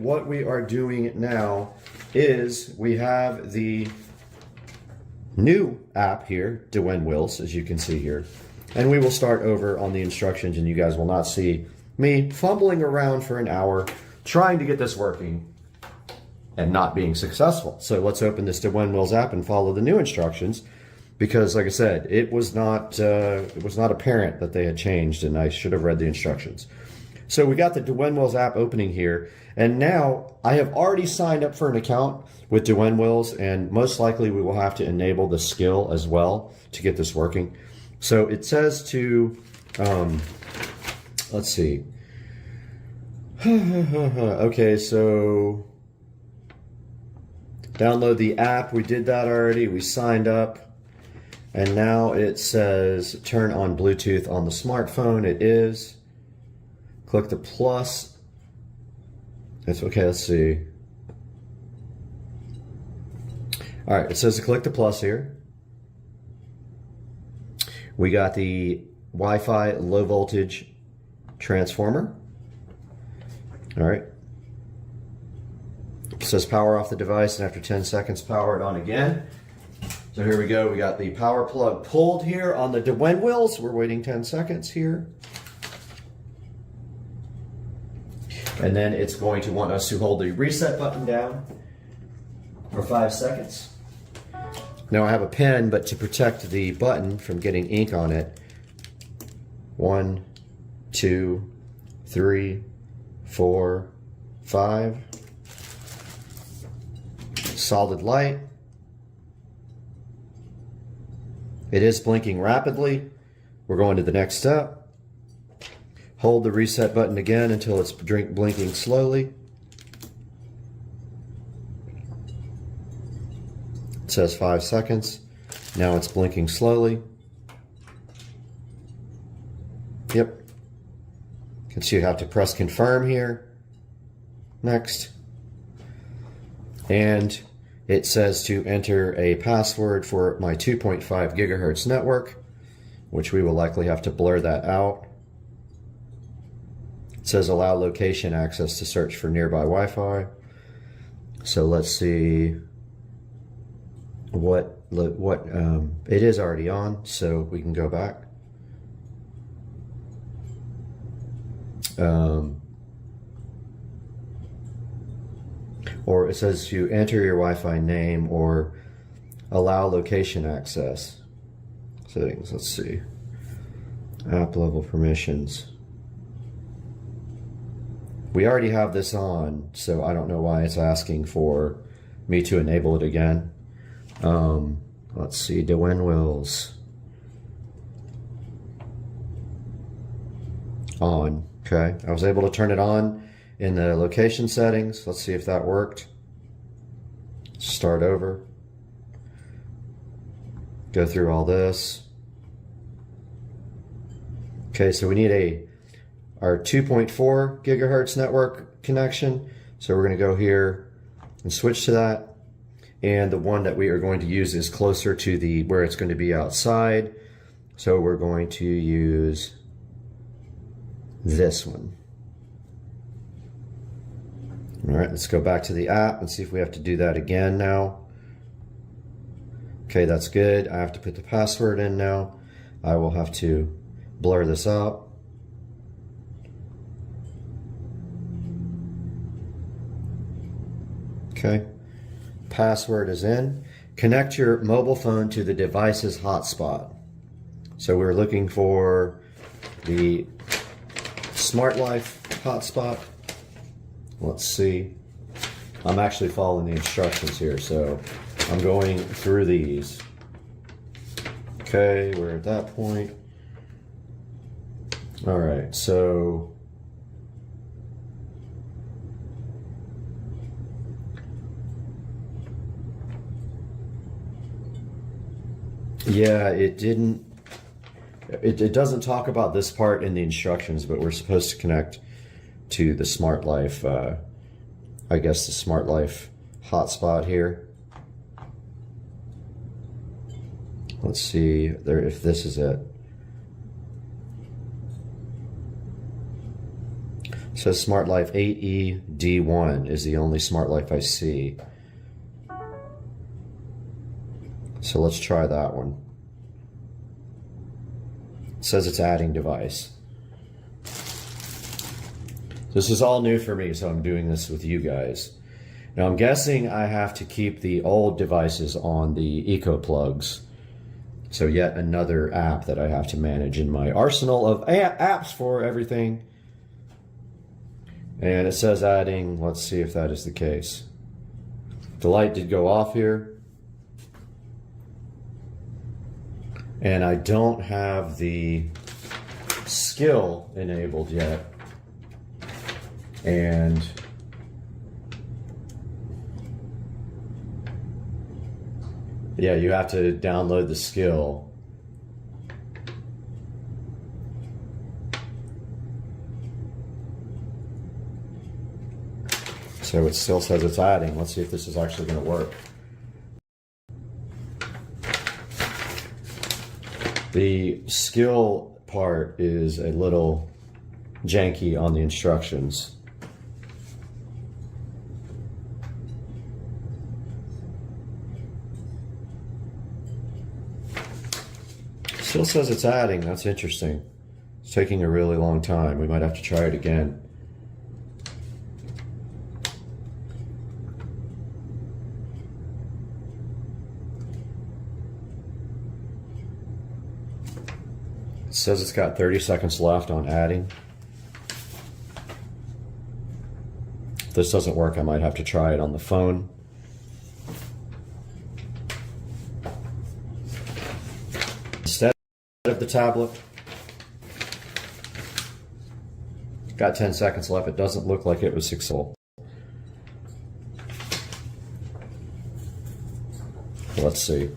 what we are doing now is we have the new app here, Dwayne, as you can see here. And we will start over on the instructions, and you guys will not see me fumbling around for an hour trying to get this working and not being successful. So let's open this Dwayne app and follow the new instructions, because like I said, it was not apparent that they had changed, and I should have read the instructions. So we got the Dwayne app opening here, and now I have already signed up for an account with Dwayne, and most likely we will have to enable the skill as well to get this working. So it says to, let's see. Okay, so download the app. We did that already. We signed up. And now it says turn on Bluetooth on the smartphone. It is. Click the plus. It's okay, let's see. All right, it says to click the plus here. We got the Wi-Fi low voltage transformer. All right. It says power off the device, and after 10 seconds, power it on again. So here we go. We got the power plug pulled here on the Dwayne. We're waiting 10 seconds here. And then it's going to want us to hold the reset button down for 5 seconds. Now I have a pen, but to protect the button from getting ink on it, 1, 2, 3, 4, 5. Solid light. It is blinking rapidly. We're going to the next step. Hold the reset button again until it's blinking slowly. It says 5 seconds. Now it's blinking slowly. Yep. You can see you have to press confirm here. Next. And it says to enter a password for my 2.5 gigahertz network, which we will likely have to blur that out. It says allow location access to search for nearby Wi-Fi. So let's see what it is already on, so we can go back. Or it says to enter your Wi-Fi name or allow location access. Settings, let's see. App level permissions. We already have this on, so I don't know why it's asking for me to enable it again. Let's see, Dwayne on. Okay, I was able to turn it on in the location settings. Let's see if that worked. Start over. Go through all this. Okay, so we need our 2.4 gigahertz network connection. So we're going to go here and switch to that. And the one that we are going to use is closer to where it's going to be outside. So we're going to use this one. All right, let's go back to the app and see if we have to do that again now. Okay, that's good. I have to put the password in now. I will have to blur this out. Okay, password is in. Connect your mobile phone to the device's hotspot. So we're looking for the Smart Life hotspot. Let's see. I'm actually following the instructions here, so I'm going through these. Okay, we're at that point. All right, so yeah, it doesn't talk about this part in the instructions, but we're supposed to connect to the Smart Life, I guess the Smart Life hotspot here. Let's see if this is it. says Smart Life 8E-D1 is the only Smart Life I see. So let's try that one. It says it's adding device. This is all new for me, so I'm doing this with you guys. Now I'm guessing I have to keep the old devices on the Eco plugs. So yet another app that I have to manage in my arsenal of apps for everything. And it says adding, let's see if that is the case. The light did go off here. And I don't have the skill enabled yet. And yeah, you have to download the skill. So it still says it's adding. Let's see if this is actually going to work. The skill part is a little janky on the instructions. Still says it's adding. That's interesting. It's taking a really long time. We might have to try it again. It says it's got 30 seconds left on adding. If this doesn't work, I might have to try it on the phone. Instead of the tablet. Got 10 seconds left. It doesn't look like it was successful. Let's see.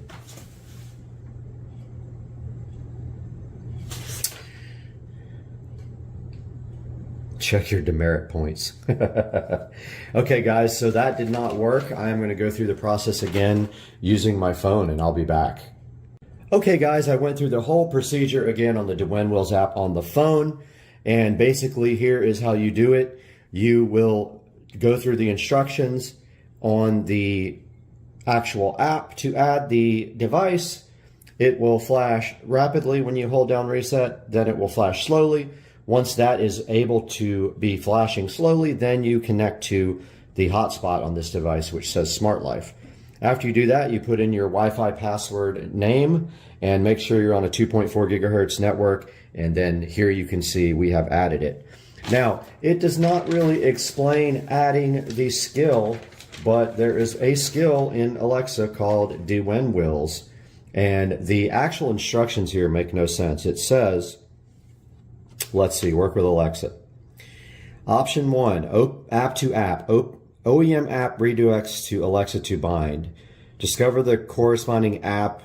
Check your demerit points. Okay, guys, so that did not work. I am going to go through the process again using my phone, and I'll be back. Okay, guys, I went through the whole procedure again on the Dwynwills app on the phone, and basically here is how you do it. You will go through the instructions on the actual app to add the device. It will flash rapidly when you hold down reset, then it will flash slowly. Once that is able to be flashing slowly, then you connect to the hotspot on this device, which says Smart Life. After you do that, you put in your Wi-Fi password name and make sure you're on a 2.4 gigahertz network. And then here you can see we have added it. Now, it does not really explain adding the skill, but there is a skill in Alexa called Dwynwills. And the actual instructions here make no sense. It says, let's see, work with Alexa. Option 1, app to app. OEM app redirects to Alexa to bind. Discover the corresponding app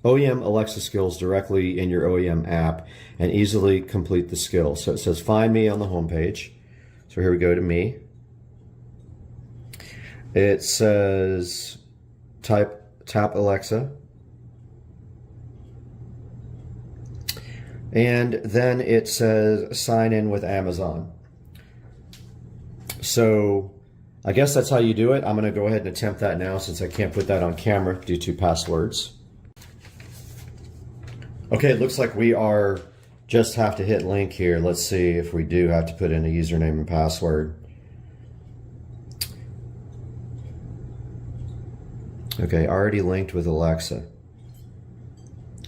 OEM Alexa skills directly in your OEM app and easily complete the skill. So it says find me on the home page. So here we go to me. It says tap Alexa. And then it says sign in with Amazon. So I guess that's how you do it. I'm going to go ahead and attempt that now since I can't put that on camera due to passwords. Okay, it looks like we are just have to hit link here. Let's see if we do have to put in a username and password. Okay, already linked with Alexa.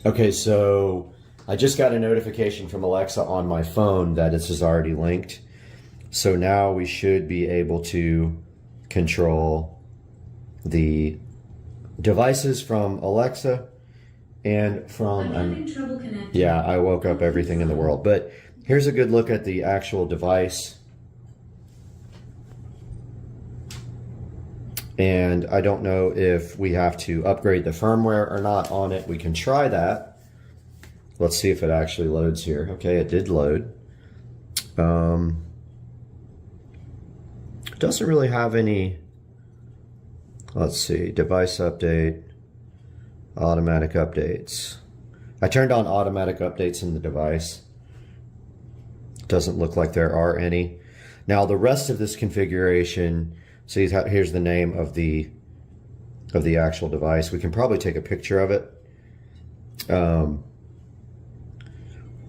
Okay, so I just got a notification from Alexa on my phone that this is already linked. So now we should be able to control the devices from Alexa and from yeah, I woke up everything in the world. But here's a good look at the actual device. And I don't know if we have to upgrade the firmware or not on it. We can try that. Let's see if it actually loads here. Okay, it did load. It doesn't really have any, let's see, device update, automatic updates. I turned on automatic updates in the device. Doesn't look like there are any. Now the rest of this configuration, see here's the name of the actual device. We can probably take a picture of it.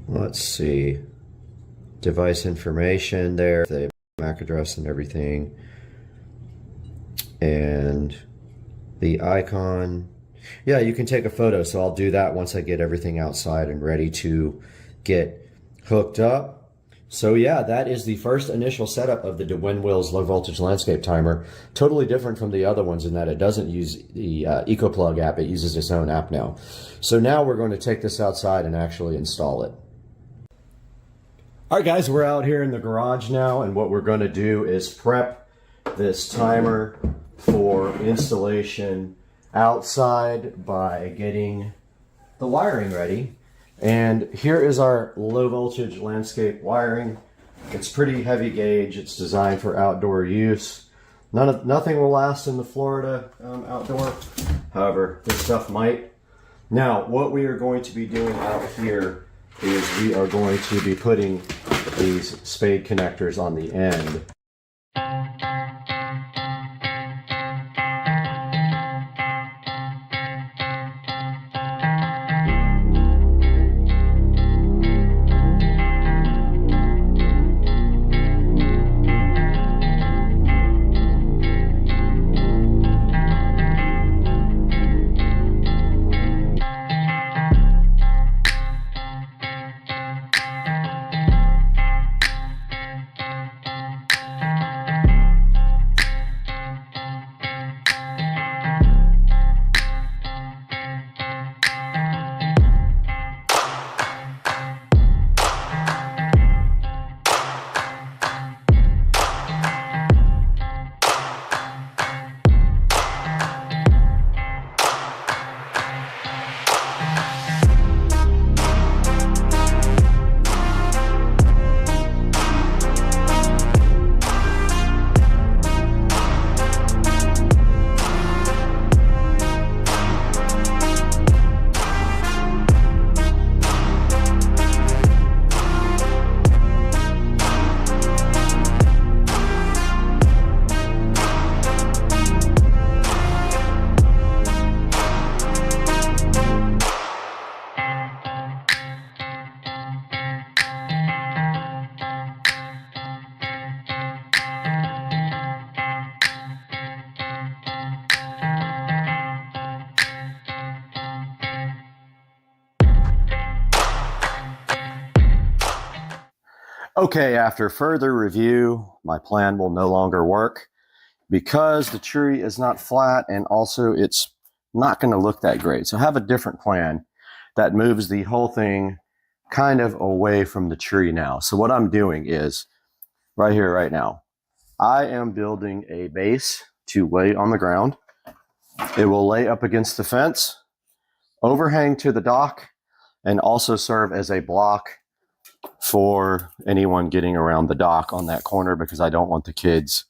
Let's see, device information there, the MAC address and everything, and the icon. Yeah, you can take a photo, so I'll do that once I get everything outside and ready to get hooked up. So yeah, that is the first initial setup of the DeWinWills low voltage landscape timer. Totally different from the other ones in that it doesn't use the EcoPlug app, it uses its own app now. So now we're going to take this outside and actually install it. All right guys, we're out here in the garage now, and what we're going to do is prep this timer for installation outside by getting the wiring ready. And here is our low voltage landscape wiring. It's pretty heavy gauge. It's designed for outdoor use. Nothing will last in the Florida outdoor. However, this stuff might. Now, what we are going to be doing out here is we are going to be putting these spade connectors on the end. Okay, after further review, my plan will no longer work because the tree is not flat, and also it's not going to look that great. So I have a different plan that moves the whole thing kind of away from the tree now. So what I'm doing is, right here, right now, I am building a base to lay on the ground. It will lay up against the fence, overhang to the dock, and also serve as a block for anyone getting around the dock on that corner, because I don't want the kids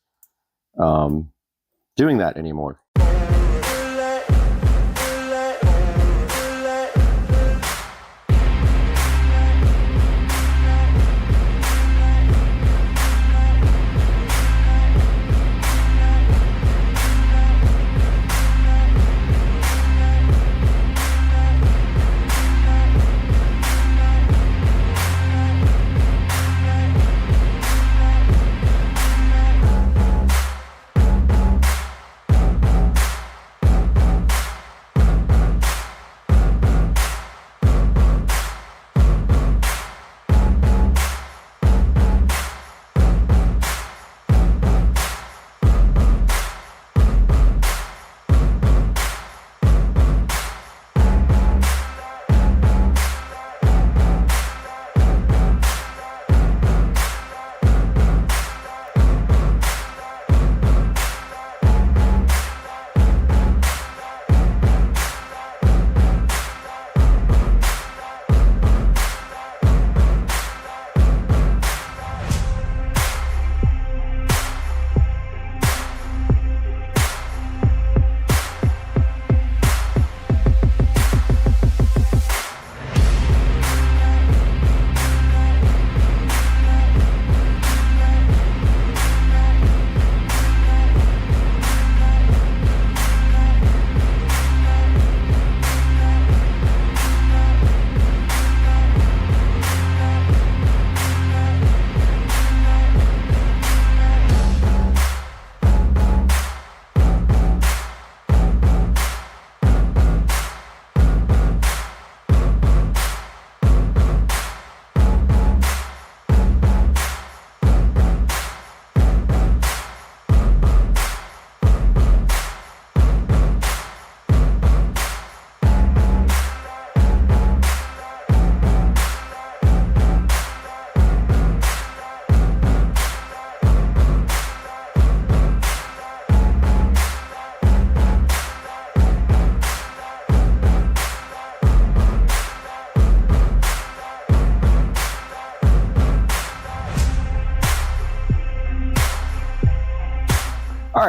doing that anymore.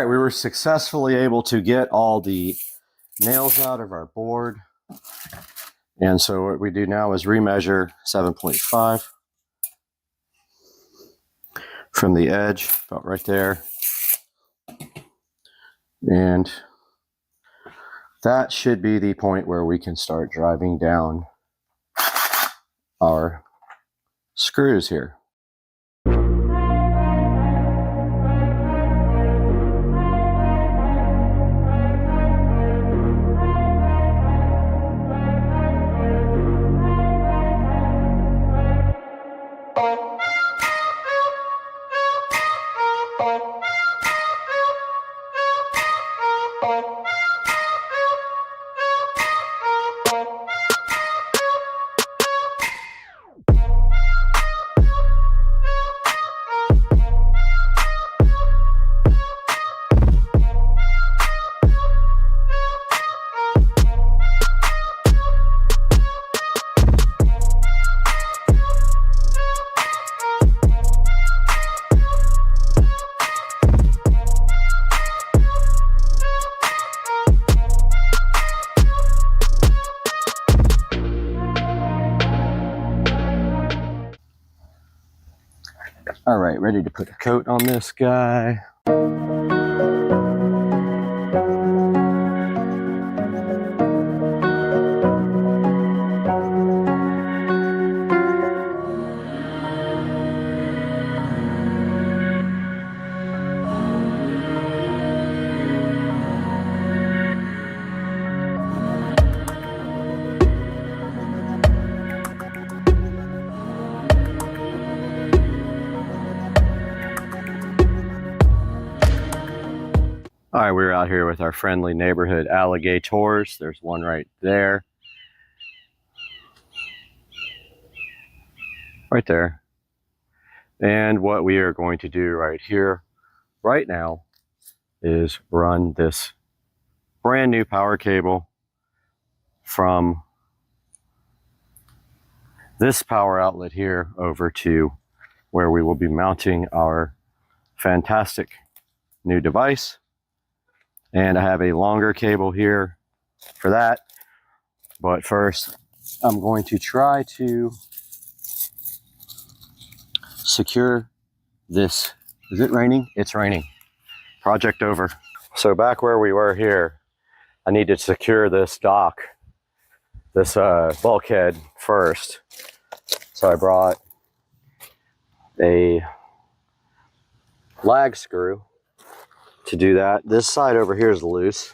right, we were successfully able to get all the nails out of our board. And so what we do now is remeasure 7.5 from the edge, about right there. And that should be the point where we can start driving down our screws here. All right, ready to put a coat on this guy. All right, we're out here with our friendly neighborhood alligators. There's one right there. Right there. And what we are going to do right here, right now, is run this brand new power cable from this power outlet here over to where we will be mounting our fantastic new device. And I have a longer cable here for that. But first, I'm going to try to secure this. Is it raining? It's raining. Project over. So back where we were here, I need to secure this dock, this bulkhead first. So I brought a lag screw to do that. This side over here is loose.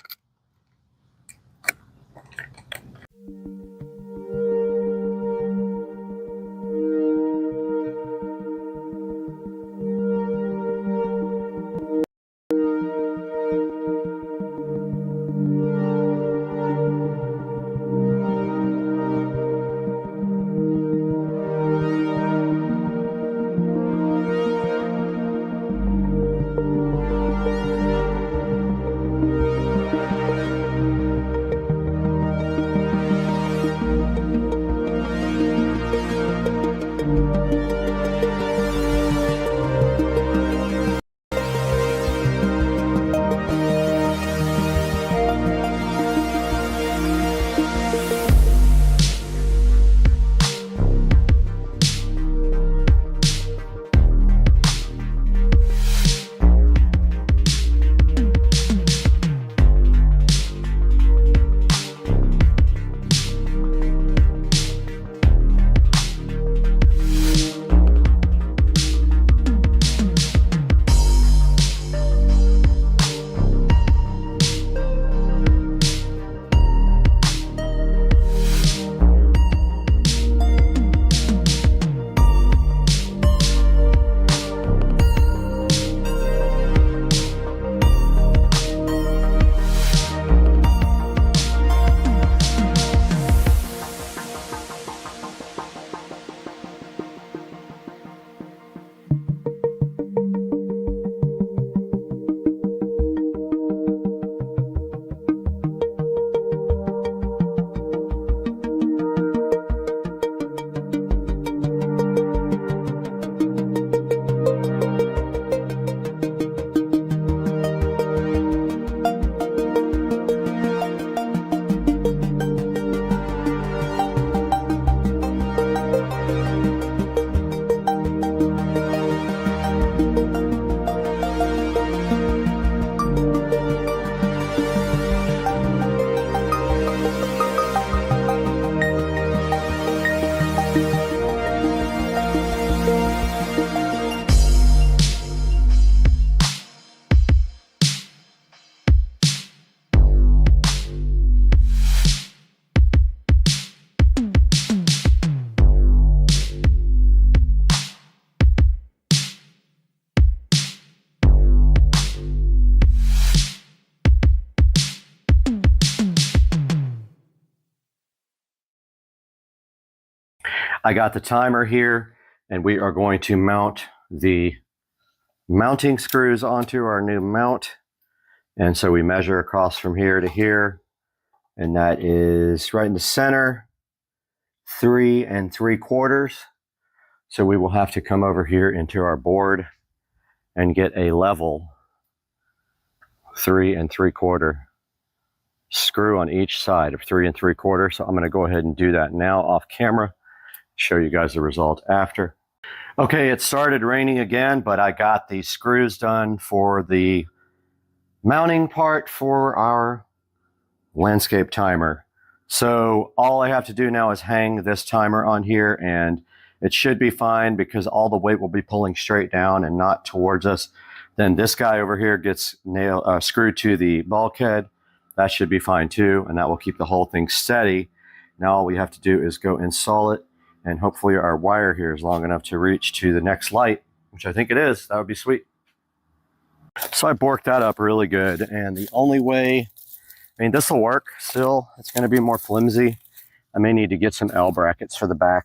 I got the timer here, and we are going to mount the mounting screws onto our new mount. And so we measure across from here to here, and that is right in the center, 3 3/4. So we will have to come over here into our board and get a level 3 3/4 screw on each side of 3 3/4. So I'm going to go ahead and do that now off camera, show you guys the result after. Okay, it started raining again, but I got the screws done for the mounting part for our landscape timer. So all I have to do now is hang this timer on here, and it should be fine because all the weight will be pulling straight down and not towards us. Then this guy over here gets screwed to the bulkhead. That should be fine too, and that will keep the whole thing steady. Now all we have to do is go install it, and hopefully our wire here is long enough to reach to the next light, which I think it is. That would be sweet. So I borked that up really good, and the only way, I mean, this will work still. It's going to be more flimsy. I may need to get some L brackets for the back.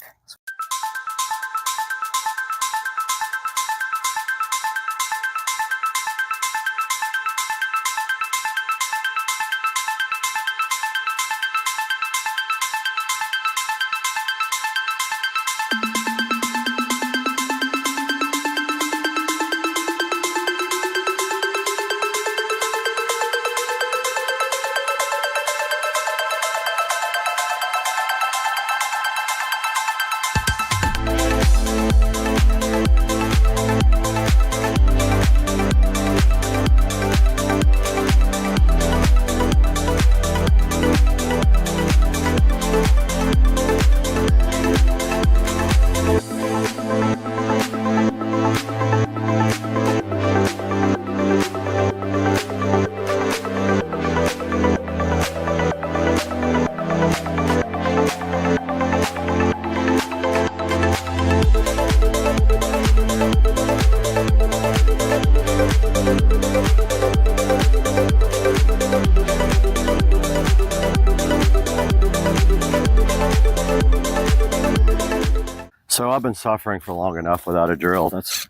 So I've been suffering for long enough without a drill. That's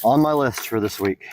on my list for this week.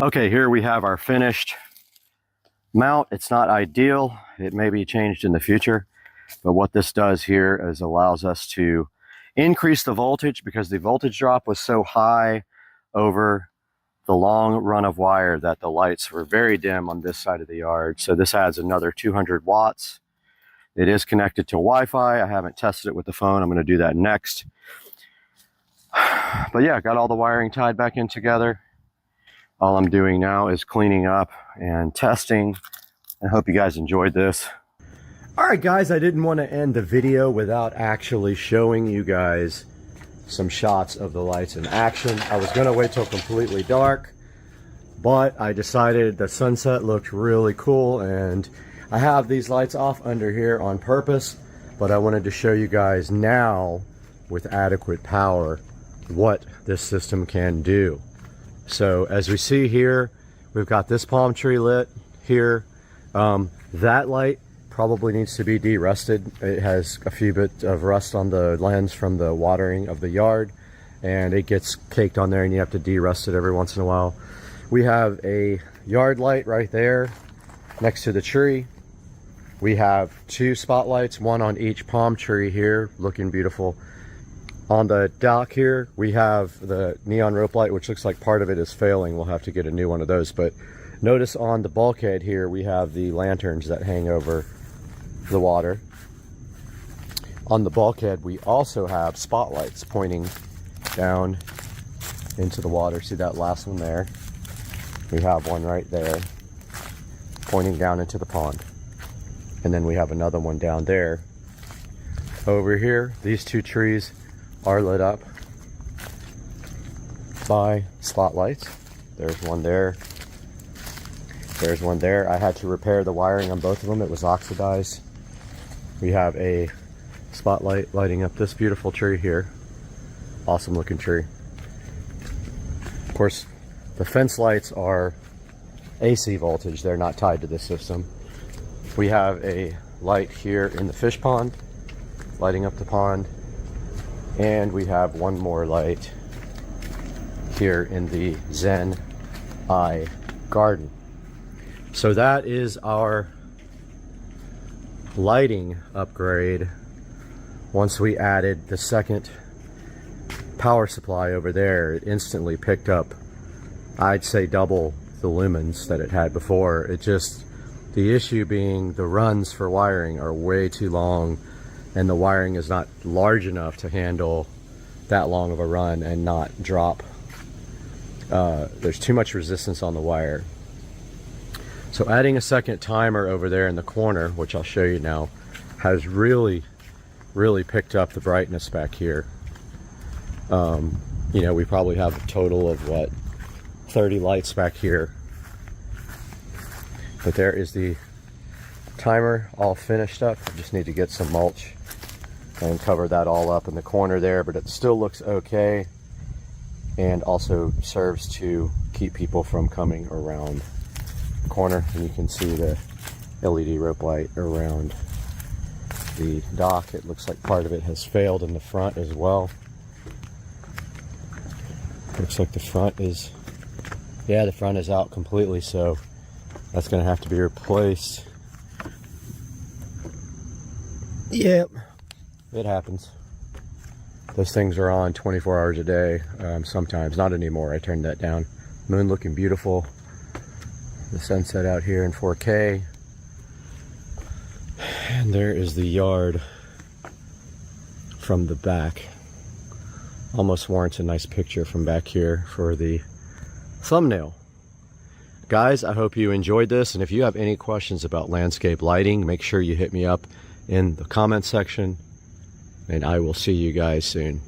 Okay, here we have our finished mount. It's not ideal. It may be changed in the future, but what this does here is allows us to increase the voltage because the voltage drop was so high over the long run of wire that the lights were very dim on this side of the yard. So this adds another 200 watts. It is connected to Wi-Fi. I haven't tested it with the phone. I'm going to do that next. But yeah, got all the wiring tied back in together. All I'm doing now is cleaning up and testing. I hope you guys enjoyed this. All right, guys, I didn't want to end the video without actually showing you guys some shots of the lights in action. I was going to wait till completely dark, but I decided the sunset looked really cool, and I have these lights off under here on purpose, but I wanted to show you guys now with adequate power what this system can do. So as we see here, we've got this palm tree lit here. That light probably needs to be de-rusted. It has a few bit of rust on the lens from the watering of the yard, and it gets caked on there and you have to de-rust it every once in a while. We have a yard light right there next to the tree. We have two spotlights, one on each palm tree here, looking beautiful. On the dock here, we have the neon rope light, which looks like part of it is failing. We'll have to get a new one of those. But notice on the bulkhead here, we have the lanterns that hang over the water. On the bulkhead, we also have spotlights pointing down into the water. See that last one there? We have one right there pointing down into the pond. And then we have another one down there. Over here, these two trees are lit up by spotlights. There's one there. There's one there. I had to repair the wiring on both of them. It was oxidized. We have a spotlight lighting up this beautiful tree here. Awesome looking tree. Of course, the fence lights are AC voltage. They're not tied to this system. We have a light here in the fish pond, lighting up the pond. And we have one more light here in the Zen Eye garden. So that is our lighting upgrade. Once we added the second power supply over there, it instantly picked up, I'd say, double the lumens that it had before. It just, the issue being the runs for wiring are way too long, and the wiring is not large enough to handle that long of a run and not drop. There's too much resistance on the wire. So adding a second timer over there in the corner, which I'll show you now, has really picked up the brightness back here. You know, we probably have a total of what, 30 lights back here. But there is the timer all finished up. I just need to get some mulch and cover that all up in the corner there, but it still looks okay, and also serves to keep people from coming around the corner. And you can see the LED rope light around the dock. It looks like part of it has failed in the front as well. Looks like the front is, yeah, the front is out completely, so that's gonna have to be replaced. Yep. It happens. Those things are on 24 hours a day, sometimes. Not anymore. I turned that down. Moon looking beautiful. The sunset out here in 4K. And there is the yard from the back. Almost warrants a nice picture from back here for the thumbnail. Guys, I hope you enjoyed this, and if you have any questions about landscape lighting, make sure you hit me up in the comment section, and I will see you guys soon.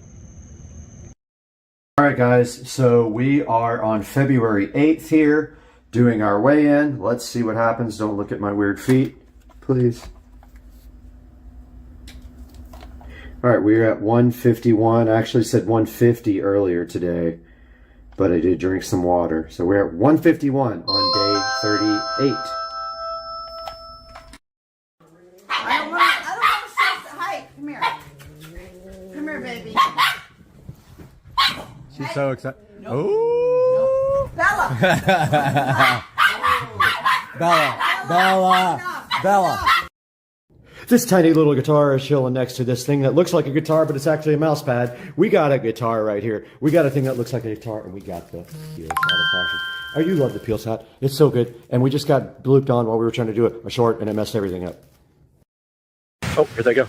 All right, guys, so we are on February 8th here, doing our weigh-in. Let's see what happens. Don't look at my weird feet, please. All right, we're at 151. I actually said 150 earlier today, but I did drink some water. So we're at 151 on day 38. I don't want to sit. Hi, come here. Come here, baby. She's so excited. Nope. Oh! Nope. Bella! Bella. This tiny little guitar is chilling next to this thing that looks like a guitar, but it's actually a mouse pad. We got a guitar right here. We got a thing that looks like a guitar, and we got the peel satisfaction. Oh, you love the peel sat. It's so good. And we just got blooped on while we were trying to do it, a short, and it messed everything up. Oh, here they go.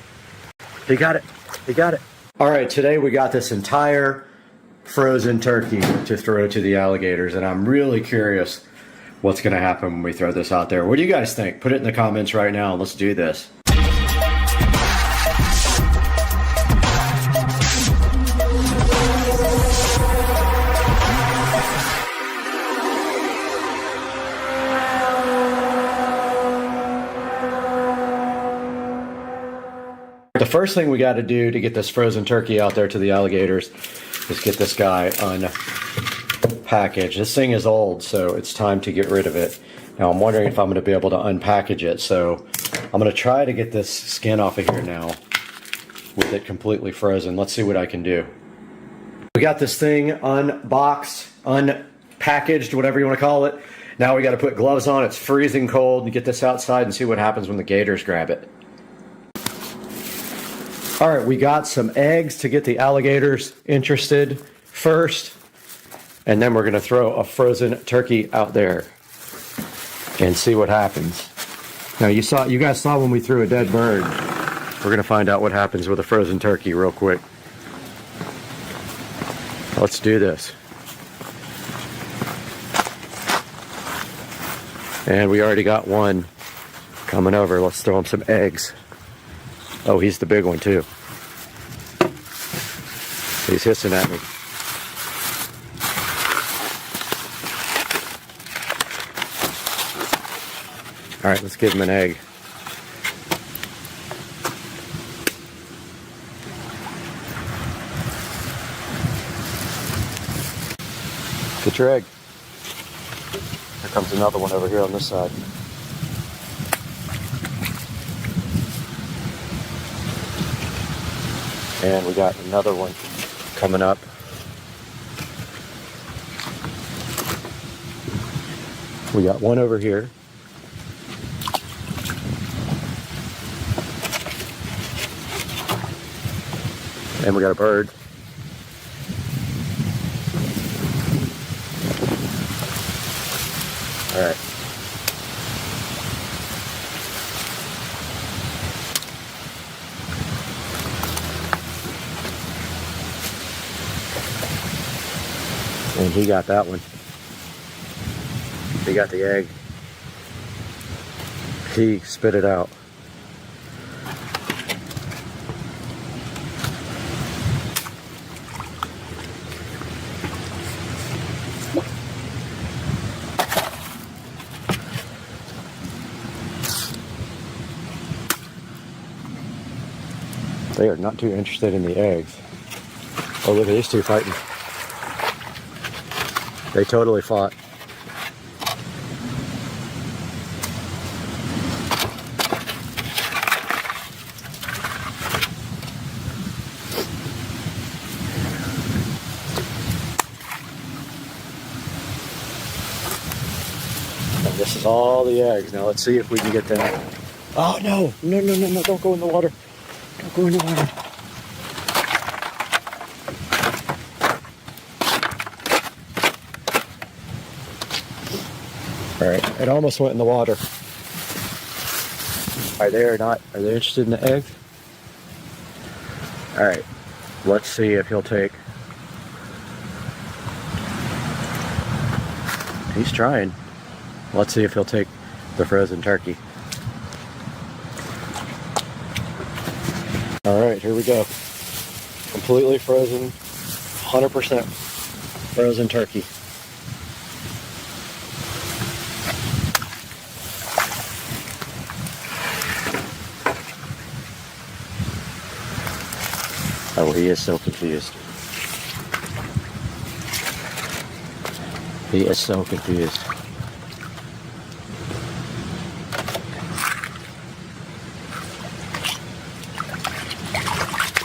He got it. He got it. All right, today we got this entire frozen turkey to throw to the alligators, and I'm really curious what's going to happen when we throw this out there. What do you guys think? Put it in the comments right now, and let's do this. The first thing we got to do to get this frozen turkey out there to the alligators is get this guy unpackaged. This thing is old, so it's time to get rid of it. Now I'm wondering if I'm going to be able to unpackage it, so I'm going to try to get this skin off of here now with it completely frozen. Let's see what I can do. We got this thing unboxed, unpackaged, whatever you want to call it. Now we got to put gloves on. It's freezing cold and get this outside and see what happens when the gators grab it. All right, we got some eggs to get the alligators interested first, and then we're going to throw a frozen turkey out there and see what happens. Now you guys saw when we threw a dead bird. We're going to find out what happens with a frozen turkey real quick. Let's do this. And we already got one coming over. Let's throw him some eggs. Oh, he's the big one too. He's hissing at me. All right, let's give him an egg. Get your egg. Here comes another one over here on this side. And we got another one coming up. We got one over here. And we got a bird. All right. And he got that one. He got the egg. He spit it out. They are not too interested in the eggs. Oh, look at these two fighting. They totally fought. And this is all the eggs. Now let's see if we can get that. Oh no, no, no, no, no, don't go in the water. Don't go in the water. All right, it almost went in the water. Are they interested in the egg? All right, let's see if he'll take. He's trying. Let's see if he'll take the frozen turkey. All right, here we go. Completely frozen, 100% frozen turkey. Oh, he is so confused. He is so confused.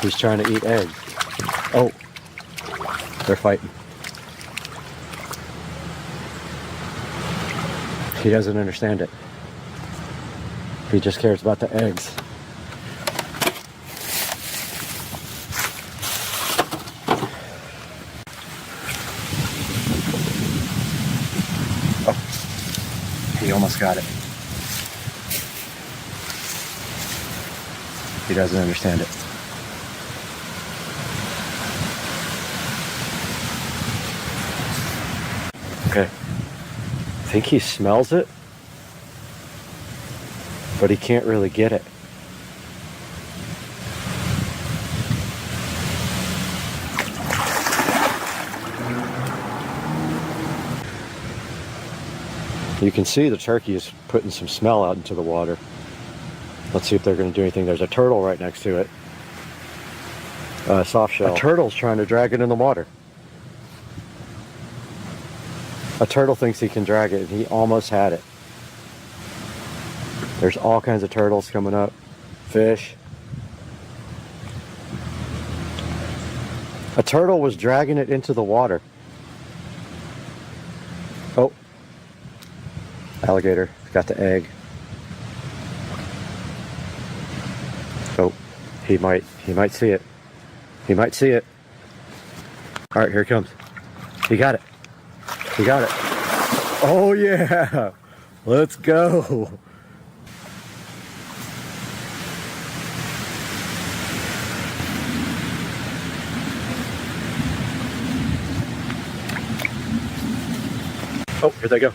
He's trying to eat eggs. Oh, they're fighting. He doesn't understand it. He just cares about the eggs. Oh, he almost got it. He doesn't understand it. Okay. I think he smells it, but he can't really get it. You can see the turkey is putting some smell out into the water. Let's see if they're going to do anything. There's a turtle right next to it. Soft shell. A turtle's trying to drag it in the water. A turtle thinks he can drag it, and he almost had it. There's all kinds of turtles coming up. Fish. A turtle was dragging it into the water. Oh. Alligator got the egg. Oh, he might see it. He might see it. All right, here it comes. He got it. He got it. Oh yeah, let's go. Oh, here they go.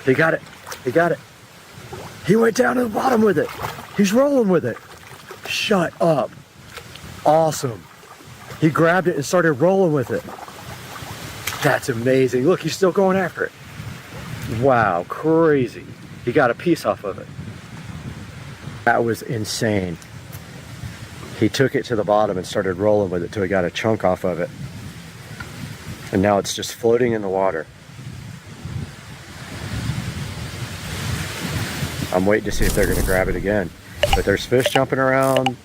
He got it. He got it. He went down to the bottom with it. He's rolling with it. Shut up. Awesome. He grabbed it and started rolling with it. That's amazing. Look, he's still going after it. Wow, crazy. He got a piece off of it. That was insane. He took it to the bottom and started rolling with it till he got a chunk off of it. And now it's just floating in the water. I'm waiting to see if they're going to grab it again. But there's fish jumping around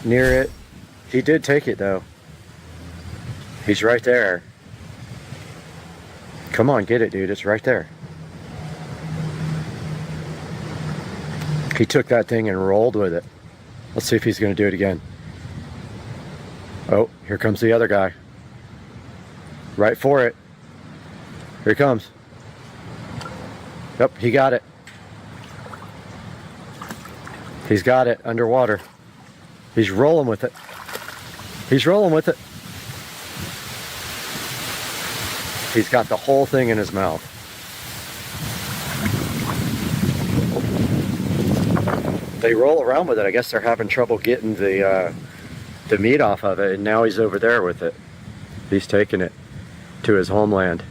near it. He did take it though. He's right there. Come on, get it, dude. It's right there. He took that thing and rolled with it. Let's see if he's going to do it again. Oh, here comes the other guy. Right for it. Here he comes. Yep, he got it. He's got it underwater. He's rolling with it. He's rolling with it. He's got the whole thing in his mouth. They roll around with it. I guess they're having trouble getting the meat off of it, and now he's over there with it. He's taking it to his homeland.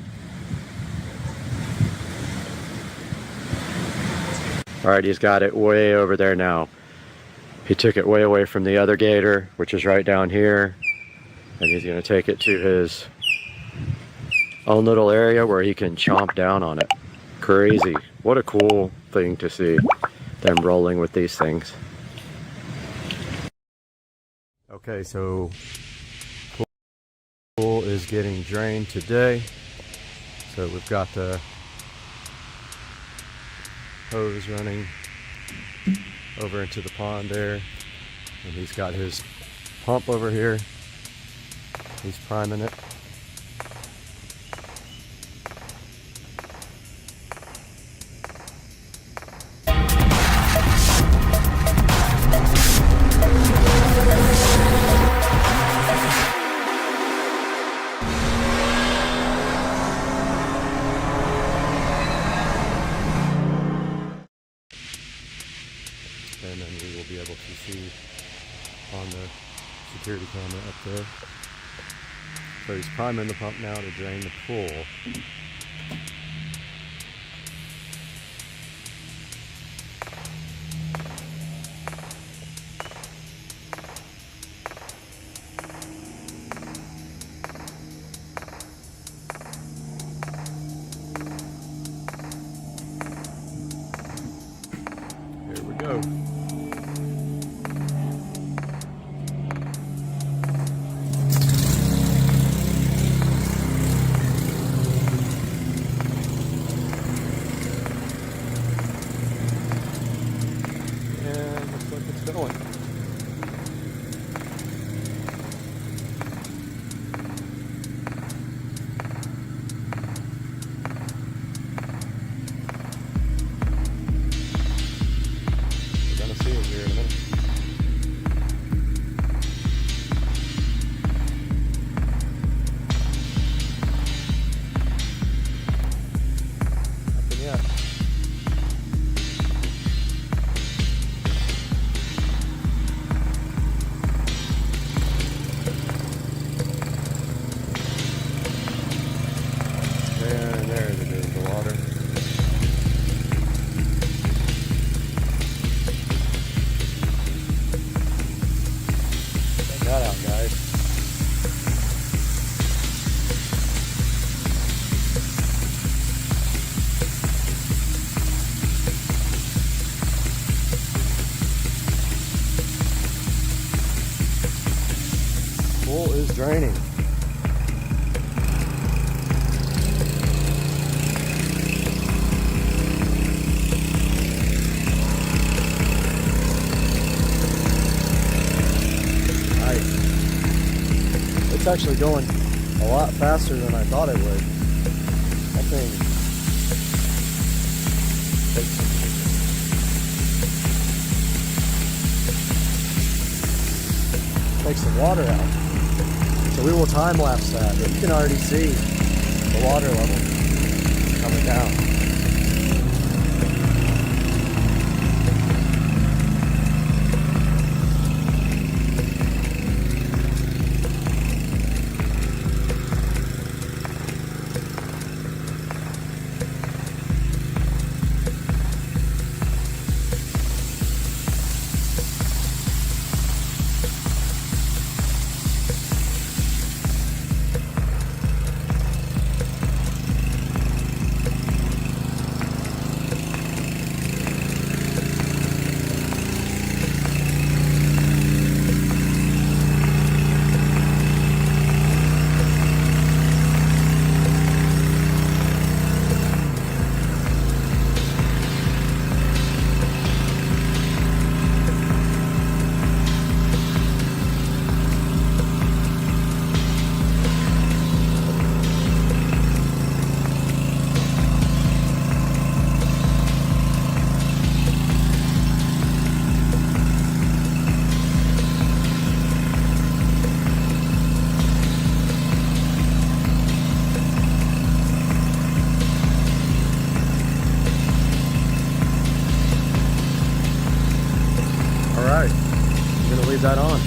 Alright, he's got it way over there now. He took it way away from the other gator, which is right down here. And he's going to take it to his own little area where he can chomp down on it. Crazy. What a cool thing to see, them rolling with these things. Okay, so pool is getting drained today. So we've got the hose running over into the pond there, and he's got his pump over here. He's priming it. And then we will be able to see on the security camera up there. So he's priming the pump now to drain the pool. Here we go. is draining. Nice. It's actually going a lot faster than I thought it would. That thing takes the water out. So we will time lapse that, but you can already see the water level coming down. Alright, I'm going to leave that on.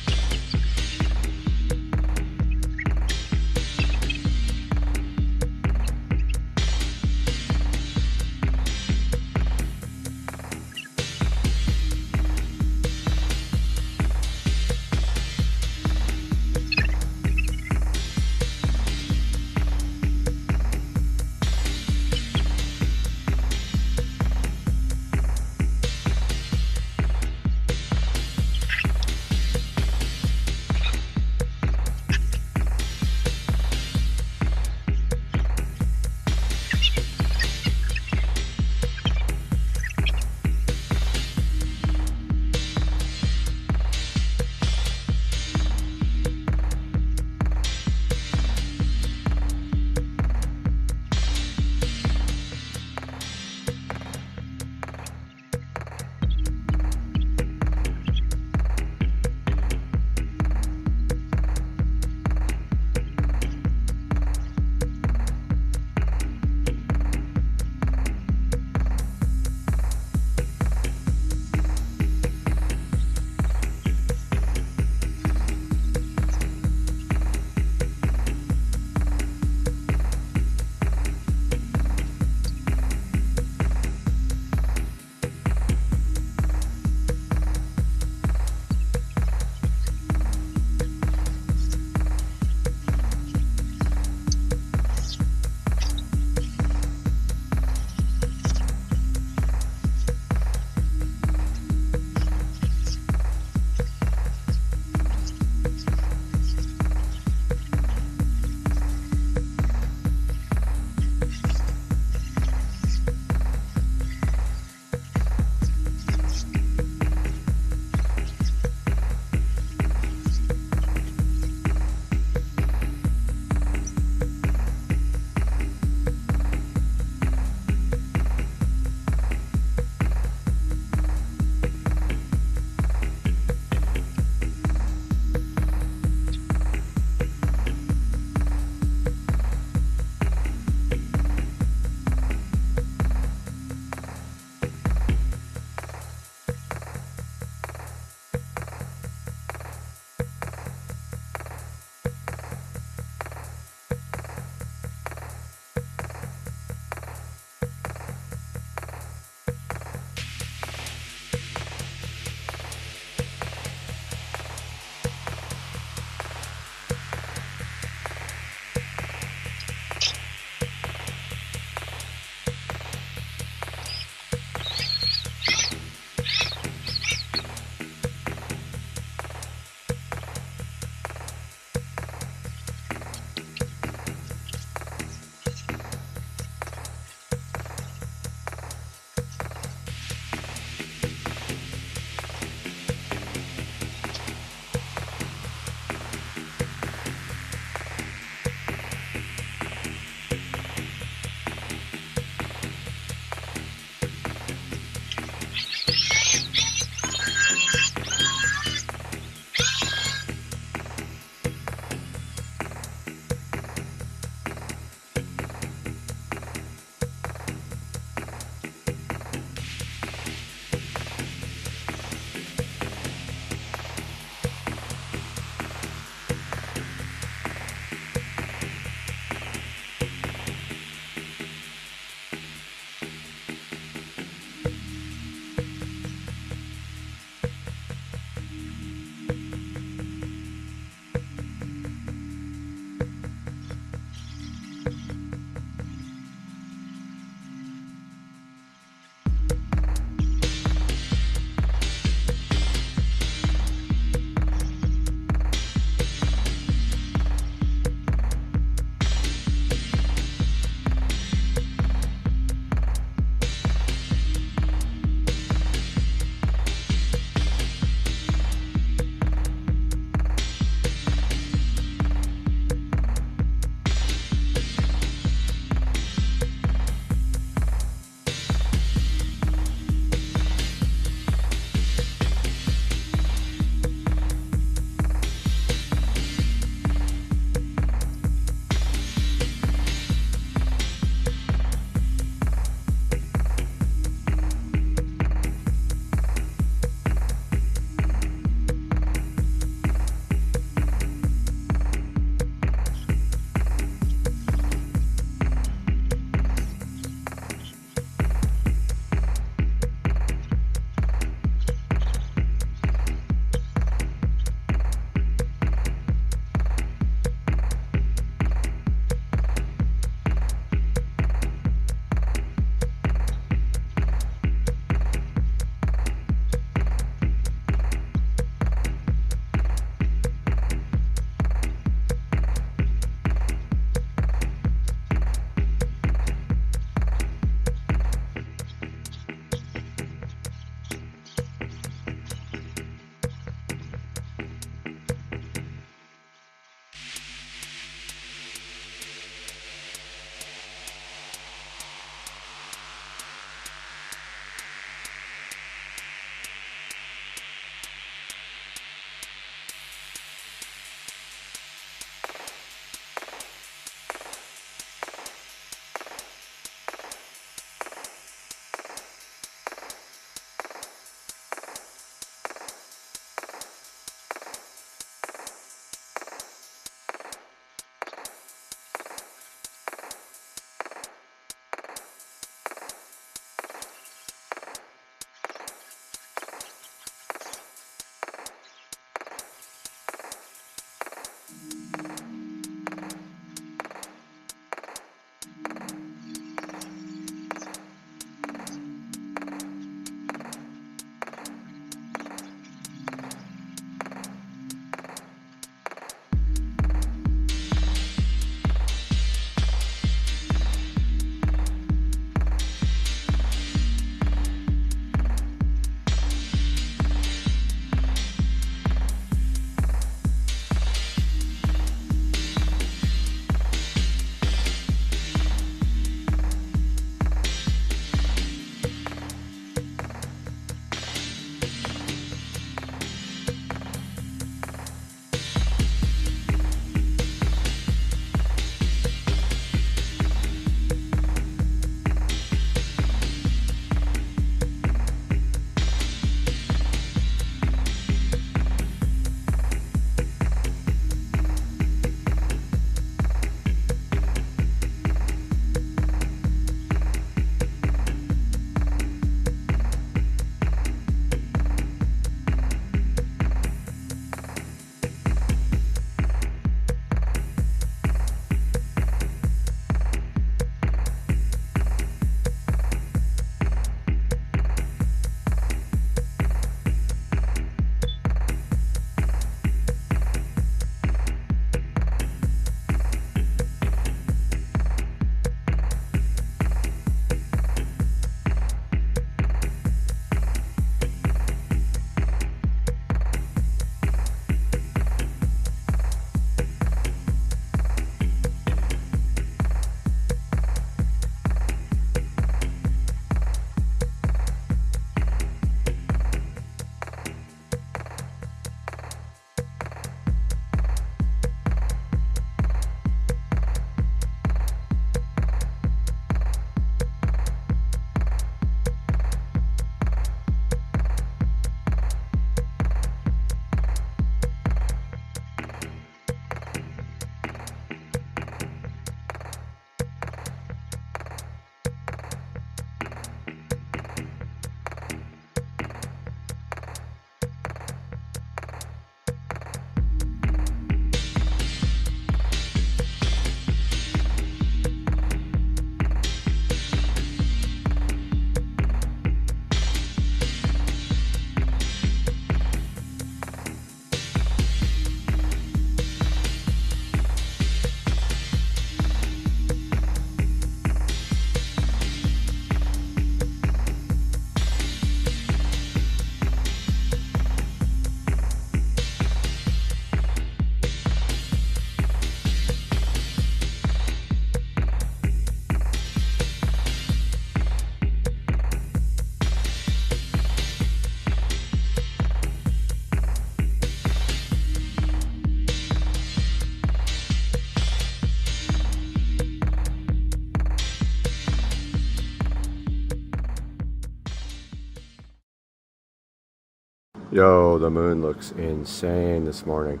Yo, the moon looks insane this morning.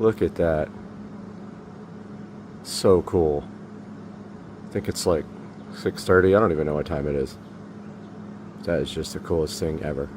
Look at that. So cool. I think it's like 6:30. I don't even know what time it is. That is just the coolest thing ever.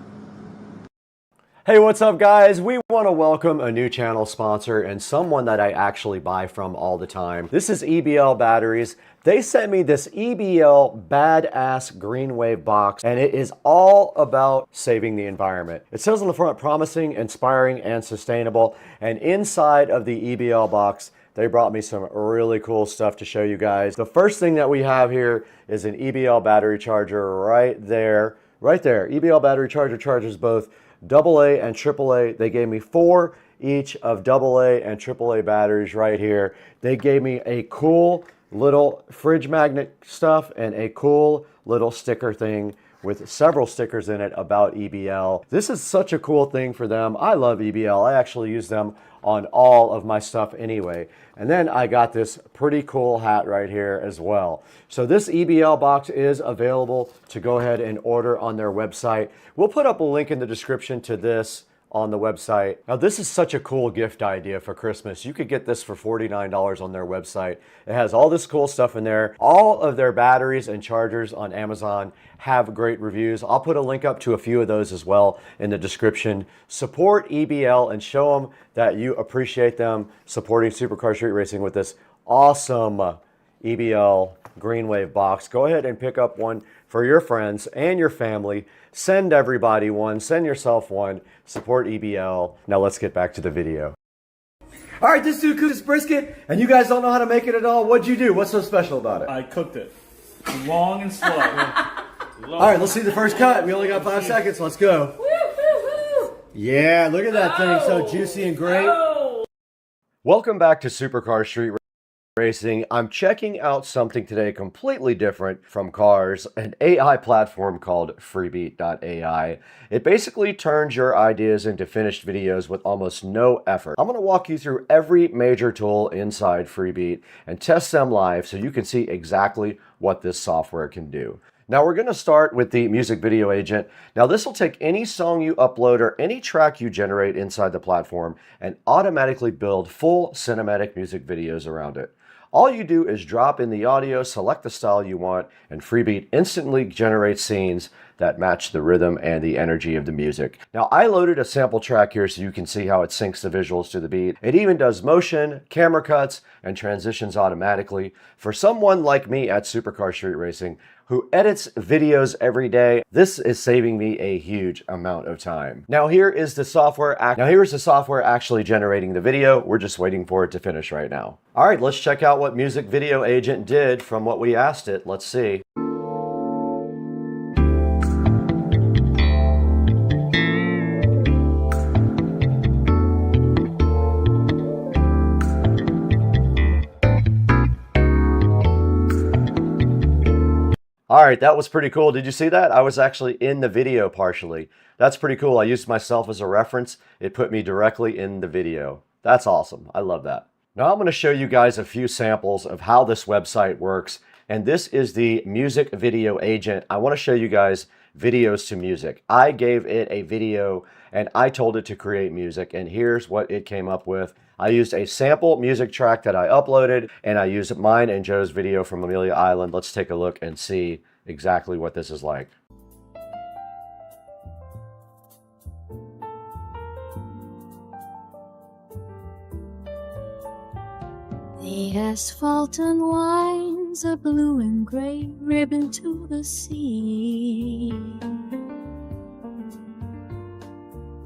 Hey, what's up guys? We want to welcome a new channel sponsor and someone that I actually buy from all the time. This is EBL Batteries. They sent me this EBL badass green wave box, and it is all about saving the environment. It says on the front, promising, inspiring, and sustainable. And inside of the EBL box, they brought me some really cool stuff to show you guys. The first thing that we have here is an EBL battery charger right there. Right there. EBL battery charger charges both AA and AAA. They gave me 4 each of AA and AAA batteries right here. They gave me a cool little fridge magnet stuff and a cool little sticker thing with several stickers in it about EBL. This is such a cool thing for them. I love EBL. I actually use them on all of my stuff anyway. And then I got this pretty cool hat right here as well. So this EBL box is available to go ahead and order on their website. We'll put up a link in the description to this on the website. Now this is such a cool gift idea for Christmas. You could get this for $49 on their website. It has all this cool stuff in there. All of their batteries and chargers on Amazon have great reviews. I'll put a link up to a few of those as well in the description. Support EBL and show them that you appreciate them supporting Supercar Street Racing with this awesome EBL green wave box. Go ahead and pick up one for your friends and your family. Send everybody one, send yourself one, support EBL. Now let's get back to the video. All right, this dude cooks brisket, and you guys don't know how to make it at all. What'd you do? What's so special about it? I cooked it. Long and slow. All right, let's see the first cut. We only got 5 seconds. Let's go. Woo, woo, woo. Yeah, look at that thing. So juicy and great. Welcome back to Supercar Street Racing. I'm checking out something today completely different from cars, an AI platform called Freebeat.ai. It basically turns your ideas into finished videos with almost no effort. I'm going to walk you through every major tool inside Freebeat and test them live so you can see exactly what this software can do. Now we're going to start with the music video agent. Now this will take any song you upload or any track you generate inside the platform and automatically build full cinematic music videos around it. All you do is drop in the audio, select the style you want, and Freebeat instantly generates scenes that match the rhythm and the energy of the music. Now I loaded a sample track here so you can see how it syncs the visuals to the beat. It even does motion, camera cuts, and transitions automatically. For someone like me at Supercar Street Racing, who edits videos every day, this is saving me a huge amount of time. Now here's the software actually generating the video. We're just waiting for it to finish right now. All right, let's check out what Music Video Agent did from what we asked it. Let's see. All right, that was pretty cool. Did you see that? I was actually in the video partially. That's pretty cool. I used myself as a reference. It put me directly in the video. That's awesome. I love that. Now I'm going to show you guys a few samples of how this website works. And this is the Music Video Agent. I want to show you guys videos to music. I gave it a video and I told it to create music, and here's what it came up with. I used a sample music track that I uploaded, and I used mine and Joe's video from Amelia Island. Let's take a look and see exactly what this is like. The asphalt unwinds a blue and gray ribbon to the sea.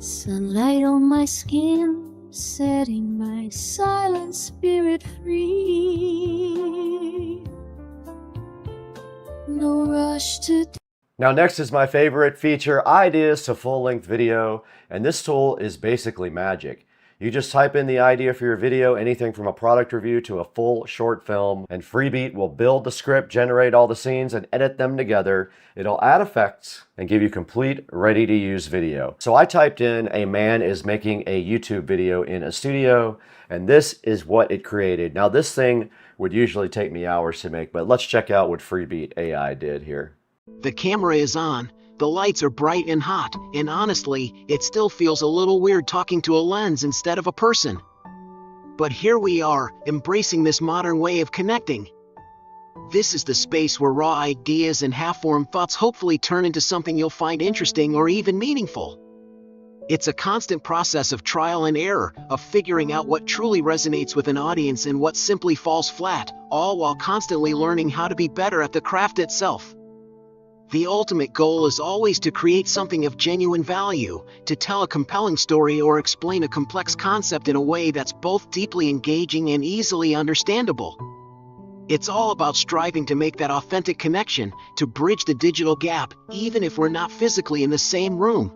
Sunlight on my skin, setting my silent spirit free. No rush to... Now next is my favorite feature, ideas to full-length video, and this tool is basically magic. You just type in the idea for your video, anything from a product review to a full short film, and Freebeat will build the script, generate all the scenes, and edit them together. It'll add effects and give you complete, ready-to-use video. So I typed in, a man is making a YouTube video in a studio, and this is what it created. Now this thing would usually take me hours to make, but let's check out what Freebeat AI did here. The camera is on. The lights are bright and hot, and honestly, it still feels a little weird talking to a lens instead of a person. But here we are, embracing this modern way of connecting. This is the space where raw ideas and half-formed thoughts hopefully turn into something you'll find interesting or even meaningful. It's a constant process of trial and error, of figuring out what truly resonates with an audience and what simply falls flat, all while constantly learning how to be better at the craft itself. The ultimate goal is always to create something of genuine value, to tell a compelling story or explain a complex concept in a way that's both deeply engaging and easily understandable. It's all about striving to make that authentic connection, to bridge the digital gap, even if we're not physically in the same room.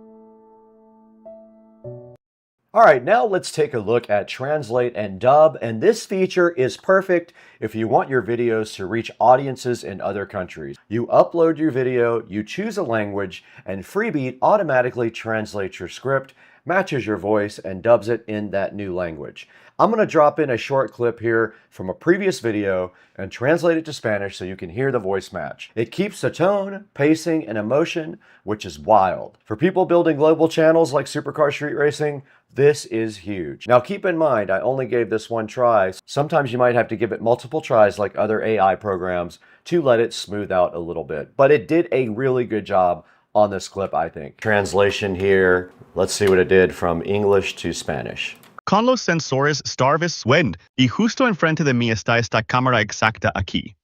All right, now let's take a look at Translate and Dub, and this feature is perfect if you want your videos to reach audiences in other countries. You upload your video, you choose a language, and Freebeat automatically translates your script, matches your voice, and dubs it in that new language. I'm going to drop in a short clip here from a previous video and translate it to Spanish so you can hear the voice match. It keeps the tone, pacing, and emotion, which is wild. For people building global channels like Supercar Street Racing, this is huge. Now keep in mind, I only gave this one try. Sometimes you might have to give it multiple tries like other AI programs to let it smooth out a little bit. But it did a really good job on this clip, I think. Translation here. Let's see what it did from English to Spanish. Con los sensores Starvis Swen, y justo enfrente de mí está esta cámara exacta aquí.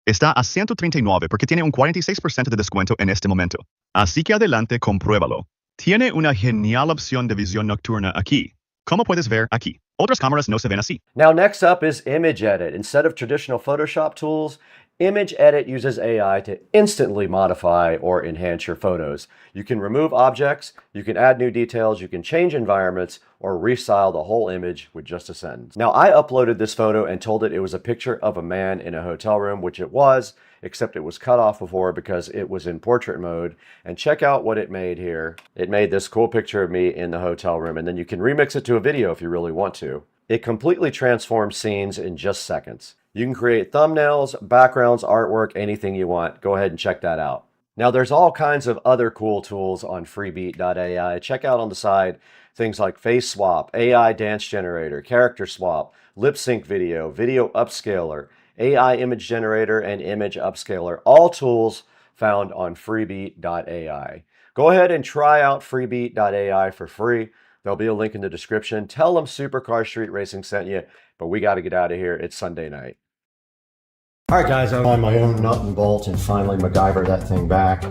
Está a 139 porque tiene un 46% de descuento en este momento. Así que adelante, compruébalo. Tiene una genial opción de visión nocturna aquí. Como puedes ver aquí, otras cámaras no se ven así. Now next up is Image Edit. Instead of traditional Photoshop tools, Image Edit uses AI to instantly modify or enhance your photos. You can remove objects, you can add new details, you can change environments, or restyle the whole image with just a sentence. Now I uploaded this photo and told it was a picture of a man in a hotel room, which it was, except it was cut off before because it was in portrait mode. And check out what it made here. It made this cool picture of me in the hotel room, and then you can remix it to a video if you really want to. It completely transforms scenes in just seconds. You can create thumbnails, backgrounds, artwork, anything you want. Go ahead and check that out. Now there's all kinds of other cool tools on freebeat.ai. Check out on the side things like face swap, AI dance generator, character swap, lip sync video, video upscaler, AI image generator, and image upscaler. All tools found on freebeat.ai. Go ahead and try out freebeat.ai for free. There'll be a link in the description. Tell them Supercar Street Racing sent you, but we got to get out of here. It's Sunday night. All right, guys, I find my own nut and bolt and finally MacGyver that thing back.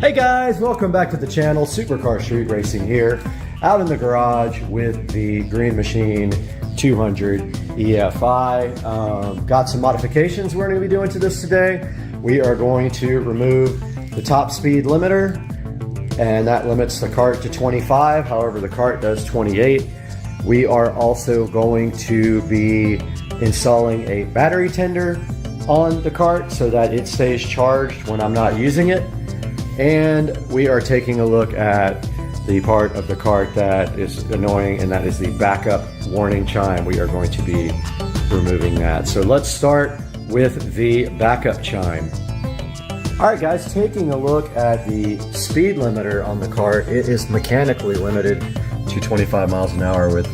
Hey guys, welcome back to the channel. Supercar Street Racing here, out in the garage with the Green Machine 200 EFI. Got some modifications we're going to be doing to this today. We are going to remove the top speed limiter, and that limits the cart to 25. However, the cart does 28. We are also going to be installing a battery tender on the cart so that it stays charged when I'm not using it. And we are taking a look at the part of the cart that is annoying, and that is the backup warning chime. We are going to be removing that. So let's start with the backup chime. All right, guys, taking a look at the speed limiter on the cart, it is mechanically limited to 25 miles an hour with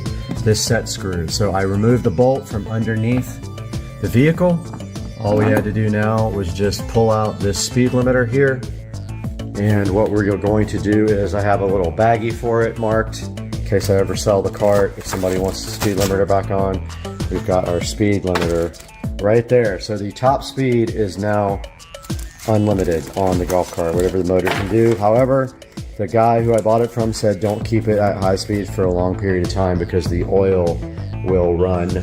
this set screw. So I removed the bolt from underneath the vehicle. All we had to do now was just pull out this speed limiter here. And what we're going to do is I have a little baggie for it marked in case I ever sell the cart. If somebody wants the speed limiter back on, we've got our speed limiter right there. So the top speed is now unlimited on the golf cart, whatever the motor can do. However, the guy who I bought it from said don't keep it at high speed for a long period of time because the oil will run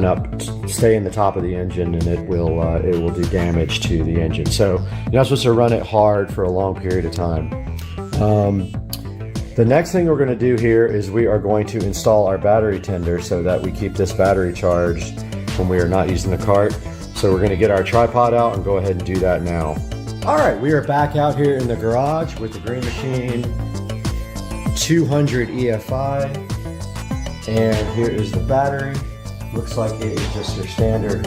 up, stay in the top of the engine, and it will do damage to the engine. So you're not supposed to run it hard for a long period of time. The next thing we're going to do here is we are going to install our battery tender so that we keep this battery charged when we are not using the cart. So we're going to get our tripod out and go ahead and do that now. All right, we are back out here in the garage with the Green Machine 200 EFI, and here is the battery. Looks like it is just your standard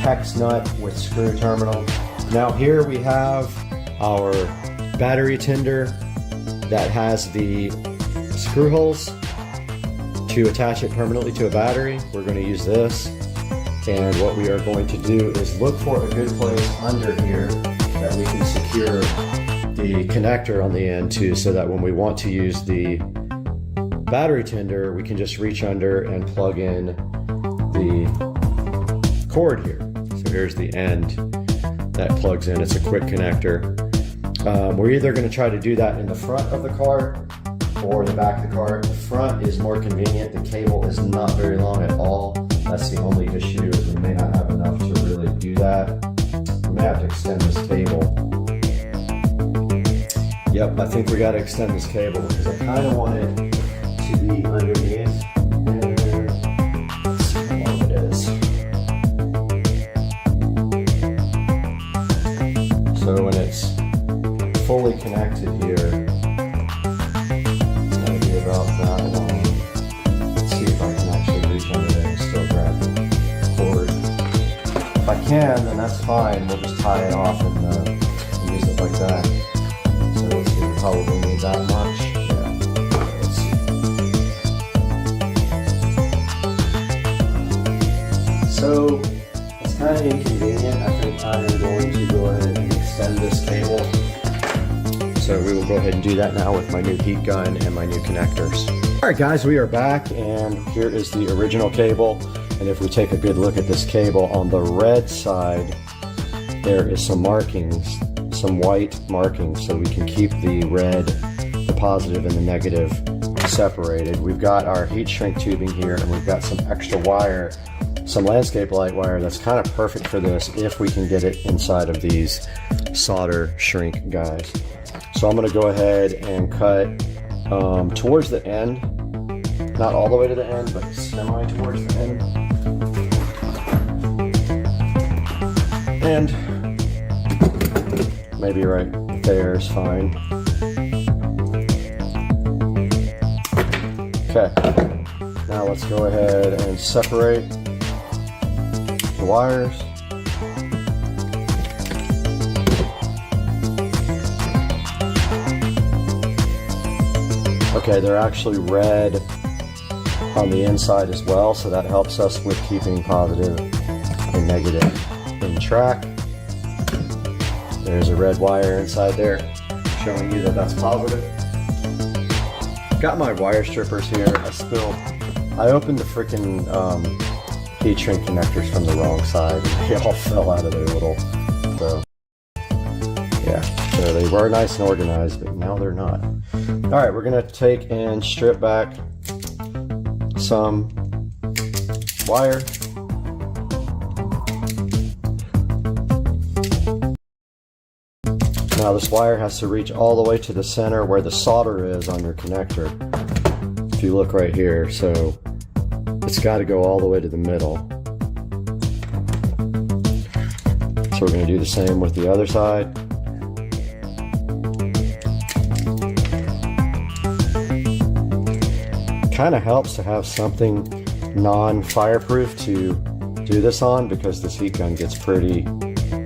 hex nut with screw terminal. Now here we have our battery tender that has the screw holes to attach it permanently to a battery. We're going to use this, and what we are going to do is look for a good place under here that we can secure the connector on the end to, so that when we want to use the battery tender, we can just reach under and plug in the cord here. So here's the end that plugs in. It's a quick connector. We're either going to try to do that in the front of the car or the back of the car. The front is more convenient. The cable is not very long at all. That's the only issue, is we may not have enough to really do that. We may have to extend this cable. Yep, I think we got to extend this cable because I kind of want it to be underneath. And let's see how long it is. So when it's fully connected here, that'll be about that long. Let's see if I can actually reach under there and still grab the cord. If I can, then that's fine. We'll just tie it off and use it like that. So let's see, we probably need that much. Yeah. Let's see. So it's kind of inconvenient. I think I am going to go ahead and extend this cable. So we will go ahead and do that now with my new heat gun and my new connectors. All right, guys, we are back, and here is the original cable. And if we take a good look at this cable, on the red side, there is some markings, some white markings, so we can keep the red, the positive, and the negative separated. We've got our heat shrink tubing here, and we've got some extra wire, some landscape light wire that's kind of perfect for this if we can get it inside of these solder shrink guys. So I'm going to go ahead and cut towards the end, not all the way to the end, but semi towards the end. And maybe right there is fine. Okay, now let's go ahead and separate the wires. Okay, they're actually red on the inside as well, so that helps us with keeping positive and negative in track. There's a red wire inside there showing you that that's positive. Got my wire strippers here. I opened the freaking heat shrink connectors from the wrong side, and they all fell out of their little, so yeah, so they were nice and organized, but now they're not. All right, we're gonna take and strip back some wire. Now this wire has to reach all the way to the center where the solder is on your connector. If you look right here, so it's got to go all the way to the middle. So we're going to do the same with the other side. Kind of helps to have something non-fireproof to do this on, because this heat gun gets pretty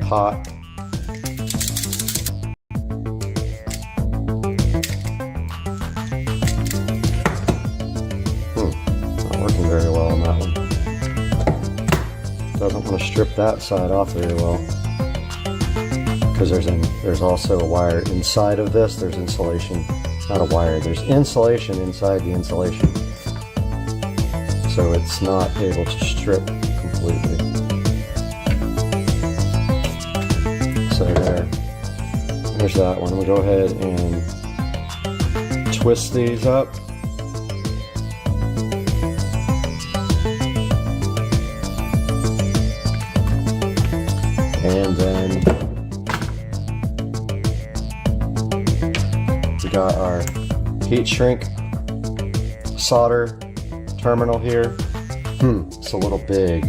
hot. Not working very well on that one. Doesn't want to strip that side off very well, because there's also a wire inside of this. There's insulation. Not a wire, there's insulation inside the insulation, so it's not able to strip completely. So there's that one. We'll go ahead and twist these up. And then we got our heat shrink solder terminal here. It's a little big.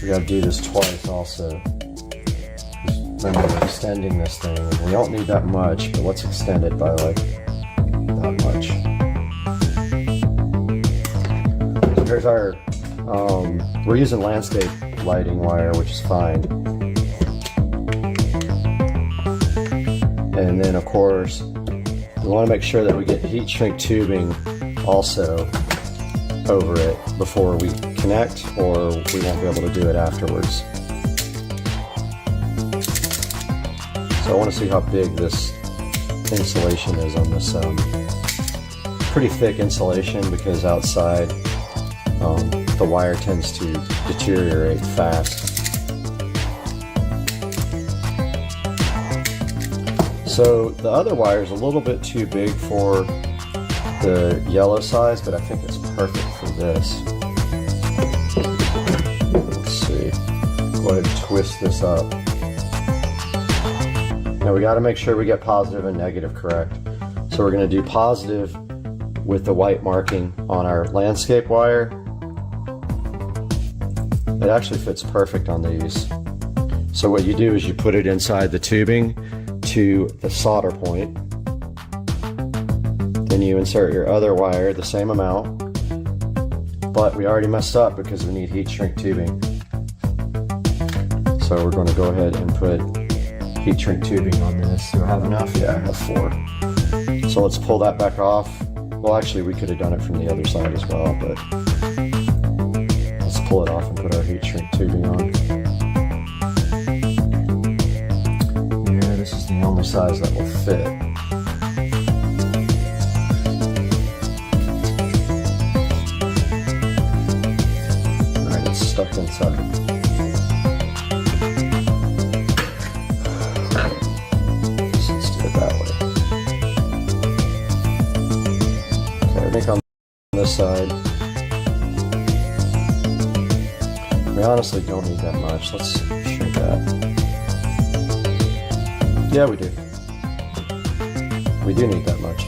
we gotta do this twice also. Remember, we're extending this thing. We don't need that much, but let's extend it by like that much. So here's our, we're using landscape lighting wire, which is fine. And then of course, we want to make sure that we get heat shrink tubing also over it before we connect, or we won't be able to do it afterwards. So I want to see how big this insulation is on this pretty thick insulation, because outside the wire tends to deteriorate fast. So the other wire is a little bit too big for the yellow size, but I think it's perfect for this. Let's see. Go ahead and twist this up. Now we got to make sure we get positive and negative correct. So we're going to do positive with the white marking on our landscape wire. It actually fits perfect on these. So what you do is you put it inside the tubing to the solder point. Then you insert your other wire, the same amount. But we already messed up because we need heat shrink tubing. So we're going to go ahead and put heat shrink tubing on this. Do I have enough? Yeah, I have 4. So let's pull that back off. Well, actually, we could have done it from the other side as well, but let's pull it off and put our heat shrink tubing on. Yeah, this is the only size that will fit. All right, it's stuck inside. On this side, we honestly don't need that much. Let's shrink that. Yeah, we do. We do need that much.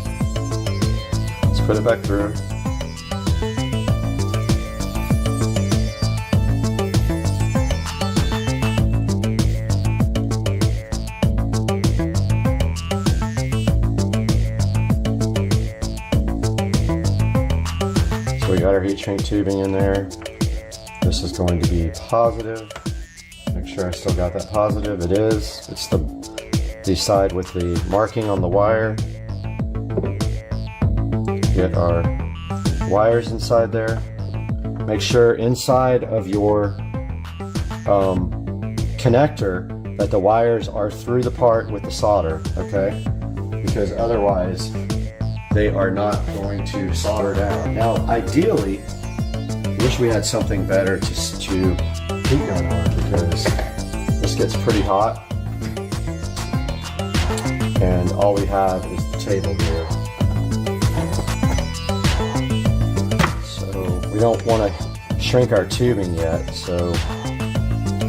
Let's put it back through. We got our heat shrink tubing in there. This is going to be positive. Make sure I still got that positive. It is. It's the side with the marking on the wire. Get our wires inside there. Make sure inside of your connector that the wires are through the part with the solder, okay? Because otherwise they are not going to solder down. Now, ideally, I wish we had something better to heat gun on, because this gets pretty hot, and all we have is the table here. So we don't want to shrink our tubing yet. So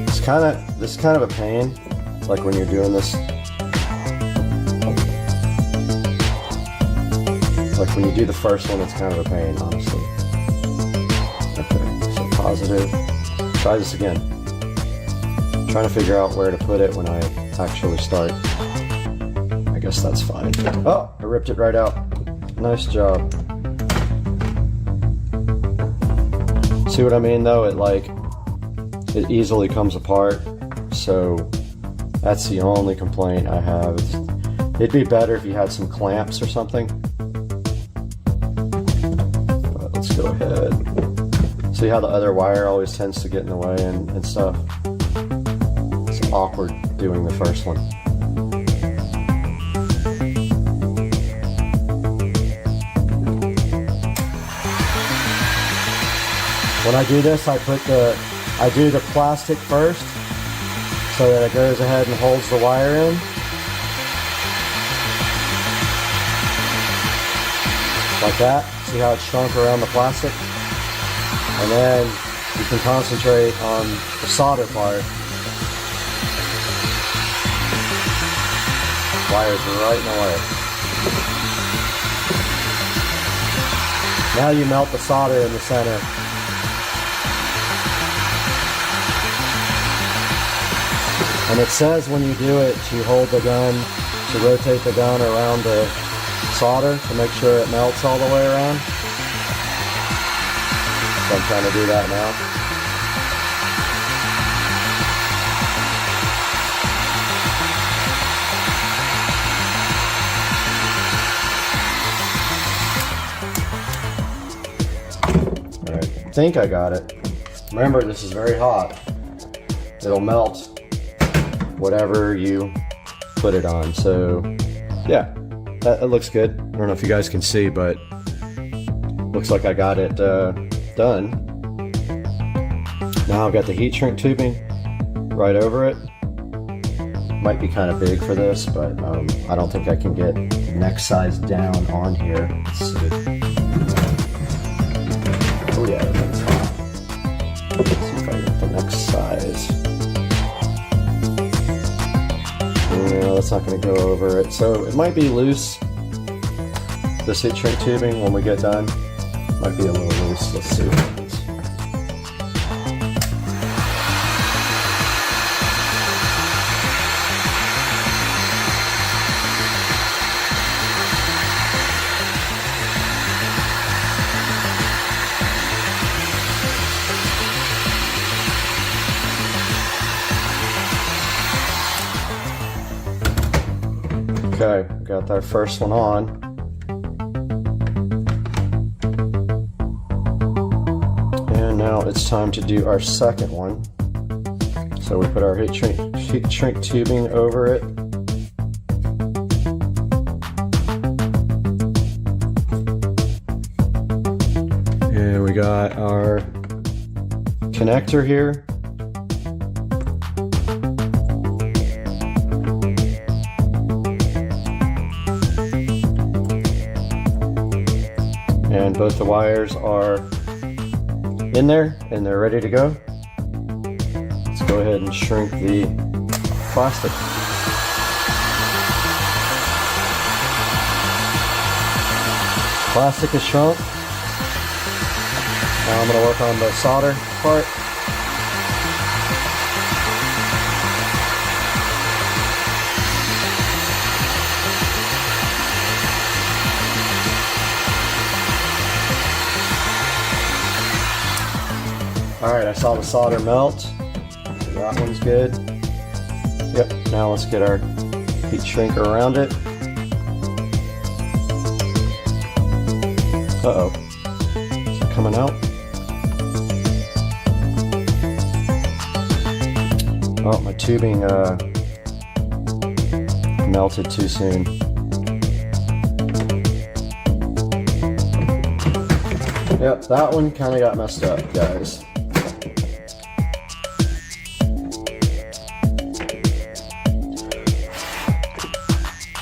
this is kind of a pain, like when you're doing this. Like when you do the first one, it's kind of a pain, honestly. Okay, so positive. Try this again. I'm trying to figure out where to put it when I actually start. I guess that's fine. Oh, I ripped it right out. Nice job. See what I mean though? It easily comes apart. So that's the only complaint I have. It'd be better if you had some clamps or something. Let's go ahead. See how the other wire always tends to get in the way and stuff? It's awkward doing the first one. When I do this, I do the plastic first so that it goes ahead and holds the wire in. Like that. See how it's shrunk around the plastic? And then you can concentrate on the solder part. Wires are right in the way. Now you melt the solder in the center. And it says when you do it to hold the gun, to rotate the gun around the solder to make sure it melts all the way around. So I'm trying to do that now. Alright, I think I got it. Remember, this is very hot. It'll melt whatever you put it on. So yeah, that looks good. I don't know if you guys can see, but looks like I got it done. Now I've got the heat shrink tubing right over it. Might be kind of big for this, but I don't think I can get neck size down on here. Let's see. Oh yeah, that's hot. Let's see if I get the neck size. No, that's not going to go over it. So it might be loose. This heat shrink tubing, when we get done, might be a little loose. Let's see. Okay, got our first one on. And now it's time to do our second one. So we put our heat shrink tubing over it. And we got our connector here. And both the wires are in there and they're ready to go. Let's go ahead and shrink the plastic. Plastic is shrunk. Now I'm going to work on the solder part. Alright, I saw the solder melt. So that one's good. Yep, now let's get our heat shrink around it. Uh-oh. Is it coming out? Oh, my tubing melted too soon. Yep, that one kind of got messed up, guys.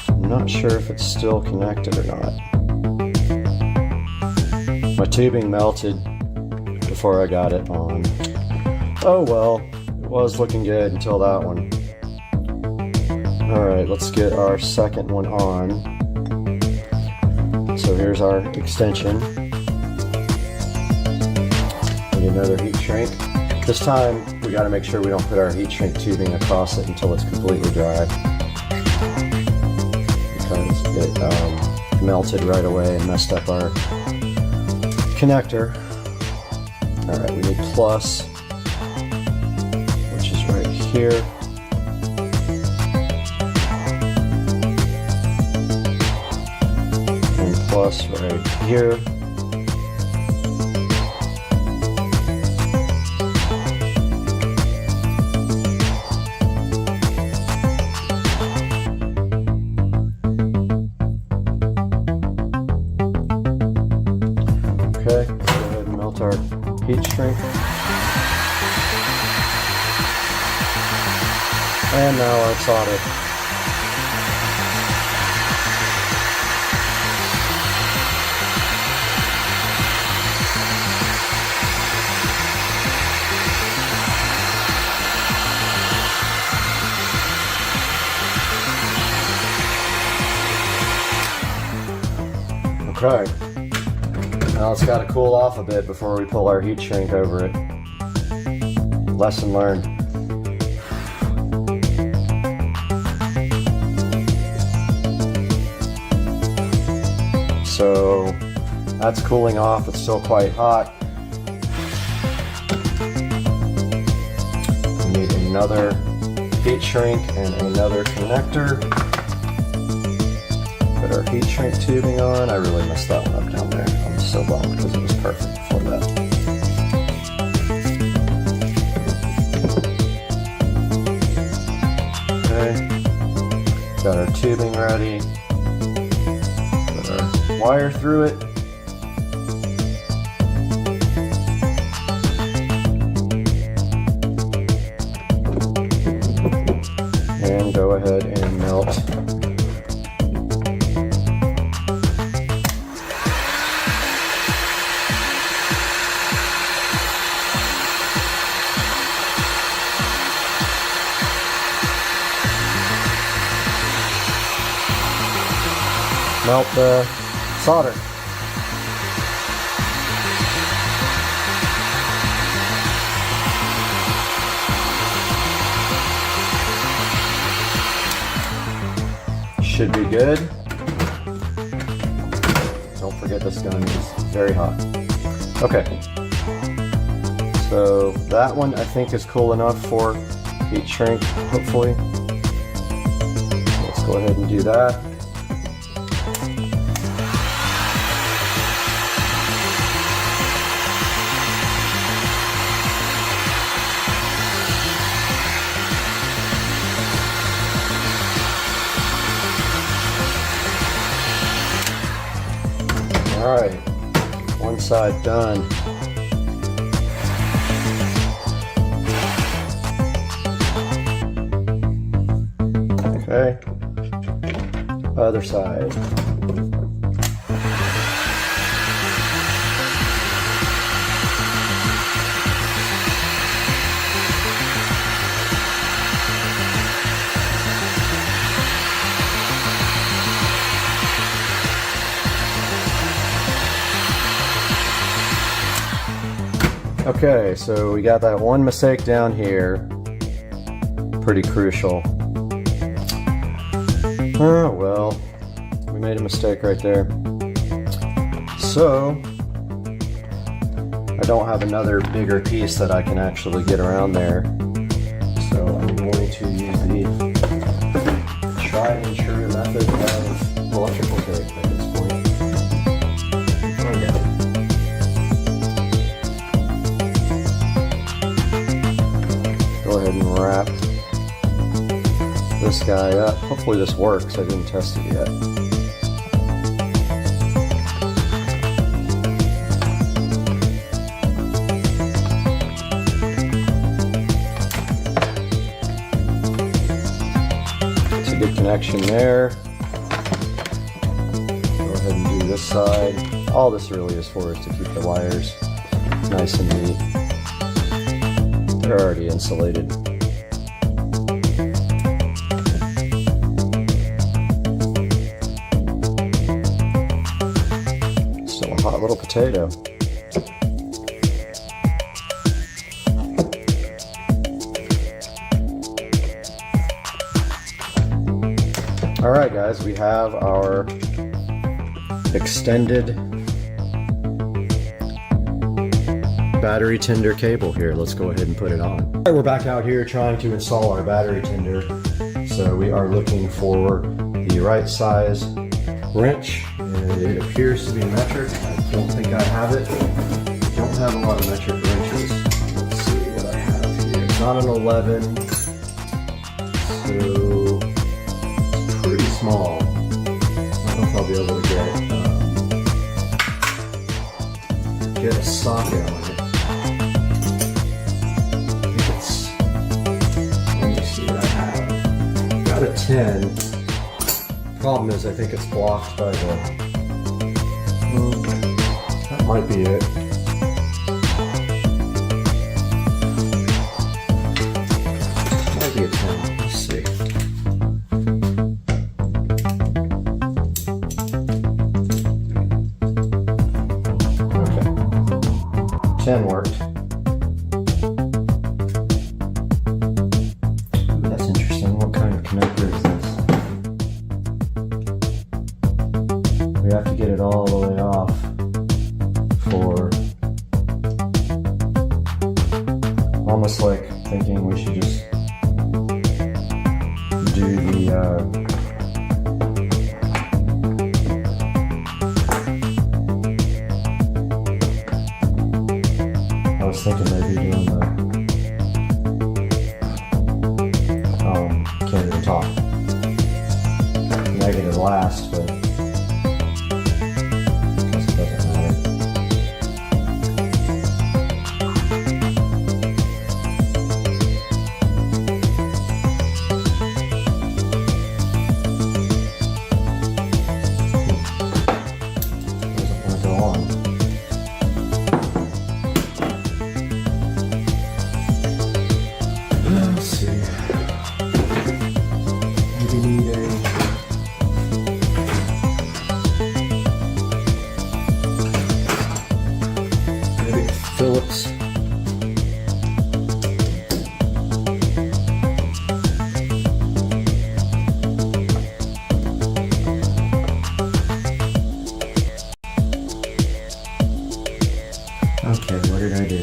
I'm not sure if it's still connected or not. My tubing melted before I got it on. Oh well, it was looking good until that one. Alright, let's get our second one on. So here's our extension. We need another heat shrink. This time we got to make sure we don't put our heat shrink tubing across it until it's completely dry. Because it melted right away and messed up our connector. Alright, we need plus, which is right here. And plus right here. Okay, go ahead and melt our heat shrink. And now our solder. Okay. Now it's got to cool off a bit before we pull our heat shrink over it. Lesson learned. So that's cooling off. It's still quite hot. We need another heat shrink and another connector. Put our heat shrink tubing on. I really messed that one up down there. I'm so bummed because it was perfect before that. Okay. Got our tubing ready. Put our wire through it. And go ahead and melt the solder. Should be good. Don't forget this gun is very hot. Okay. So that one I think is cool enough for heat shrink, hopefully. Let's go ahead and do that. All right, one side done. Okay, other side. Okay, so we got that one mistake down here. Pretty crucial. Oh, well, we made a mistake right there. So, I don't have another bigger piece that I can actually get around there. So I'm going to use the tried and true method of electrical tape at this point. Okay. Go ahead and wrap this guy up. Hopefully this works. I didn't test it yet. It's a good connection there. Go ahead and do this side. All this really is for is to keep the wires nice and neat. They're already insulated. Still a hot little potato. All right, guys, we have our extended battery tender cable here. Let's go ahead and put it on. All right, we're back out here trying to install our battery tender. So we are looking for the right size wrench, and it appears to be metric. I don't think I have it. I don't have a lot of metric wrenches. Let's see what I have here. It's not an 11, so it's pretty small. I don't know if I'll be able to get a socket on it. Got a 10. Problem is, I think it's blocked by the. That might be it. Might be a 10. Let's see. Okay. 10 worked. Connector is this? We have to get it all the almost like thinking we should just do the I was thinking maybe doing the can't even talk. Negative last, but I guess it doesn't matter. Doesn't want to go on. Let's see. Maybe need a Phillips. Okay, what did I do?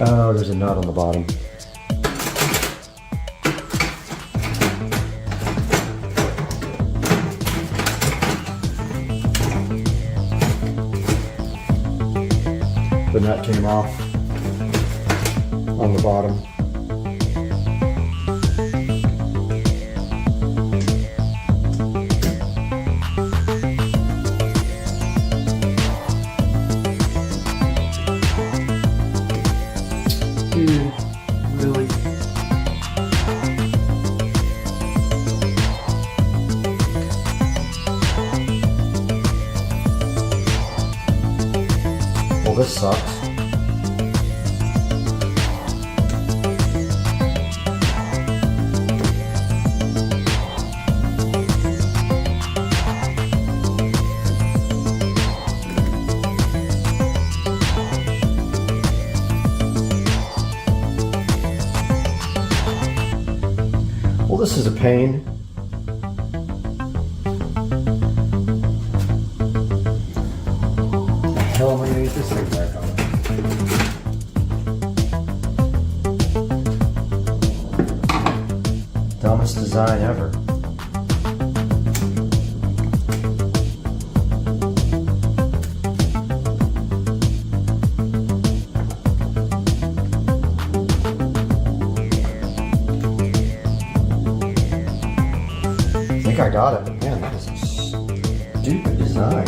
Oh, there's a nut on the bottom. The nut came off on the bottom. Dude, really? Well, this sucks. Well, this is a pain. The hell am I gonna get this thing back on? Dumbest design ever. I think I got it, but man, that is a stupid design.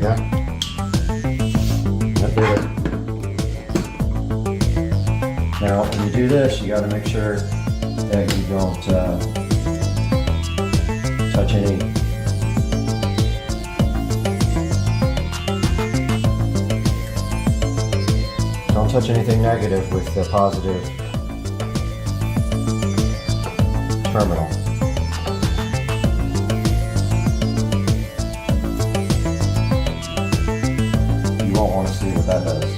Yeah. That did it. Now, when you do this, you gotta make sure that you don't touch any touch anything negative with the positive terminal. You won't want to see what that does.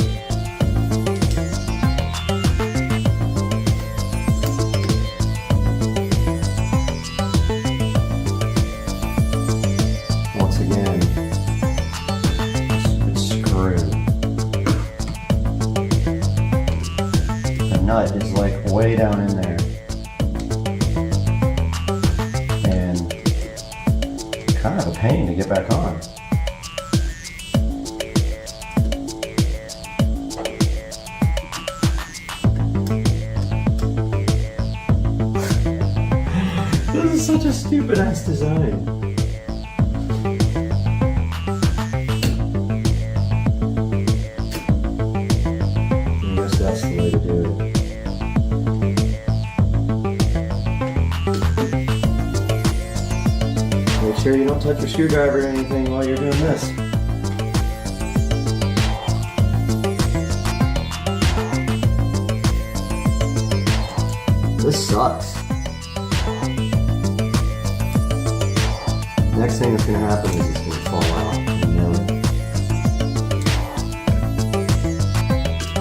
Once again, it's screwed. The nut is like way down in there. Kind of a pain to get back on. This is such a stupid ass design. I guess that's the way to do it. Make sure you don't touch your screwdriver or anything while you're doing this. This sucks. Next thing that's going to happen is it's going to fall out. You know?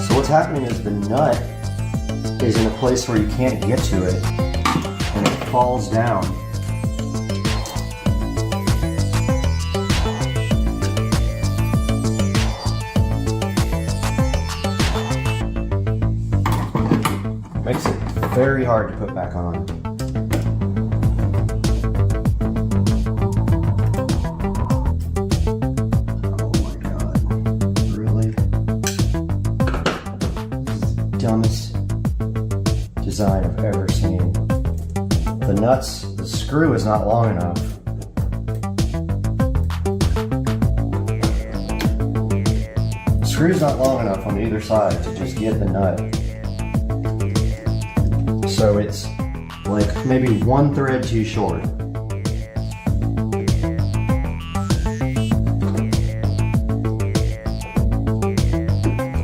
So what's happening is the nut is in a place where you can't get to it and it falls down. Makes it very hard to put back on. Oh my god. Really? Dumbest design I've ever seen. The nuts, the screw is not long enough. The screw's not long enough on either side to just get the nut. So it's like maybe one thread too short.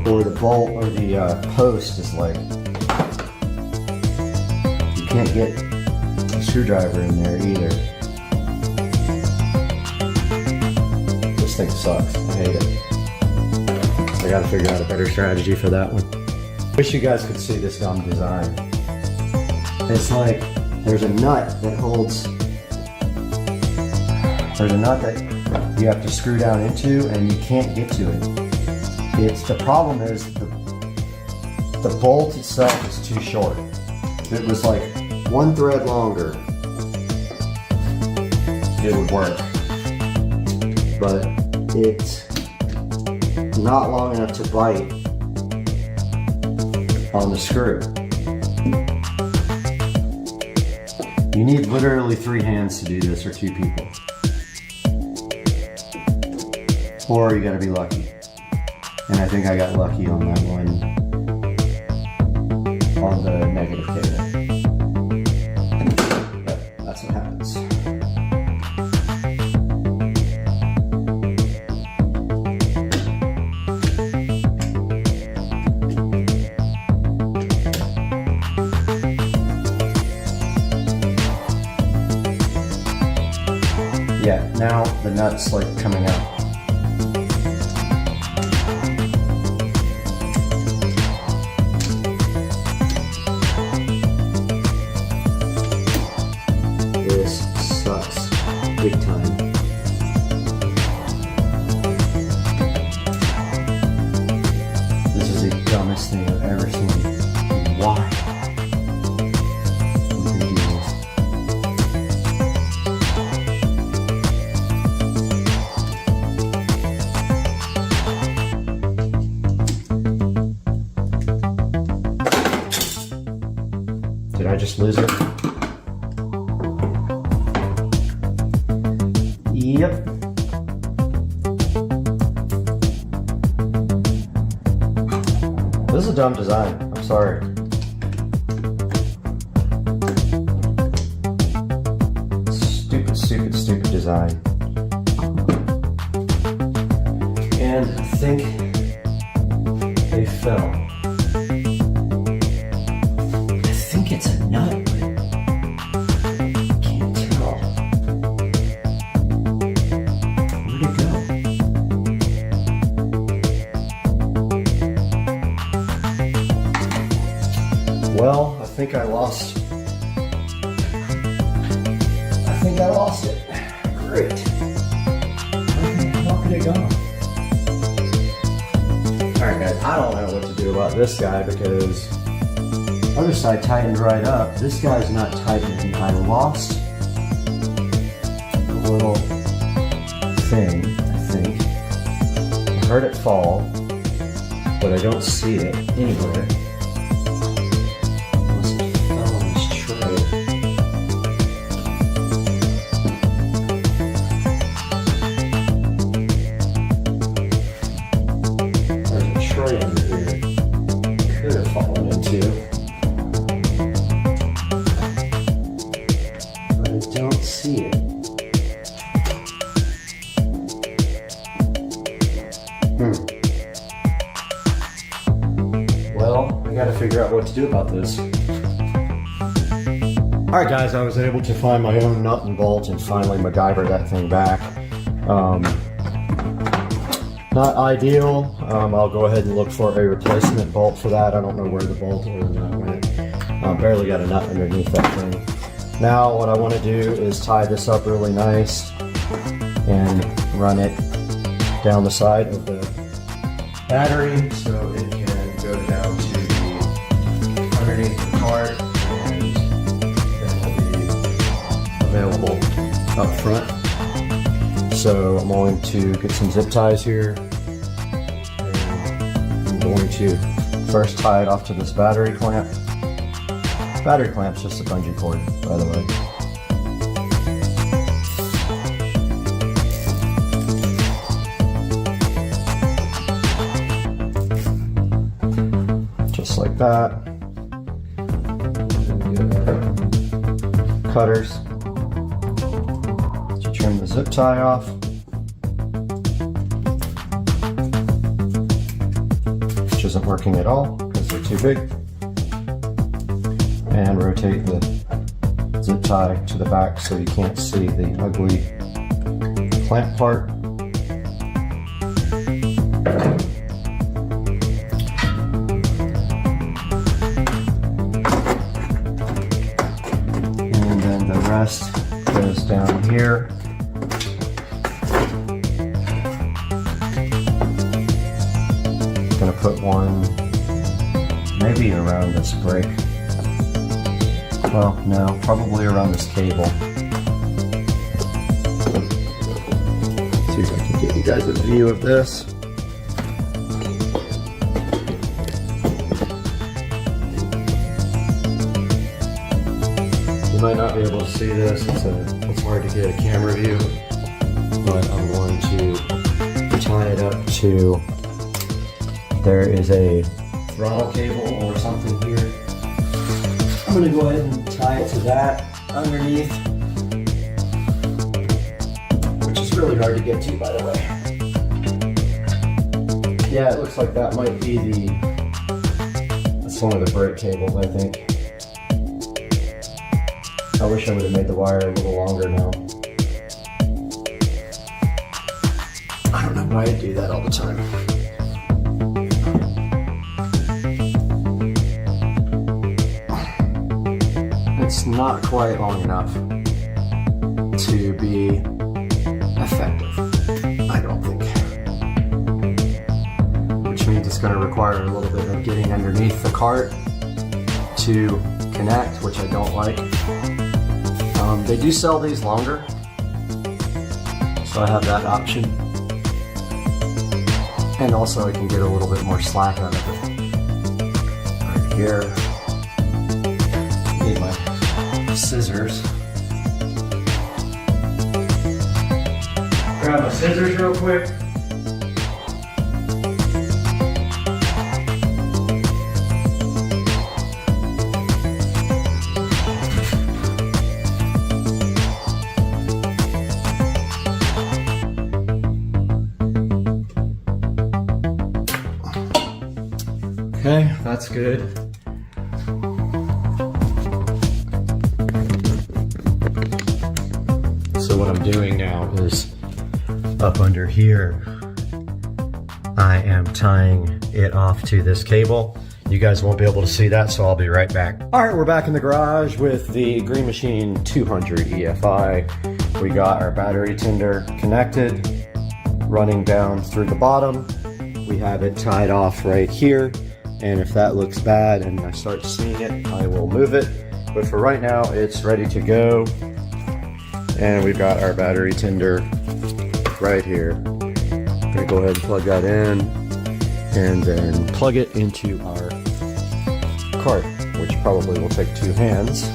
Or the bolt or the post is like, you can't get a screwdriver in there either. This thing sucks, I hate it. So I gotta figure out a better strategy for that one. Wish you guys could see this dumb design. It's like, there's a nut that holds, there's a nut that you have to screw down into and you can't get to it. The problem is the bolt itself is too short. If it was like one thread longer, it would work. But it's not long enough to bite on the screw. You need literally 3 hands to do this, or 2 people. Or you gotta be lucky. And I think I got lucky on that one, on the negative cable. But that's what happens. Yeah, now the nut's like coming out. This sucks big time. This is the dumbest thing I've ever seen. Why? Did I just lose it? Yep. This is a dumb design. I'm sorry. Stupid design. And I think they fell. I think it's a nut, but I can't tell. Where'd it go? Well, I think I lost it. Great. How could it go? Alright guys, I don't know what to do about this guy because other side tightened right up. This guy's not tightening. I lost a little thing, I think. I heard it fall, but I don't see it anywhere. Unless it fell on this tray. There's a tray under here. Could have fallen into. But I don't see it. Well, I gotta figure out what to do about this. Alright guys, I was able to find my own nut and bolt and finally MacGyver that thing back. Not ideal. I'll go ahead and look for a replacement bolt for that. I don't know where the bolt or the nut went. Barely got a nut underneath that thing. Now what I want to do is tie this up really nice and run it down the side of the battery so it can go down to the underneath the card, and then will be available up front. So I'm going to get some zip ties here. And I'm going to first tie it off to this battery clamp. Battery clamp's just a bungee cord, by the way. Just like that. And get our cutters to trim the zip tie off. Which isn't working at all because they're too big. And rotate the zip tie to the back so you can't see the ugly clamp part. And then the rest goes down here. I'm gonna put one maybe around this break. Well, no, probably around this cable. See if I can get you guys a view of this. You might not be able to see this, it's hard to get a camera view, but I'm going to tie it up to, there is a throttle cable or something here. I'm going to go ahead and tie it to that underneath, which is really hard to get to, by the way. Yeah, it looks like that might be that's one of the brake cables, I think. I wish I would have made the wire a little longer now. I don't know why I do that all the time. It's not quite long enough to be effective, I don't think. Which means it's going to require a little bit of getting underneath the cart to connect, which I don't like. They do sell these longer, so I have that option. And also I can get a little bit more slack out of it. Right here. Need my scissors. Grab my scissors real quick. Okay, that's good. So what I'm doing now is up under here, I am tying it off to this cable. You guys won't be able to see that, so I'll be right back. All right, we're back in the garage with the Green Machine 200 EFI. We got our battery tender connected, running down through the bottom. We have it tied off right here. And if that looks bad and I start seeing it, I will move it. But for right now, it's ready to go. And we've got our battery tender right here. I'm gonna go ahead and plug that in and then plug it into our cart, which probably will take 2 hands.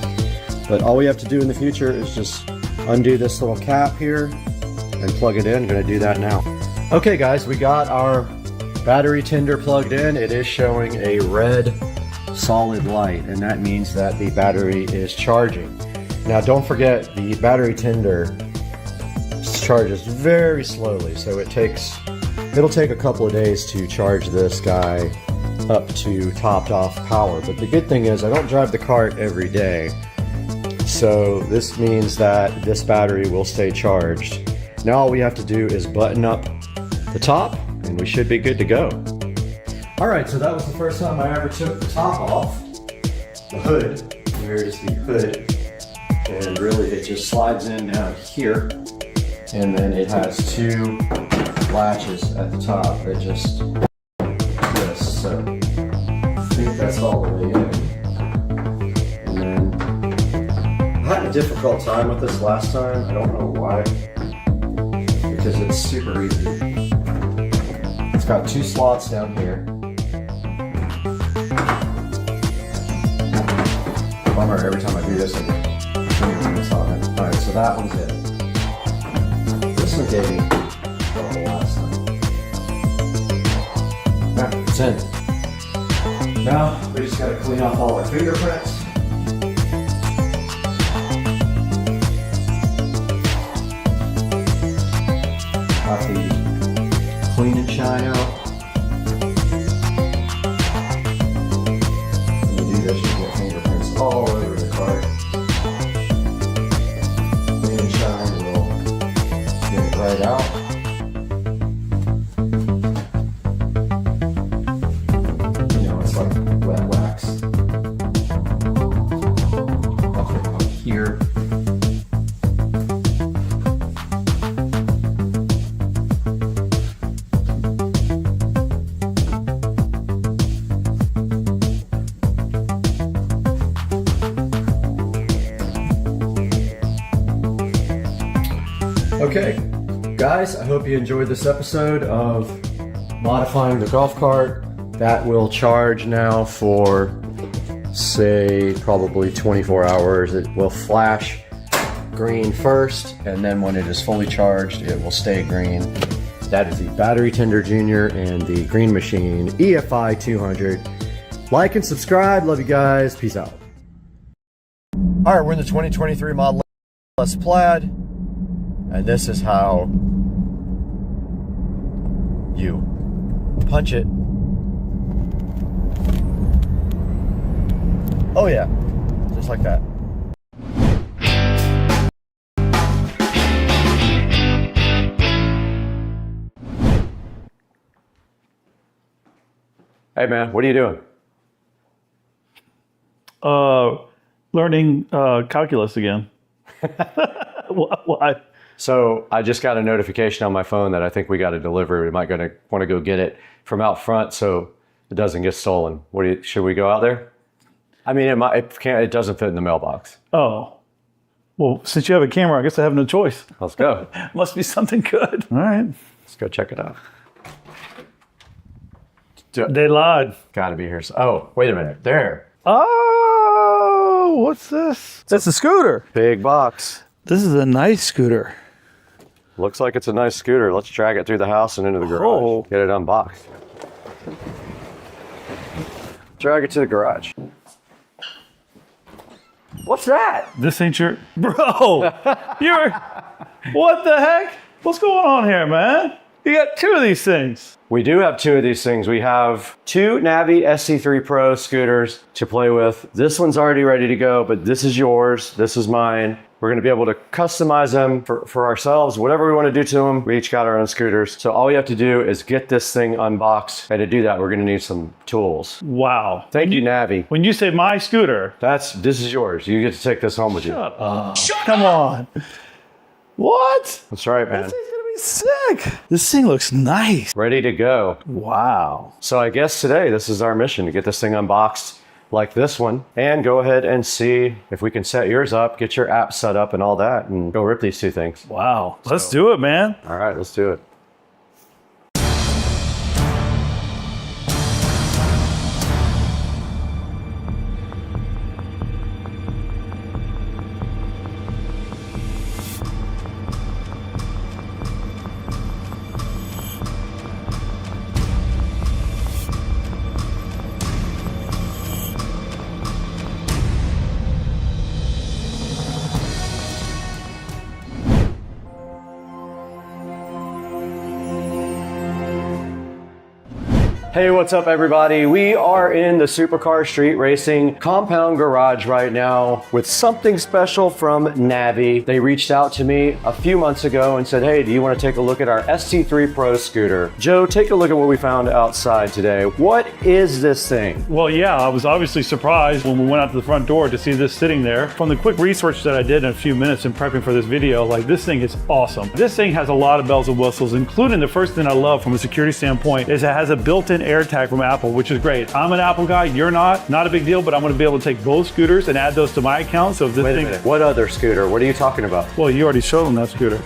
But all we have to do in the future is just undo this little cap here and plug it in. I'm gonna do that now. Okay guys, we got our battery tender plugged in. It is showing a red solid light, and that means that the battery is charging. Now don't forget, the battery tender charges very slowly, so it'll take a couple of days to charge this guy up to topped off power. But the good thing is I don't drive the cart every day, so this means that this battery will stay charged. Now all we have to do is button up the top and we should be good to go. All right, so that was the first time I ever took the top off, the hood. Here is the hood, and really it just slides in down here, and then it has 2 latches at the top that just this. So I think that's all the way in. a difficult time with this last time. I don't know why. Because it's super easy. It's got 2 slots down here. Bummer, every time I do this, I get fingerprints on it. Alright, so that one's it. This one gave me the last time. Alright, it's in. Now, we just gotta clean off all our fingerprints. Got the clean and shine out. When you do this, you get fingerprints all over the card. Clean and shine will get it right out. You know, it's like wet wax. Up here. Okay, guys, I hope you enjoyed this episode of modifying the golf cart. That will charge now for, say, probably 24 hours. It will flash green first, and then when it is fully charged, it will stay green. That is the Battery Tender Junior and the Green Machine EFI 200. Like and subscribe. Love you guys. Peace out. All right, we're in the 2023 Model S Plaid. And this is how you punch it. Oh yeah, just like that. Hey man, what are you doing? Learning calculus again. Why? So I just got a notification on my phone that I think we got a delivery. We might want to go get it from out front so it doesn't get stolen. Should we go out there? I mean, it doesn't fit in the mailbox. Oh, well, since you have a camera, I guess I have no choice. Let's go. Must be something good. All right. Let's go check it out. They lied. Gotta be here. Oh, wait a minute. There. Oh, what's this? That's a scooter. Big box. This is a nice scooter. Looks like it's a nice scooter. Let's drag it through the house and into the garage. Oh. Get it unboxed. Drag it to the garage. What's that? This ain't your... Bro! What the heck? What's going on here, man? You got 2 of these things. We do have 2 of these things. We have 2 Navi SC3 Pro scooters to play with. This one's already ready to go, but this is yours. This is mine. We're gonna be able to customize them for ourselves, whatever we wanna do to them. We each got our own scooters. So all we have to do is get this thing unboxed. And to do that, we're gonna need some tools. Wow. Thank you, Navi. When you say my scooter... This is yours. You get to take this home with you. Shut up. Come on. What? That's right, man. This thing's gonna be sick. This thing looks nice. Ready to go. Wow. So I guess today, this is our mission, to get this thing unboxed like this one, and go ahead and see if we can set yours up, get your app set up and all that, and go rip these 2 things. Wow. Let's do it, man. All right, let's do it. Hey, what's up everybody? We are in the Supercar Street Racing compound garage right now with something special from Navi. They reached out to me a few months ago and said, hey, do you want to take a look at our SC3 Pro scooter? Joe, take a look at what we found outside today. What is this thing? Well, yeah, I was obviously surprised when we went out to the front door to see this sitting there. From the quick research that I did in a few minutes in prepping for this video, like, this thing is awesome. This thing has a lot of bells and whistles, including the first thing I love from a security standpoint is it has a built-in AirTag from Apple, which is great. I'm an Apple guy, you're not a big deal, but I'm gonna be able to take both scooters and add those to my account. So if this Wait a thing, minute. What other scooter? What are you talking about? well, you already showed them that scooter.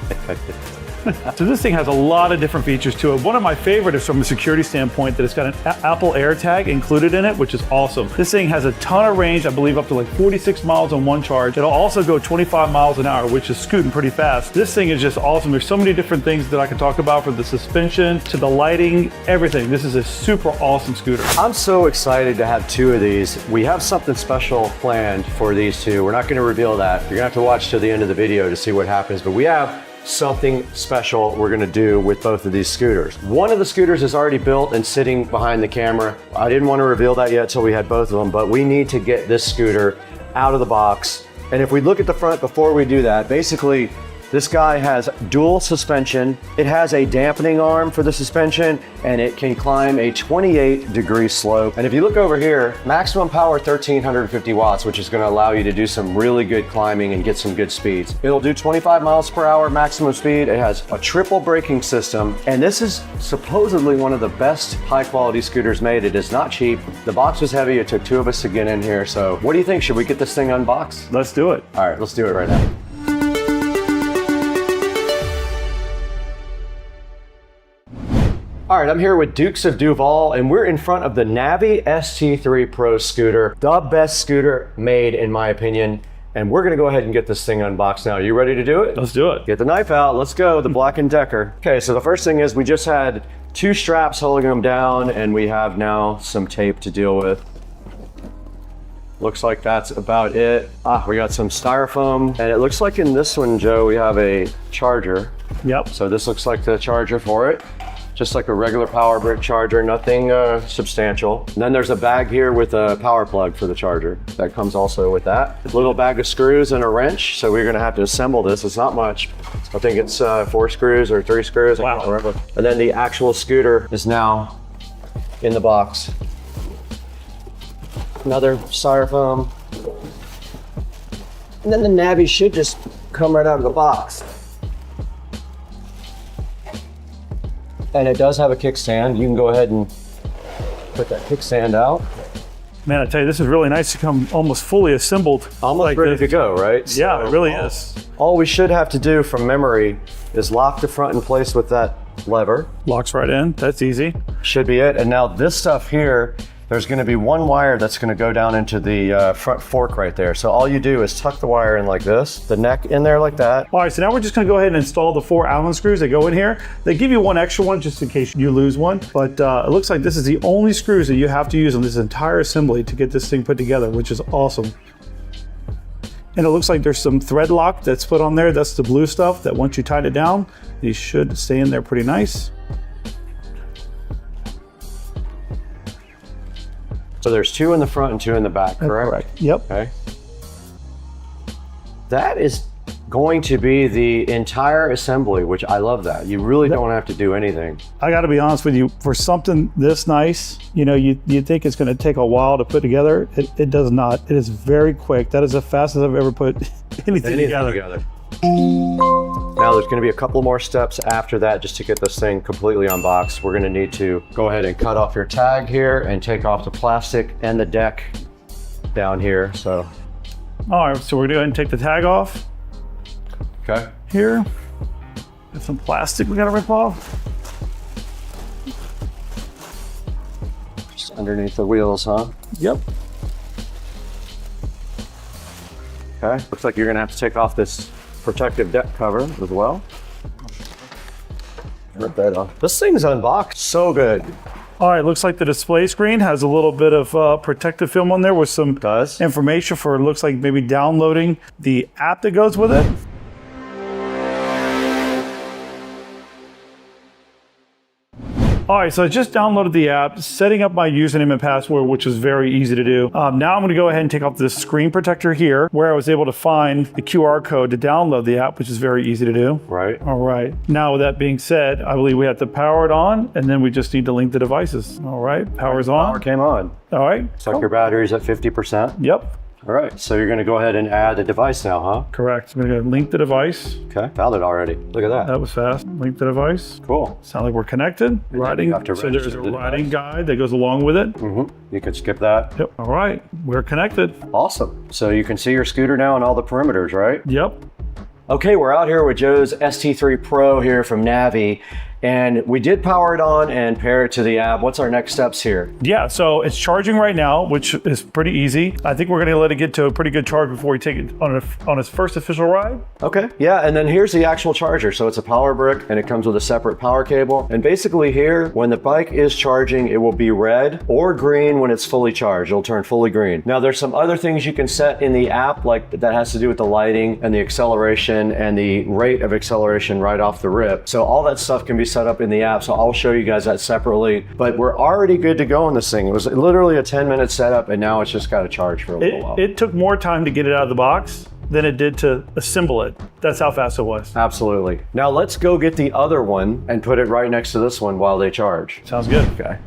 So this thing has a lot of different features to it. One of my favorite is from a security standpoint that it's got an Apple AirTag included in it, which is awesome. This thing has a ton of range, I believe up to like 46 miles on one charge. It'll also go 25 miles an hour, which is scooting pretty fast. This thing is just awesome. There's so many different things that I can talk about, from the suspension to the lighting, everything. This is a super awesome scooter. I'm so excited to have two of these. We have something special planned for these two. We're not going to reveal that. You're going to have to watch to the end of the video to see what happens, but we have something special we're gonna do with both of these scooters. One of the scooters is already built and sitting behind the camera. I didn't want to reveal that yet till we had both of them, but we need to get this scooter out of the box. And if we look at the front before we do that, basically this guy has dual suspension. It has a dampening arm for the suspension, and it can climb a 28-degree slope. And if you look over here, maximum power 1,350 watts, which is gonna allow you to do some really good climbing and get some good speeds. It'll do 25 miles per hour maximum speed. It has a triple braking system, and this is supposedly one of the best high-quality scooters made. It is not cheap. The box was heavy. It took two of us to get in here. So what do you think? Should we get this thing unboxed? Let's do it. All right, let's do it right now. All right, I'm here with Dukes of Duval, and we're in front of the Navi ST3 Pro scooter, the best scooter made, in my opinion. And we're gonna go ahead and get this thing unboxed now. You ready to do it? Let's do it. Get the knife out, let's go, the Black & Decker. Okay, so the first thing is we just had two straps holding them down, and we have now some tape to deal with. Looks like that's about it. We got some styrofoam, and it looks like in this one, Joe, we have a charger. Yep. So this looks like the charger for it. Just like a regular power brick charger, nothing substantial. And then there's a bag here with a power plug for the charger. That comes also with that. A little bag of screws and a wrench. So we're gonna have to assemble this. It's not much. I think it's 4 screws or 3 screws. Wow. I can't remember. And then the actual scooter is now in the box. Another styrofoam. And then the Navi should just come right out of the box. And it does have a kickstand. You can go ahead and put that kickstand out. Man, I tell you, this is really nice to come almost fully assembled. Almost like ready this. to go, right? Yeah, So it really is. all we should have to do from memory is lock the front in place with that lever. Locks right in, that's easy. Should be it. And now this stuff here, there's gonna be one wire that's gonna go down into the front fork right there. So all you do is tuck the wire in like this, the neck in there like that. All right, so now we're just gonna go ahead and install the 4 Allen screws that go in here. They give you one extra one just in case you lose one, but it looks like this is the only screws that you have to use on this entire assembly to get this thing put together, which is awesome. And it looks like there's some thread lock that's put on there. That's the blue stuff that once you tighten it down, you should stay in there pretty nice. So there's 2 in the front and 2 in the back, correct? Correct, yep. Okay. That is going to be the entire assembly, which I love that. You really don't have to do anything. I gotta be honest with you, for something this nice, you know, you'd think it's gonna take a while to put together. It does not. It is very quick. That is the fastest I've ever put anything together. Now there's going to be a couple more steps after that just to get this thing completely unboxed. We're going to need to go ahead and cut off your tag here and take off the plastic and the deck down here. So, all right, so we're gonna go ahead and take the tag off okay. here. Got some plastic we gotta rip off. Just underneath the wheels, huh? Yep. Okay. Looks like you're going to have to take off this protective deck cover as well. Rip that off. This thing's unboxed so good. All right, looks like the display screen has a little bit of protective film on there with some information for, looks like maybe downloading the app that goes with it. All right, so I just downloaded the app, setting up my username and password, which was very easy to do. Now I'm gonna go ahead and take off this screen protector here, where I was able to find the QR code to download the app, which is very easy to do. Right. All right, now with that being said, I believe we have to power it on, and then we just need to link the devices. All right, power's on. Power came on. All right. Looks like your battery's at 50%. Yep. All right, so you're gonna go ahead and add a device now, huh? Correct. I'm gonna link the device. Okay, found it already. Look at that. That was fast. Link the device. Cool. Sound like we're connected. Writing. have to So there's register a the writing device. guide that goes along with it. You can skip that. Yep. All right. We're connected. Awesome. So you can see your scooter now and all the perimeters, right? Yep. Okay, we're out here with Joe's ST3 Pro here from Navi, and we did power it on and pair it to the app. What's our next steps here? Yeah, so it's charging right now, which is pretty easy. I think we're gonna let it get to a pretty good charge before we take it on its first official ride. Okay, yeah, and then here's the actual charger. So it's a power brick and it comes with a separate power cable. And basically here, when the bike is charging, it will be red or green when it's fully charged. It'll turn fully green. Now there's some other things you can set in the app, like that has to do with the lighting and the acceleration and the rate of acceleration right off the rip. So all that stuff can be set up in the app. So I'll show you guys that separately, but we're already good to go on this thing. It was literally a 10-minute setup and now it's just got to charge for a little while. It took more time to get it out of the box than it did to assemble it. That's how fast it was. Absolutely. Now let's go get the other one and put it right next to this one while they charge. Sounds good. Okay.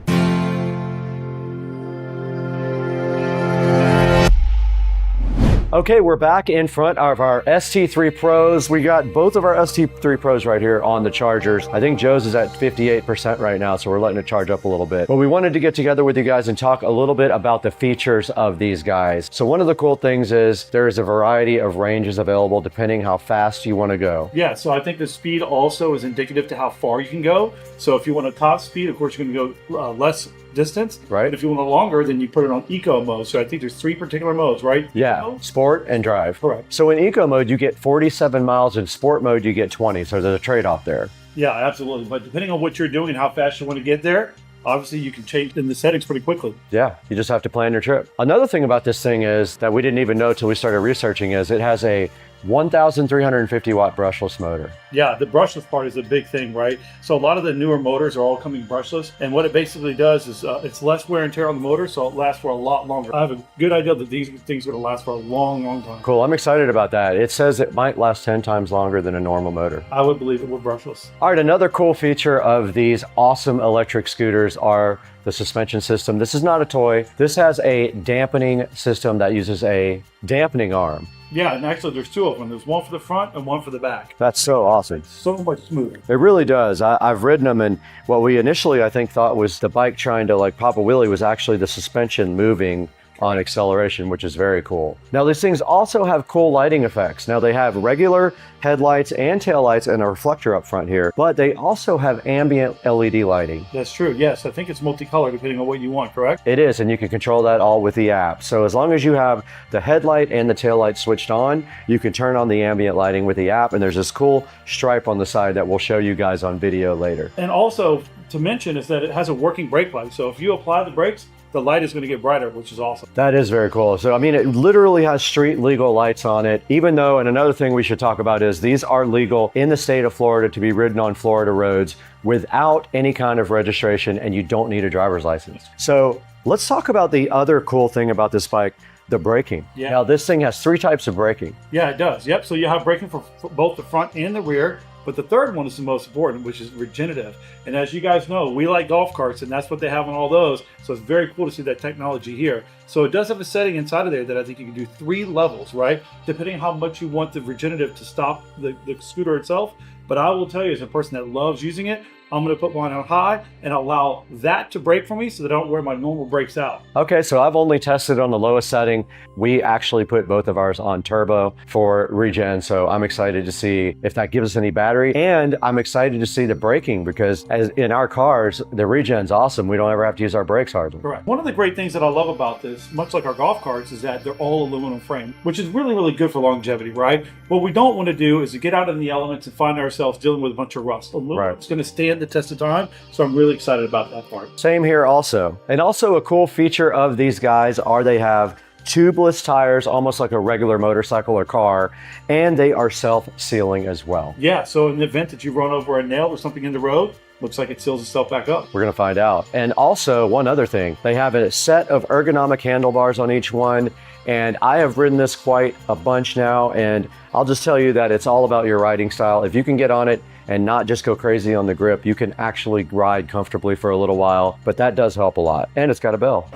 Okay, we're back in front of our ST3 Pros. We got both of our ST3 Pros right here on the chargers. I think Joe's is at 58% right now, so we're letting it charge up a little bit. But we wanted to get together with you guys and talk a little bit about the features of these guys. So one of the cool things is there is a variety of ranges available depending how fast you want to go. Yeah, so I think the speed also is indicative to how far you can go. So if you want a top speed, of course, you're going to go less distance. Right. But if you want a longer, then you put it on eco mode. So I think there's 3 particular modes, right? Yeah, Eco? sport and drive. Correct. So in eco mode, you get 47 miles. In sport mode, you get 20. So there's a trade-off there. Yeah, absolutely. But depending on what you're doing and how fast you want to get there, obviously you can change in the settings pretty quickly. Yeah, you just have to plan your trip. Another thing about this thing is that we didn't even know till we started researching is it has a 1,350 watt brushless motor. Yeah, the brushless part is a big thing, right? So a lot of the newer motors are all coming brushless, and what it basically does is it's less wear and tear on the motor, so it lasts for a lot longer. I have a good idea that these things are going to last for a long, long time. Cool, I'm excited about that. It says it might last 10 times longer than a normal motor. I would believe it with brushless. All right, another cool feature of these awesome electric scooters are the suspension system. This is not a toy. This has a dampening system that uses a dampening arm. Yeah, and actually there's 2 of them. There's one for the front and one for the back. That's so awesome. So much smoother. It really does. I've ridden them, and what we initially, I think, thought was the bike trying to like pop a wheelie was actually the suspension moving on acceleration, which is very cool. Now these things also have cool lighting effects. Now they have regular headlights and taillights and a reflector up front here, but they also have ambient LED lighting. That's true. Yes, I think it's multicolor depending on what you want, correct? It is, and you can control that all with the app. So as long as you have the headlight and the taillight switched on, you can turn on the ambient lighting with the app, and there's this cool stripe on the side that we'll show you guys on video later. And also to mention is that it has a working brake light. So if you apply the brakes, the light is going to get brighter, which is awesome. That is very cool. So, I mean, it literally has street legal lights on it, even though, and another thing we should talk about is these are legal in the state of Florida to be ridden on Florida roads without any kind of registration, and you don't need a driver's license. So let's talk about the other cool thing about this bike, the braking. Yeah. Now, this thing has 3 types of braking. Yeah, it does. Yep. So you have braking for both the front and the rear. But the third one is the most important, which is regenerative. And as you guys know, we like golf carts, and that's what they have on all those. So it's very cool to see that technology here. So it does have a setting inside of there that I think you can do 3 levels, right? Depending on how much you want the regenerative to stop the scooter itself. But I will tell you, as a person that loves using it, I'm going to put mine on high and allow that to brake for me so that I don't wear my normal brakes out. Okay, so I've only tested on the lowest setting. We actually put both of ours on turbo for regen, so I'm excited to see if that gives us any battery. And I'm excited to see the braking because as in our cars, the regen's awesome. We don't ever have to use our brakes hardly. Correct. One of the great things that I love about this, much like our golf carts, is that they're all aluminum frame, which is really, really good for longevity, right? What we don't want to do is to get out in the elements and find ourselves dealing with a bunch of rust. Aluminum is going to stand the test of time, so I'm really excited about that part. Same here also. And also a cool feature of these guys are they have tubeless tires, almost like a regular motorcycle or car, and they are self-sealing as well. Yeah, so in the event that you run over a nail or something in the road, looks like it seals itself back up. We're gonna find out. And also one other thing, they have a set of ergonomic handlebars on each one, and I have ridden this quite a bunch now, and I'll just tell you that it's all about your riding style. If you can get on it and not just go crazy on the grip, you can actually ride comfortably for a little while, but that does help a lot. And it's got a bell.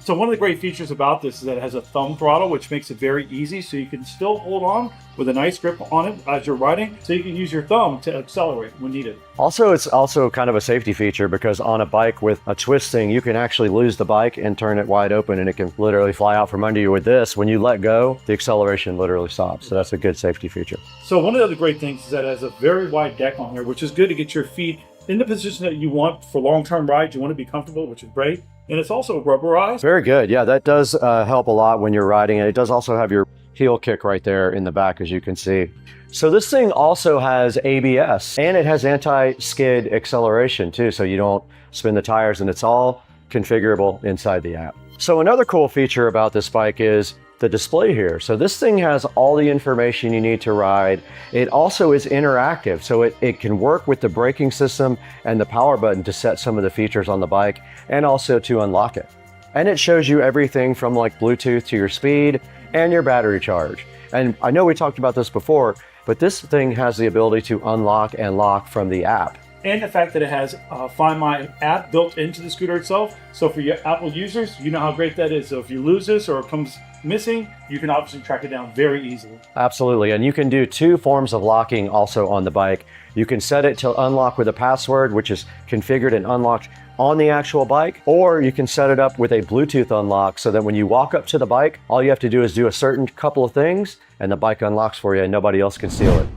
So one of the great features about this is that it has a thumb throttle, which makes it very easy. So you can still hold on with a nice grip on it as you're riding. So you can use your thumb to accelerate when needed. Also, it's also kind of a safety feature because on a bike with a twisting, you can actually lose the bike and turn it wide open and it can literally fly out from under you. With this, when you let go, the acceleration literally stops. So that's a good safety feature. So one of the other great things is that it has a very wide deck on here, which is good to get your feet in the position that you want for long-term rides. You want to be comfortable, which is great. And it's also rubberized. Very good. Yeah, that does help a lot when you're riding it. It does also have your heel kick right there in the back, as you can see. So this thing also has ABS and it has anti-skid acceleration too, so you don't spin the tires, and it's all configurable inside the app. So another cool feature about this bike is the display here. So this thing has all the information you need to ride. It also is interactive, so it can work with the braking system and the power button to set some of the features on the bike and also to unlock it. And it shows you everything from like Bluetooth to your speed and your battery charge. And I know we talked about this before, but this thing has the ability to unlock and lock from the app. And the fact that it has Find My app built into the scooter itself. So for your Apple users, you know how great that is. So if you lose this or it comes missing, you can obviously track it down very easily. Absolutely, and you can do two forms of locking also on the bike. You can set it to unlock with a password, which is configured and unlocked on the actual bike, or you can set it up with a Bluetooth unlock so that when you walk up to the bike, all you have to do is do a certain couple of things and the bike unlocks for you and nobody else can steal it.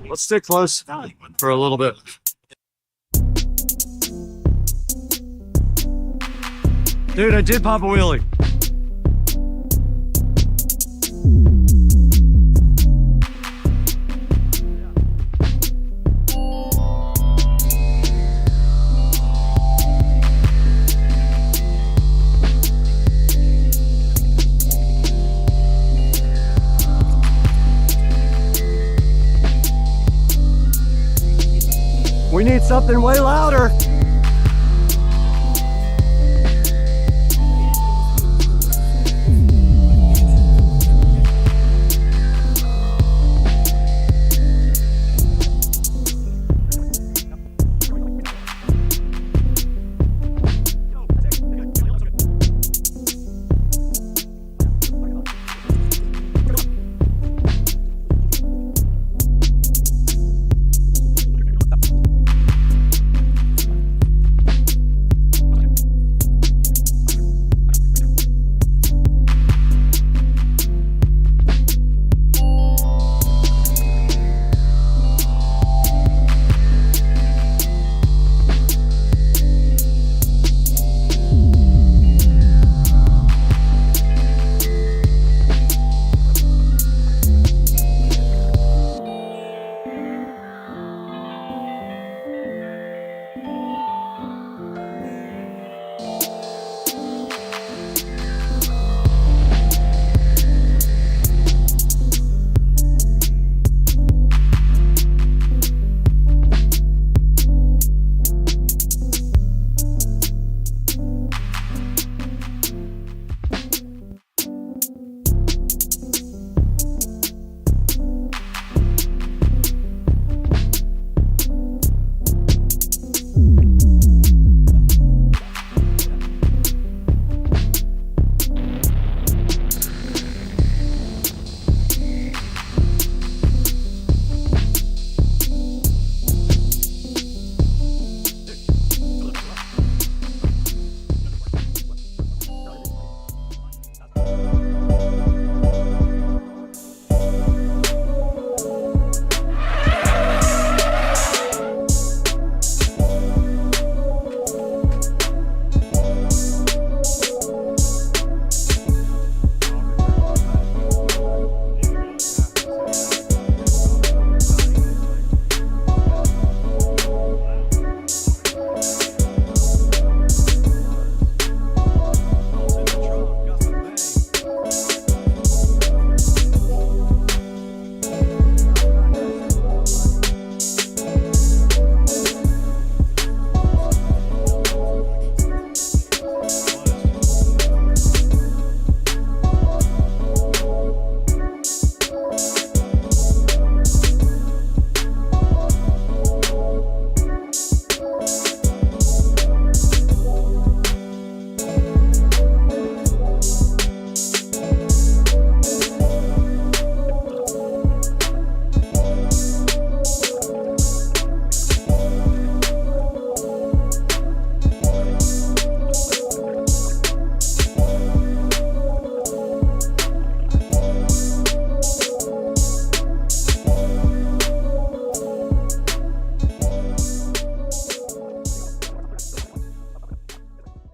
Let's stick close for a little bit. Dude, I did pop a wheelie. We need something way louder.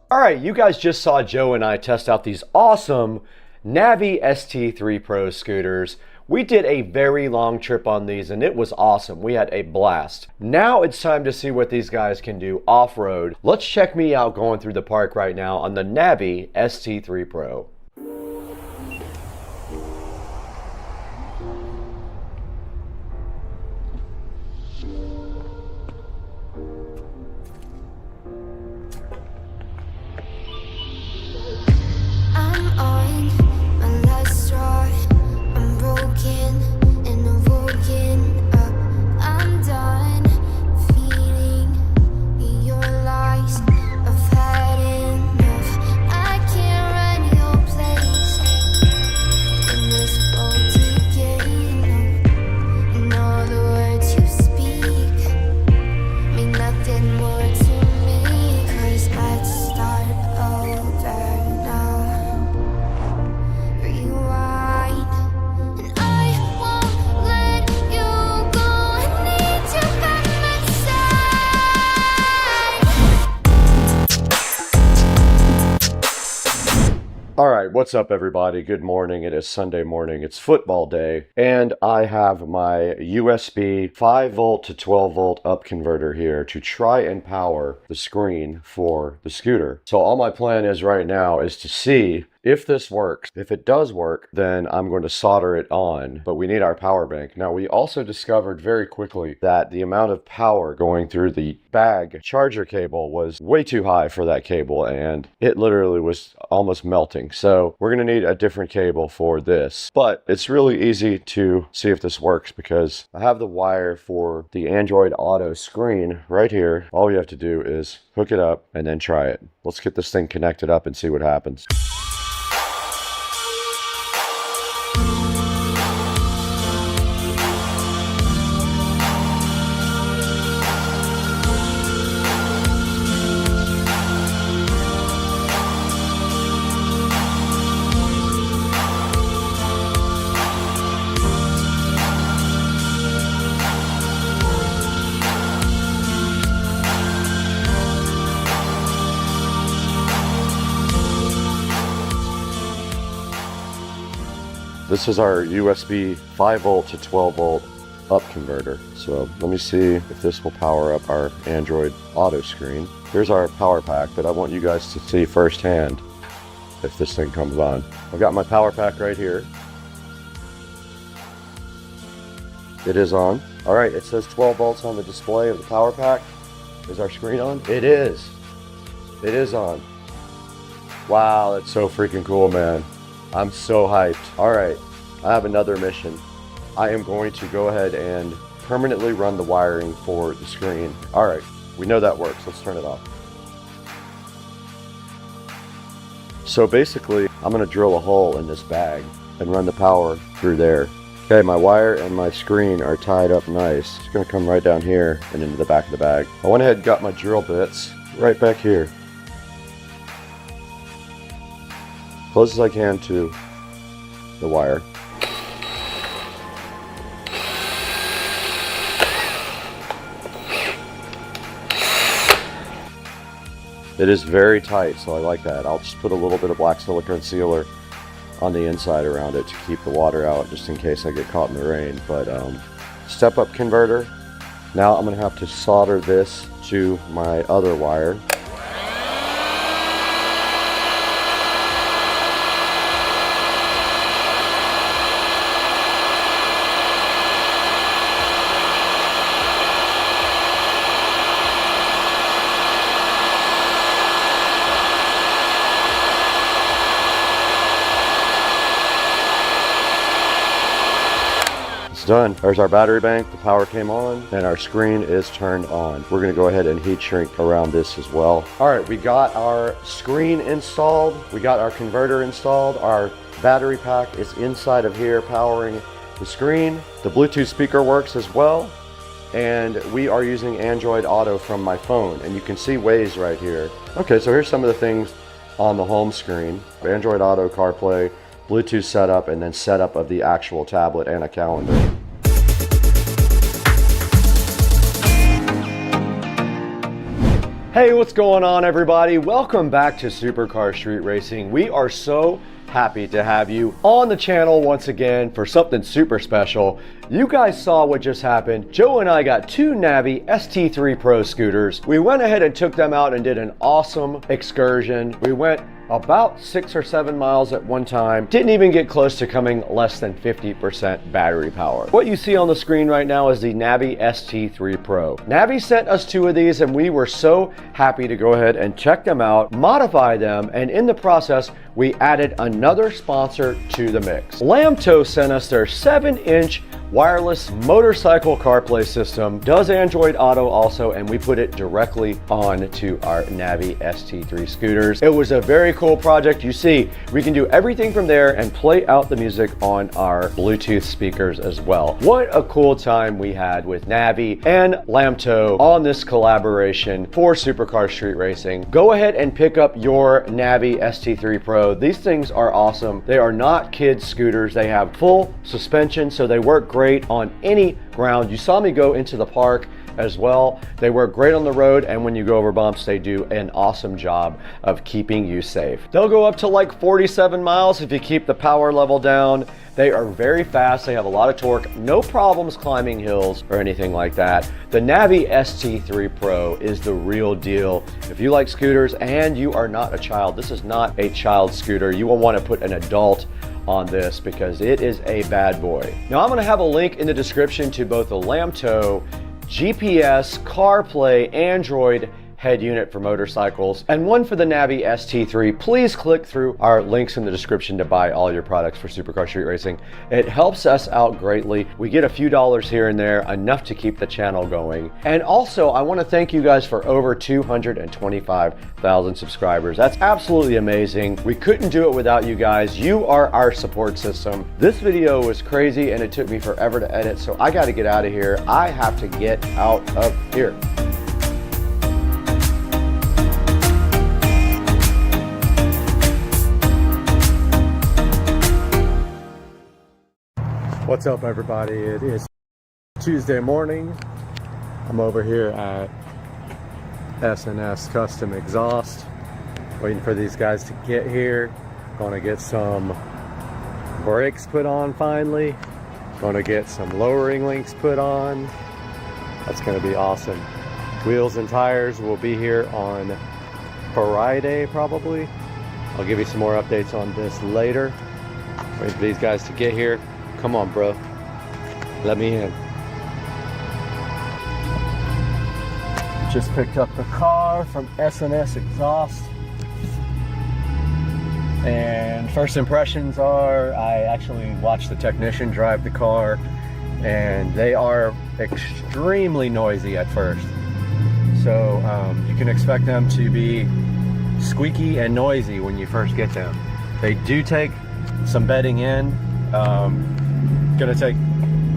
All right, you guys just saw Joe and I test out these awesome Navi ST3 Pro scooters. We did a very long trip on these and it was awesome. We had a blast. Now it's time to see what these guys can do off-road. Let's check me out going through the park right now on the Navi ST3 Pro. All right, what's up everybody? Good morning. It is Sunday morning. It's football day and I have my USB 5 volt to 12 volt up converter here to try and power the screen for the scooter. So all my plan is right now is to see if this works. If it does work, then I'm going to solder it on, but we need our power bank. Now, we also discovered very quickly that the amount of power going through the bag charger cable was way too high for that cable, and it literally was almost melting. So we're gonna need a different cable for this, but it's really easy to see if this works because I have the wire for the Android Auto screen right here. All you have to do is hook it up and then try it. Let's get this thing connected up and see what happens. This is our USB 5 volt to 12 volt up converter. So let me see if this will power up our Android Auto screen. Here's our power pack, but I want you guys to see firsthand if this thing comes on. I've got my power pack right here. It is on. All right, it says 12 volts on the display of the power pack. Is our screen on? It is. It is on. Wow, that's so freaking cool, man. I'm so hyped. All right, I have another mission. I am going to go ahead and permanently run the wiring for the screen. All right, we know that works. Let's turn it off. So basically, I'm gonna drill a hole in this bag and run the power through there. Okay, my wire and my screen are tied up nice. It's gonna come right down here and into the back of the bag. I went ahead and got my drill bits right back here. Close as I can to the wire. It is very tight, so I like that. I'll just put a little bit of black silicone sealer on the inside around it to keep the water out, just in case I get caught in the rain. But step up converter. Now I'm gonna have to solder this to my other wire. Done. There's our battery bank, the power came on, and our screen is turned on. We're gonna go ahead and heat shrink around this as well. All right, we got our screen installed, we got our converter installed, our battery pack is inside of here powering the screen. The Bluetooth speaker works as well, and we are using Android Auto from my phone, and you can see Waze right here. Okay, so here's some of the things on the home screen. Android Auto, CarPlay, Bluetooth setup, and then setup of the actual tablet and a calendar. Hey, what's going on, everybody? Welcome back to Supercar Street Racing. We are so happy to have you on the channel once again for something super special. You guys saw what just happened. Joe and I got two Navi ST3 Pro scooters. We went ahead and took them out and did an awesome excursion. We went about 6 or 7 miles at one time. Didn't even get close to coming less than 50% battery power. What you see on the screen right now is the Navi ST3 Pro. Navi sent us two of these and we were so happy to go ahead and check them out, modify them, and in the process, we added another sponsor to the mix. Lamto sent us their 7-inch wireless motorcycle CarPlay system. Does Android Auto also, and we put it directly onto our Navi ST3 scooters. It was a very cool project. You see, we can do everything from there and play out the music on our Bluetooth speakers as well. What a cool time we had with Navi and Lamto on this collaboration for Supercar Street Racing. Go ahead and pick up your Navi ST3 Pro. These things are awesome. They are not kids scooters. They have full suspension, so they work great on any ground. You saw me go into the park as well. They work great on the road, and when you go over bumps, they do an awesome job of keeping you safe. They'll go up to like 47 miles if you keep the power level down. They are very fast. They have a lot of torque. No problems climbing hills or anything like that. The Navi ST3 Pro is the real deal. If you like scooters and you are not a child, this is not a child scooter. You will want to put an adult on this because it is a bad boy. Now I'm going to have a link in the description to both the Lamto GPS, CarPlay, Android head unit for motorcycles, and one for the Navi ST3. Please click through our links in the description to buy all your products for Supercar Street Racing. It helps us out greatly. We get a few dollars here and there, enough to keep the channel going. And also, I want to thank you guys for over 225,000 subscribers. That's absolutely amazing. We couldn't do it without you guys. You are our support system. This video was crazy and it took me forever to edit, so I got to get out of here. I have to get out of here. What's up, everybody? It is Tuesday morning. I'm over here at S&S Custom Exhaust, waiting for these guys to get here. Gonna get some brakes put on finally. Gonna get some lowering links put on. That's gonna be awesome. Wheels and tires will be here on Friday probably. I'll give you some more updates on this later. Waiting for these guys to get here. Come on, bro. Let me in. Just picked up the car from S&S Exhaust. And first impressions are, I actually watched the technician drive the car, and they are extremely noisy at first. So you can expect them to be squeaky and noisy when you first get them. They do take some bedding in. Gonna take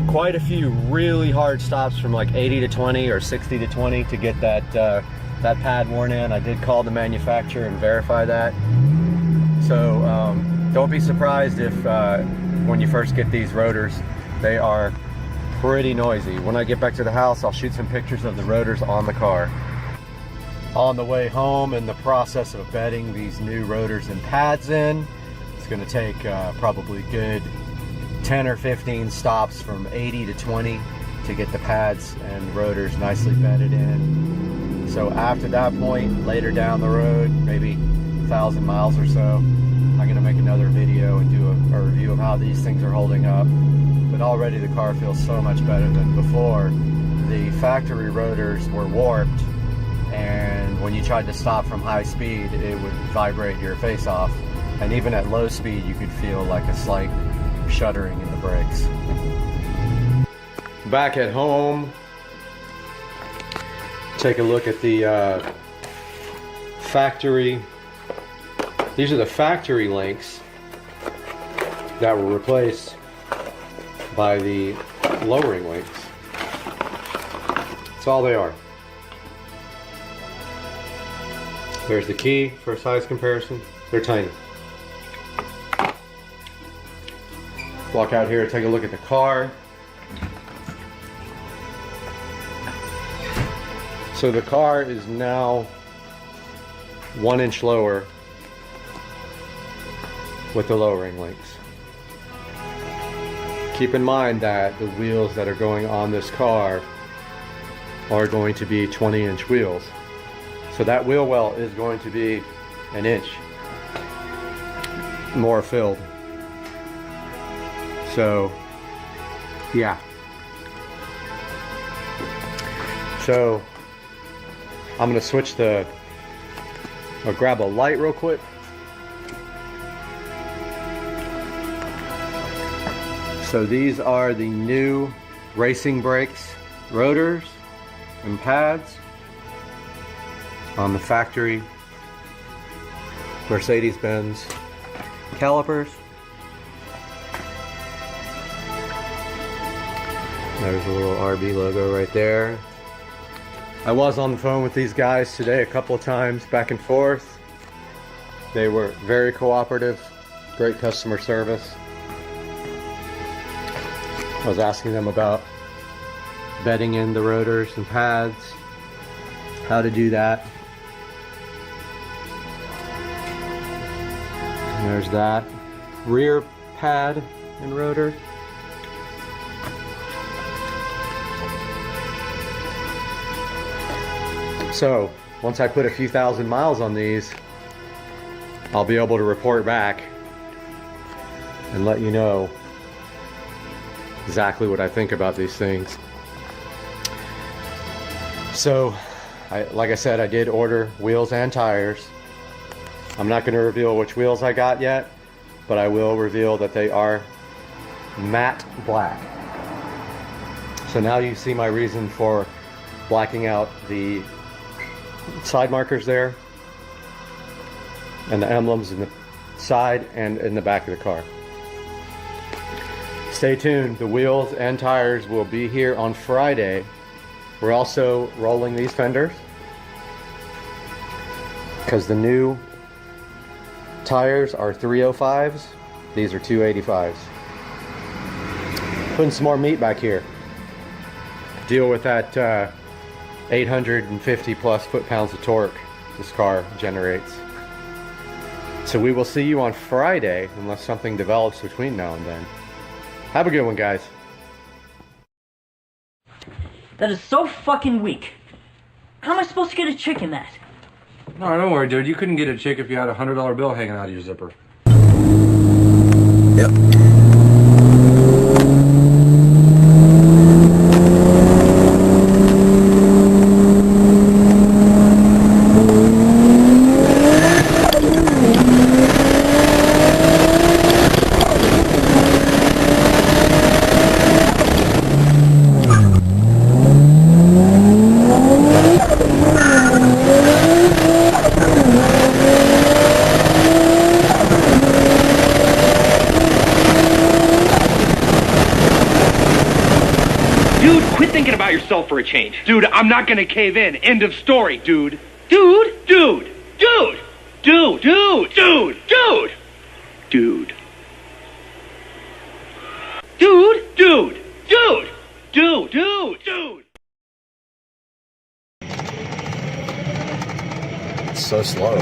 quite a few really hard stops from like 80 to 20 or 60 to 20 to get that that pad worn in. I did call the manufacturer and verify that. So don't be surprised if when you first get these rotors, they are pretty noisy. When I get back to the house, I'll shoot some pictures of the rotors on the car. On the way home, in the process of bedding these new rotors and pads in, it's gonna take probably good 10 or 15 stops from 80 to 20 to get the pads and rotors nicely bedded in. So after that point, later down the road, maybe 1,000 miles or so, I'm gonna make another video and do a review of how these things are holding up. But already the car feels so much better than before. The factory rotors were warped, and when you tried to stop from high speed, it would vibrate your face off. And even at low speed, you could feel like a slight shuddering in the brakes. Back at home, take a look at the factory. These are the factory links that were replaced by the lowering links. That's all they are. There's the key for a size comparison. They're tiny. Walk out here and take a look at the car. So the car is now 1 inch lower with the lowering links. Keep in mind that the wheels that are going on this car are going to be 20-inch wheels. So that wheel well is going to be an inch more filled. So, yeah. So, I'm gonna switch I'll grab a light real quick. So these are the new racing brakes rotors and pads on the factory Mercedes-Benz calipers. There's a little RB logo right there. I was on the phone with these guys today a couple of times, back and forth. They were very cooperative, great customer service. I was asking them about bedding in the rotors and pads, how to do that. And there's that rear pad and rotor. So once I put a few thousand miles on these, I'll be able to report back and let you know exactly what I think about these things. So, like I said, I did order wheels and tires. I'm not going to reveal which wheels I got yet, but I will reveal that they are matte black. So now you see my reason for blacking out the side markers there and the emblems in the side and in the back of the car. Stay tuned. The wheels and tires will be here on Friday. We're also rolling these fenders because the new tires are 305s. These are 285s. Putting some more meat back here. Deal with that 850 plus foot-pounds of torque this car generates. So we will see you on Friday unless something develops between now and then. Have a good one, guys. That is so fucking weak. How am I supposed to get a chick in that? No, don't worry, dude. You couldn't get a chick if you had a $100 bill hanging out of your zipper. Yep. For a change. Dude, I'm not gonna cave in. End of story, dude. Dude. Dude. Dude. Dude. Dude. Dude. Dude. Dude. Dude. Dude. Dude. Dude. Dude. Dude. It's so slow.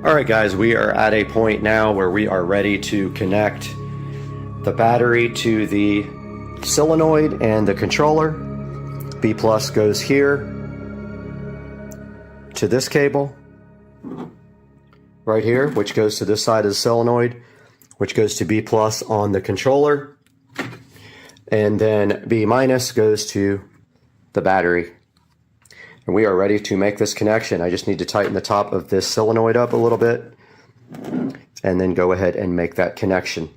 All right, guys, we are at a point now where we are ready to connect the battery to the solenoid and the controller. B plus goes here to this cable right here, which goes to this side of the solenoid, which goes to B plus on the controller. And then B minus goes to the battery. And we are ready to make this connection. I just need to tighten the top of this solenoid up a little bit and then go ahead and make that connection.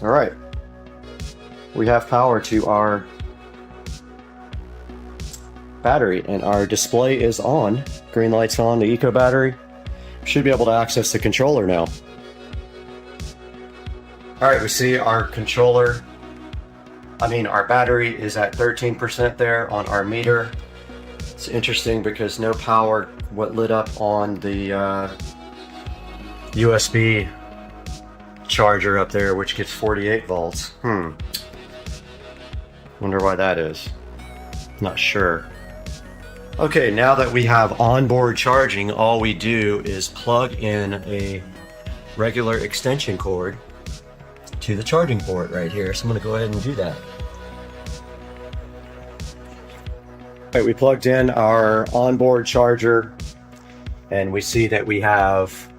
All right, we have power to our battery and our display is on. Green light's on, the eco battery. Should be able to access the controller now. All right, we see our controller, our battery is at 13% there on our meter. It's interesting because no power lit up on the USB charger up there, which gets 48 volts. Wonder why that is. Not sure. Okay, now that we have onboard charging, all we do is plug in a regular extension cord to the charging port right here. So I'm gonna go ahead and do that. All right, we plugged in our onboard charger and we see that we have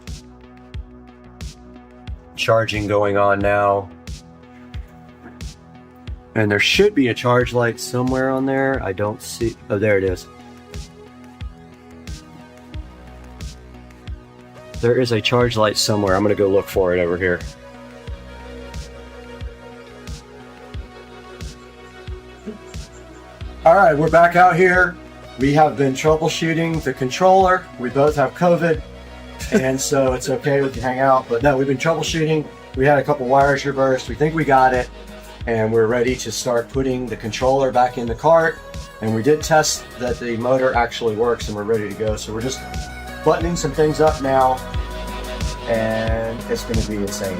charging going on now, and there should be a charge light somewhere on there. I don't see. Oh, there it is. There is a charge light somewhere. I'm gonna go look for it over here. All right, we're back out here. We have been troubleshooting the controller. We both have COVID. And so it's okay, we can hang out, but no, we've been troubleshooting. We had a couple wires reversed. We think we got it, and we're ready to start putting the controller back in the cart. And we did test that the motor actually works, and we're ready to go. So we're just buttoning some things up now, and it's going to be insane.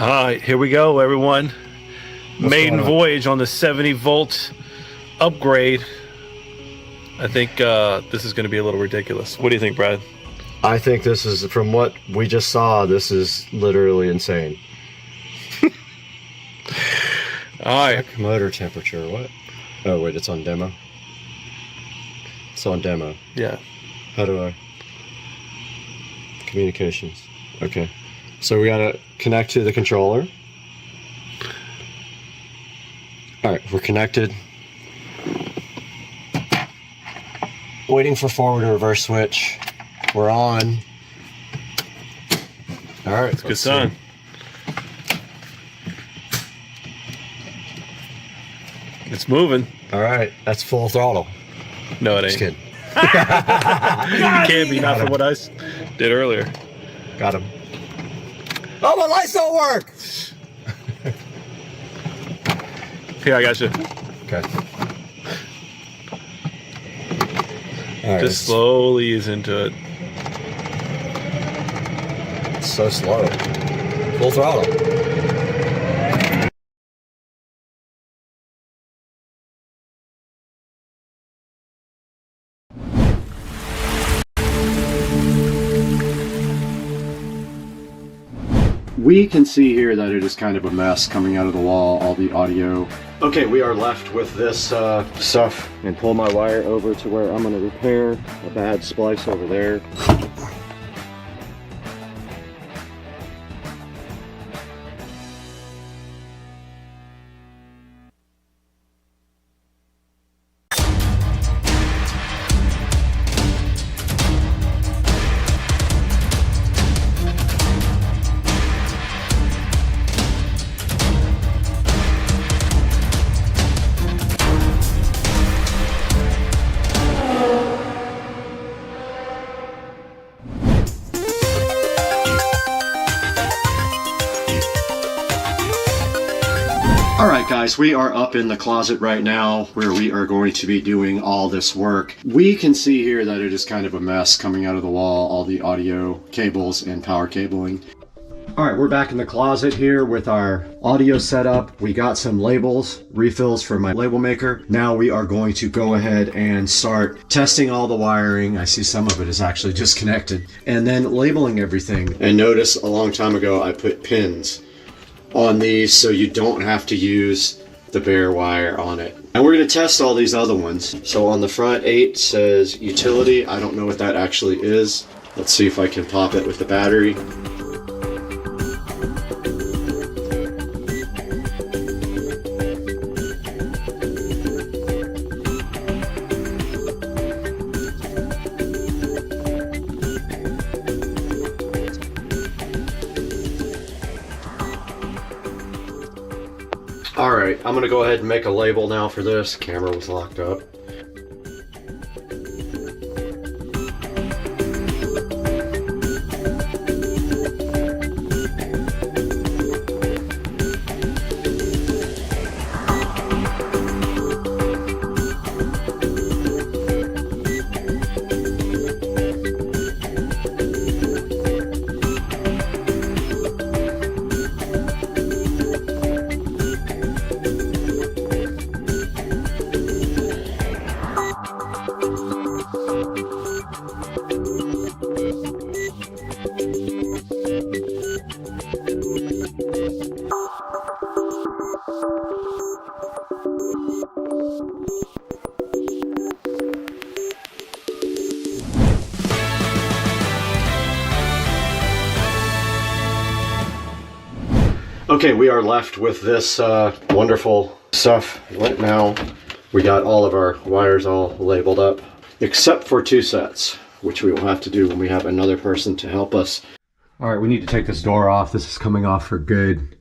All right, here we go, everyone. Maiden voyage on the 70 volt upgrade. I think this is going to be a little ridiculous. What do you think, Brad? I think this is, from what we just saw, this is literally insane. All right. Check motor temperature. What? Oh wait, it's on demo. It's on demo. Yeah. How do I? Communications. Okay. So we gotta connect to the controller. All right, we're connected. Waiting for forward and reverse switch. We're on. All right. It's a good sign. It's moving. All right, that's full throttle. No, it ain't. Just kidding. It can't be, not for what I did earlier. Got him. Oh, my lights don't work! Here, I got you. Okay. All right, just slowly ease into it. It's so slow. Full throttle. We can see here that it is kind of a mess coming out of the wall, all the audio. Okay, we are left with this stuff. And pull my wire over to where I'm going to repair a bad splice over there. Alright guys, we are up in the closet right now where we are going to be doing all this work. We can see here that it is kind of a mess coming out of the wall, all the audio cables and power cabling. Alright, we're back in the closet here with our audio setup. We got some labels, refills from my label maker. Now we are going to go ahead and start testing all the wiring. I see some of it is actually disconnected. And then labeling everything. And notice a long time ago I put pins on these so you don't have to use the bare wire on it. And we're going to test all these other ones. So on the front 8 says utility. I don't know what that actually is. Let's see if I can pop it with the battery. Alright, I'm gonna go ahead and make a label now for this. Camera was locked up. Okay, we are left with this wonderful stuff. Now we got all of our wires all labeled up, except for 2 sets, which we will have to do when we have another person to help us. All right, we need to take this door off. This is coming off for good.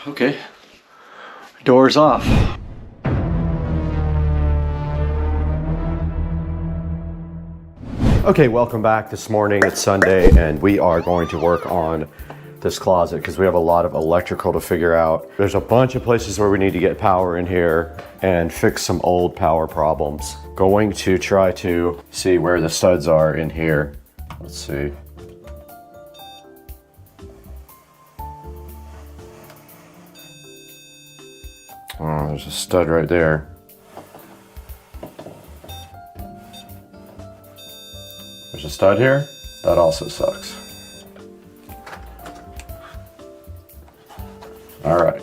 Okay. power's off. Okay, welcome back this morning. It's Sunday and we are going to work on this closet because we have a lot of electrical to figure out. There's a bunch of places where we need to get power in here and fix some old power problems. Going to try to see where the studs are in here. Let's see. Oh, there's a stud right there. There's a stud here. That also sucks. All right.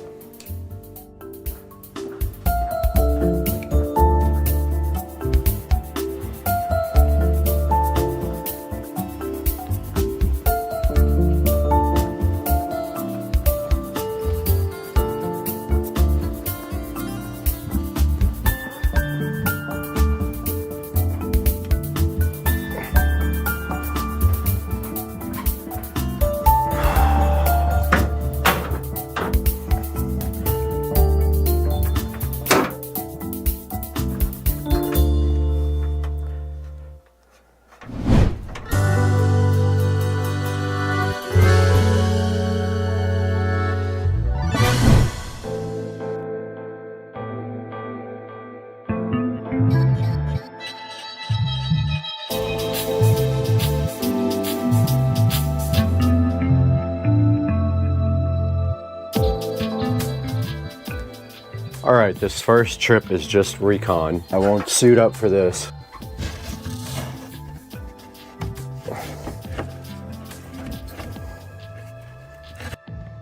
All right, this first trip is just recon. I won't suit up for this.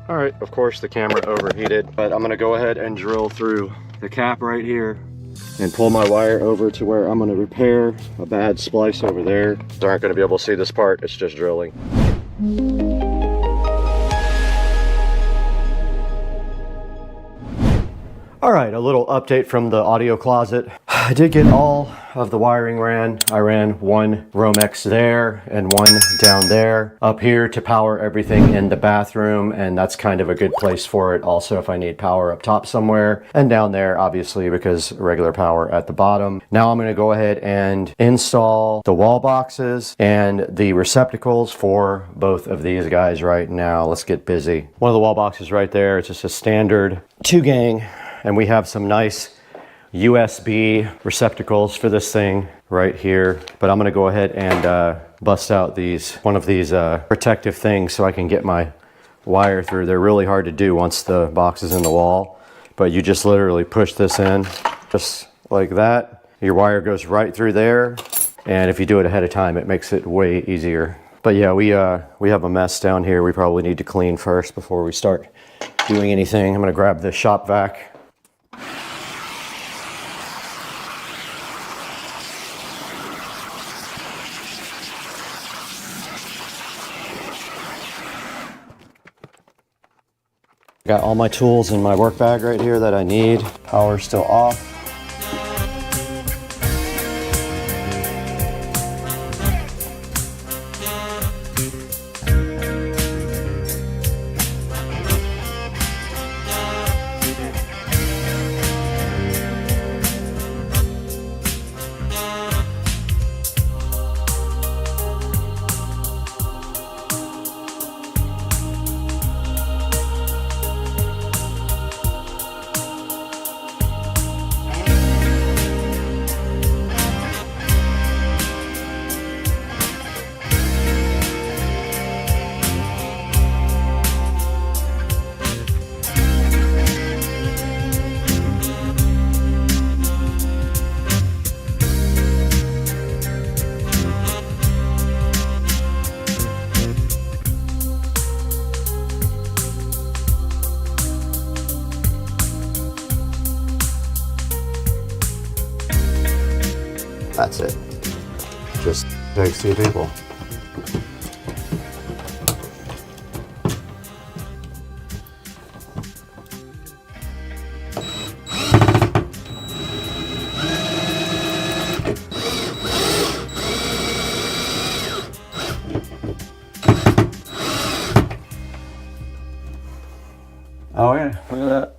All right, of course the camera overheated, but I'm gonna go ahead and drill through the cap right here and pull my wire over to where I'm gonna repair a bad splice over there. You aren't gonna be able to see this part, it's just drilling. All right, a little update from the audio closet. I did get all of the wiring ran. I ran one Romex there and one down there. Up here to power everything in the bathroom, and that's kind of a good place for it also if I need power up top somewhere. And down there, obviously, because regular power at the bottom. Now I'm gonna go ahead and install the wall boxes and the receptacles for both of these guys right now. Let's get busy. One of the wall boxes right there, it's just a standard 2-gang. And we have some nice USB receptacles for this thing right here. But I'm gonna go ahead and bust out one of these protective things so I can get my wire through. They're really hard to do once the box is in the wall. But you just literally push this in, just like that. Your wire goes right through there. And if you do it ahead of time, it makes it way easier. But yeah, we have a mess down here we probably need to clean first before we start doing anything. I'm gonna grab the shop vac. Got all my tools in my work bag right here that I need. Power's still off. That's it. Just takes 2 people. Oh yeah, look at that.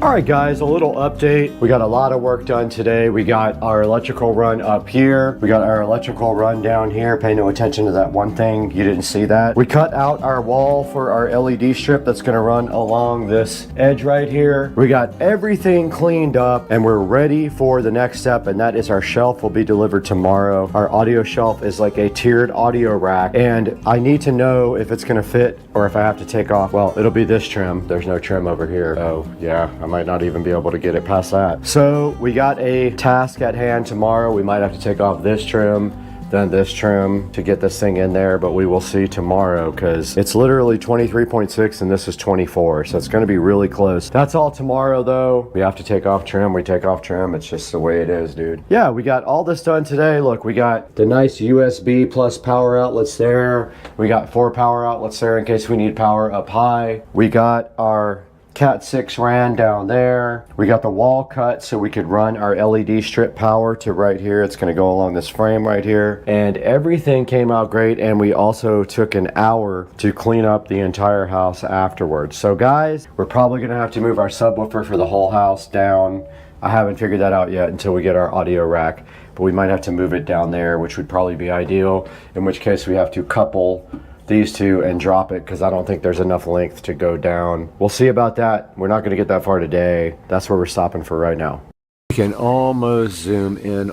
All right, guys, a little update. We got a lot of work done today. We got our electrical run up here. We got our electrical run down here. Pay no attention to that one thing. You didn't see that. We cut out our wall for our LED strip that's gonna run along this edge right here. We got everything cleaned up and we're ready for the next step, and that is our shelf will be delivered tomorrow. Our audio shelf is like a tiered audio rack, and I need to know if it's gonna fit or if I have to take off. Well, it'll be this trim. There's no trim over here. Oh, yeah, I might not even be able to get it past that. So we got a task at hand tomorrow. We might have to take off this trim, then this trim to get this thing in there, but we will see tomorrow because it's literally 23.6 and this is 24, so it's going to be really close. That's all tomorrow though. We have to take off trim, we take off trim. It's just the way it is, dude. Yeah, we got all this done today. Look, we got the nice USB plus power outlets there. We got 4 power outlets there in case we need power up high. We got our Cat 6 RAN down there. We got the wall cut so we could run our LED strip power to right here. It's gonna go along this frame right here. And everything came out great, and we also took an hour to clean up the entire house afterwards. So guys, we're probably gonna have to move our subwoofer for the whole house down. I haven't figured that out yet until we get our audio rack, but we might have to move it down there, which would probably be ideal, in which case we have to couple these two and drop it because I don't think there's enough length to go down. We'll see about that. We're not going to get that far today. That's where we're stopping for right now. We can almost zoom in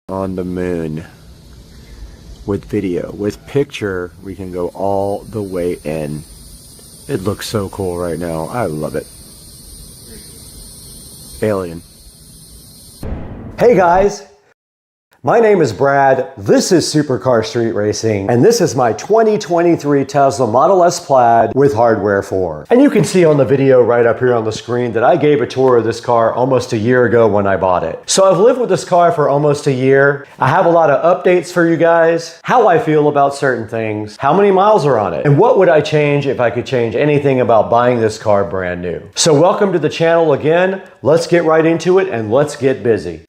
on the moon with video. With picture, we can go all the way in. It looks so cool right now. I love it. Alien. Hey guys. My name is Brad, this is Supercar Street Racing, and this is my 2023 Tesla Model S Plaid with Hardware 4. And you can see on the video right up here on the screen that I gave a tour of this car almost a year ago when I bought it. So I've lived with this car for almost a year. I have a lot of updates for you guys, how I feel about certain things, how many miles are on it, and what would I change if I could change anything about buying this car brand new. So welcome to the channel again. Let's get right into it and let's get busy.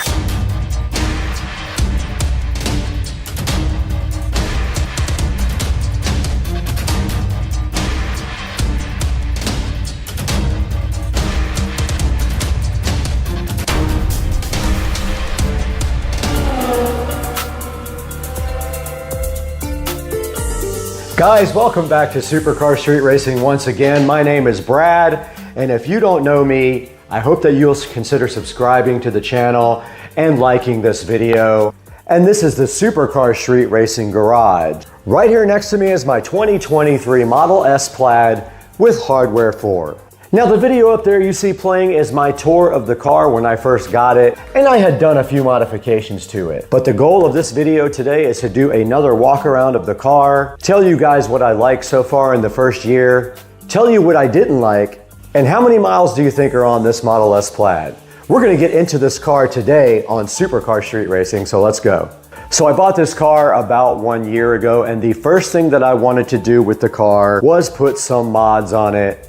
Guys, welcome back to Supercar Street Racing once again. My name is Brad, and if you don't know me, I hope that you'll consider subscribing to the channel and liking this video. And this is the Supercar Street Racing Garage. Right here next to me is my 2023 Model S Plaid with Hardware 4. Now the video up there you see playing is my tour of the car when I first got it, and I had done a few modifications to it. But the goal of this video today is to do another walk around of the car, tell you guys what I like so far in the first year, tell you what I didn't like, and how many miles do you think are on this Model S Plaid? We're gonna get into this car today on Supercar Street Racing, so let's go. So I bought this car about 1 year ago, and the first thing that I wanted to do with the car was put some mods on it.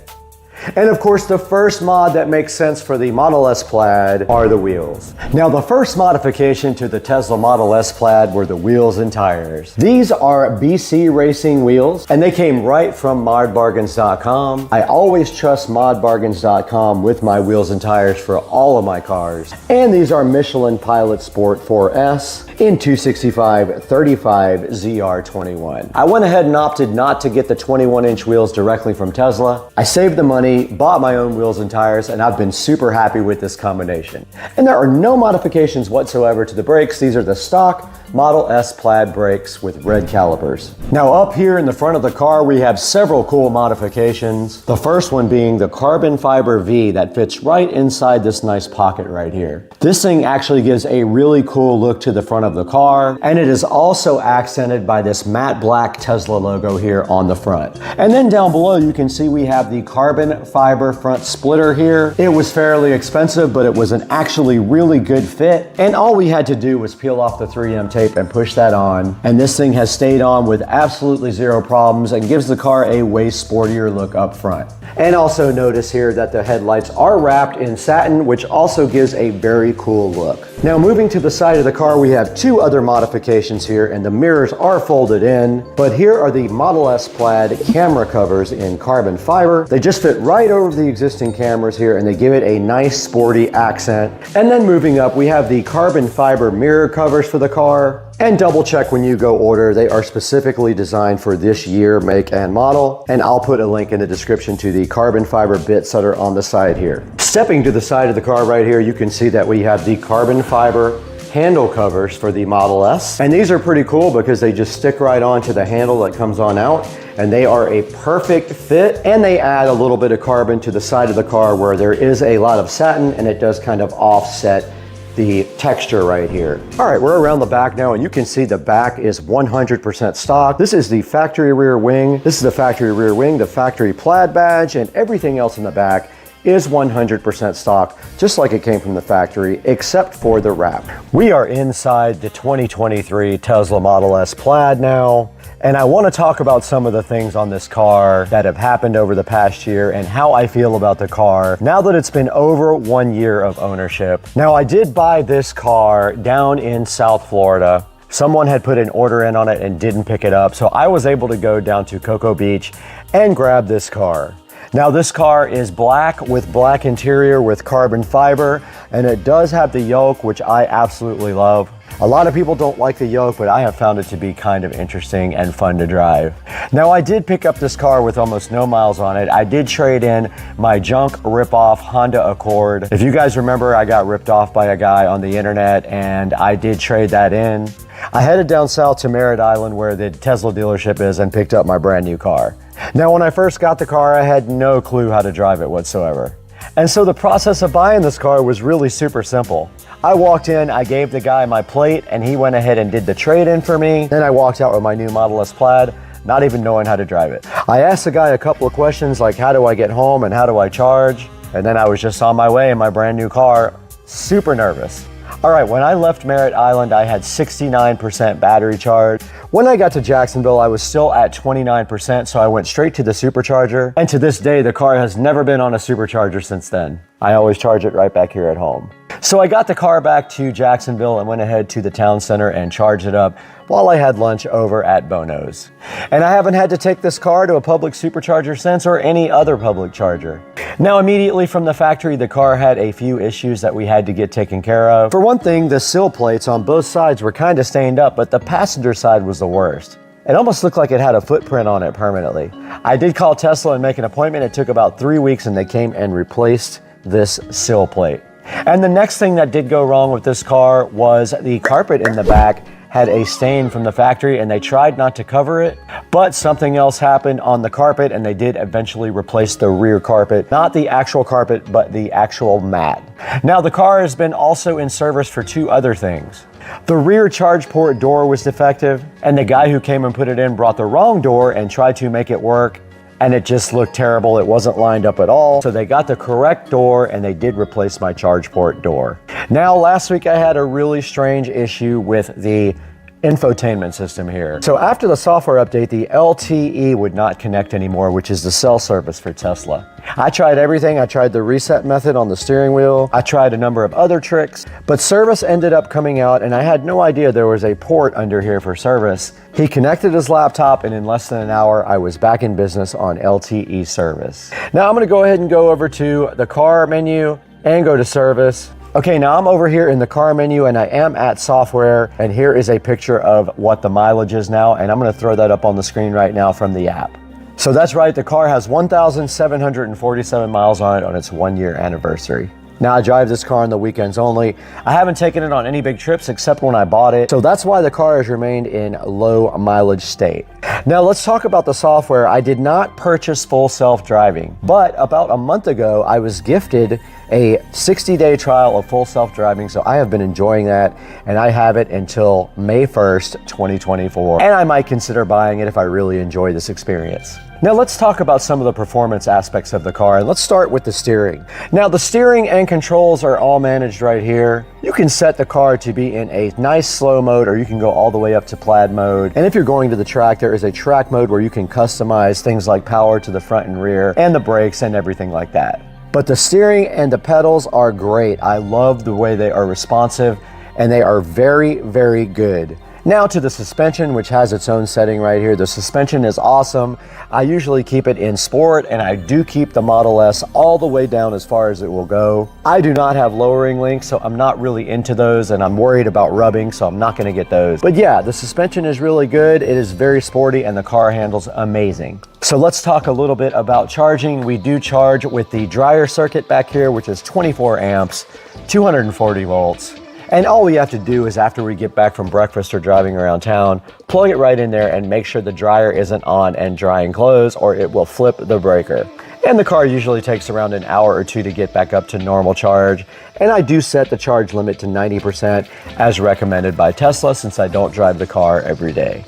And of course, the first mod that makes sense for the Model S Plaid are the wheels. Now, the first modification to the Tesla Model S Plaid were the wheels and tires. These are BC Racing wheels, and they came right from modbargains.com. I always trust modbargains.com with my wheels and tires for all of my cars. And these are Michelin Pilot Sport 4S in 265/35 ZR21. I went ahead and opted not to get the 21-inch wheels directly from Tesla. I saved the money, bought my own wheels and tires, and I've been super happy with this combination. And there are no modifications whatsoever to the brakes. These are the stock Model S Plaid brakes with red calipers. Now up here in the front of the car we have several cool modifications. The first one being the carbon fiber V that fits right inside this nice pocket right here. This thing actually gives a really cool look to the front of the car, and it is also accented by this matte black Tesla logo here on the front. And then down below you can see we have the carbon fiber front splitter here. It was fairly expensive, but it was an actually really good fit, and all we had to do was peel off the 3M tape and push that on, and this thing has stayed on with absolutely zero problems and gives the car a way sportier look up front. And also notice here that the headlights are wrapped in satin, which also gives a very cool look. Now moving to the side of the car, we have two other modifications here, and the mirrors are folded in, but here are the Model S Plaid camera covers in carbon fiber. They just fit right right over the existing cameras here, and they give it a nice sporty accent. And then moving up, we have the carbon fiber mirror covers for the car. And double check when you go order, they are specifically designed for this year, make and model. And I'll put a link in the description to the carbon fiber bits that are on the side here. Stepping to the side of the car right here, you can see that we have the carbon fiber handle covers for the Model S. And these are pretty cool because they just stick right onto the handle that comes on out, and they are a perfect fit, and they add a little bit of carbon to the side of the car where there is a lot of satin, and it does kind of offset the texture right here. All right, we're around the back now, and you can see the back is 100% stock. This is the factory rear wing. This is the factory rear wing, the factory plaid badge, and everything else in the back is 100% stock, just like it came from the factory, except for the wrap. We are inside the 2023 Tesla Model S Plaid now, and I want to talk about some of the things on this car that have happened over the past year and how I feel about the car now that it's been over 1 year of ownership. Now, I did buy this car down in South Florida. Someone had put an order in on it and didn't pick it up, so I was able to go down to Cocoa Beach and grab this car. Now, this car is black with black interior with carbon fiber, and it does have the yoke, which I absolutely love. A lot of people don't like the yoke, but I have found it to be kind of interesting and fun to drive. Now, I did pick up this car with almost no miles on it. I did trade in my junk rip-off Honda Accord. If you guys remember, I got ripped off by a guy on the internet, and I did trade that in. I headed down south to Merritt Island where the Tesla dealership is and picked up my brand new car. Now, when I first got the car, I had no clue how to drive it whatsoever. And so the process of buying this car was really super simple. I walked in, I gave the guy my plate, and he went ahead and did the trade-in for me. Then I walked out with my new Model S Plaid, not even knowing how to drive it. I asked the guy a couple of questions like, how do I get home and how do I charge? And then I was just on my way in my brand new car, super nervous. All right, when I left Merritt Island, I had 69% battery charge. When I got to Jacksonville, I was still at 29%, so I went straight to the supercharger. And to this day, the car has never been on a supercharger since then. I always charge it right back here at home. So I got the car back to Jacksonville and went ahead to the town center and charged it up while I had lunch over at Bono's. And I haven't had to take this car to a public supercharger since, or any other public charger. Now, immediately from the factory, the car had a few issues that we had to get taken care of. For one thing, the sill plates on both sides were kind of stained up, but the passenger side was the worst. It almost looked like it had a footprint on it permanently. I did call Tesla and make an appointment. It took about 3 weeks, and they came and replaced this sill plate. And the next thing that did go wrong with this car was the carpet in the back had a stain from the factory, and they tried not to cover it, but something else happened on the carpet, and they did eventually replace the rear carpet. Not the actual carpet, but the actual mat. Now, the car has been also in service for 2 other things. The rear charge port door was defective, and the guy who came and put it in brought the wrong door and tried to make it work, and it just looked terrible. It wasn't lined up at all. So they got the correct door, and they did replace my charge port door. Now, last week I had a really strange issue with the infotainment system here. So after the software update, the LTE would not connect anymore, which is the cell service for Tesla. I tried everything. I tried the reset method on the steering wheel. I tried a number of other tricks, but service ended up coming out, and I had no idea there was a port under here for service. He connected his laptop, and in less than an hour, I was back in business on LTE service. Now I'm gonna go ahead and go over to the car menu and go to service. Okay, now I'm over here in the car menu, and I am at software, and here is a picture of what the mileage is now, and I'm gonna throw that up on the screen right now from the app. So that's right, the car has 1,747 miles on it on its 1-year anniversary. Now, I drive this car on the weekends only. I haven't taken it on any big trips except when I bought it, so that's why the car has remained in low mileage state. Now, let's talk about the software. I did not purchase full self-driving, but about a month ago, I was gifted a 60-day trial of full self-driving, so I have been enjoying that, and I have it until May 1st, 2024, and I might consider buying it if I really enjoy this experience. Now, let's talk about some of the performance aspects of the car, and let's start with the steering. Now, the steering and controls are all managed right here. You can set the car to be in a nice slow mode, or you can go all the way up to plaid mode. And if you're going to the track, there is a track mode where you can customize things like power to the front and rear, and the brakes and everything like that. But the steering and the pedals are great. I love the way they are responsive, and they are very, very good. Now to the suspension, which has its own setting right here. The suspension is awesome. I usually keep it in sport, and I do keep the Model S all the way down as far as it will go. I do not have lowering links, so I'm not really into those, and I'm worried about rubbing, so I'm not gonna get those. But yeah, the suspension is really good. It is very sporty, and the car handles amazing. So let's talk a little bit about charging. We do charge with the dryer circuit back here, which is 24 amps, 240 volts. And all we have to do is, after we get back from breakfast or driving around town, plug it right in there and make sure the dryer isn't on and drying clothes, or it will flip the breaker. And the car usually takes around an hour or two to get back up to normal charge. And I do set the charge limit to 90% as recommended by Tesla, since I don't drive the car every day.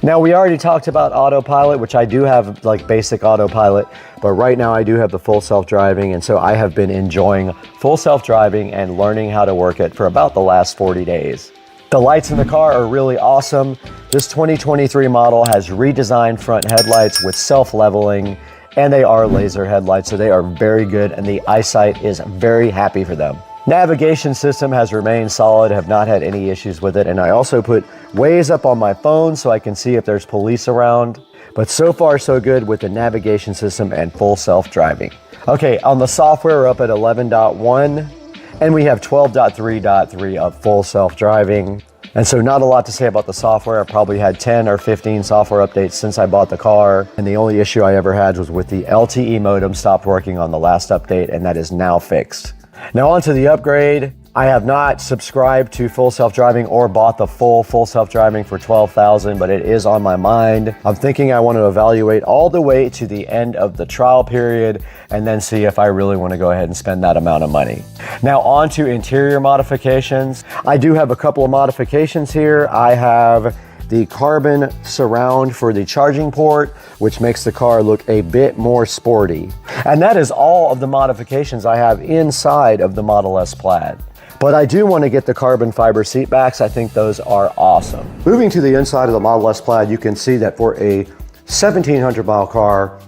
Now, we already talked about autopilot, which I do have like basic autopilot, but right now I do have the full self-driving, and so I have been enjoying full self-driving and learning how to work it for about the last 40 days. The lights in the car are really awesome. This 2023 model has redesigned front headlights with self-leveling, and they are laser headlights, so they are very good, and the eyesight is very happy for them. Navigation system has remained solid, have not had any issues with it, and I also put Waze up on my phone so I can see if there's police around. But so far so good with the navigation system and full self-driving. Okay, on the software we're up at 11.1, and we have 12.3.3 of full self-driving. And so not a lot to say about the software. I probably had 10 or 15 software updates since I bought the car, and the only issue I ever had was with the LTE modem stopped working on the last update, and that is now fixed. Now on to the upgrade. I have not subscribed to full self-driving or bought the full self-driving for $12,000, but it is on my mind. I'm thinking I want to evaluate all the way to the end of the trial period and then see if I really want to go ahead and spend that amount of money. Now on to interior modifications. I do have a couple of modifications here. I have the carbon surround for the charging port, which makes the car look a bit more sporty. And that is all of the modifications I have inside of the Model S Plaid. But I do want to get the carbon fiber seat backs. I think those are awesome. Moving to the inside of the Model S Plaid, you can see that for a 1,700 mile car,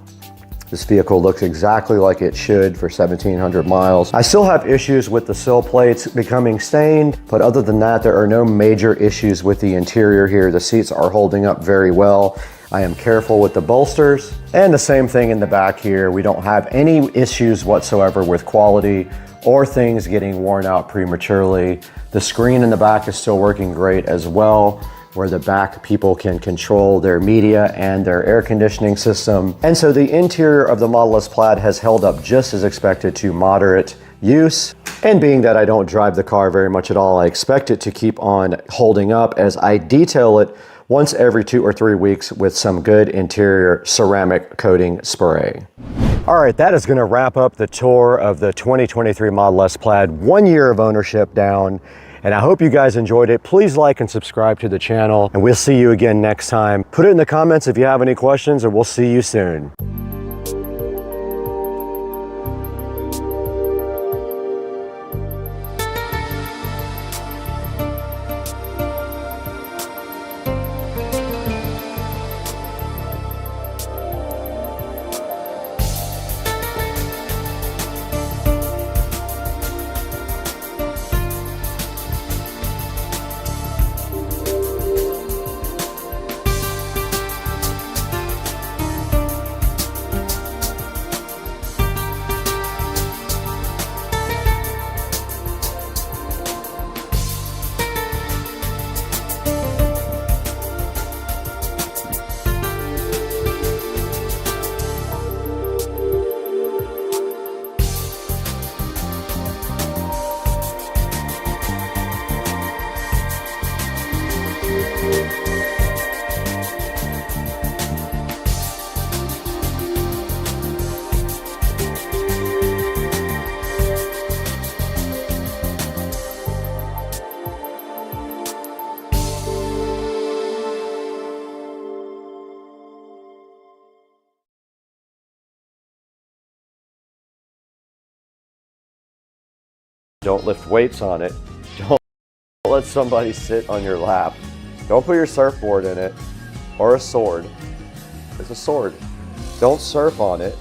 this vehicle looks exactly like it should for 1,700 miles. I still have issues with the sill plates becoming stained, but other than that, there are no major issues with the interior here. The seats are holding up very well. I am careful with the bolsters, and the same thing in the back here. We don't have any issues whatsoever with quality or things getting worn out prematurely. The screen in the back is still working great as well, where the back people can control their media and their air conditioning system. And so the interior of the Model S Plaid has held up just as expected to moderate use. And being that I don't drive the car very much at all, I expect it to keep on holding up as I detail it once every 2 or 3 weeks with some good interior ceramic coating spray. All right, that is gonna wrap up the tour of the 2023 Model S Plaid, 1 year of ownership down. And I hope you guys enjoyed it. Please like and subscribe to the channel, and we'll see you again next time. Put it in the comments if you have any questions, and we'll see you soon. Don't lift weights on it. Don't let somebody sit on your lap. Don't put your surfboard in it or a sword. It's a sword. Don't surf on it,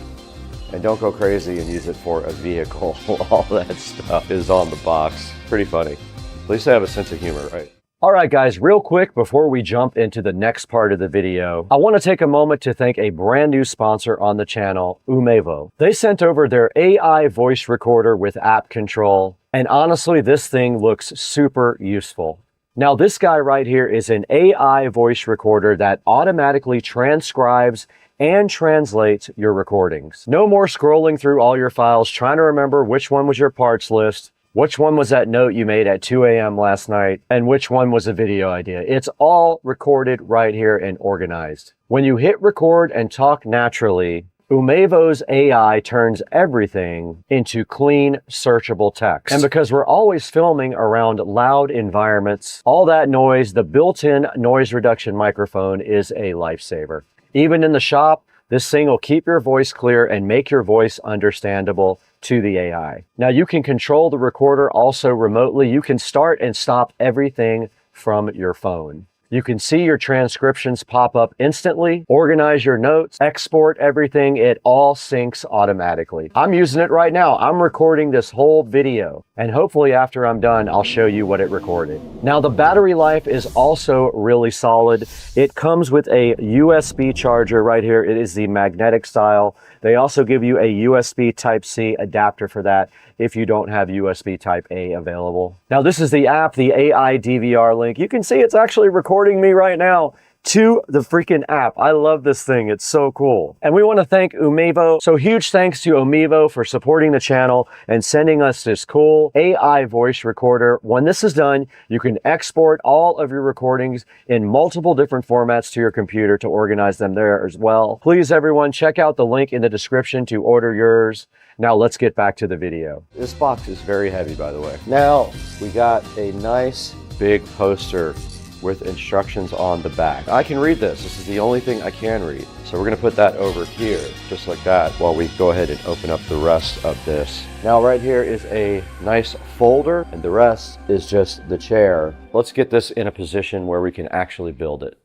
and don't go crazy and use it for a vehicle. All that stuff is on the box. Pretty funny. At least I have a sense of humor, right? Alright guys, real quick before we jump into the next part of the video, I want to take a moment to thank a brand new sponsor on the channel, Umevo. They sent over their AI voice recorder with app control, and honestly this thing looks super useful. Now this guy right here is an AI voice recorder that automatically transcribes and translates your recordings. No more scrolling through all your files trying to remember which one was your parts list, which one was that note you made at 2 a.m. last night, and which one was a video idea. It's all recorded right here and organized. When you hit record and talk naturally, Umevo's AI turns everything into clean, searchable text. And because we're always filming around loud environments, all that noise, the built-in noise reduction microphone is a lifesaver. Even in the shop, this thing will keep your voice clear and make your voice understandable to the AI. Now you can control the recorder also remotely. You can start and stop everything from your phone. You can see your transcriptions pop up instantly, organize your notes, export everything. It all syncs automatically. I'm using it right now. I'm recording this whole video, and hopefully after I'm done, I'll show you what it recorded. Now the battery life is also really solid. It comes with a USB charger right here. It is the magnetic style. They also give you a USB Type-C adapter for that if you don't have USB Type-A available. Now this is the app, the AI DVR link. You can see it's actually recording me right now to the freaking app. I love this thing. It's so cool. And we want to thank Umevo. So huge thanks to Umevo for supporting the channel and sending us this cool AI voice recorder. When this is done, you can export all of your recordings in multiple different formats to your computer to organize them there as well. Please everyone, check out the link in the description to order yours. Now let's get back to the video. This box is very heavy, by the way. Now we got a nice big poster with instructions on the back. I can read this. This is the only thing I can read. So we're gonna put that over here, just like that, while we go ahead and open up the rest of this. Now right here is a nice folder, and the rest is just the chair. Let's get this in a position where we can actually build it.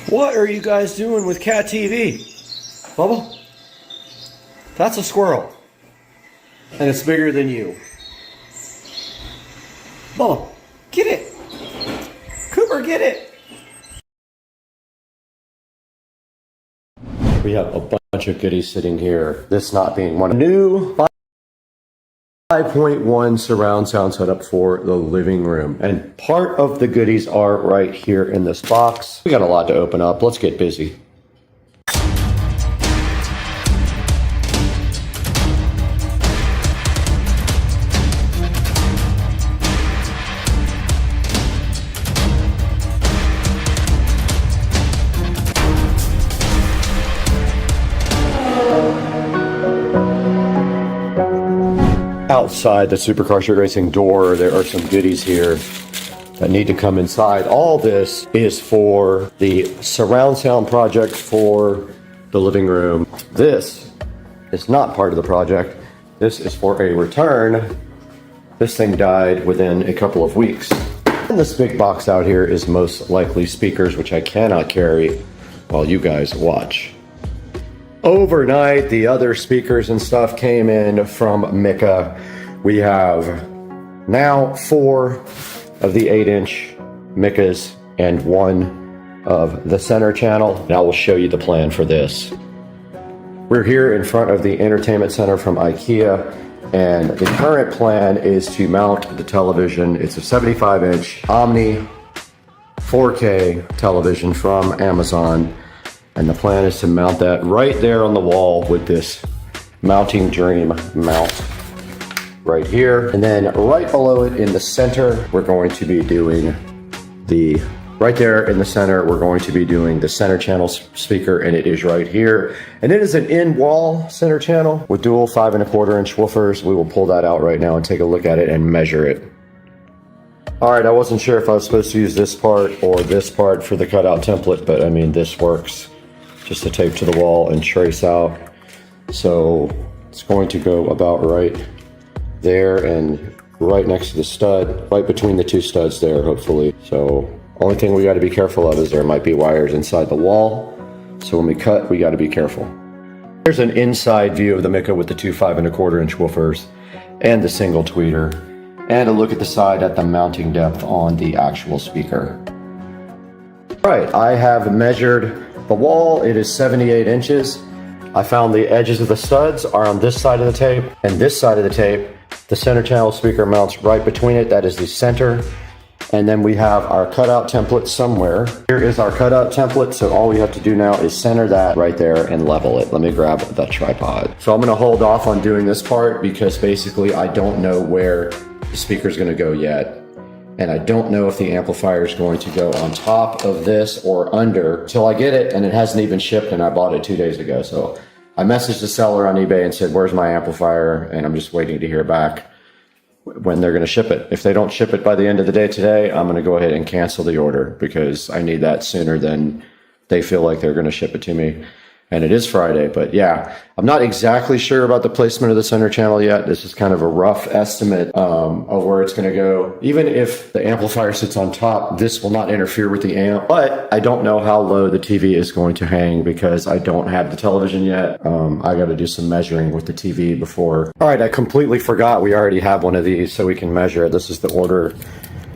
What are you guys doing with Cat TV? Bubba? That's a squirrel. And it's bigger than you. Bubba, get it! Cooper, get it! We have a bunch of goodies sitting here. This not being one. New 5.1 surround sound setup for the living room. And part of the goodies are right here in this box. We got a lot to open up. Let's get busy. Outside the Supercar Street Racing door, there are some goodies here that need to come inside. All this is for the surround sound project for the living room. This is not part of the project. This is for a return. This thing died within a couple of weeks. And this big box out here is most likely speakers, which I cannot carry while you guys watch. Overnight, the other speakers and stuff came in from Mika. We have now 4 of the 8-inch Mikas and 1 of the center channel. Now we'll show you the plan for this. We're here in front of the entertainment center from IKEA, and the current plan is to mount the television. It's a 75-inch Omni 4K television from Amazon. And the plan is to mount that right there on the wall with this Mounting Dream mount right here. And then right below it in the center, we're going to be doing right there in the center, we're going to be doing the center channel speaker, and it is right here. And it is an in-wall center channel with dual 5 1/4 inch woofers. We will pull that out right now and take a look at it and measure it. All right, I wasn't sure if I was supposed to use this part or this part for the cutout template, but I mean, this works. Just to tape to the wall and trace out. So it's going to go about right there and right next to the stud, right between the two studs there, hopefully. So only thing we got to be careful of is there might be wires inside the wall. So when we cut, we got to be careful. Here's an inside view of the Mika with the two 5 1/4 inch woofers and the single tweeter, and a look at the side at the mounting depth on the actual speaker. All right, I have measured the wall. It is 78 inches. I found the edges of the studs are on this side of the tape and this side of the tape. The center channel speaker mounts right between it. That is the center. And then we have our cutout template somewhere. Here is our cutout template. So all we have to do now is center that right there and level it. Let me grab the tripod. So I'm gonna hold off on doing this part because basically I don't know where the speaker is gonna go yet. And I don't know if the amplifier is going to go on top of this or under till I get it, and it hasn't even shipped and I bought it 2 days ago. So I messaged the seller on eBay and said, where's my amplifier? And I'm just waiting to hear back when they're gonna ship it. If they don't ship it by the end of the day today, I'm gonna go ahead and cancel the order because I need that sooner than they feel like they're gonna ship it to me. And it is Friday, but yeah, I'm not exactly sure about the placement of the center channel yet. This is kind of a rough estimate of where it's going to go. Even if the amplifier sits on top, this will not interfere with the amp, but I don't know how low the TV is going to hang because I don't have the television yet. I got to do some measuring with the TV before. All right, I completely forgot we already have one of these so we can measure it. This is the order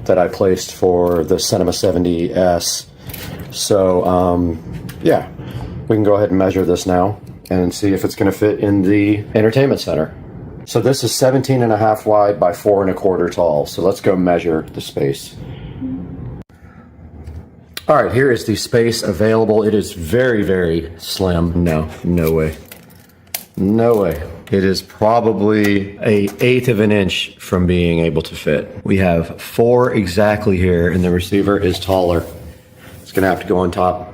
that I placed for the Cinema 70S. So yeah. We can go ahead and measure this now and see if it's going to fit in the entertainment center. So this is 17.5 wide by 4 1/4 tall. So let's go measure the space. All right, here is the space available. It is very, very slim. No way. No way. It is probably 1/8 of an inch from being able to fit. We have 4 exactly here, and the receiver is taller. It's going to have to go on top.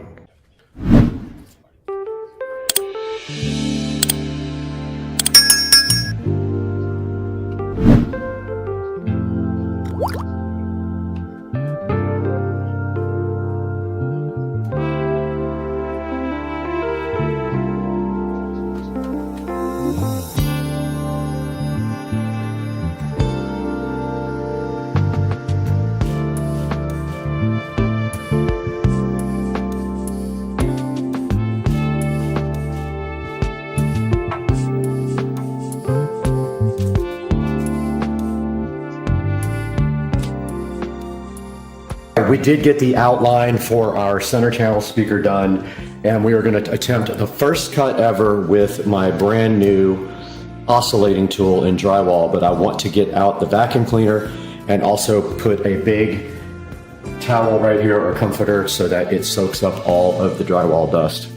We did get the outline for our center channel speaker done, and we are going to attempt the first cut ever with my brand new oscillating tool in drywall, but I want to get out the vacuum cleaner and also put a big towel right here or comforter so that it soaks up all of the drywall dust.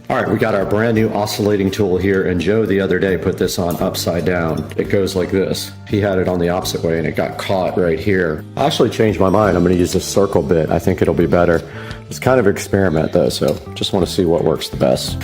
All right, we got our brand new oscillating tool here, and Joe the other day put this on upside down. It goes like this. He had it on the opposite way and it got caught right here. I actually changed my mind. I'm gonna use this circle bit. I think it'll be better. It's kind of an experiment though, so just wanna see what works the best.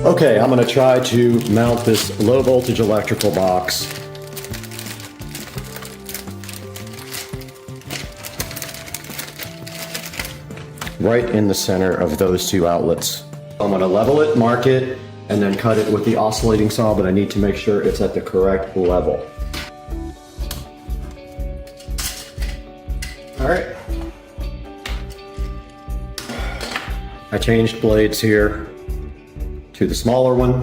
Okay, I'm going to try to mount this low voltage electrical box. Right in the center of those two outlets. I'm going to level it, mark it, and then cut it with the oscillating saw, but I need to make sure it's at the correct level. All right. I changed blades here to the smaller one.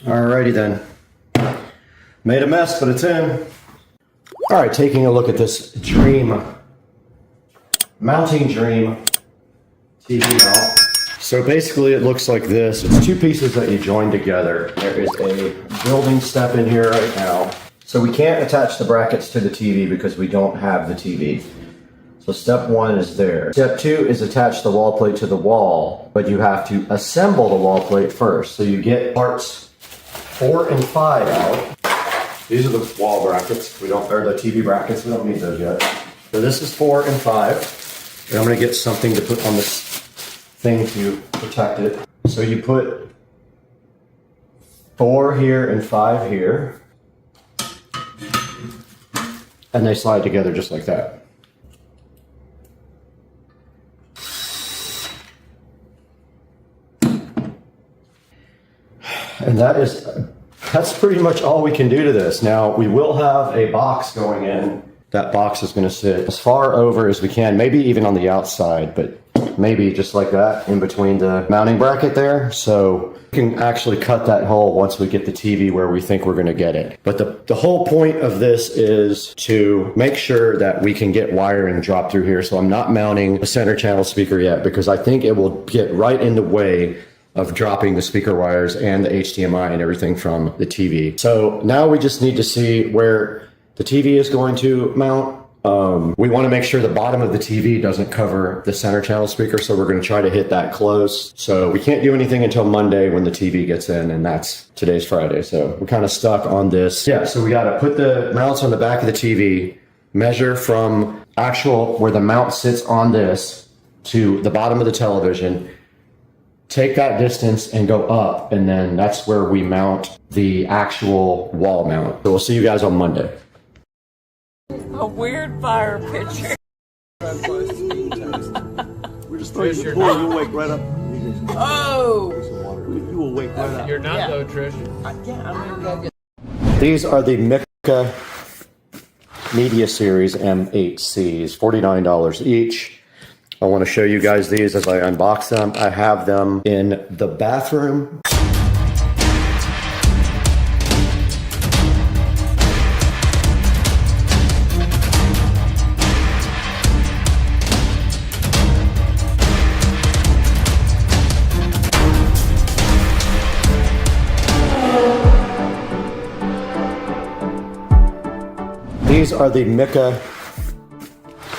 Alrighty then. Made a mess, but it's in. Alright, taking a look at this mounting Dream TV mount. So basically it looks like this. It's two pieces that you join together. There is a building step in here right now. So we can't attach the brackets to the TV because we don't have the TV. So step one is there. Step two is attach the wall plate to the wall, but you have to assemble the wall plate first. So you get parts 4 and 5 out. These are the wall brackets. Or the TV brackets. We don't need those yet. So this is 4 and 5. And I'm gonna get something to put on this thing to protect it. So you put 4 here and 5 here. And they slide together just like that. And that's pretty much all we can do to this. Now, we will have a box going in. That box is going to sit as far over as we can, maybe even on the outside, but maybe just like that in between the mounting bracket there. So we can actually cut that hole once we get the TV where we think we're going to get it. But the whole point of this is to make sure that we can get wiring dropped through here. So I'm not mounting a center channel speaker yet because I think it will get right in the way of dropping the speaker wires and the HDMI and everything from the TV. So now we just need to see where the TV is going to mount. We want to make sure the bottom of the TV doesn't cover the center channel speaker, so we're going to try to hit that close. So we can't do anything until Monday when the TV gets in, and today's Friday, so we're kind of stuck on this. Yeah, so we got to put the mounts on the back of the TV, measure from where the mount sits on this to the bottom of the television, take that distance and go up, and then that's where we mount the actual wall mount. So we'll see you guys on Monday. A weird fire picture. We're just throwing the pool, you'll wake right up. Oh! You will wake right up. You're not though, Trish. Yeah, I'm gonna go get. These are the Mica Media Series M8Cs, $49 each. I want to show you guys these as I unbox them. I have them in the bathroom. These are the Mica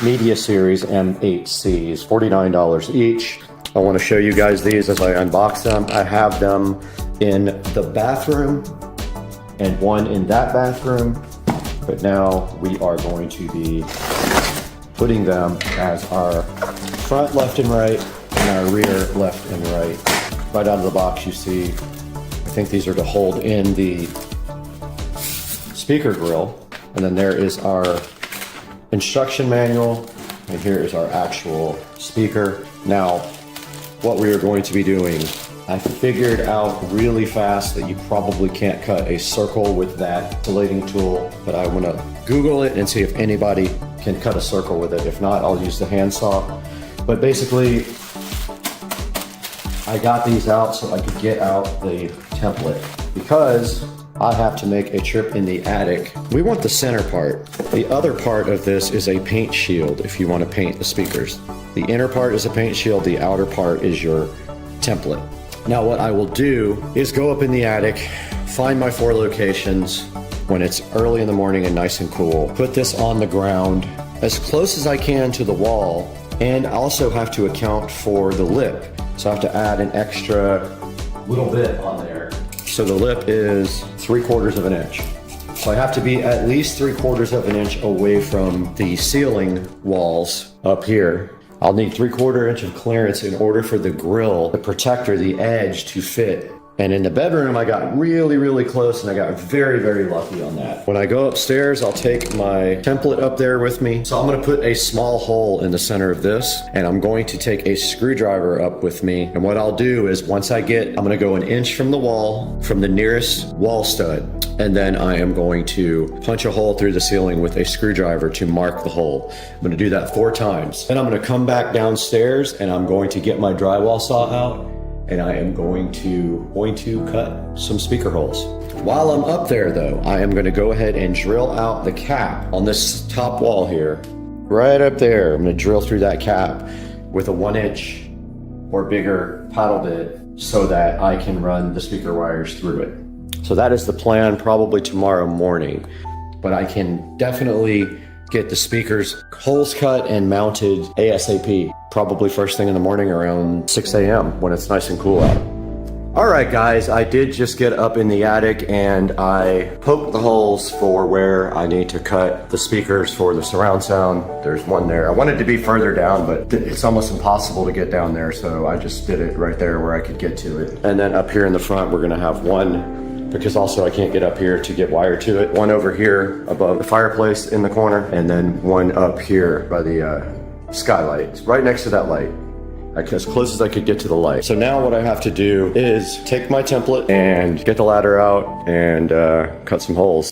Media Series M8Cs, $49 each. I want to show you guys these as I unbox them. I have them in the bathroom and one in that bathroom, but now we are going to be putting them as our front left and right and our rear left and right. Right out of the box you see, I think these are to hold in the speaker grill, and then there is our instruction manual, and here is our actual speaker. Now, what we are going to be doing, I figured out really fast that you probably can't cut a circle with that insulating tool, but I want to Google it and see if anybody can cut a circle with it. If not, I'll use the handsaw. But basically, I got these out so I could get out the template because I have to make a trip in the attic. We want the center part. The other part of this is a paint shield if you want to paint the speakers. The inner part is a paint shield, the outer part is your template. Now what I will do is go up in the attic, find my 4 locations when it's early in the morning and nice and cool, put this on the ground as close as I can to the wall, and also have to account for the lip. So I have to add an extra little bit on there. So the lip is 3/4 of an inch. So I have to be at least 3/4 of an inch away from the ceiling walls up here. I'll need 3/4 inch of clearance in order for the grill, the protector, the edge to fit. And in the bedroom, I got really, really close, and I got very, very lucky on that. When I go upstairs, I'll take my template up there with me. So I'm gonna put a small hole in the center of this, and I'm going to take a screwdriver up with me. And what I'll do is I'm gonna go 1 inch from the wall, from the nearest wall stud. And then I am going to punch a hole through the ceiling with a screwdriver to mark the hole. I'm gonna do that 4 times. Then I'm gonna come back downstairs, and I'm going to get my drywall saw out, and I am going to cut some speaker holes. While I'm up there though, I am gonna go ahead and drill out the cap on this top wall here. Right up there, I'm gonna drill through that cap with a 1-inch or bigger paddle bit so that I can run the speaker wires through it. So that is the plan, probably tomorrow morning. But I can definitely get the speakers holes cut and mounted ASAP, probably first thing in the morning around 6 a.m. when it's nice and cool out. All right, guys, I did just get up in the attic and I poked the holes for where I need to cut the speakers for the surround sound. There's one there. I wanted to be further down, but it's almost impossible to get down there, so I just did it right there where I could get to it. And then up here in the front, we're gonna have one, because also I can't get up here to get wire to it. One over here above the fireplace in the corner, and then one up here by the skylight, right next to that light. As close as I could get to the light. So now what I have to do is take my template and get the ladder out and cut some holes.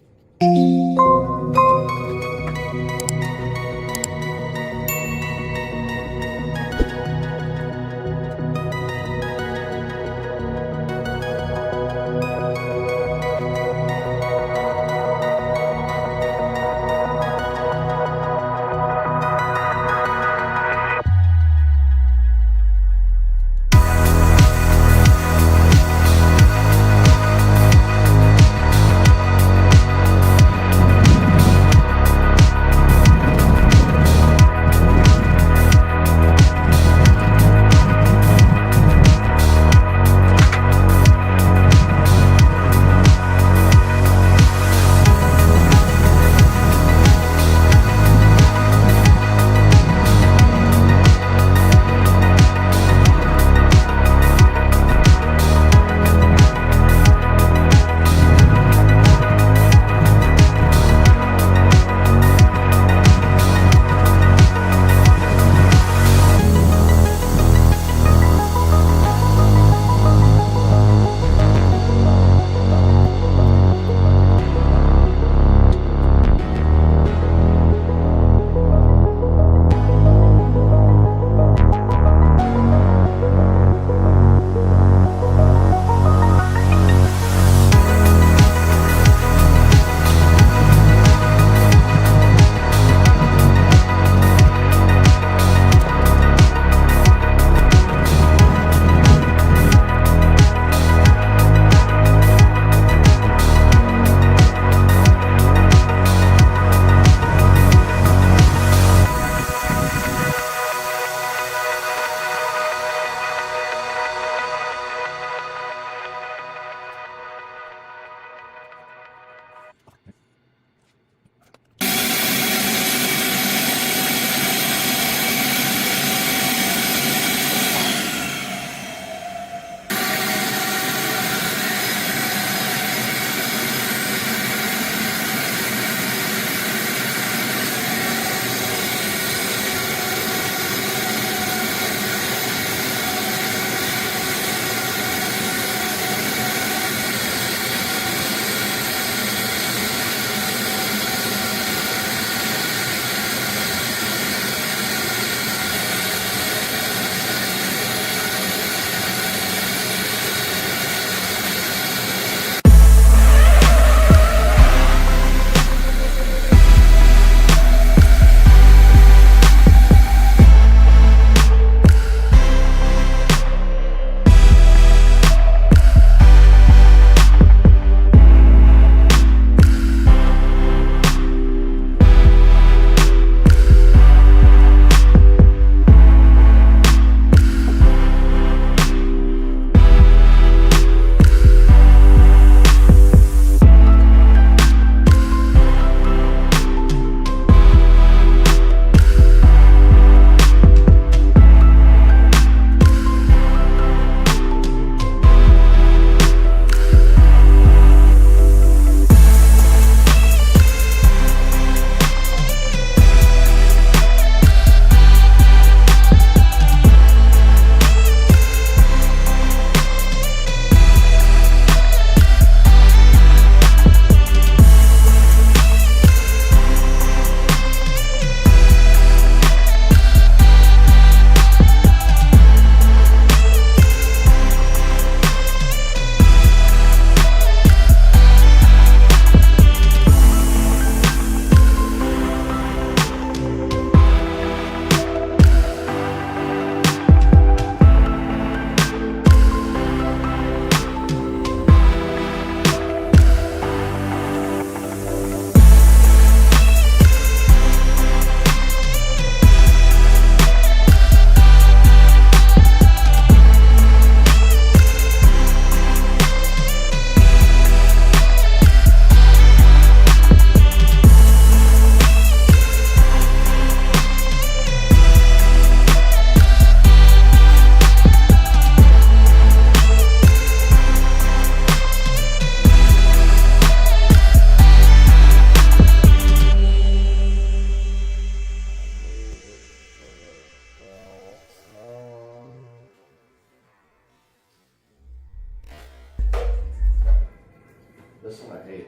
This one I hate.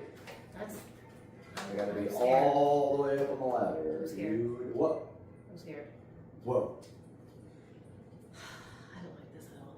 That's. I gotta be all the way up on the ladder. I'm scared. Whoa. I'm scared. Whoa. I don't like this at all.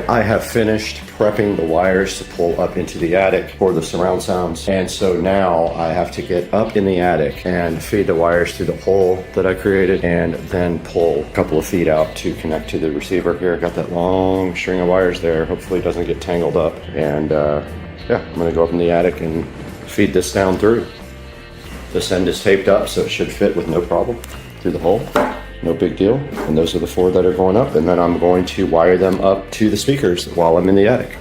I have finished prepping the wires to pull up into the attic for the surround sounds. And so now I have to get up in the attic and feed the wires through the hole that I created and then pull a couple of feet out to connect to the receiver here. I got that long string of wires there. Hopefully it doesn't get tangled up. And yeah, I'm gonna go up in the attic and feed this down through. This end is taped up, so it should fit with no problem through the hole. No big deal. And those are the 4 that are going up, and then I'm going to wire them up to the speakers while I'm in the attic.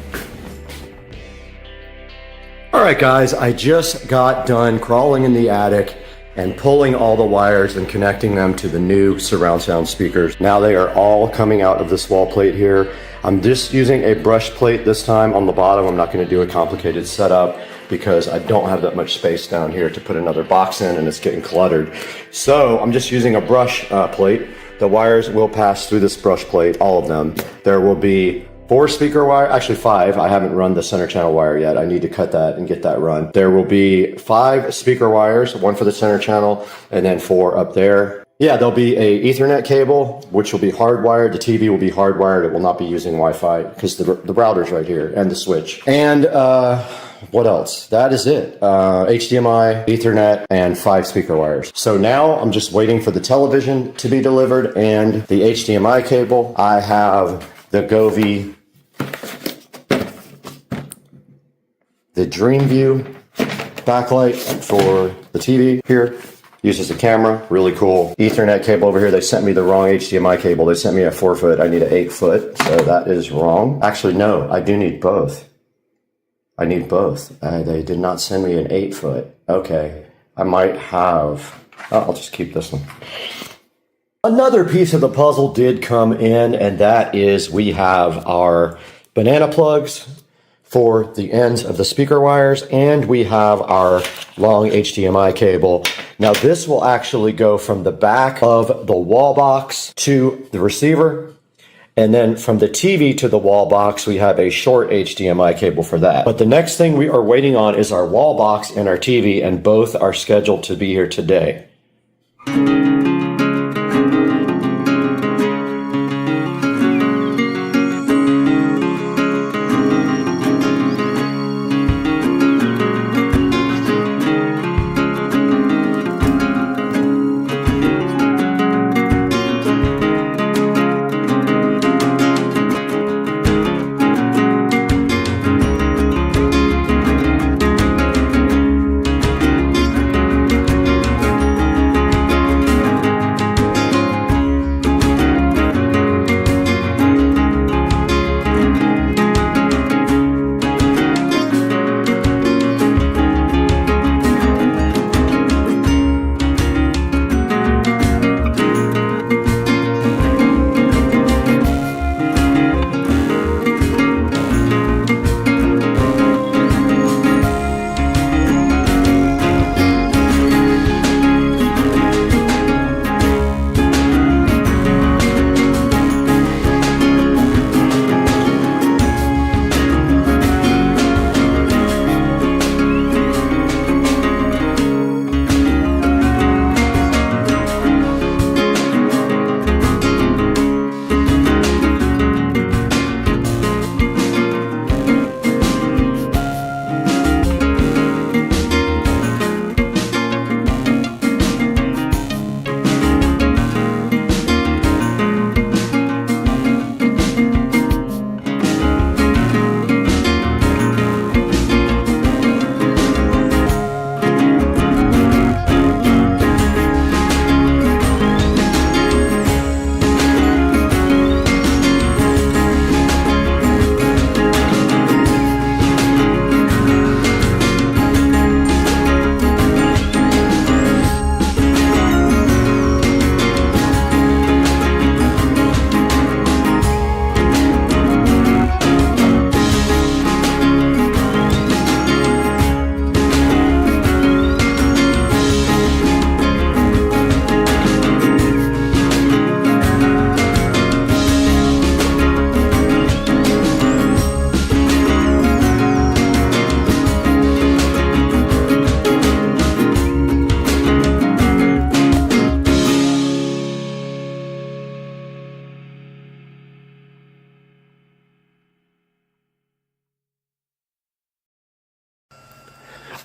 All right, guys, I just got done crawling in the attic and pulling all the wires and connecting them to the new surround sound speakers. Now they are all coming out of this wall plate here. I'm just using a brush plate this time on the bottom. I'm not going to do a complicated setup because I don't have that much space down here to put another box in, and it's getting cluttered. So I'm just using a brush plate. The wires will pass through this brush plate, all of them. There will be 4 speaker wire, actually 5. I haven't run the center channel wire yet. I need to cut that and get that run. There will be 5 speaker wires, 1 for the center channel, and then 4 up there. Yeah, there'll be a Ethernet cable, which will be hardwired. The TV will be hardwired. It will not be using Wi-Fi because the router's right here and the switch. And what else? That is it. HDMI, Ethernet, and 5 speaker wires. So now I'm just waiting for the television to be delivered and the HDMI cable. I have the Govee, the DreamView backlight for the TV here. Uses a camera, really cool. Ethernet cable over here. They sent me the wrong HDMI cable. They sent me a 4-foot. I need an 8-foot, so that is wrong. Actually, no, I do need both. I need both. They did not send me an 8-foot. Okay, I might have. Oh, I'll just keep this one. Another piece of the puzzle did come in, and that is we have our banana plugs for the ends of the speaker wires, and we have our long HDMI cable. Now this will actually go from the back of the wall box to the receiver, and then from the TV to the wall box, we have a short HDMI cable for that. But the next thing we are waiting on is our wall box and our TV, and both are scheduled to be here today.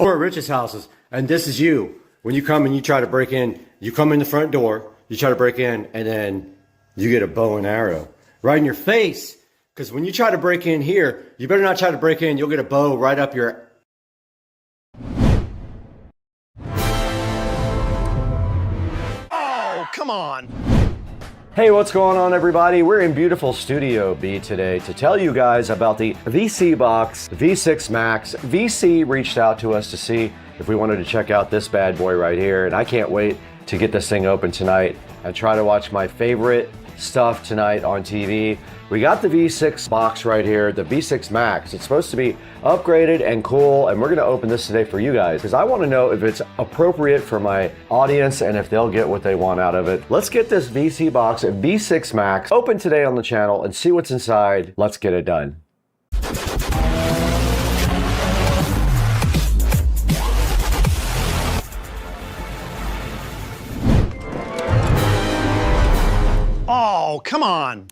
Or at Rich's houses, and this is you. When you come and you try to break in, you come in the front door, you try to break in, and then you get a bow and arrow right in your face. Because when you try to break in here, you better not try to break in, you'll get a bow right up your... Oh, come on. Hey, what's going on, everybody? We're in beautiful Studio B today to tell you guys about the VC Box V6 Max. VC reached out to us to see if we wanted to check out this bad boy right here, and I can't wait to get this thing open tonight and try to watch my favorite stuff tonight on TV. We got the V6 box right here, the V6 Max. It's supposed to be upgraded and cool, and we're gonna open this today for you guys because I wanna know if it's appropriate for my audience and if they'll get what they want out of it. Let's get this VC box at V6 Max open today on the channel and see what's inside. Let's get it done. Oh, come on.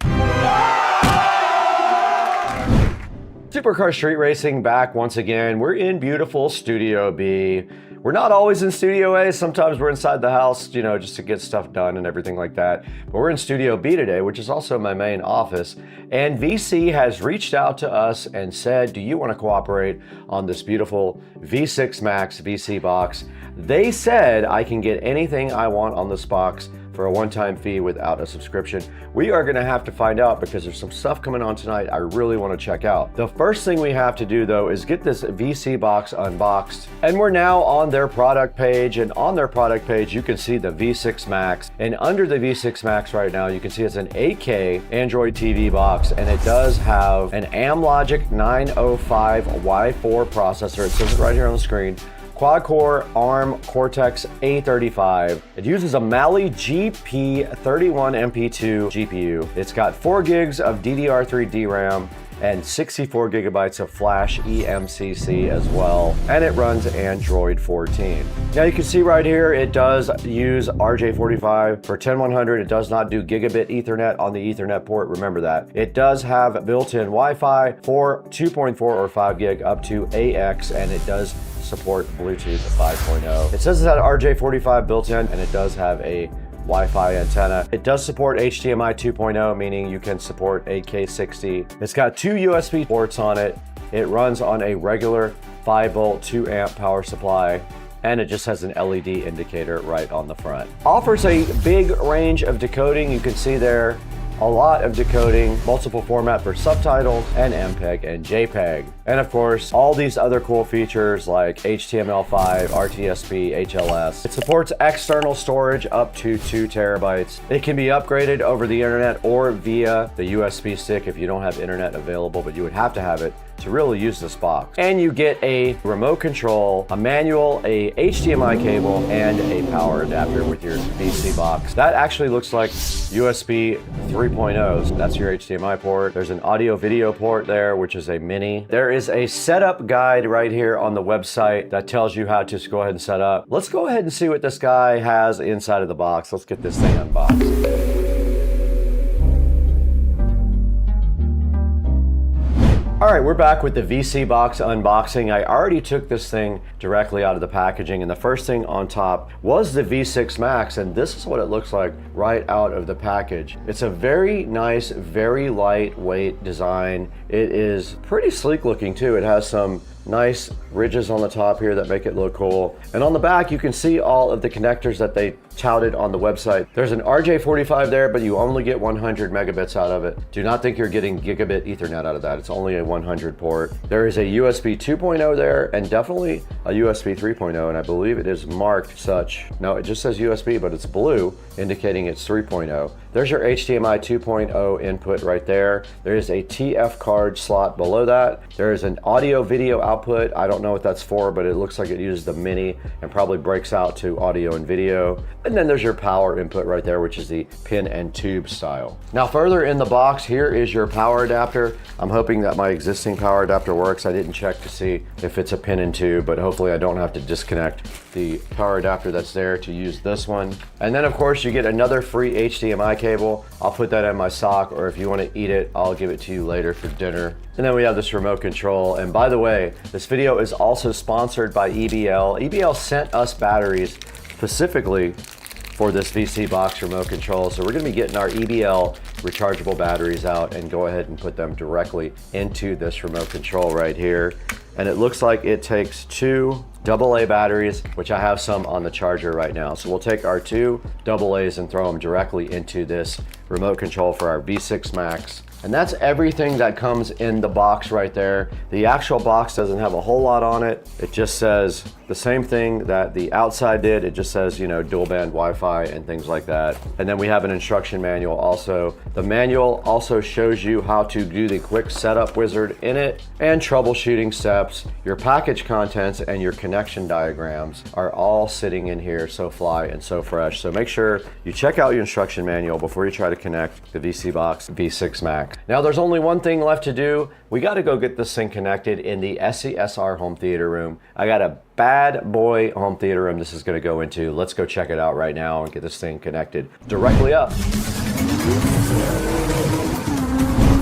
Supercar Street Racing back once again. We're in beautiful Studio B. We're not always in Studio A. Sometimes we're inside the house, you know, just to get stuff done and everything like that. But we're in Studio B today, which is also my main office. And VC has reached out to us and said, do you want to cooperate on this beautiful V6 Max VC box? They said I can get anything I want on this box for a one-time fee without a subscription. We are gonna have to find out because there's some stuff coming on tonight I really wanna check out. The first thing we have to do though is get this VC box unboxed. And we're now on their product page, and on their product page you can see the V6 Max. And under the V6 Max right now you can see it's an 8K Android TV box, and it does have an Amlogic 905 Y4 processor. It says it right here on the screen. Quad-core ARM Cortex A35. It uses a Mali GP31MP2 GPU. It's got 4 gigs of DDR3 DRAM and 64 gigabytes of flash eMCC as well, and it runs Android 14. Now you can see right here it does use RJ45 for 10100. It does not do gigabit Ethernet on the Ethernet port, remember that. It does have built-in Wi-Fi for 2.4 or 5 gig up to AX, and it does support Bluetooth 5.0. It says it's got RJ45 built in, and it does have a Wi-Fi antenna. It does support HDMI 2.0, meaning you can support 8K60. It's got 2 USB ports on it. It runs on a regular 5 volt 2 amp power supply, and it just has an LED indicator right on the front. Offers a big range of decoding. You can see there a lot of decoding, multiple format for subtitles, and MPEG and JPEG. And of course, all these other cool features like HTML5, RTSP, HLS. It supports external storage up to 2 terabytes. It can be upgraded over the internet or via the USB stick if you don't have internet available, but you would have to have it to really use this box. And you get a remote control, a manual, a HDMI cable, and a power adapter with your VC box. That actually looks like USB 3.0. So that's your HDMI port. There's an audio video port there, which is a mini. There is a setup guide right here on the website that tells you how to go ahead and set up. Let's go ahead and see what this guy has inside of the box. Let's get this thing unboxed. All right, we're back with the VC box unboxing. I already took this thing directly out of the packaging, and the first thing on top was the V6 Max, and this is what it looks like right out of the package. It's a very nice, very lightweight design. It is pretty sleek looking too. It has some nice ridges on the top here that make it look cool. And on the back, you can see all of the connectors that they touted on the website. There's an RJ45 there, but you only get 100 megabits out of it. Do not think you're getting gigabit Ethernet out of that. It's only a 100 port. There is a USB 2.0 there, and definitely a USB 3.0, and I believe it is marked such. No, it just says USB, but it's blue, indicating it's 3.0. There's your HDMI 2.0 input right there. There is a TF card slot below that. There is an audio video output. I don't know what that's for, but it looks like it uses the mini and probably breaks out to audio and video. And then there's your power input right there, which is the pin and tube style. Now further in the box, here is your power adapter. I'm hoping that my existing power adapter works. I didn't check to see if it's a pin and tube, but hopefully I don't have to disconnect the power adapter that's there to use this one. And then of course you get another free HDMI cable. I'll put that in my sock, or if you want to eat it, I'll give it to you later for dinner. And then we have this remote control. And by the way, this video is also sponsored by EBL. EBL sent us batteries specifically for this VC box remote control. So we're gonna be getting our EBL rechargeable batteries out and go ahead and put them directly into this remote control right here. And it looks like it takes 2 AA batteries, which I have some on the charger right now. So we'll take our 2 AA's and throw them directly into this remote control for our V6 Max. And that's everything that comes in the box right there. The actual box doesn't have a whole lot on it. It just says the same thing that the outside did. It just says, you know, dual band Wi-Fi and things like that. And then we have an instruction manual also. The manual also shows you how to do the quick setup wizard in it and troubleshooting steps. Your package contents and your connection diagrams are all sitting in here, so fly and so fresh. So make sure you check out your instruction manual before you try to connect the VC Box V6 Max. Now there's only one thing left to do. We got to go get this thing connected in the SCSR home theater room. I got a bad boy home theater room this is going to go into. Let's go check it out right now and get this thing connected directly up.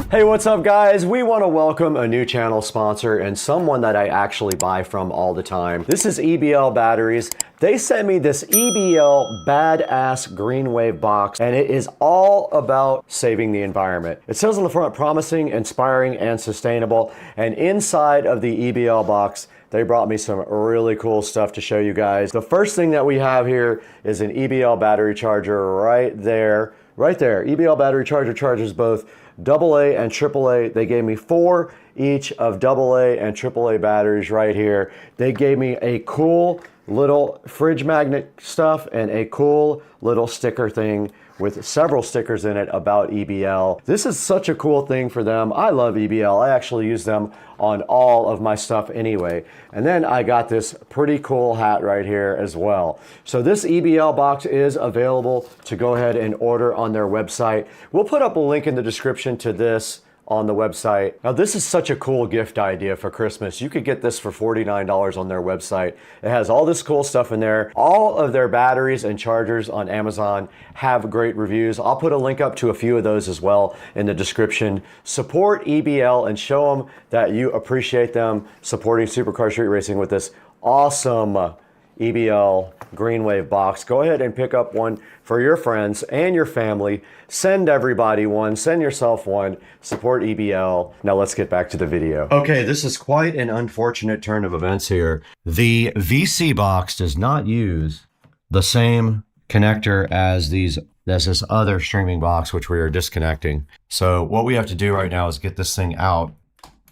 Hey, what's up guys? We want to welcome a new channel sponsor and someone that I actually buy from all the time. This is EBL Batteries. They sent me this EBL badass green wave box, and it is all about saving the environment. It says on the front, promising, inspiring, and sustainable. And inside of the EBL box, they brought me some really cool stuff to show you guys. The first thing that we have here is an EBL battery charger right there. Right there. EBL battery charger charges both AA and AAA. They gave me 4 each of AA and AAA batteries right here. They gave me a cool little fridge magnet stuff and a cool little sticker thing with several stickers in it about EBL. This is such a cool thing for them. I love EBL. I actually use them on all of my stuff anyway. And then I got this pretty cool hat right here as well. So this EBL box is available to go ahead and order on their website. We'll put up a link in the description to this on the website. Now this is such a cool gift idea for Christmas. You could get this for $49 on their website. It has all this cool stuff in there. All of their batteries and chargers on Amazon have great reviews. I'll put a link up to a few of those as well in the description. Support EBL and show them that you appreciate them supporting Supercar Street Racing with this awesome EBL green wave box. Go ahead and pick up one for your friends and your family. Send everybody one, send yourself one, support EBL. Now let's get back to the video. Okay, this is quite an unfortunate turn of events here. The VC box does not use the same connector as this other streaming box, which we are disconnecting. So what we have to do right now is get this thing out.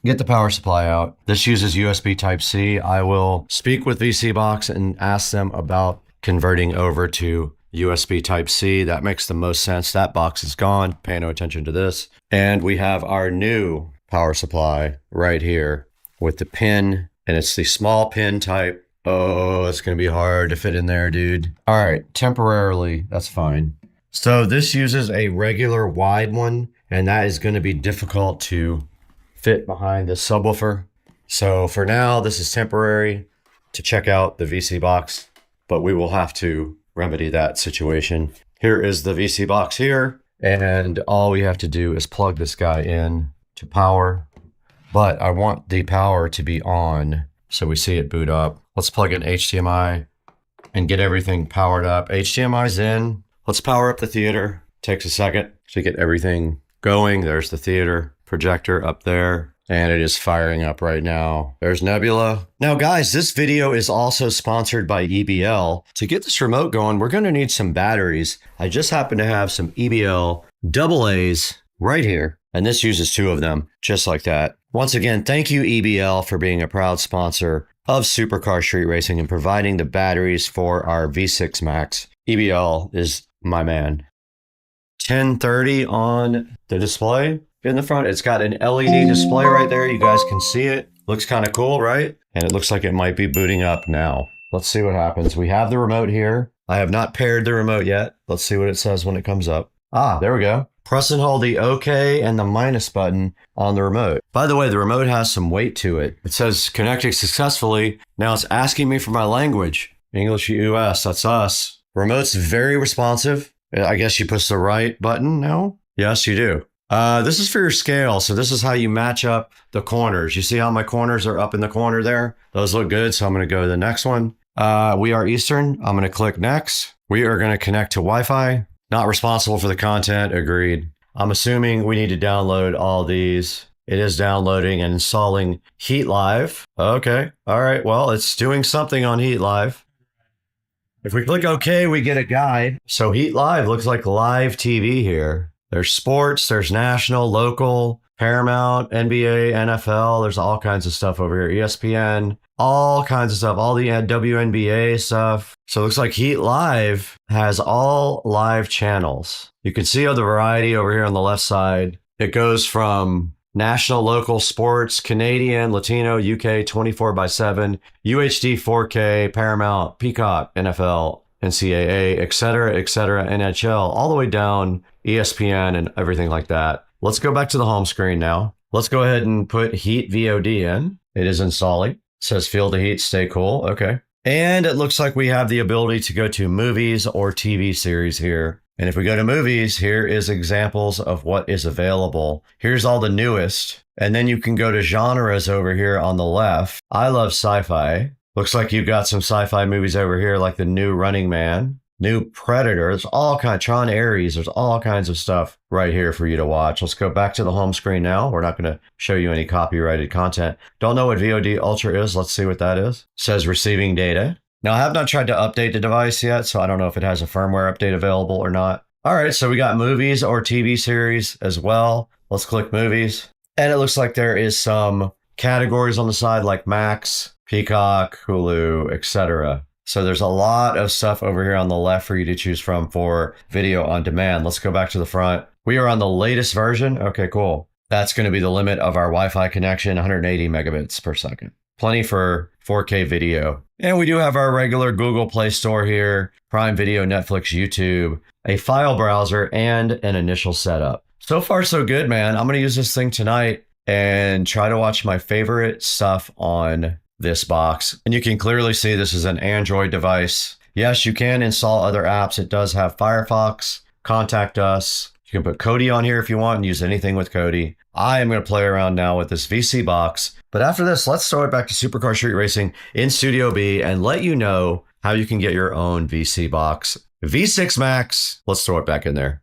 Get the power supply out. This uses USB Type-C. I will speak with VC Box and ask them about converting over to USB Type-C. That makes the most sense. That box is gone. Pay no attention to this. And we have our new power supply right here with the pin, and it's the small pin type. Oh, it's gonna be hard to fit in there, dude. All right, temporarily, that's fine. So this uses a regular wide one, and that is gonna be difficult to fit behind this subwoofer. So for now, this is temporary to check out the VC box, but we will have to remedy that situation. Here is the VC box here, and all we have to do is plug this guy in to power, but I want the power to be on so we see it boot up. Let's plug in HDMI and get everything powered up. HDMI's in. Let's power up the theater. Takes a second to get everything going. There's the theater projector up there, and it is firing up right now. There's Nebula. Now guys, this video is also sponsored by EBL. To get this remote going, we're gonna need some batteries. I just happen to have some EBL AA's right here, and this uses 2 of them, just like that. Once again, thank you EBL for being a proud sponsor of Supercar Street Racing and providing the batteries for our V6 Max. EBL is my man. 1030 on the display. In the front, it's got an LED display right there. You guys can see it. Looks kind of cool, right? And it looks like it might be booting up now. Let's see what happens. We have the remote here. I have not paired the remote yet. Let's see what it says when it comes up. Ah, there we go. Press and hold the OK and the minus button on the remote. By the way, the remote has some weight to it. It says connecting successfully. Now it's asking me for my language. English US, that's us. Remote's very responsive. I guess you push the right button now? Yes, you do. This is for your scale. So this is how you match up the corners. You see how my corners are up in the corner there? Those look good. So I'm going to go to the next one. We are Eastern. I'm going to click next. We are going to connect to Wi-Fi. Not responsible for the content. Agreed. I'm assuming we need to download all these. It is downloading and installing Heat Live. Okay. All right. Well, it's doing something on Heat Live. If we click OK, we get a guide. So Heat Live looks like live TV here. There's sports, there's national, local, Paramount, NBA, NFL. There's all kinds of stuff over here. ESPN, all kinds of stuff. All the WNBA stuff. So it looks like Heat Live has all live channels. You can see the variety over here on the left side. It goes from national, local, sports, Canadian, Latino, UK, 24/7, UHD, 4K, Paramount, Peacock, NFL, NCAA, etc., NHL, all the way down ESPN and everything like that. Let's go back to the home screen now. Let's go ahead and put Heat VOD in. It is installing. It says feel the heat, stay cool. Okay. And it looks like we have the ability to go to movies or TV series here. And if we go to movies, here is examples of what is available. Here's all the newest. And then you can go to genres over here on the left. I love sci-fi. Looks like you've got some sci-fi movies over here like the new Running Man, new Predator. There's all kinds, Tron Ares. There's all kinds of stuff right here for you to watch. Let's go back to the home screen now. We're not going to show you any copyrighted content. Don't know what VOD Ultra is. Let's see what that is. It says receiving data. Now, I have not tried to update the device yet, so I don't know if it has a firmware update available or not. All right, so we got movies or TV series as well. Let's click movies. And it looks like there is some categories on the side like Max, Peacock, Hulu, etc. So there's a lot of stuff over here on the left for you to choose from for video on demand. Let's go back to the front. We are on the latest version. Okay, cool. That's going to be the limit of our Wi-Fi connection, 180 megabits per second. Plenty for 4K video. And we do have our regular Google Play Store here, Prime Video, Netflix, YouTube, a file browser, and an initial setup. So far, so good, man. I'm going to use this thing tonight and try to watch my favorite stuff on this box. And you can clearly see this is an Android device. Yes, you can install other apps. It does have Firefox, Contact Us. You can put Kodi on here if you want and use anything with Kodi. I am going to play around now with this VC box. But after this, let's throw it back to Supercar Street Racing in Studio B and let you know how you can get your own VC box. V6 Max, let's throw it back in there.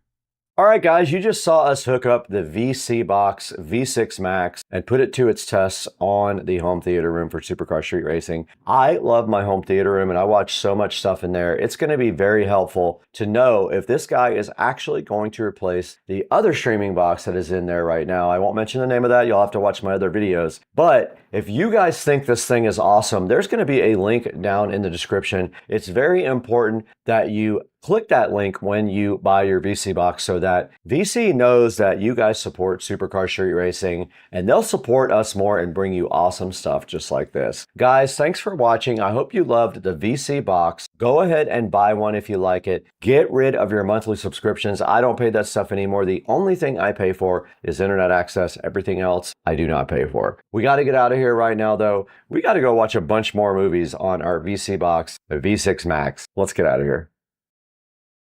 All right, guys, you just saw us hook up the VC box V6 Max and put it to its tests on the home theater room for Supercar Street Racing. I love my home theater room and I watch so much stuff in there. It's going to be very helpful to know if this guy is actually going to replace the other streaming box that is in there right now. I won't mention the name of that. You'll have to watch my other videos. But if you guys think this thing is awesome, there's going to be a link down in the description. It's very important that you click that link when you buy your VC box so that VC knows that you guys support Supercar Street Racing and they'll support us more and bring you awesome stuff just like this. Guys, thanks for watching. I hope you loved the VC box. Go ahead and buy one if you like it. Get rid of your monthly subscriptions. I don't pay that stuff anymore. The only thing I pay for is internet access. Everything else I do not pay for. We got to get out of here right now though. We got to go watch a bunch more movies on our VC box, the V6 Max. Let's get out of here.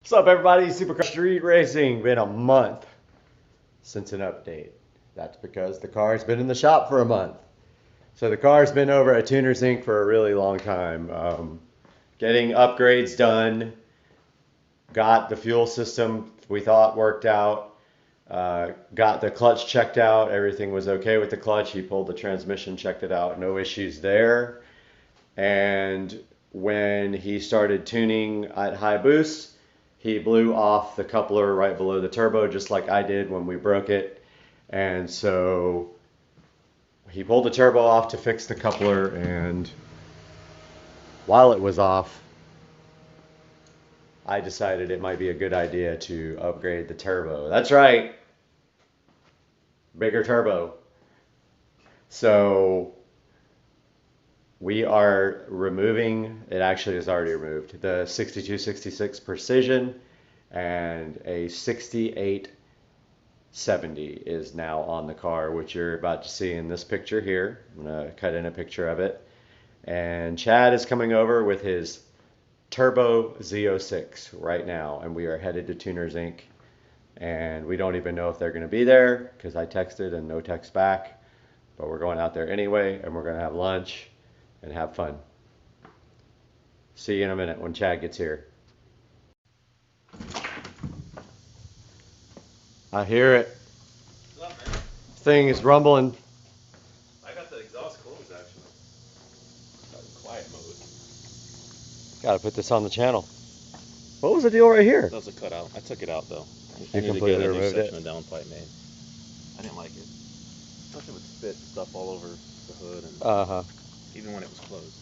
What's up, everybody? Supercar Street Racing. Been a month since an update. That's because the car's been in the shop for a month. So the car's been over at Tuner's Inc. for a really long time. Getting upgrades done. Got the fuel system we thought worked out. Got the clutch checked out. Everything was okay with the clutch. He pulled the transmission, checked it out. No issues there. And when he started tuning at high boost, he blew off the coupler right below the turbo, just like I did when we broke it. And so he pulled the turbo off to fix the coupler, and while it was off, I decided it might be a good idea to upgrade the turbo. That's right, bigger turbo. So we are removing, it actually is already removed, the 6266 Precision, and a 6870 is now on the car, which you're about to see in this picture here. I'm going to cut in a picture of it. And Chad is coming over with his Turbo Z06 right now, and we are headed to Tuners Inc. And we don't even know if they're going to be there because I texted and no text back. But we're going out there anyway, and we're going to have lunch and have fun. See you in a minute when Chad gets here. I hear it. What's up, man? Thing is rumbling. I got the exhaust closed, actually. Quiet mode. Got to put this on the channel. What was the deal right here? That was a cutout. I took it out, though. You completely removed it? A downpipe made. I didn't like it. Especially with spit stuff all over the hood, and even when it was closed.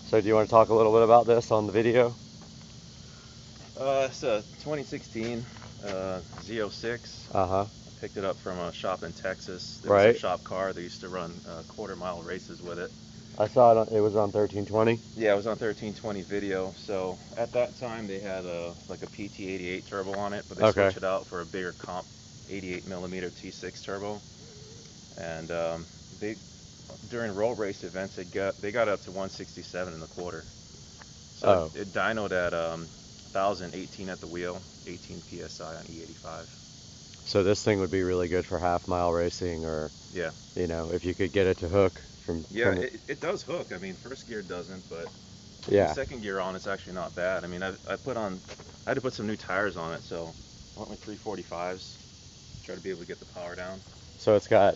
So do you want to talk a little bit about this on the video? It's a 2016 Z06. I picked it up from a shop in Texas. There was a shop car. They used to run quarter-mile races with it. I saw it. It was on 1320. Yeah, it was on 1320 video. So at that time, they had like a PT88 turbo on it, but they switched it out for a bigger comp 88mm T6 turbo. And they during road race events, they got up to 167 in the quarter. So it dynoed at 1,018 at the wheel, 18 psi on E85. So this thing would be really good for half-mile racing, or you know, if you could get it to hook from. It does hook. I mean, first gear doesn't, but the second gear on, it's actually not bad. I mean, I had to put some new tires on it, so I went with 345s, try to be able to get the power down. So it's got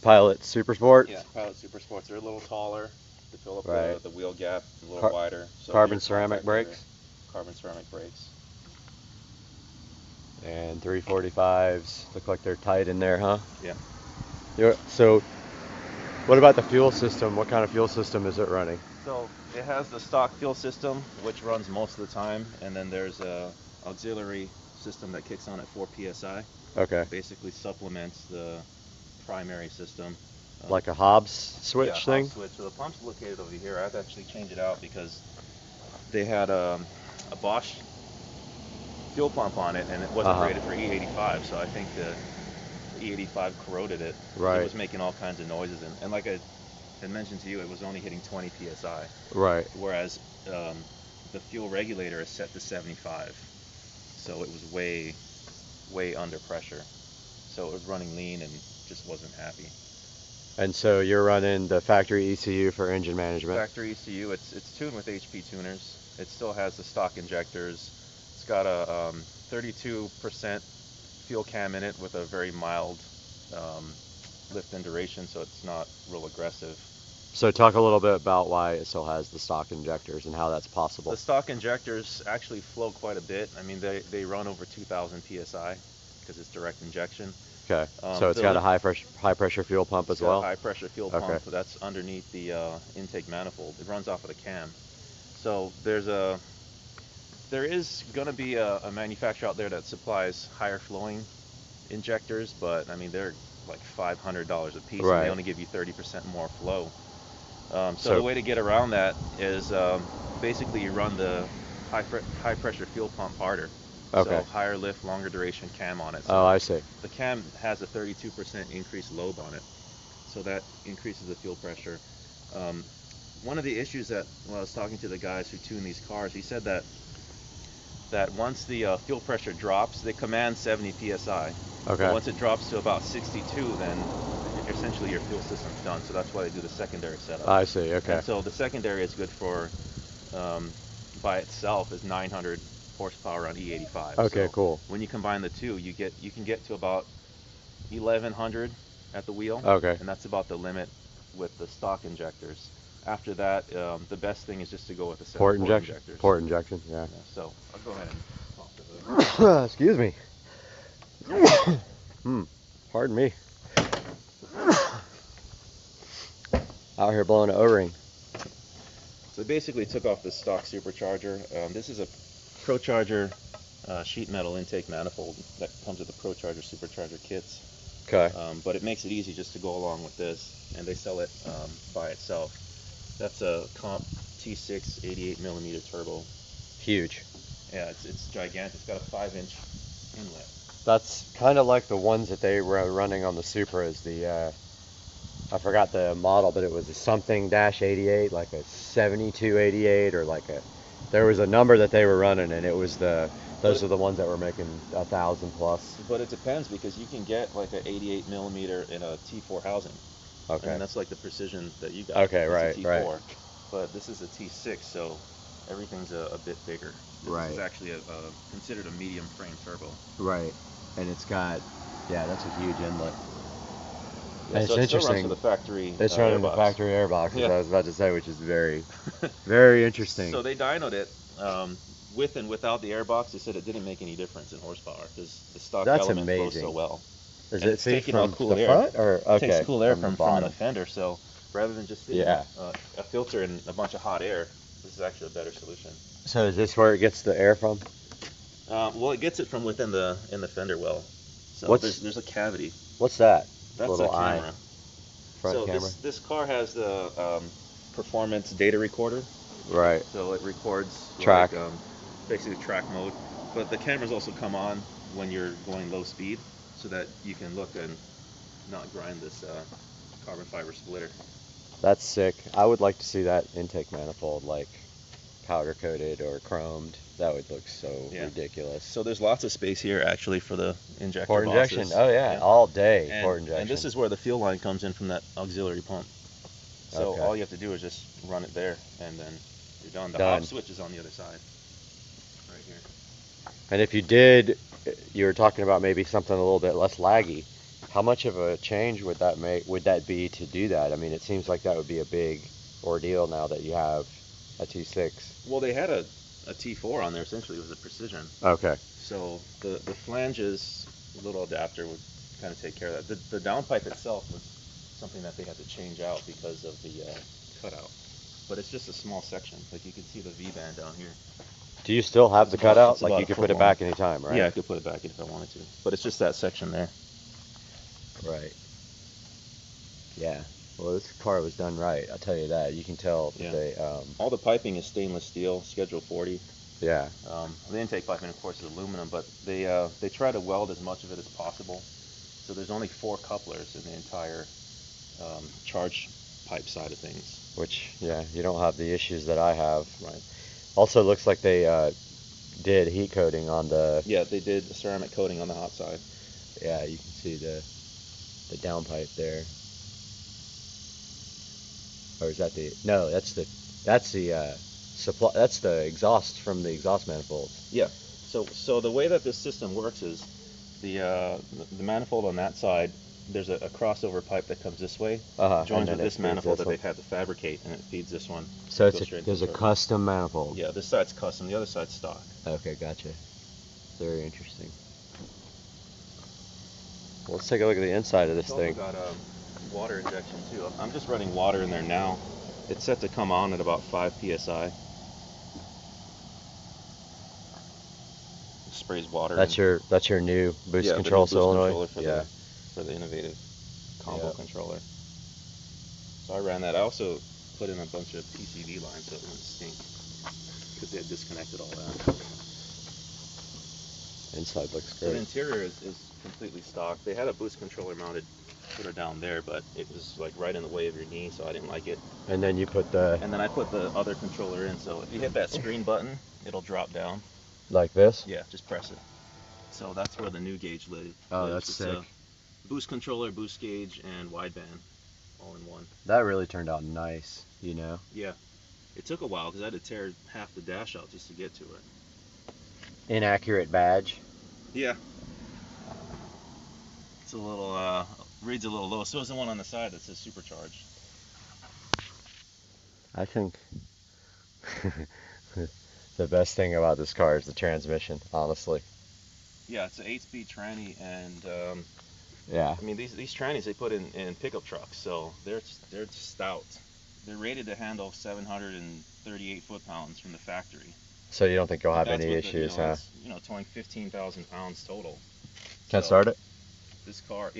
Pilot Super Sports. Yeah, Pilot Super Sports. They're a little taller to fill up the wheel gap, a little wider. So carbon ceramic brakes. Carbon ceramic brakes. And 345s. Look like they're tight in there, huh? Yeah. So what about the fuel system? What kind of fuel system is it running? So it has the stock fuel system, which runs most of the time, and then there's a auxiliary system that kicks on at 4 psi. Basically supplements the primary system. Like a Hobbs switch thing? Hobbs switch. So the pump's located over here. I have to actually change it out because they had a Bosch fuel pump on it, and it wasn't rated for E85, so I think the E85 corroded it. It was making all kinds of noises, and like I had mentioned to you, it was only hitting 20 psi. Whereas the fuel regulator is set to 75, so it was way under pressure. So it was running lean and just wasn't happy. And so you're running the factory ECU for engine management? Factory ECU, it's tuned with HP tuners. It still has the stock injectors. It's got a 32% fuel cam in it with a very mild lift and duration, so it's not real aggressive. So talk a little bit about why it still has the stock injectors and how that's possible. The stock injectors actually flow quite a bit. I mean, they run over 2,000 psi because it's direct injection. So it's got a high pressure fuel pump as well? High pressure fuel pump, so that's underneath the intake manifold. It runs off of the cam. So there is going to be a manufacturer out there that supplies higher flowing injectors, but I mean, they're like $500 a piece, and they only give you 30% more flow. So the way to get around that is basically you run the high pressure fuel pump harder. So higher lift, longer duration cam on it. So I see. The cam has a 32% increased lobe on it, so that increases the fuel pressure. One of the issues that when I was talking to the guys who tune these cars, he said that once the fuel pressure drops, they command 70 psi. But once it drops to about 62, then essentially your fuel system's done. So that's why they do the secondary setup. I see. And so the secondary is good for, by itself, is 900 horsepower on E85. So cool. When you combine the two, you can get to about 1100 at the wheel. And that's about the limit with the stock injectors. After that, the best thing is just to go with the port injectors. Port injection, So I'll go ahead and pop the hood. Excuse me. Pardon me. Out here blowing an O-ring. So they basically took off the stock supercharger. This is a ProCharger sheet metal intake manifold that comes with the ProCharger supercharger kits. But it makes it easy just to go along with this, and they sell it by itself. That's a comp T6 88mm turbo. Huge. Yeah, it's gigantic. It's got a 5-inch inlet. That's kind of like the ones that they were running on the Supras, the I forgot the model, but it was a something -88, like a 7288, or like a, there was a number that they were running, and it was those are the ones that were making 1,000 plus. But it depends, because you can get like a 88 millimeter in a T4 housing. Okay. And that's like the precision that you got. Okay, right, right. But this is a T6, so everything's a bit bigger. This is actually considered a medium frame turbo. Right, and it's got, yeah, that's a huge inlet. Yeah, and so it's interesting. It runs to the factory. It's running the factory airbox, as I was about to say, which is very, very interesting. So they dynoed it with and without the airbox. They said it didn't make any difference in horsepower because the stock element flows so well. Is and it it's taking from out cool the air. front, or okay, it takes cool air from from the fender. So rather than just yeah, a filter and a bunch of hot air, this is actually a better solution. So is this where it gets the air from? Well, it gets it from within the fender well. So there's a cavity. What's that? That's little a camera. eye. Front so camera. This car has the performance data recorder. Right. So it records track. Like, basically track mode. But the cameras also come on when you're going low speed, so that you can look and not grind this carbon fiber splitter. That's sick. I would like to see that intake manifold like powder coated or chromed. That would look so ridiculous. So there's lots of space here actually for the injector port injection. bosses. Oh yeah, all day port And injection. this is where the fuel line comes in from that auxiliary pump. So all you have to do is just run it there, and then you're done. The off switch is on the other side, right here. And if you did, you were talking about maybe something a little bit less laggy. How much of a change would that make? Would that be to do that? I mean, it seems like that would be a big ordeal now that you have a T6. Well, they had a T4 on there. Essentially, it was a precision. Okay. So the flanges, little adapter would kind of take care of that. The downpipe itself was something that they had to change out because of the cutout. But it's just a small section. Like you can see the V-band down here. Do you still have the cutout? Like you could could put it back anytime, right? Yeah, I could put it back if I wanted to. But it's just that section there. Right. Yeah. Well, this car was done right. I'll tell you that. You can tell they. All the piping is stainless steel, Schedule 40. Yeah. The intake piping, of course, is aluminum, but they try to weld as much of it as possible. So there's only 4 couplers in the entire charge pipe side of things. Which, yeah, you don't have the issues that I have. Right. Also, looks like they did heat coating on the. Yeah, they did a ceramic coating on the hot side. Yeah, you can see the downpipe there. Or is that the? No, that's the supply. That's the exhaust from the exhaust manifold. Yeah. So the way that this system works is the manifold on that side. There's a crossover pipe that comes this way, joins with this manifold that they've had to fabricate, and it feeds this one. So there's a custom manifold. Yeah, this side's custom, the other side's stock. Okay, gotcha. Very interesting. Well, let's take a look at the inside of this thing. It's also got water injection too. I'm just running water in there now. It's set to come on at about 5 psi. It sprays water. That's your new boost control solenoid. For the innovative combo controller. So I ran that. I also put in a bunch of PCB lines so it wouldn't stink, because they had disconnected all that. Inside looks great. So the interior is completely stock. They had a boost controller mounted footer down there, but it was like right in the way of your knee, so I didn't like it. And then you put the. And then I put the other controller in, so if you hit that screen button, it'll drop down. Like this? Yeah, just press it. So that's where the new gauge lives. Oh, that's sick. Boost controller, boost gauge, and wideband, all in one. That really turned out nice, you know? Yeah. It took a while because I had to tear half the dash out just to get to it. Inaccurate badge. Yeah. It's a little, reads a little low. So is the one on the side that says supercharged. I think the best thing about this car is the transmission, honestly. Yeah, it's an 8-speed tranny, and yeah. I mean, these trannies they put in pickup trucks, so they're stout. They're rated to handle 738 foot-pounds from the factory. So you don't think you'll have any issues, huh? You know, towing 15,000 pounds total. Can I start it? This car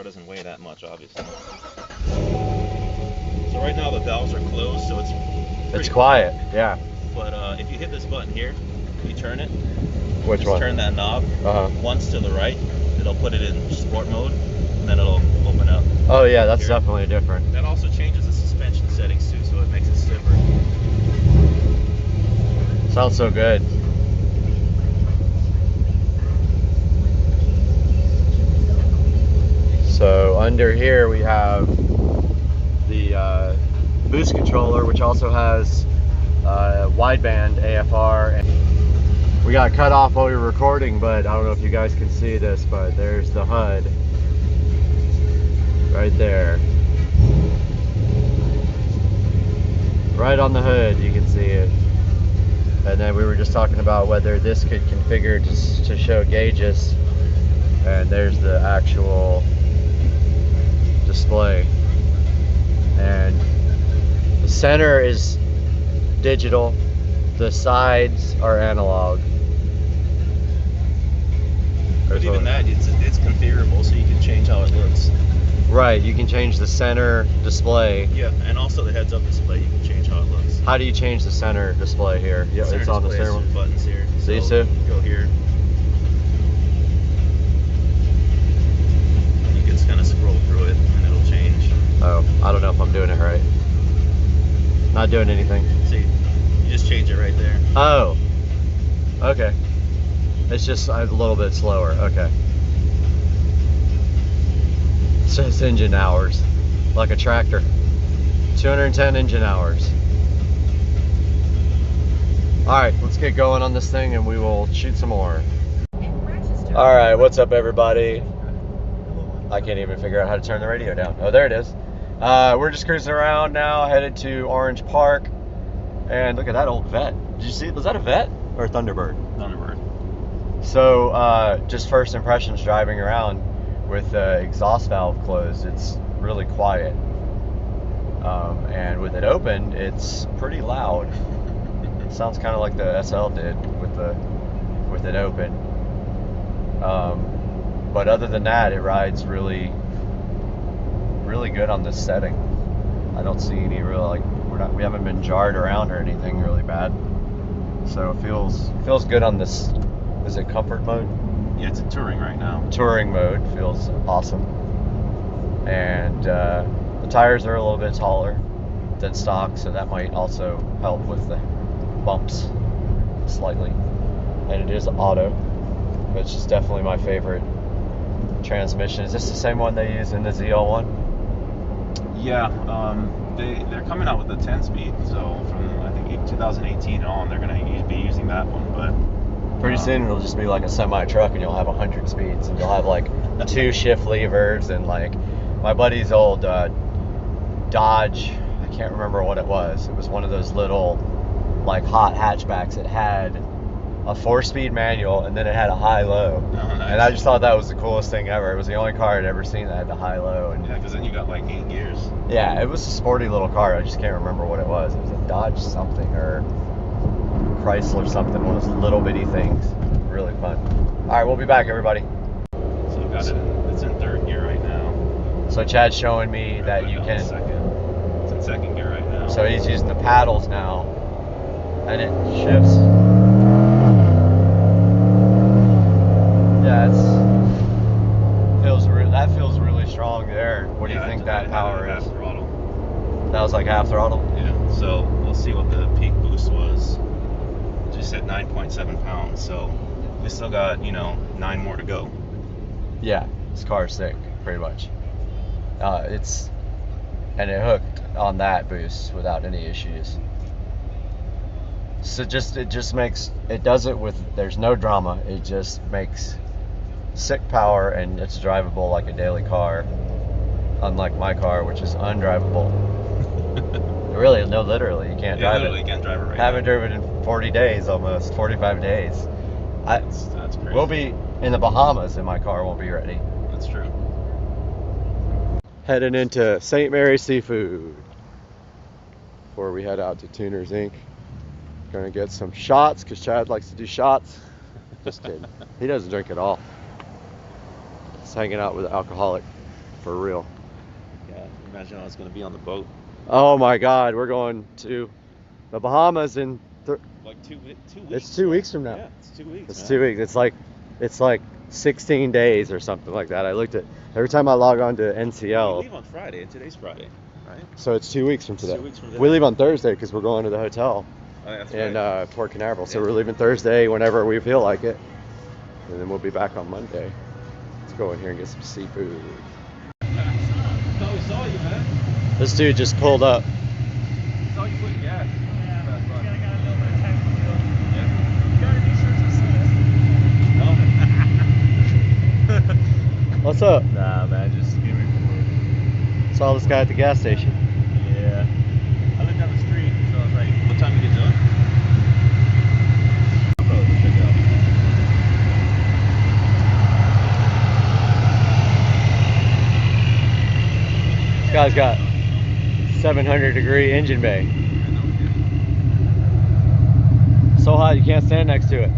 doesn't weigh that much, obviously. So right now the valves are closed, so it's quiet, yeah. But if you hit this button here, you turn it. Which just one? Turn that knob once to the right. It'll put it in sport mode, and then it'll open up. Oh yeah, that's definitely different. That also changes the suspension settings too, so it makes it stiffer. Sounds so good. So under here we have the boost controller, which also has wideband AFR. And we got cut off while we were recording, but I don't know if you guys can see this, but there's the HUD right there. Right on the hood, you can see it. And then we were just talking about whether this could configure to show gauges. And there's the actual display. And the center is digital, the sides are analog. But even that, it's configurable, so you can change how it looks. Right, you can change the center display. Yeah, and also the heads-up display, you can change how it looks. How do you change the center display here? Yeah, it's on the center one. Buttons here. These so two? Go here. You can just kind of scroll through it, and it'll change. Oh, I don't know if I'm doing it right. Not doing anything. See, you just change it right there. Oh, okay. It's just a little bit slower. Okay. It says engine hours, like a tractor. 210 engine hours. All right, let's get going on this thing and we will shoot some more. All right, what's up everybody? I can't even figure out how to turn the radio down. Oh, there it is. We're just cruising around now, headed to Orange Park. And look at that old Vet. Did you see, was that a Vet or a Thunderbird? Thunderbird. So, just first impressions driving around with the exhaust valve closed, it's really quiet. And with it open, it's pretty loud. It sounds kind of like the SL did with it open. But other than that, it rides really good on this setting. I don't see any real, like, we haven't been jarred around or anything really bad. So it feels good on this. Is it comfort mode? Yeah, it's in touring right now. Touring mode feels awesome. And the tires are a little bit taller than stock, so that might also help with the bumps slightly. And it is auto, which is definitely my favorite transmission. Is this the same one they use in the ZL1? Yeah, they're coming out with the 10-speed, so from I think 2018 on, they're going to be using that one, but pretty soon it'll just be like a semi-truck and you'll have 100 speeds and you'll have like 2 shift levers and like my buddy's old Dodge, I can't remember what it was. It was one of those little like hot hatchbacks. It had a 4-speed manual and then it had a high-low. Oh, nice. And I just thought that was the coolest thing ever. It was the only car I'd ever seen that had the high-low. And yeah, because then you got like 8 gears. Yeah, it was a sporty little car. I just can't remember what it was. It was a Dodge something or Chrysler something, one of those little bitty things. Really fun. All right, we'll be back, everybody. So you got it's in 3rd gear right now. So Chad's showing me that you can. It's in 2nd gear right now. So he's using the paddles now, and it shifts. Yeah, that feels really strong there. What do you think that power is? Half throttle. That was like half throttle. Yeah. So we'll see what the peak boost was. Just at 9.7 pounds, so we still got 9 more to go. Yeah, this car's sick, pretty much. And it hooked on that boost without any issues. So it does it with, there's no drama. It just makes sick power and it's drivable like a daily car, unlike my car, which is undrivable. Really, no, literally, you can't drive it. You can't drive it right Haven't driven it in 40 days, almost 45 days. That's crazy. We'll be in the Bahamas and my car won't be ready. That's true. Heading into St. Mary's Seafood before we head out to Tuners Inc. Gonna get some shots because Chad likes to do shots. Just kidding. He doesn't drink at all. Just hanging out with an alcoholic for real. Yeah, imagine how it's gonna be on the boat. Oh my God, we're going to the Bahamas in like 2 weeks. It's 2 weeks from now. Yeah, it's 2 weeks. It's 2 weeks. It's like 16 days or something like that. I looked at every time I log on to NCL. We leave on Friday, and today's Friday, right? So it's 2 weeks from today. 2 weeks from today. We leave on Thursday because we're going to the hotel That's in right. Port Canaveral. So Yeah. we're leaving Thursday whenever we feel like it, and then we'll be back on Monday. Let's go in here and get some seafood. We saw you, man. This dude just pulled up. We saw you putting gas. What's up? Nah, man, just give me Saw this guy at the gas station. Yeah. I lived down the street, so I was like, what time you get done? I'll probably go check it out. This guy's got 700-degree engine bay. So hot you can't stand next to it.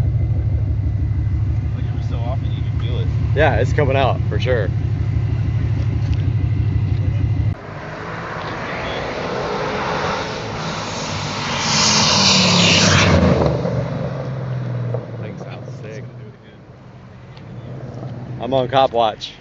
Like every so often you can feel it. Yeah, it's coming out for sure. Thing sounds sick. I'm on cop watch.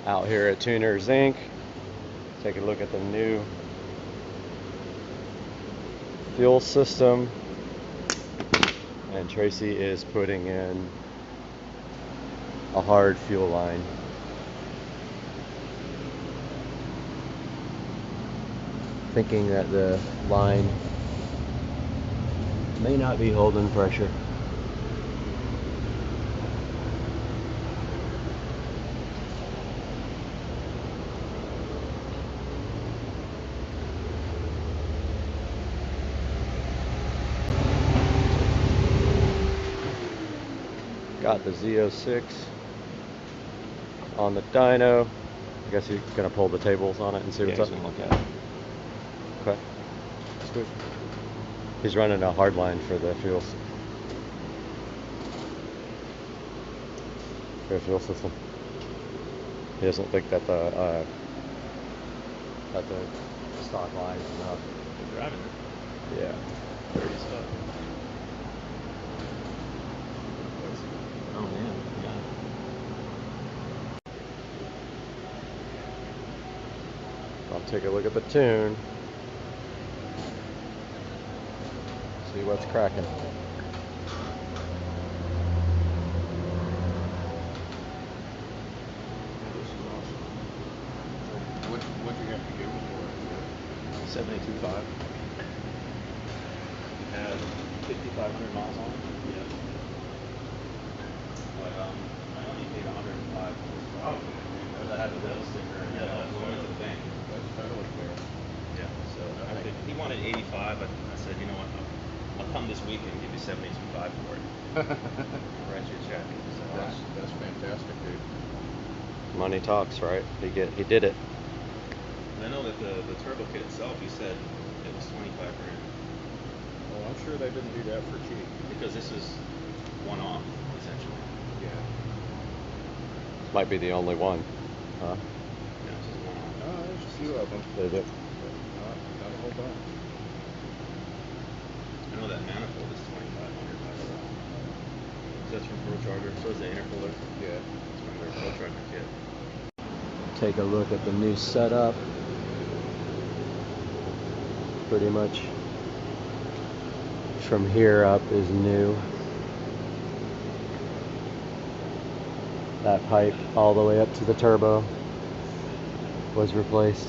Out here at Tuners Inc. Take a look at the new fuel system, and Tracy is putting in a hard fuel line. Thinking that the line may not be holding pressure. Got the Z06 on the dyno. I guess he's gonna pull the tables on it and see what's up. Gonna look at it. Okay, that's good. He's running a hard line for the fuel system. He doesn't think that the stock line is enough. You're driving it. Yeah. Dirty stuff. Oh man, yeah. I'll take a look at the tune. See what's cracking. What you have to give me for 72.5. You have 5,500 miles on it. Yeah. But I only paid 105. Oh. Because I had the metal sticker. Yeah, that's one of the thing. That's totally fair. Yeah. So he wanted 85. I said, you know what? I'll come this weekend and give you 72.5 for it. I'll write you a check. So, That's fantastic, dude. Money talks, right? He did it. I know that the turbo kit itself, you said it was 25 grand. Well, I'm sure they didn't do that for cheap. Because this is one-off, essentially. Yeah. Might be the only one, huh? Yeah, this is one-off. No, there's a few of them. Is it? But not a whole bunch. I know that manifold is 2,500 by the way. So that's from ProCharger. So is the intercooler. Yeah. It's from their ProCharger kit. Take a look at the new setup. Pretty much from here up is new. That pipe all the way up to the turbo was replaced.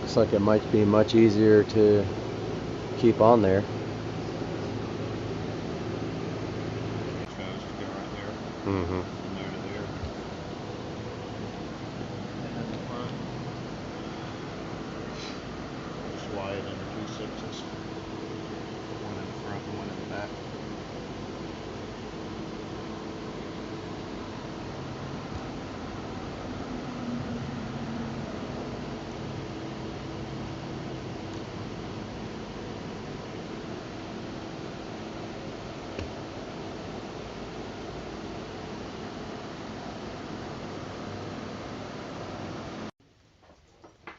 Looks like it might be much easier to keep on there. Mm-hmm. From there to there. And then the front. Just wide under 2/6. One in the front and one in the back.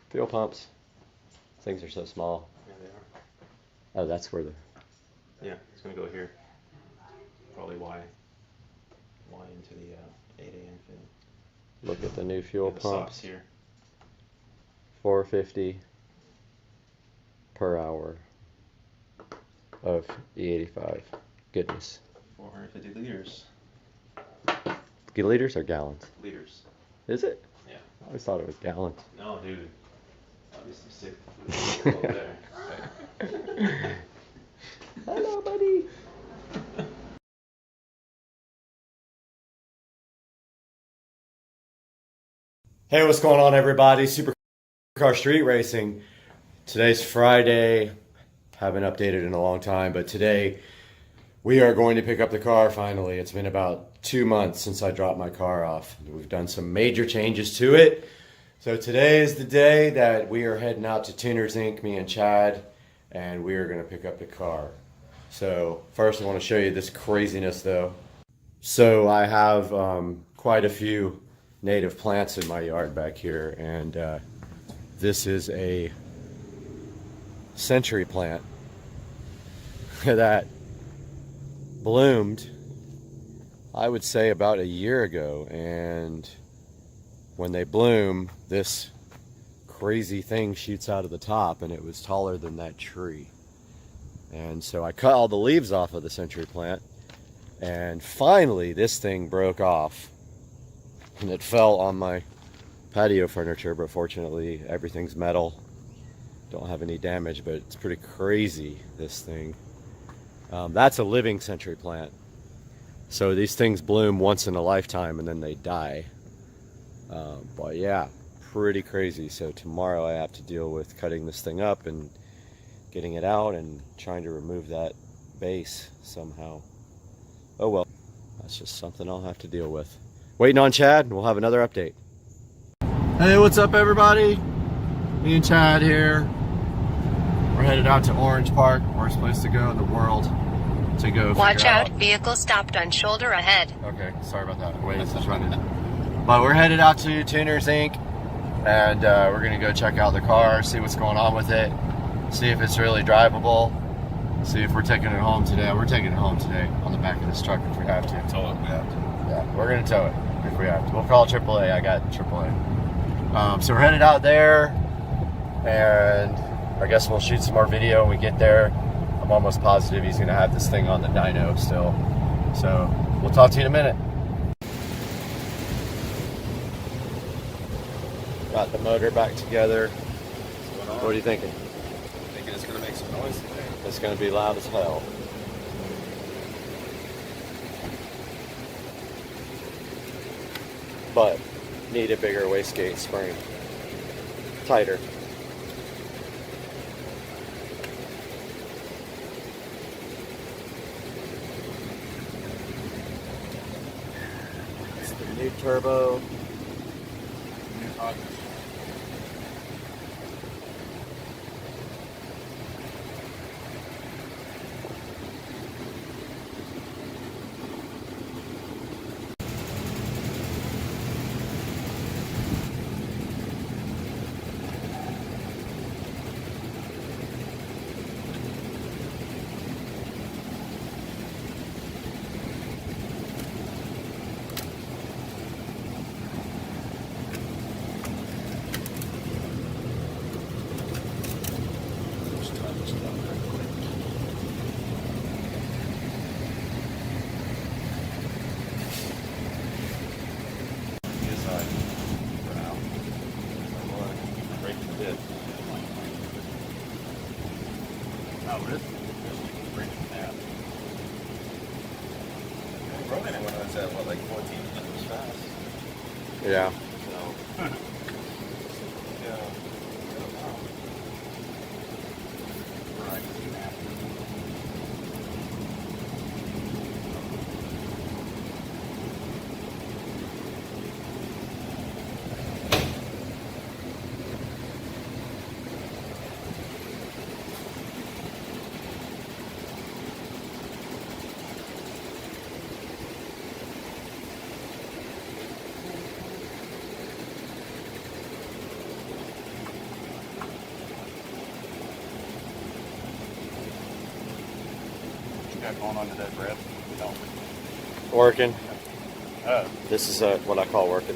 Fuel pumps. Things are so small. Yeah, they are. Oh, that's where the. Yeah, it's gonna go here. Probably Y into the 8 a.m. field. Look at the new fuel The pumps. stops here. 450 per hour of E85. Goodness. 450 liters. Liters or gallons? Liters. Is it? Yeah. I always thought it was gallons. No, dude. Obviously sick. Over there. Hello, buddy. Hey, what's going on, everybody? Supercar Street Racing. Today's Friday. Haven't updated in a long time, but today we are going to pick up the car finally. It's been about 2 months since I dropped my car off. We've done some major changes to it. So today is the day that we are heading out to Tuners Inc., me and Chad, and we are going to pick up the car. So first I want to show you this craziness though. So I have quite a few native plants in my yard back here, and this is a century plant that bloomed, I would say, about a year ago, and when they bloom, this crazy thing shoots out of the top, and it was taller than that tree. And so I cut all the leaves off of the century plant, and finally this thing broke off, and it fell on my patio furniture, but fortunately everything's metal. Don't have any damage, but it's pretty crazy, this thing. That's a living century plant. So these things bloom once in a lifetime and then they die. But yeah, pretty crazy. So tomorrow I have to deal with cutting this thing up and getting it out and trying to remove that base somehow. Oh well, that's just something I'll have to deal with. Waiting on Chad, and we'll have another update. Hey, what's up, everybody? Me and Chad here. We're headed out to Orange Park, worst place to go in the world to go. Watch out, vehicle stopped on shoulder ahead. Okay, sorry about that. Wait, this is running. But we're headed out to Tuners Inc. and we're gonna go check out the car, see what's going on with it, see if it's really drivable, see if we're taking it home today. We're taking it home today on the back of this truck if we have to. Tow it, we have to. Yeah, we're gonna tow it if we have to. We'll call AAA. I got AAA. So we're headed out there, and I guess we'll shoot some more video when we get there. I'm almost positive he's gonna have this thing on the dyno still. So we'll talk to you in a minute. Got the motor back together. What's going on? What are you thinking? Thinking it's gonna make some noise today. It's gonna be loud as hell. But need a bigger wastegate spring. Tighter. It's the new turbo. Going on today, Brad? No. Working. Oh. This is what I call working.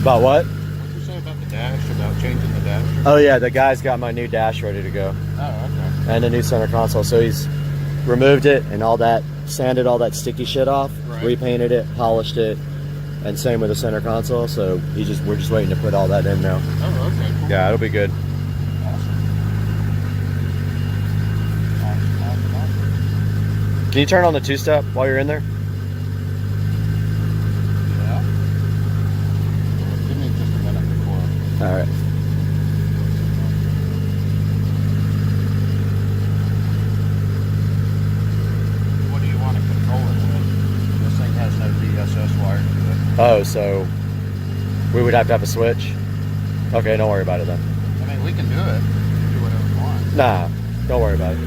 About what? What did you say about the dash, about changing the dash? Oh yeah, the guy's got my new dash ready to go. Oh, okay. And a new center console. So he's removed it and all that, sanded all that sticky shit off, right. Repainted it, polished it, and same with the center console. So we're just waiting to put all that in now. Oh, okay. Cool. Yeah, it'll be good. Awesome. Can you turn on the two-step while you're in there? All right. What do you want to control it with? This thing has no DSS wire to it. Oh, so we would have to have a switch? Okay, don't worry about it then. I mean, we can do it. We can do whatever we want. Nah, don't worry about it.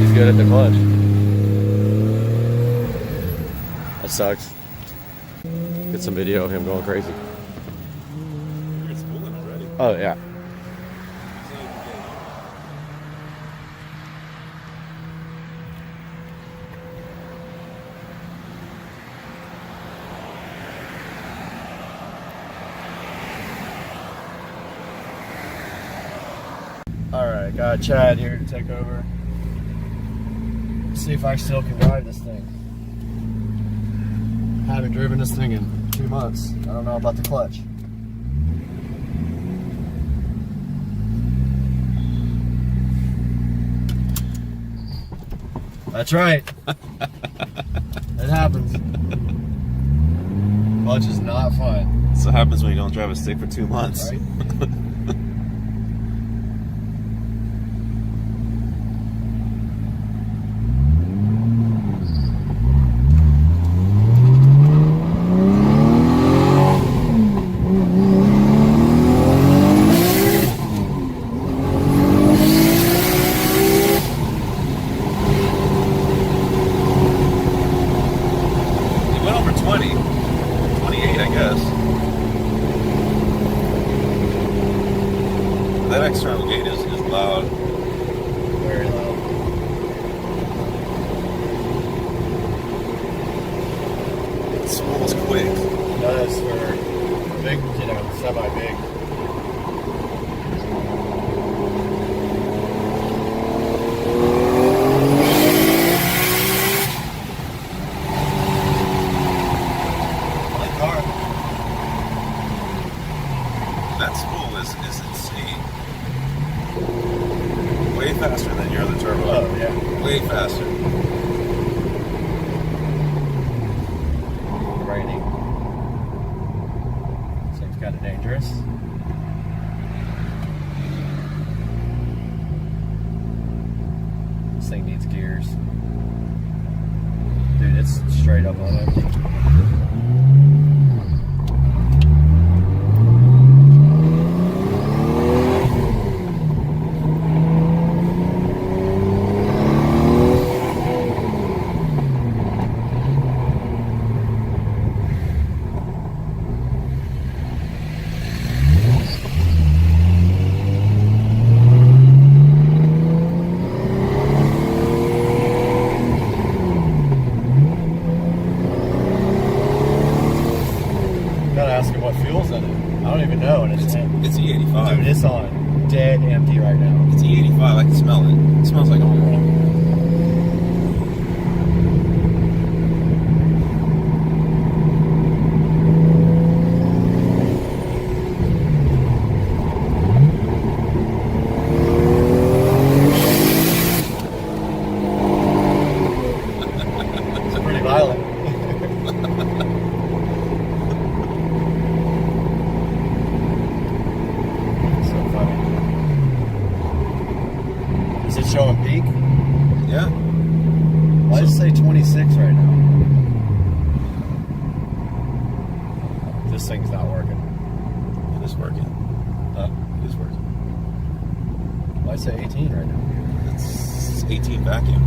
He's good at the clutch. That sucks. Get some video of him going crazy. It's spooling already. Oh, yeah. Alright, got Chad here to take over. See if I still can drive this thing. Haven't driven this thing in 2 months. I don't know about the clutch. That's right. It happens. Clutch is not fun. That's what happens when you don't drive a stick for 2 months. Right? That external gate is loud. Very loud. It's almost quick. It does for big, semi-big. That spool is insane. Way faster than your other turbo. Oh, yeah. Way faster. Raining. Seems kind of dangerous. This thing needs gears. Dude, it's straight up on empty. E85. Dude, it's on dead empty right now. It's E85. I can smell it. It smells like oil. It's pretty violent. So funny. Is it showing peak? Yeah. Why does it say 26 right now? This thing's not working. It is working. Huh? It is working. Why does it say 18 right now? It's 18 vacuum.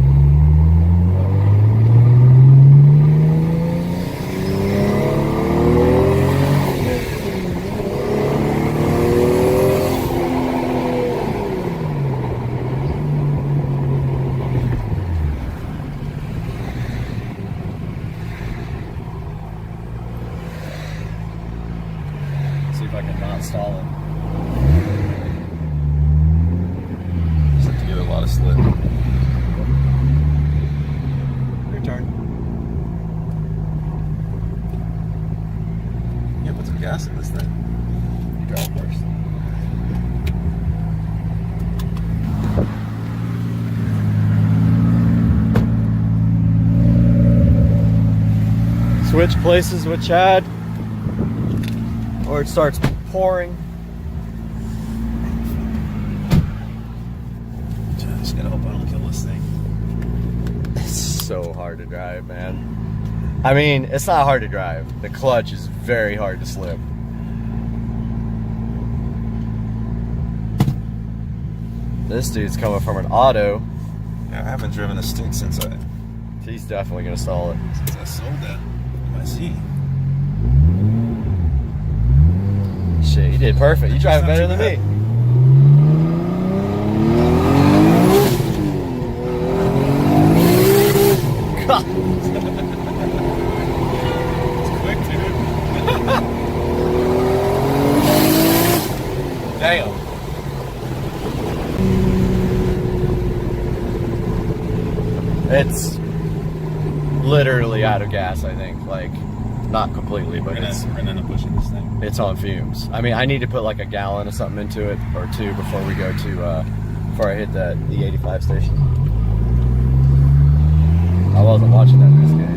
See if I can not stall it. Just have to give it a lot of slip. Your turn. Yeah, put some gas in this thing. You drive first. Switch places with Chad, or it starts pouring. Just gotta hope I don't kill this thing. It's so hard to drive, man. I mean, it's not hard to drive. The clutch is very hard to slip. This dude's coming from an auto. Yeah, I haven't driven a stick since He's definitely gonna stall it. I sold that MIC. Shit, you did perfect. You drive better than me. God. It's quick, dude. Damn. It's literally out of gas, I think. Like, not completely, but We're gonna end up pushing this thing. it's on fumes. I mean, I need to put like a gallon of something into it, or two, before we go to, before I hit the 85 station. I wasn't watching that this gauge.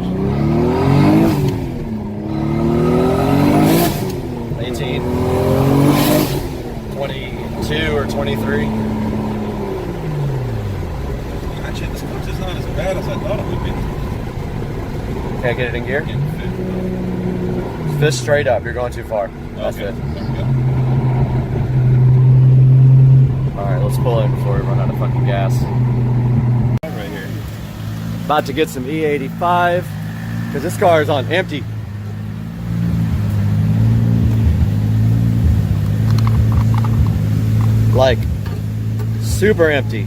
18, 22 or 23. Actually, this clutch is not as bad as I thought it would be. Can't get it in gear? Fist straight up. You're going too far. That's Okay. it. There we go. Alright, let's pull in before we run out of fucking gas. Right here. About to get some E85, because this car is on empty. Like, super empty.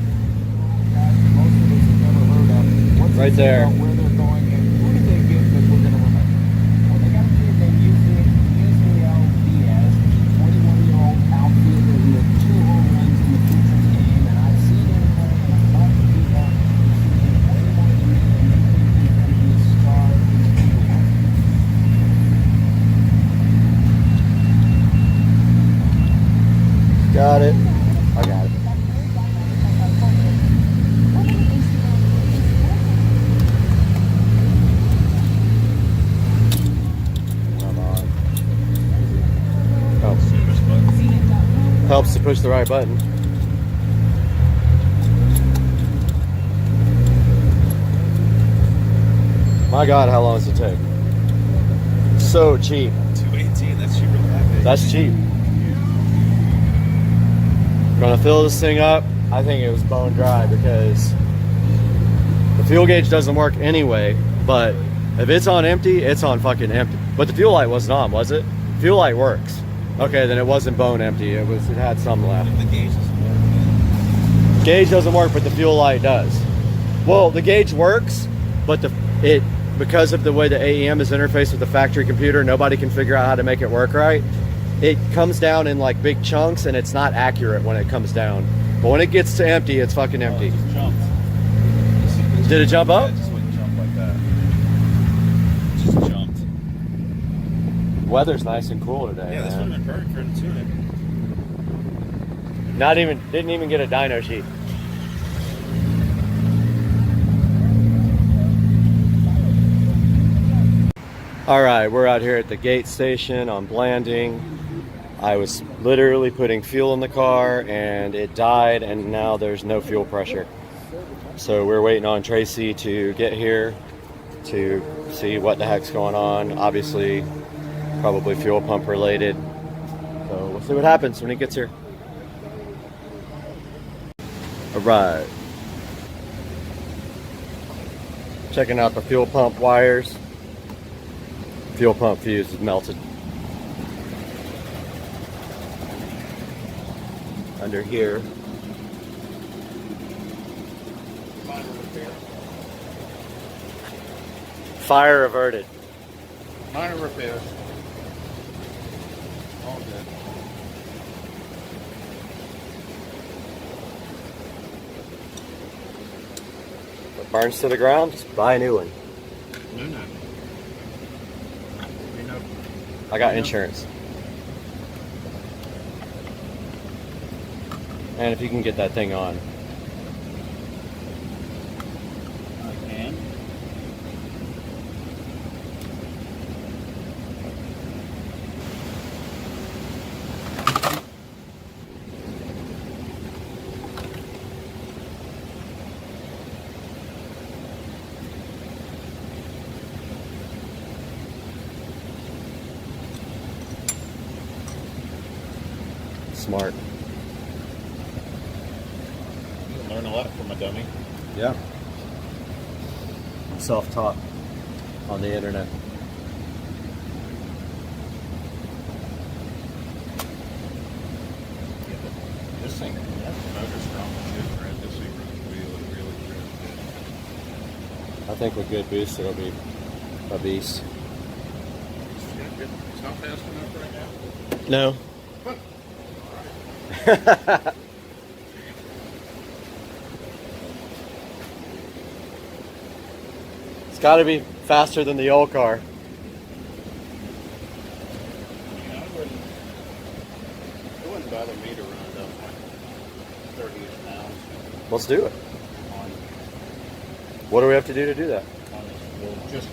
Right there. Got it. I got it. Come on. Helps to push the right button. My God, how long does it take? So cheap. 218, that's cheaper than that, baby. That's cheap. Gonna fill this thing up. I think it was bone dry because the fuel gauge doesn't work anyway, but if it's on empty, it's on fucking empty. But the fuel light wasn't on, was it? Fuel light works. Okay, then it wasn't bone empty. It had some left. The gauge doesn't work. Gauge doesn't work, but the fuel light does. Well, the gauge works, but because of the way the AEM is interfaced with the factory computer, nobody can figure out how to make it work right. it comes down in like big chunks and it's not accurate when it comes down. But when it gets to empty, it's fucking empty. It just jumped. Did it jump up? Yeah, it just wouldn't jump like that. It just jumped. Weather's nice and cool today. Yeah, this would have been perfect for him to tune it. Didn't even get a dyno sheet. All right, we're out here at the gate station on Blanding. I was literally putting fuel in the car and it died, and now there's no fuel pressure. So we're waiting on Tracy to get here to see what the heck's going on. Obviously, probably fuel pump related. So we'll see what happens when he gets here. All right. Checking out the fuel pump wires. Fuel pump fuse is melted. Under here. Fire averted. Minor repairs. All good. If it burns to the ground, just buy a new one. No. I got insurance. And if you can get that thing on. I can. Smart. Learn a lot from a dummy. Yeah. Self-taught on the internet. This thing, that's the motor strong shit, right? This thing runs really good. I think with good boost, it'll be a beast. It's not fast enough right now? No. It's got to be faster than the old car. Yeah, it wouldn't bother me to run it up like 30-ish pounds. Let's do it. On, What do we have to do that? on this, well, just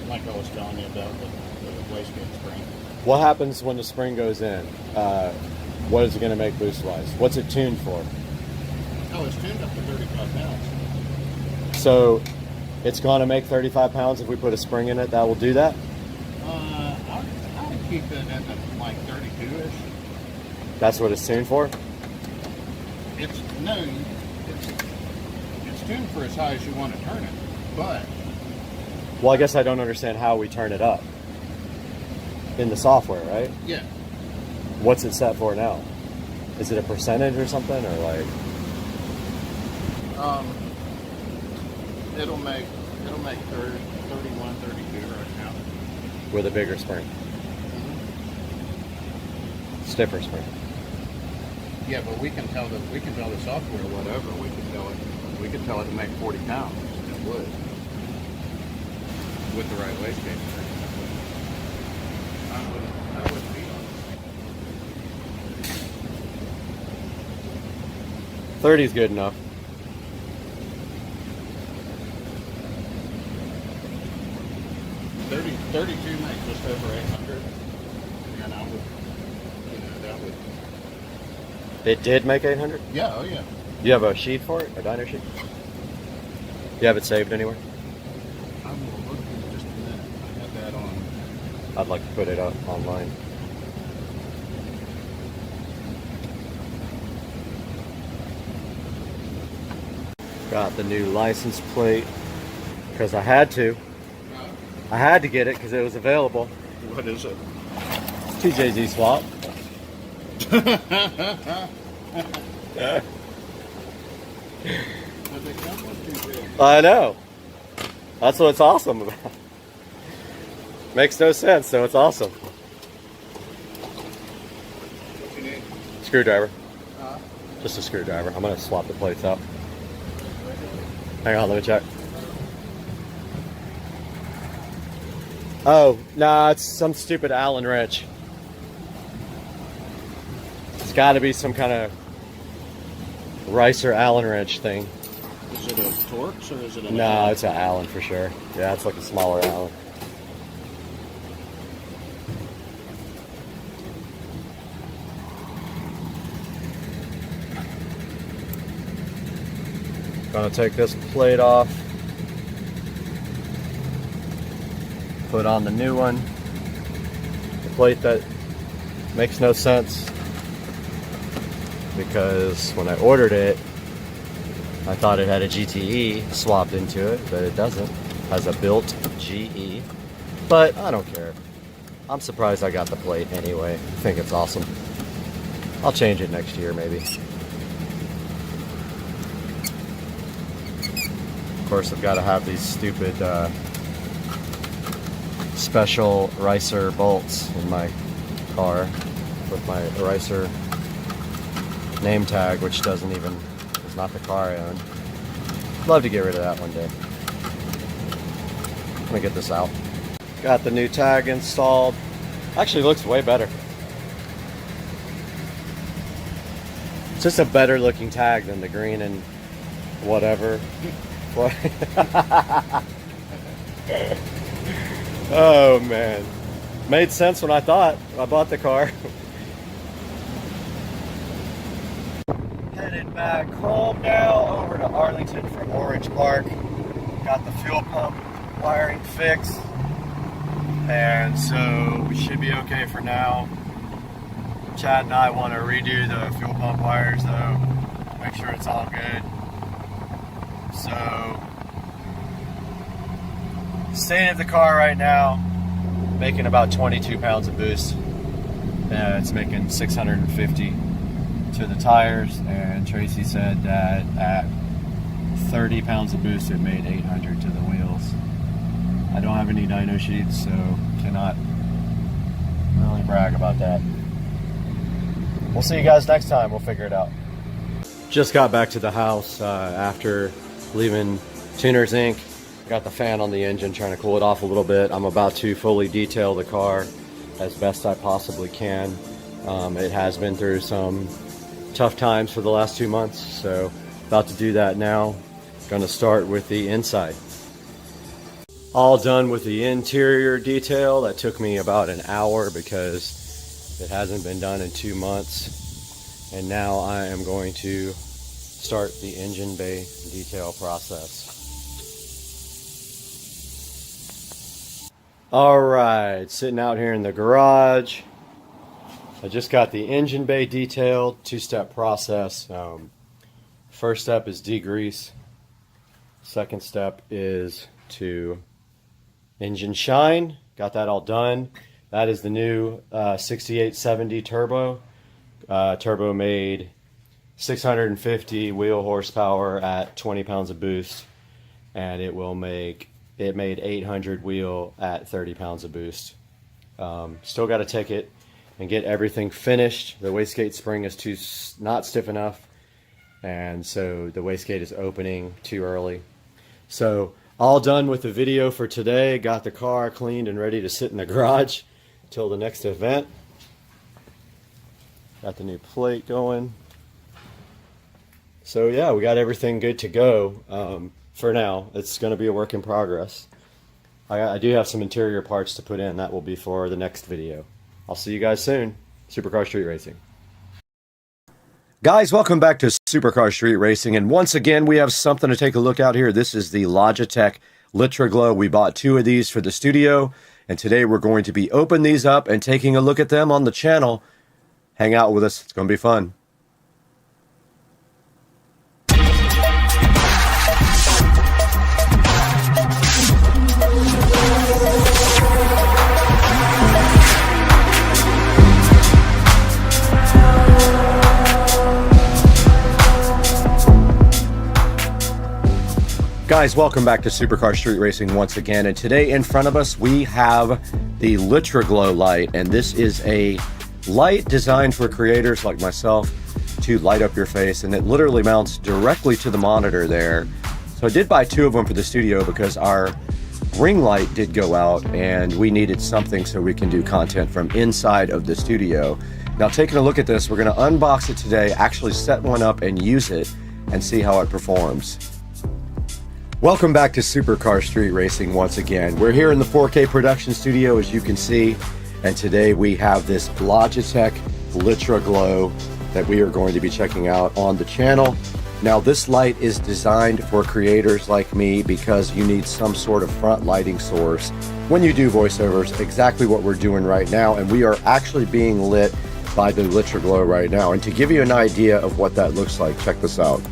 like I was telling you about the wastegate spring. What happens when the spring goes in? What is it going to make boost-wise? What's it tuned for? Oh, it's tuned up to 35 pounds. So it's going to make 35 pounds if we put a spring in it. That will do that? I'll keep it at like 32-ish. That's what it's tuned for? It's tuned for as high as you want to turn it, but Well, I guess I don't understand how we turn it up. In the software, right? yeah. What's it set for now? Is it a percentage or something, or like? It'll make 31, 32 right now. With a bigger spring? Stiffer spring? Yeah, but we can tell the software whatever. We can tell it to make 40 pounds. It would with the right wastegate. I wouldn't be on 30 is good enough. it. 32 makes just over 800, and I would, that would. It did make 800? Yeah, oh yeah. You have a sheet for it, a dyno sheet? You have it saved anywhere? I will look in just a minute. I have that on. I'd like to put it up online. Got the new license plate because I had to. I had to get it because it was available. What is it? TJZ swap. I know. That's what's awesome about it. Makes no sense, so it's awesome. Screwdriver. Just a screwdriver. I'm gonna swap the plates out. Hang on, let me check. Oh, nah, it's some stupid Allen wrench. It's gotta be some kind of Ricer Allen wrench thing. Is it a Torx or is it a... No, it's an Allen for sure. Yeah, it's like a smaller Allen. Gonna take this plate off, put on the new one, the plate that makes no sense because when I ordered it I thought it had a GTE swapped into it, but it doesn't. It has a built GE, but I don't care. I'm surprised I got the plate anyway. I think it's awesome. I'll change it next year maybe. Of course, I've got to have these stupid special Ricer bolts in my car with my Ricer name tag, which doesn't even, is not the car I own. I'd love to get rid of that one day. I'm gonna get this out. Got the new tag installed. Actually looks way better. It's just a better looking tag than the green and whatever. Oh man, made sense when I thought I bought the car. Headed back home now, over to Arlington from Orange Park. Got the fuel pump wiring fixed, and so we should be okay for now. Chad and I want to redo the fuel pump wires though, make sure it's all good. So, state of the car right now, making about 22 pounds of boost. It's making 650 to the tires, and Tracy said that at 30 pounds of boost it made 800 to the wheels. I don't have any dyno sheets, so cannot really brag about that. We'll see you guys next time. We'll figure it out. Just got back to the house after leaving Tuners Inc. Got the fan on the engine, trying to cool it off a little bit. I'm about to fully detail the car as best I possibly can. It has been through some tough times for the last 2 months, so about to do that now. Going to start with the inside. All done with the interior detail. That took me about an hour because it hasn't been done in 2 months. And now I am going to start the engine bay detail process. Alright, sitting out here in the garage. I just got the engine bay detailed, 2-step process. First step is degrease. Second step is to engine shine. Got that all done. That is the new 6870 turbo. Turbo made 650 wheel horsepower at 20 pounds of boost, and it made 800 wheel at 30 pounds of boost. Still got to take it and get everything finished. The wastegate spring is not stiff enough, and so the wastegate is opening too early. So all done with the video for today. Got the car cleaned and ready to sit in the garage till the next event. Got the new plate going. So yeah, we got everything good to go. For now, it's going to be a work in progress. I do have some interior parts to put in. That will be for the next video. I'll see you guys soon. Supercar Street Racing. Guys, welcome back to Supercar Street Racing, and once again we have something to take a look at here. This is the Logitech LitraGlow. We bought 2 of these for the studio, and today we're going to be opening these up and taking a look at them on the channel. Hang out with us. It's going to be fun. Guys, welcome back to Supercar Street Racing once again, and today in front of us we have the LitraGlow light, and this is a light designed for creators like myself to light up your face, and it literally mounts directly to the monitor there. So I did buy 2 of them for the studio because our ring light did go out and we needed something so we can do content from inside of the studio. Now, taking a look at this, we're going to unbox it today, actually set one up and use it and see how it performs. Welcome back to Supercar Street Racing once again. We're here in the 4K production studio, as you can see, and today we have this Logitech Litra Glow that we are going to be checking out on the channel. Now, this light is designed for creators like me because you need some sort of front lighting source when you do voiceovers, exactly what we're doing right now, and we are actually being lit by the Litra Glow right now. And to give you an idea of what that looks like, check this out.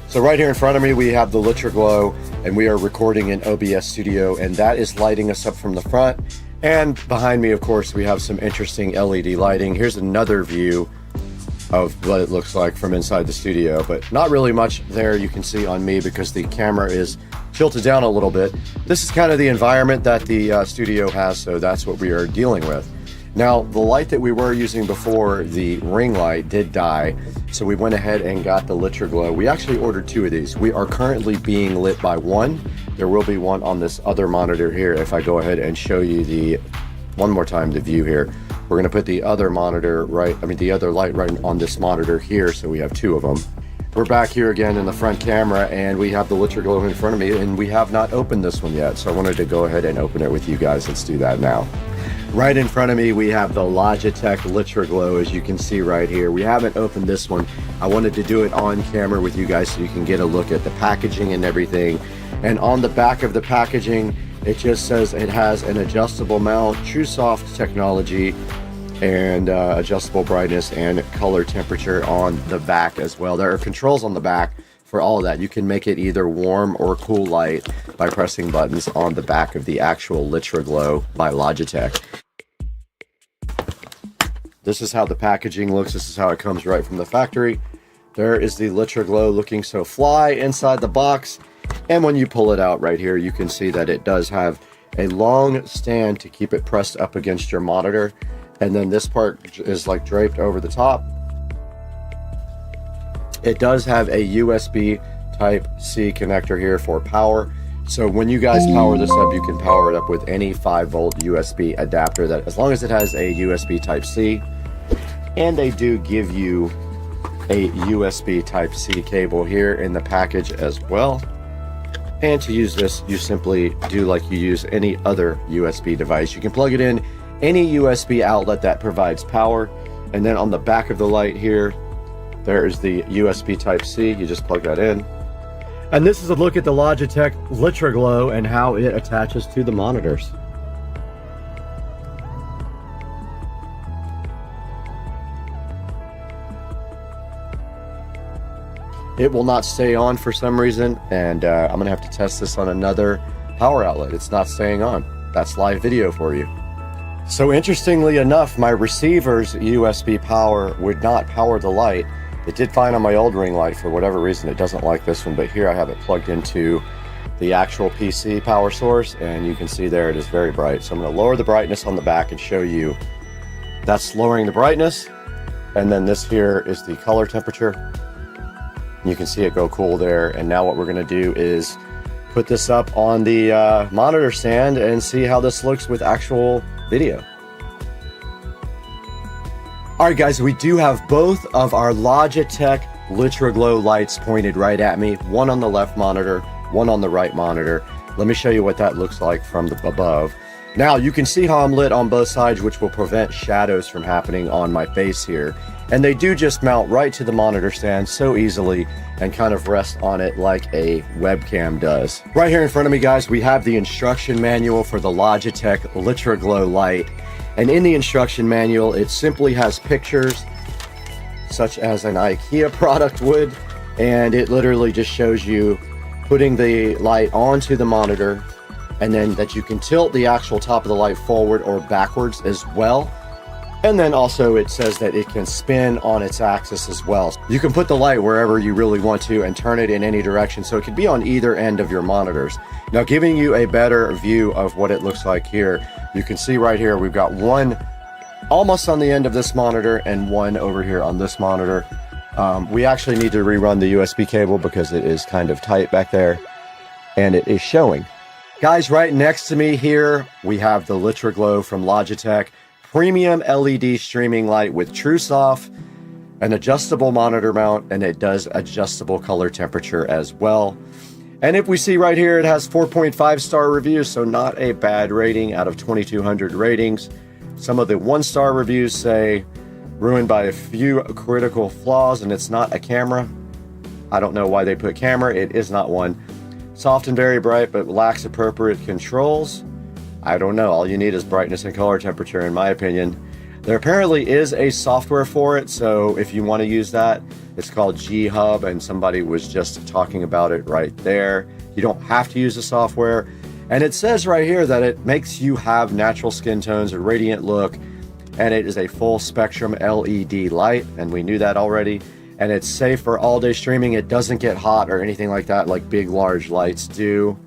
So right here in front of me, we have the Litra Glow, and we are recording in OBS Studio, and that is lighting us up from the front. And behind me, of course, we have some interesting LED lighting. Here's another view of what it looks like from inside the studio, but not really much there you can see on me because the camera is tilted down a little bit. This is kind of the environment that the studio has, so that's what we are dealing with. Now, the light that we were using before, the ring light, did die, so we went ahead and got the Litra Glow. We actually ordered 2 of these. We are currently being lit by one. There will be one on this other monitor here. If I go ahead and show you one more time the view here, we're going to put the other monitor the other light right on this monitor here, so we have 2 of them. We're back here again in the front camera, and we have the Litra Glow in front of me, and we have not opened this one yet, so I wanted to go ahead and open it with you guys. Let's do that now. Right in front of me, we have the Logitech Litra Glow, as you can see right here. We haven't opened this one. I wanted to do it on camera with you guys so you can get a look at the packaging and everything. And on the back of the packaging, it just says it has an adjustable mount, TrueSoft technology, and adjustable brightness and color temperature on the back as well. There are controls on the back for all of that. You can make it either warm or cool light by pressing buttons on the back of the actual Litra Glow by Logitech. This is how the packaging looks. This is how it comes right from the factory. There is the Litra Glow looking so fly inside the box. And when you pull it out right here, you can see that it does have a long stand to keep it pressed up against your monitor. And then this part is like draped over the top. It does have a USB Type-C connector here for power. So when you guys power this up, you can power it up with any 5-volt USB adapter, that as long as it has a USB Type-C. And they do give you a USB Type-C cable here in the package as well. And to use this, you simply do like you use any other USB device. You can plug it in any USB outlet that provides power. And then on the back of the light here, there is the USB Type-C. You just plug that in. And this is a look at the Logitech Litra Glow and how it attaches to the monitors. It will not stay on for some reason, and I'm going to have to test this on another power outlet. It's not staying on. That's live video for you. So interestingly enough, my receiver's USB power would not power the light. It did fine on my old ring light. For whatever reason, it doesn't like this one, but here I have it plugged into the actual PC power source, and you can see there it is very bright. So I'm going to lower the brightness on the back and show you that's lowering the brightness. And then this here is the color temperature. You can see it go cool there. And now what we're going to do is put this up on the monitor stand and see how this looks with actual video. Alright guys, we do have both of our Logitech Litra Glow lights pointed right at me. One on the left monitor, one on the right monitor. Let me show you what that looks like from above. Now you can see how I'm lit on both sides, which will prevent shadows from happening on my face here. And they do just mount right to the monitor stand so easily and kind of rest on it like a webcam does. Right here in front of me, guys, we have the instruction manual for the Logitech Litra Glow light. And in the instruction manual, it simply has pictures such as an IKEA product would, and it literally just shows you putting the light onto the monitor, and then that you can tilt the actual top of the light forward or backwards as well. And then also it says that it can spin on its axis as well. You can put the light wherever you really want to and turn it in any direction, so it could be on either end of your monitors. Now, giving you a better view of what it looks like here, you can see right here we've got one almost on the end of this monitor and one over here on this monitor. We actually need to rerun the USB cable because it is kind of tight back there, and it is showing. Guys, right next to me here, we have the LitraGlow from Logitech premium LED streaming light with TrueSoft, an adjustable monitor mount, and it does adjustable color temperature as well. And if we see right here, it has 4.5 star reviews, so not a bad rating out of 2,200 ratings. Some of the 1-star reviews say ruined by a few critical flaws, and it's not a camera. I don't know why they put camera. It is not one. Soft and very bright, but lacks appropriate controls. I don't know. All you need is brightness and color temperature, in my opinion. There apparently is a software for it, so if you want to use that, it's called G-Hub, and somebody was just talking about it right there. You don't have to use the software. And it says right here that it makes you have natural skin tones, a radiant look, and it is a full spectrum LED light, and we knew that already. And it's safe for all-day streaming. It doesn't get hot or anything like that like big, large lights do.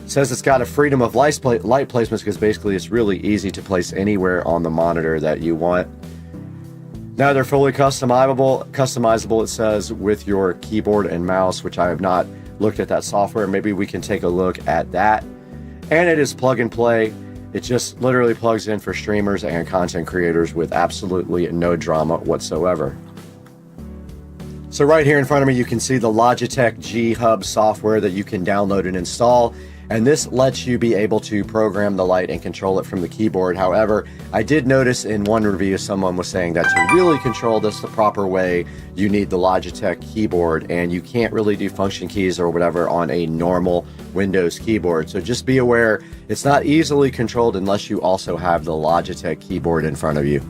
It says it's got a freedom of light placements because basically it's really easy to place anywhere on the monitor that you want. Now they're fully customizable, it says, with your keyboard and mouse, which I have not looked at that software. Maybe we can take a look at that. And it is plug and play. It just literally plugs in for streamers and content creators with absolutely no drama whatsoever. So right here in front of me, you can see the Logitech G-Hub software that you can download and install. And this lets you be able to program the light and control it from the keyboard. However, I did notice in one review, someone was saying that to really control this the proper way, you need the Logitech keyboard, and you can't really do function keys or whatever on a normal Windows keyboard. So just be aware, it's not easily controlled unless you also have the Logitech keyboard in front of you.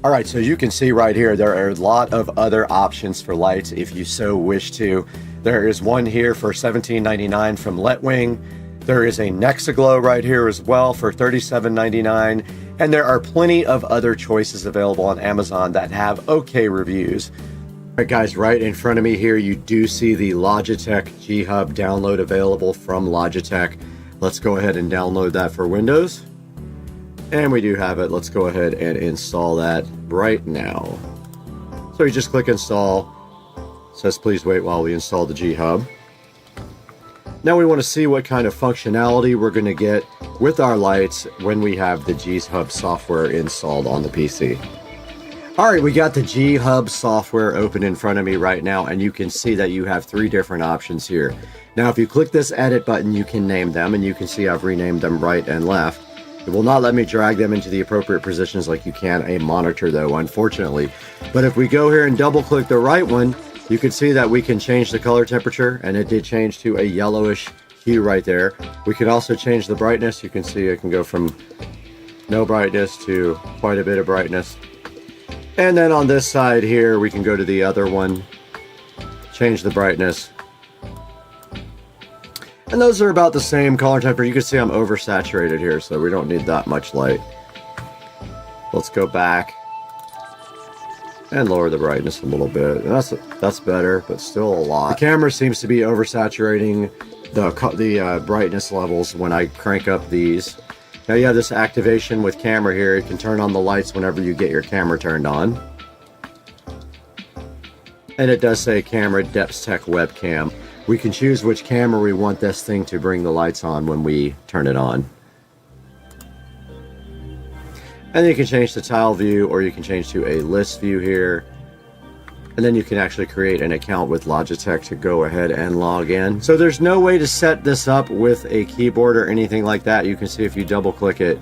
All right, so you can see right here, there are a lot of other options for lights if you so wish to. There is one here for $17.99 from Letwing. There is a Nexaglow right here as well for $37.99. And there are plenty of other choices available on Amazon that have okay reviews. All right, guys, right in front of me here, you do see the Logitech G-Hub download available from Logitech. Let's go ahead and download that for Windows. And we do have it. Let's go ahead and install that right now. So you just click install. It says please wait while we install the G-Hub. Now we want to see what kind of functionality we're going to get with our lights when we have the G-Hub software installed on the PC. Alright, we got the G-Hub software open in front of me right now, and you can see that you have 3 different options here. Now if you click this edit button, you can name them, and you can see I've renamed them right and left. It will not let me drag them into the appropriate positions like you can a monitor though, unfortunately. But if we go here and double click the right one, you can see that we can change the color temperature, and it did change to a yellowish hue right there. We can also change the brightness. You can see I can go from no brightness to quite a bit of brightness. And then on this side here, we can go to the other one, change the brightness. And those are about the same color temperature. You can see I'm oversaturated here, so we don't need that much light. Let's go back and lower the brightness a little bit. And that's better, but still a lot. The camera seems to be oversaturating the brightness levels when I crank up these. Now you have this activation with camera here. You can turn on the lights whenever you get your camera turned on. And it does say camera depth tech webcam. We can choose which camera we want this thing to bring the lights on when we turn it on. And then you can change the tile view, or you can change to a list view here. And then you can actually create an account with Logitech to go ahead and log in. So there's no way to set this up with a keyboard or anything like that. You can see if you double click it,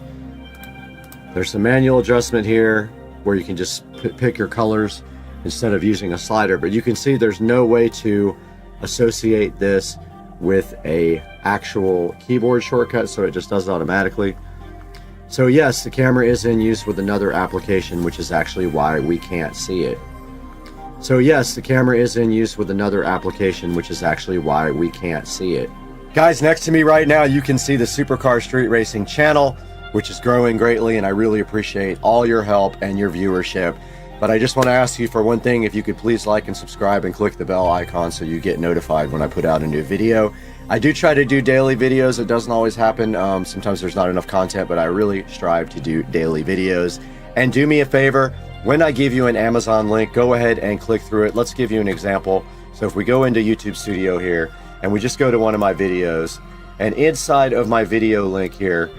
there's some manual adjustment here where you can just pick your colors instead of using a slider. But you can see there's no way to associate this with a actual keyboard shortcut, so it just does it automatically. So yes, the camera is in use with another application, which is actually why we can't see it. So yes, the camera is in use with another application, which is actually why we can't see it. Guys, next to me right now, you can see the Supercar Street Racing channel, which is growing greatly, and I really appreciate all your help and your viewership. But I just want to ask you for one thing, if you could please like and subscribe and click the bell icon so you get notified when I put out a new video. I do try to do daily videos. It doesn't always happen. Sometimes there's not enough content, but I really strive to do daily videos. And do me a favor, when I give you an Amazon link, go ahead and click through it. Let's give you an example. So if we go into YouTube Studio here, and we just go to one of my videos, and inside of my video link here,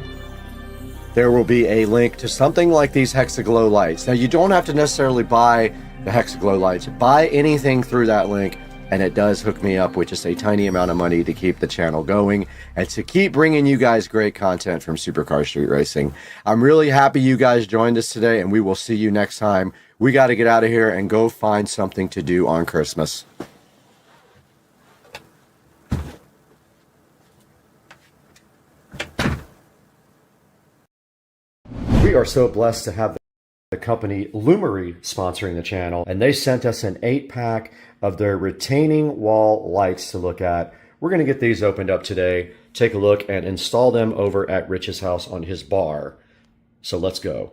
there will be a link to something like these Hexaglow lights. Now, you don't have to necessarily buy the Hexaglow lights. Buy anything through that link, and it does hook me up with just a tiny amount of money to keep the channel going and to keep bringing you guys great content from Supercar Street Racing. I'm really happy you guys joined us today, and we will see you next time. We got to get out of here and go find something to do on Christmas. We are so blessed to have the company Lumery sponsoring the channel, and they sent us an 8-pack of their retaining wall lights to look at. We're going to get these opened up today, take a look, and install them over at Rich's house on his bar. So let's go.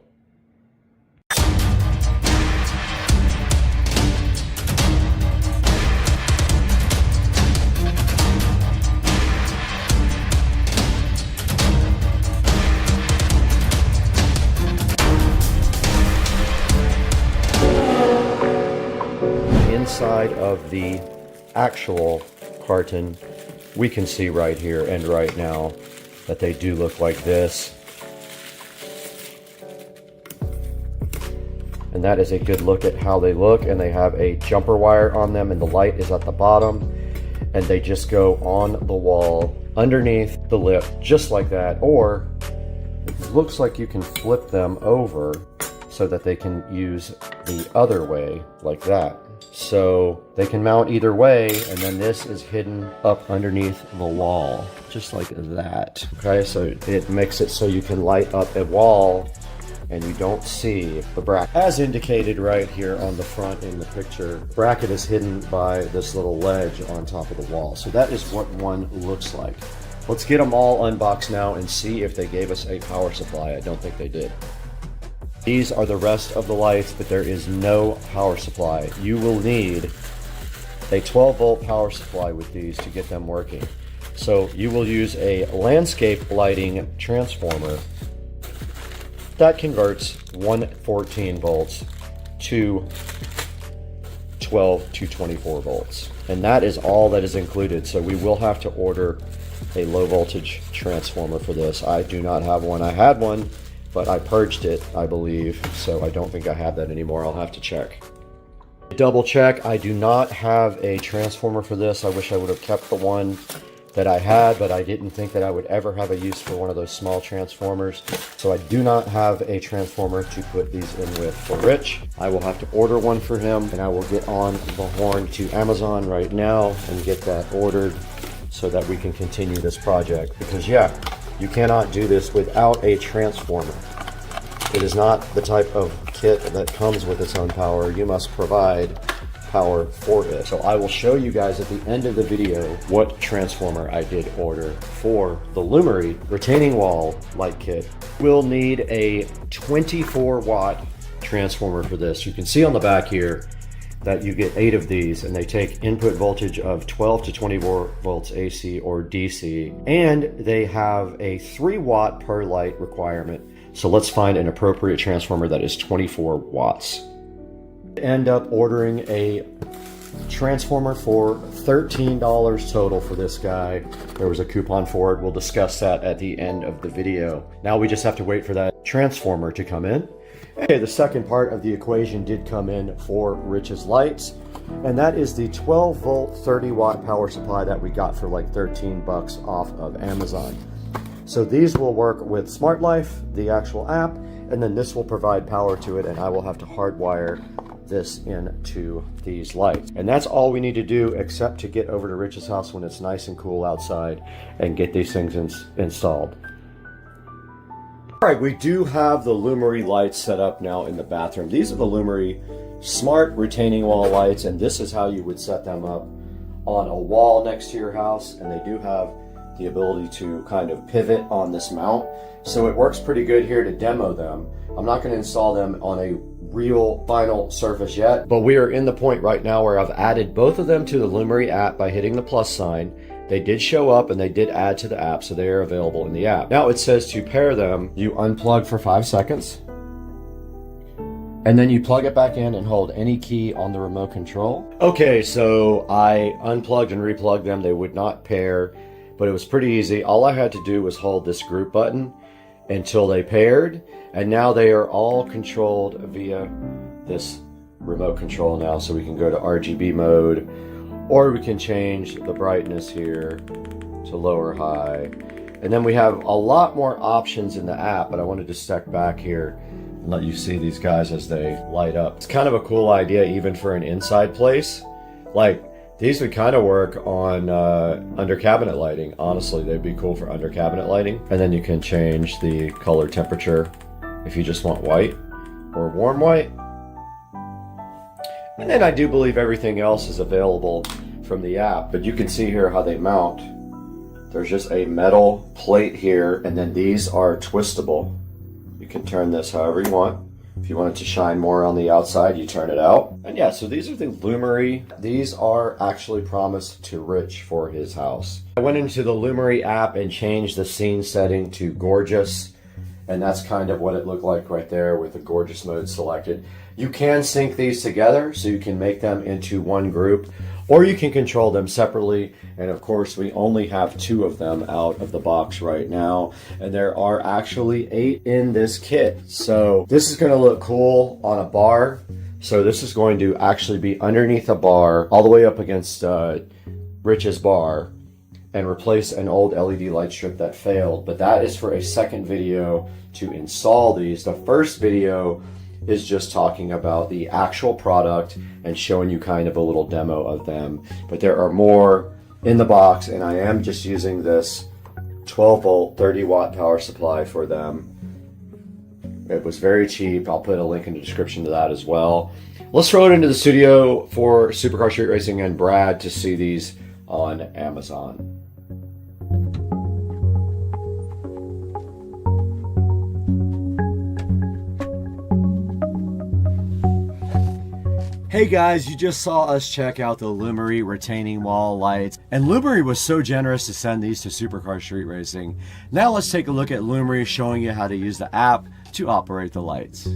Inside of the actual carton, we can see right here and right now that they do look like this. And that is a good look at how they look, and they have a jumper wire on them, and the light is at the bottom, and they just go on the wall underneath the lip just like that. Or it looks like you can flip them over so that they can use the other way like that. So they can mount either way, and then this is hidden up underneath the wall, just like that. Okay, so it makes it so you can light up a wall and you don't see the bracket. As indicated right here on the front in the picture, the bracket is hidden by this little ledge on top of the wall. So that is what one looks like. Let's get them all unboxed now and see if they gave us a power supply. I don't think they did. These are the rest of the lights, but there is no power supply. You will need a 12-volt power supply with these to get them working. So you will use a landscape lighting transformer that converts 114 volts to 12 to 24 volts. And that is all that is included. So we will have to order a low voltage transformer for this. I do not have one. I had one, but I purged it, I believe, so I don't think I have that anymore. I'll have to check. Double check, I do not have a transformer for this. I wish I would have kept the one that I had, but I didn't think that I would ever have a use for one of those small transformers. So I do not have a transformer to put these in with for Rich. I will have to order one for him, and I will get on the horn to Amazon right now and get that ordered so that we can continue this project. Because yeah, you cannot do this without a transformer. It is not the type of kit that comes with its own power. You must provide power for it. So I will show you guys at the end of the video what transformer I did order for the Lumery retaining wall light kit. We'll need a 24-watt transformer for this. You can see on the back here that you get 8 of these, and they take input voltage of 12 to 24 volts AC or DC, and they have a 3-watt per light requirement. So let's find an appropriate transformer that is 24 watts. End up ordering a transformer for $13 total for this guy. There was a coupon for it. We'll discuss that at the end of the video. Now we just have to wait for that transformer to come in. Okay, the second part of the equation did come in for Rich's lights, and that is the 12-volt 30-watt power supply that we got for like 13 bucks off of Amazon. So these will work with Smart Life, the actual app, and then this will provide power to it, and I will have to hardwire this into these lights. And that's all we need to do, except to get over to Rich's house when it's nice and cool outside and get these things installed. All right, we do have the Lumery lights set up now in the bathroom. These are the Lumery smart retaining wall lights, and this is how you would set them up on a wall next to your house. And they do have the ability to kind of pivot on this mount. So it works pretty good here to demo them. I'm not going to install them on a real vinyl surface yet, but we are in the point right now where I've added both of them to the Lumery app by hitting the plus sign. They did show up and they did add to the app, so they are available in the app. Now it says to pair them, you unplug for 5 seconds, And then you plug it back in and hold any key on the remote control. Okay, so I unplugged and replugged them. They would not pair, but it was pretty easy. All I had to do was hold this group button until they paired, and now they are all controlled via this remote control now. So we can go to RGB mode, or we can change the brightness here to low or high. And then we have a lot more options in the app, but I wanted to step back here and let you see these guys as they light up. It's kind of a cool idea even for an inside place. Like, these would kind of work on under cabinet lighting. Honestly, they'd be cool for under cabinet lighting. And then you can change the color temperature if you just want white or warm white. And then I do believe everything else is available from the app, but you can see here how they mount. There's just a metal plate here, and then these are twistable. You can turn this however you want. If you want it to shine more on the outside, you turn it out. And yeah, so these are the Lumery. These are actually promised to Rich for his house. I went into the Lumery app and changed the scene setting to gorgeous, and that's kind of what it looked like right there with the gorgeous mode selected. You can sync these together, so you can make them into one group, or you can control them separately. And of course, we only have 2 of them out of the box right now, and there are actually 8 in this kit. So this is going to look cool on a bar. So this is going to actually be underneath a bar all the way up against Rich's bar, and replace an old LED light strip that failed. But that is for a second video to install these. The first video is just talking about the actual product and showing you kind of a little demo of them. But there are more in the box, and I am just using this 12 volt 30 watt power supply for them. It was very cheap. I'll put a link in the description to that as well. Let's throw it into the studio for Supercar Street Racing and Brad to see these on Amazon. Hey guys, you just saw us check out the Lumery retaining wall lights, and Lumery was so generous to send these to Supercar Street Racing. Now let's take a look at Lumery showing you how to use the app to operate the lights.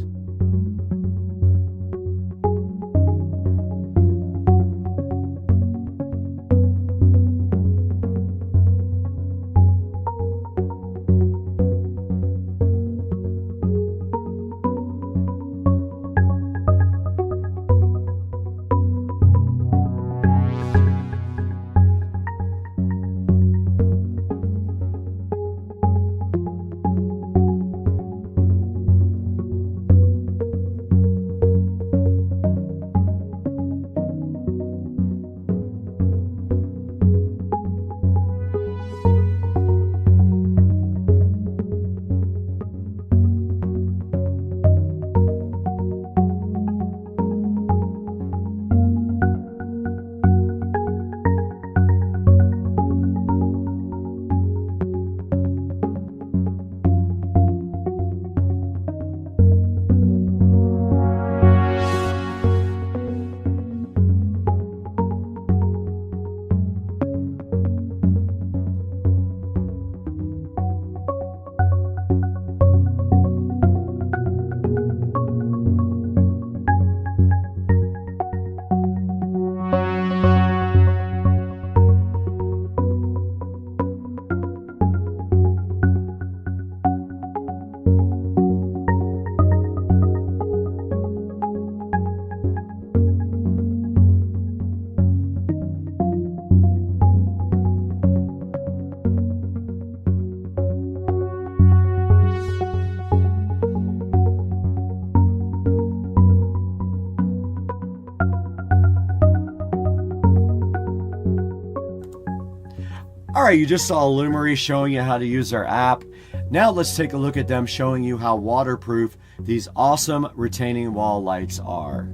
Alright, you just saw Lumery showing you how to use our app. Now let's take a look at them showing you how waterproof these awesome retaining wall lights are.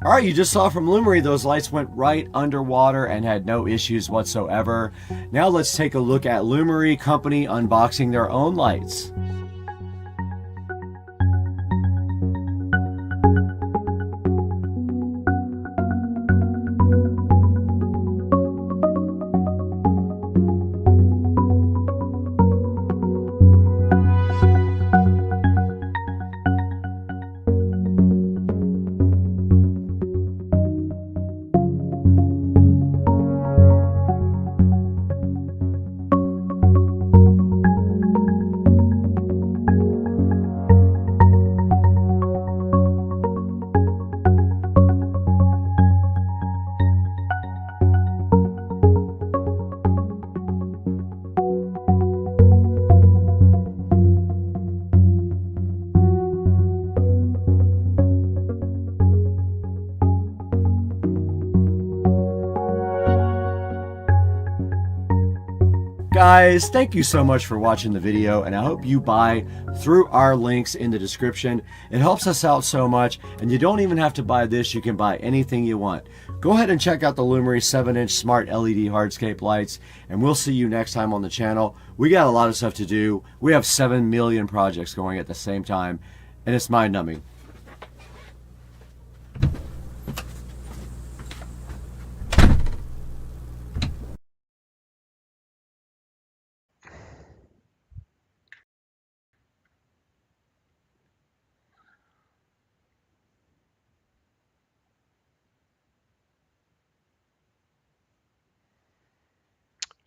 All right, you just saw from Lumery, those lights went right underwater and had no issues whatsoever. Now let's take a look at Lumery Company unboxing their own lights. Guys, thank you so much for watching the video, and I hope you buy through our links in the description. It helps us out so much, and you don't even have to buy this. You can buy anything you want. Go ahead and check out the Lumery 7-inch smart LED hardscape lights, and we'll see you next time on the channel. We got a lot of stuff to do. We have 7 million projects going at the same time, and it's mind-numbing.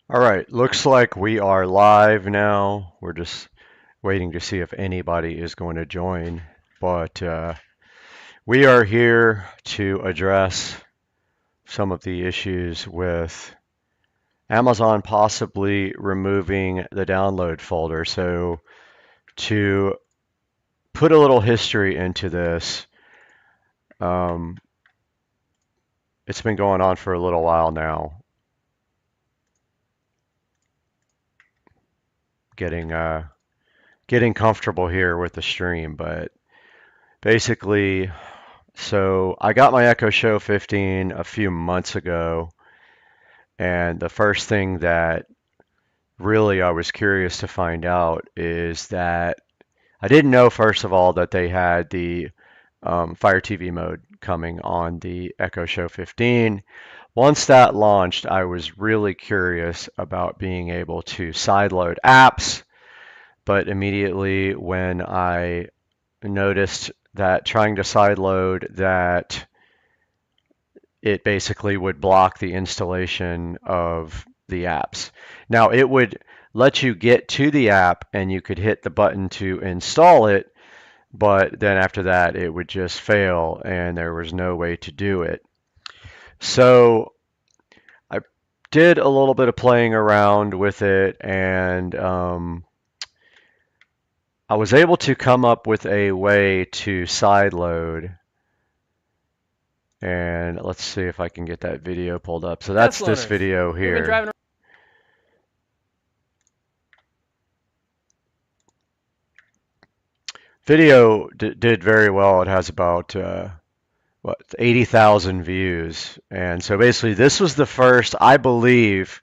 All right, looks like we are live now. We're just waiting to see if anybody is going to join, but we are here to address some of the issues with Amazon possibly removing the download folder. So to put a little history into this, it's been going on for a little while now. Getting comfortable here with the stream, but basically, so I got my Echo Show 15 a few months ago, and the first thing that really I was curious to find out is that I didn't know, first of all, that they had the Fire TV mode coming on the Echo Show 15. Once that launched, I was really curious about being able to sideload apps, but immediately when I noticed that trying to sideload that, it basically would block the installation of the apps. Now, it would let you get to the app and you could hit the button to install it, but then after that, it would just fail and there was no way to do it. So I did a little bit of playing around with it, and I was able to come up with a way to sideload. And let's see if I can get that video pulled up. So that's this video here. Video did very well. It has about 80,000 views. And so basically this was the first, I believe,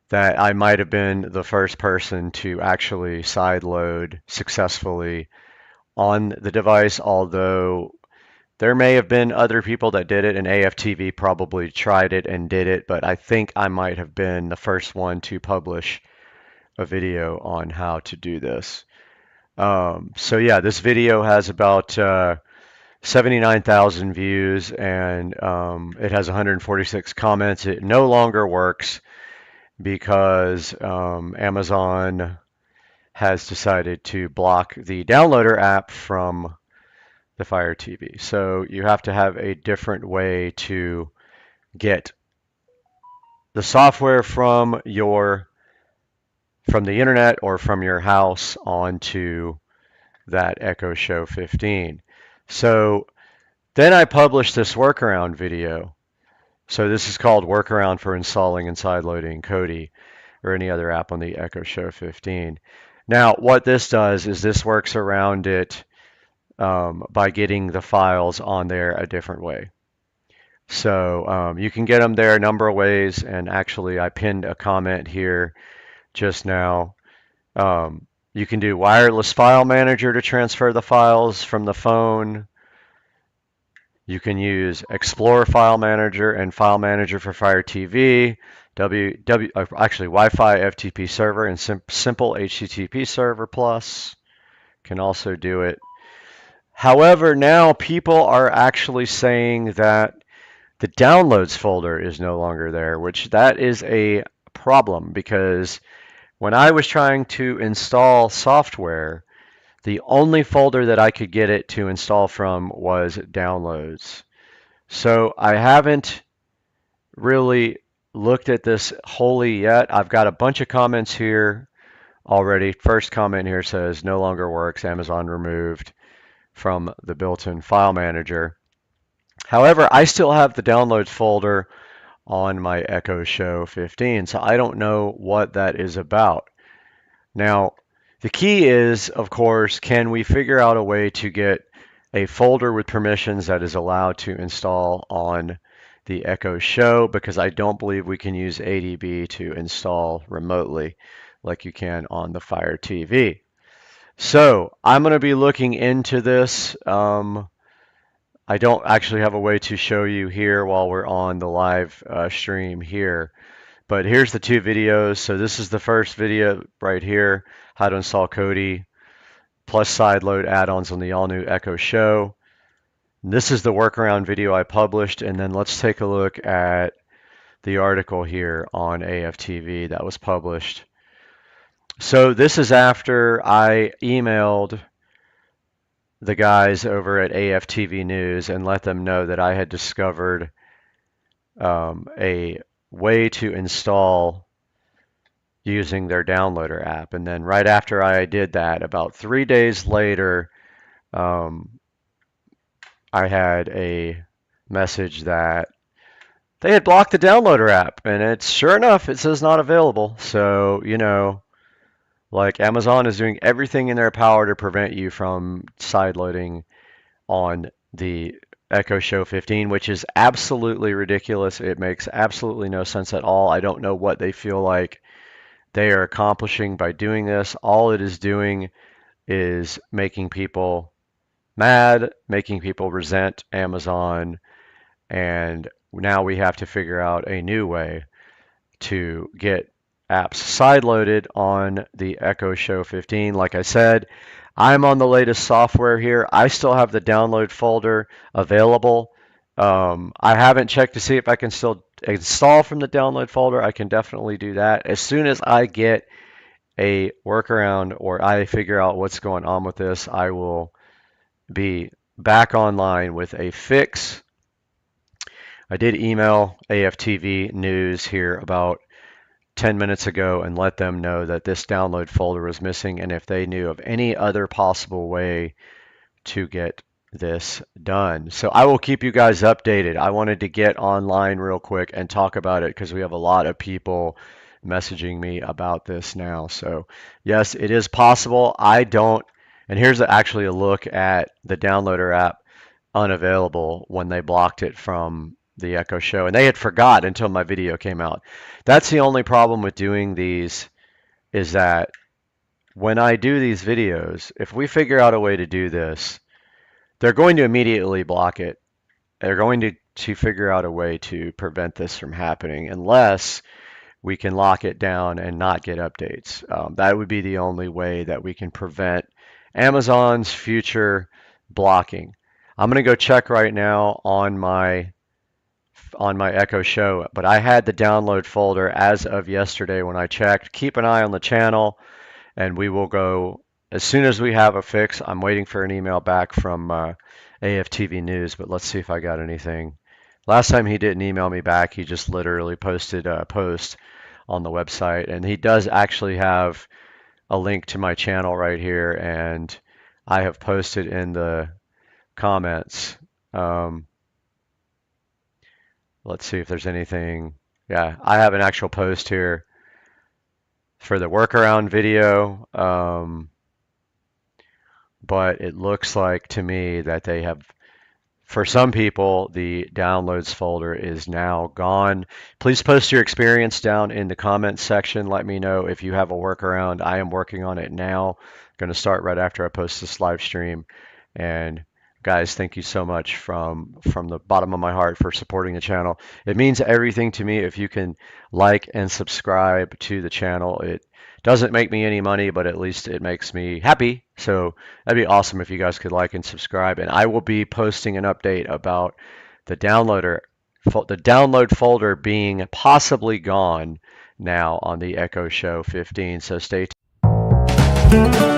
that I might have been the first person to actually sideload successfully on the device, although there may have been other people that did it, and AFTV probably tried it and did it, but I think I might have been the first one to publish a video on how to do this. So yeah, this video has about 79,000 views, and it has 146 comments. It no longer works because Amazon has decided to block the downloader app from the Fire TV. So you have to have a different way to get the software from the internet or from your house onto that Echo Show 15. So then I published this workaround video. So this is called Workaround for Installing and Sideloading Kodi or any other app on the Echo Show 15. Now what this does is this works around it by getting the files on there a different way. So you can get them there a number of ways, and actually I pinned a comment here just now. You can do wireless file manager to transfer the files from the phone. You can use Explorer File Manager and File Manager for Fire TV, actually Wi-Fi FTP server and simple HTTP server plus can also do it. However, now people are actually saying that the downloads folder is no longer there, which that is a problem because when I was trying to install software, the only folder that I could get it to install from was downloads. So I haven't really looked at this wholly yet. I've got a bunch of comments here already. First comment here says no longer works, Amazon removed from the built-in file manager. However, I still have the downloads folder on my Echo Show 15, so I don't know what that is about. Now, the key is, of course, can we figure out a way to get a folder with permissions that is allowed to install on the Echo Show, because I don't believe we can use ADB to install remotely like you can on the Fire TV. So I'm going to be looking into this. I don't actually have a way to show you here while we're on the live stream here, but here's the two videos. So this is the first video right here, how to install Kodi plus sideload add-ons on the all-new Echo Show. And this is the workaround video I published, and then let's take a look at the article here on AFTV that was published. So this is after I emailed the guys over at AFTV News and let them know that I had discovered a way to install using their downloader app. And then right after I did that, about 3 days later, I had a message that they had blocked the downloader app, and it's sure enough, it says not available. So, you know, like Amazon is doing everything in their power to prevent you from sideloading on the Echo Show 15, which is absolutely ridiculous. It makes absolutely no sense at all. I don't know what they feel like they are accomplishing by doing this. All it is doing is making people mad, making people resent Amazon, and now we have to figure out a new way to get apps sideloaded on the Echo Show 15. Like I said, I'm on the latest software here. I still have the download folder available. I haven't checked to see if I can still install from the download folder. I can definitely do that. As soon as I get a workaround or I figure out what's going on with this, I will be back online with a fix. I did email AFTV News here about 10 minutes ago and let them know that this download folder was missing and if they knew of any other possible way to get this done. So I will keep you guys updated. I wanted to get online real quick and talk about it because we have a lot of people messaging me about this now. So yes, it is possible. I don't, and here's actually a look at the downloader app unavailable when they blocked it from the Echo Show, and they had forgot until my video came out. That's the only problem with doing these, is that when I do these videos, if we figure out a way to do this, they're going to immediately block it. They're going to figure out a way to prevent this from happening unless we can lock it down and not get updates. That would be the only way that we can prevent Amazon's future blocking. I'm going to go check right now on my Echo Show, but I had the download folder as of yesterday when I checked. Keep an eye on the channel, and we will go as soon as we have a fix. I'm waiting for an email back from AFTV News, but let's see if I got anything. Last time he didn't email me back. He just literally posted a post on the website, and he does actually have a link to my channel right here, and I have posted in the comments. Let's see if there's anything. Yeah, I have an actual post here for the workaround video. but it looks like to me that they have, for some people, the downloads folder is now gone. Please post your experience down in the comments section. Let me know if you have a workaround. I am working on it now. Going to start right after I post this live stream. And guys, thank you so much from the bottom of my heart for supporting the channel. It means everything to me if you can like and subscribe to the channel. It doesn't make me any money, but at least it makes me happy. So that'd be awesome if you guys could like and subscribe. And I will be posting an update about the download folder being possibly gone now on the Echo Show 15. So stay tuned.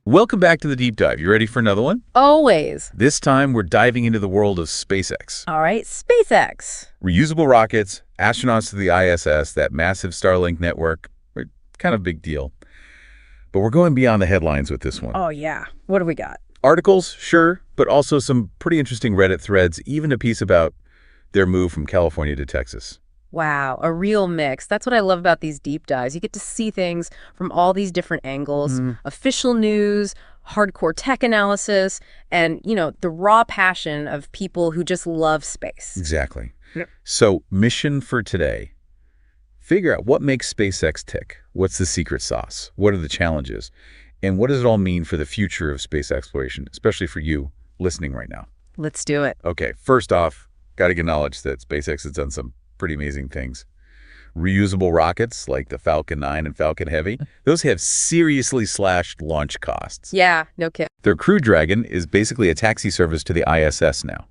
Welcome back to the Deep Dive. You ready for another one? Always. This time, we're diving into the world of SpaceX. All right, SpaceX. Reusable rockets, astronauts to the ISS, that massive Starlink network, kind of big deal. But we're going beyond the headlines with this one. Oh, yeah. What do we got? Articles, sure, but also some pretty interesting Reddit threads, even a piece about their move from California to Texas. Wow, a real mix. That's what I love about these deep dives. You get to see things from all these different angles, official news, hardcore tech analysis, and, you know, the raw passion of people who just love space. Exactly. Yep. So, mission for today. Figure out what makes SpaceX tick. What's the secret sauce? What are the challenges? And what does it all mean for the future of space exploration, especially for you listening right now? Let's do it. Okay, first off, got to acknowledge that SpaceX has done some pretty amazing things. Reusable rockets like the Falcon 9 and Falcon Heavy, those have seriously slashed launch costs. Yeah, no kidding. Their Crew Dragon is basically a taxi service to the ISS now.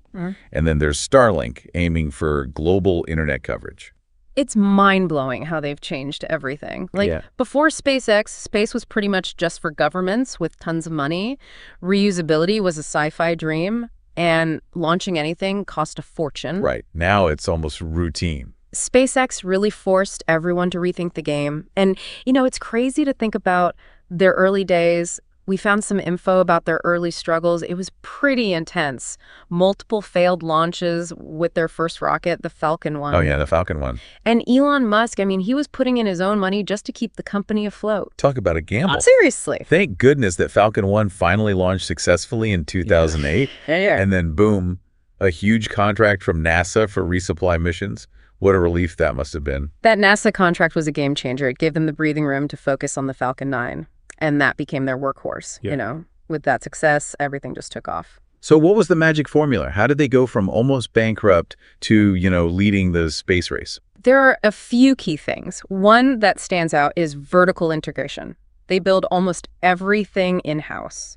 And then there's Starlink, aiming for global internet coverage. It's mind-blowing how they've changed everything. Like, before SpaceX, space was pretty much just for governments with tons of money. Reusability was a sci-fi dream, and launching anything cost a fortune. Right. Now it's almost routine. SpaceX really forced everyone to rethink the game. And, you know, it's crazy to think about their early days. We found some info about their early struggles. It was pretty intense. Multiple failed launches with their first rocket, the Falcon 1. Oh, yeah, the Falcon 1. And Elon Musk, I mean, he was putting in his own money just to keep the company afloat. Talk about a gamble. Seriously. Thank goodness that Falcon 1 finally launched successfully in 2008. Yeah. And then, boom, a huge contract from NASA for resupply missions. What a relief that must have been. That NASA contract was a game changer. It gave them the breathing room to focus on the Falcon 9. And that became their workhorse, you know. With that success, everything just took off. So what was the magic formula? How did they go from almost bankrupt to, you know, leading the space race? There are a few key things. One that stands out is vertical integration. They build almost everything in-house.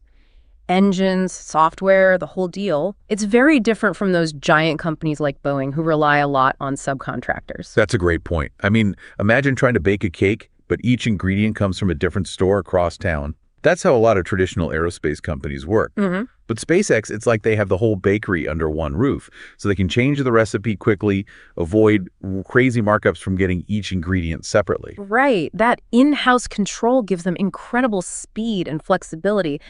Engines, software, the whole deal. It's very different from those giant companies like Boeing who rely a lot on subcontractors. That's a great point. I mean, imagine trying to bake a cake, but each ingredient comes from a different store across town. That's how a lot of traditional aerospace companies work. But SpaceX, it's like they have the whole bakery under one roof, so they can change the recipe quickly, avoid crazy markups from getting each ingredient separately. Right. That in-house control gives them incredible speed and flexibility.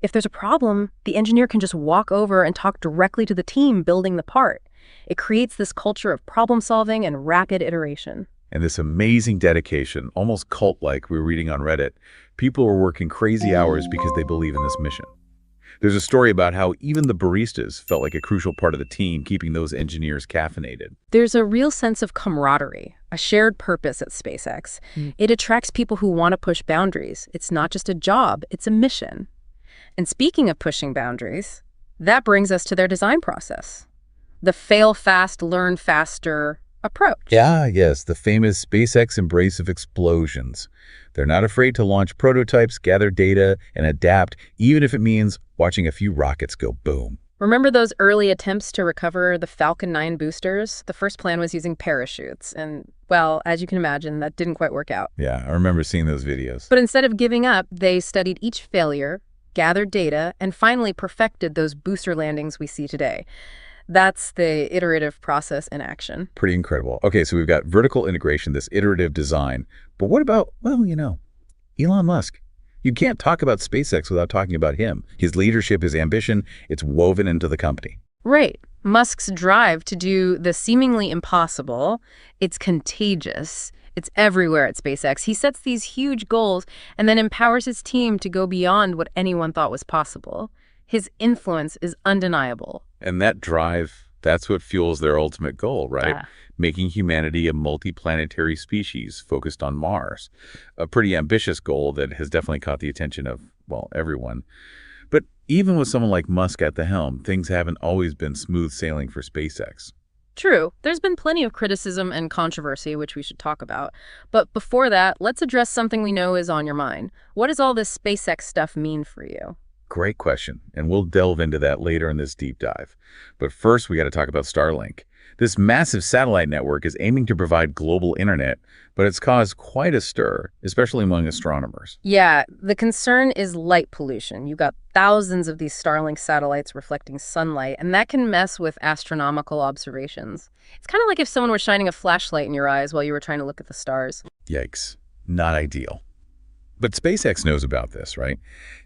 If there's a problem, the engineer can just walk over and talk directly to the team building the part. It creates this culture of problem solving and rapid iteration. And this amazing dedication, almost cult-like, we were reading on Reddit. People are working crazy hours because they believe in this mission. There's a story about how even the baristas felt like a crucial part of the team, keeping those engineers caffeinated. There's a real sense of camaraderie, a shared purpose at SpaceX. It attracts people who want to push boundaries. It's not just a job, it's a mission. And speaking of pushing boundaries, that brings us to their design process. The fail fast, learn faster approach. Yes, the famous SpaceX embrace of explosions. They're not afraid to launch prototypes, gather data, and adapt, even if it means watching a few rockets go boom. Remember those early attempts to recover the Falcon 9 boosters? The first plan was using parachutes, and, well, as you can imagine, that didn't quite work out. Yeah, I remember seeing those videos. But instead of giving up, they studied each failure, gathered data, and finally perfected those booster landings we see today. That's the iterative process in action. Pretty incredible. Okay, so we've got vertical integration, this iterative design. But what about, well, you know, Elon Musk? You can't talk about SpaceX without talking about him. His leadership, his ambition, it's woven into the company. Right. Musk's drive to do the seemingly impossible, it's contagious. It's everywhere at SpaceX. He sets these huge goals and then empowers his team to go beyond what anyone thought was possible. His influence is undeniable. And that drive, that's what fuels their ultimate goal, right? Making humanity a multi-planetary species focused on Mars. A pretty ambitious goal that has definitely caught the attention of, well, everyone. But even with someone like Musk at the helm, things haven't always been smooth sailing for SpaceX. True. There's been plenty of criticism and controversy, which we should talk about. But before that, let's address something we know is on your mind. What does all this SpaceX stuff mean for you? Great question, and we'll delve into that later in this deep dive. But first, we got to talk about Starlink. This massive satellite network is aiming to provide global internet, but it's caused quite a stir, especially among astronomers. Yeah, the concern is light pollution. You've got thousands of these Starlink satellites reflecting sunlight, and that can mess with astronomical observations. It's kind of like if someone was shining a flashlight in your eyes while you were trying to look at the stars. Yikes. Not ideal. But SpaceX knows about this, right?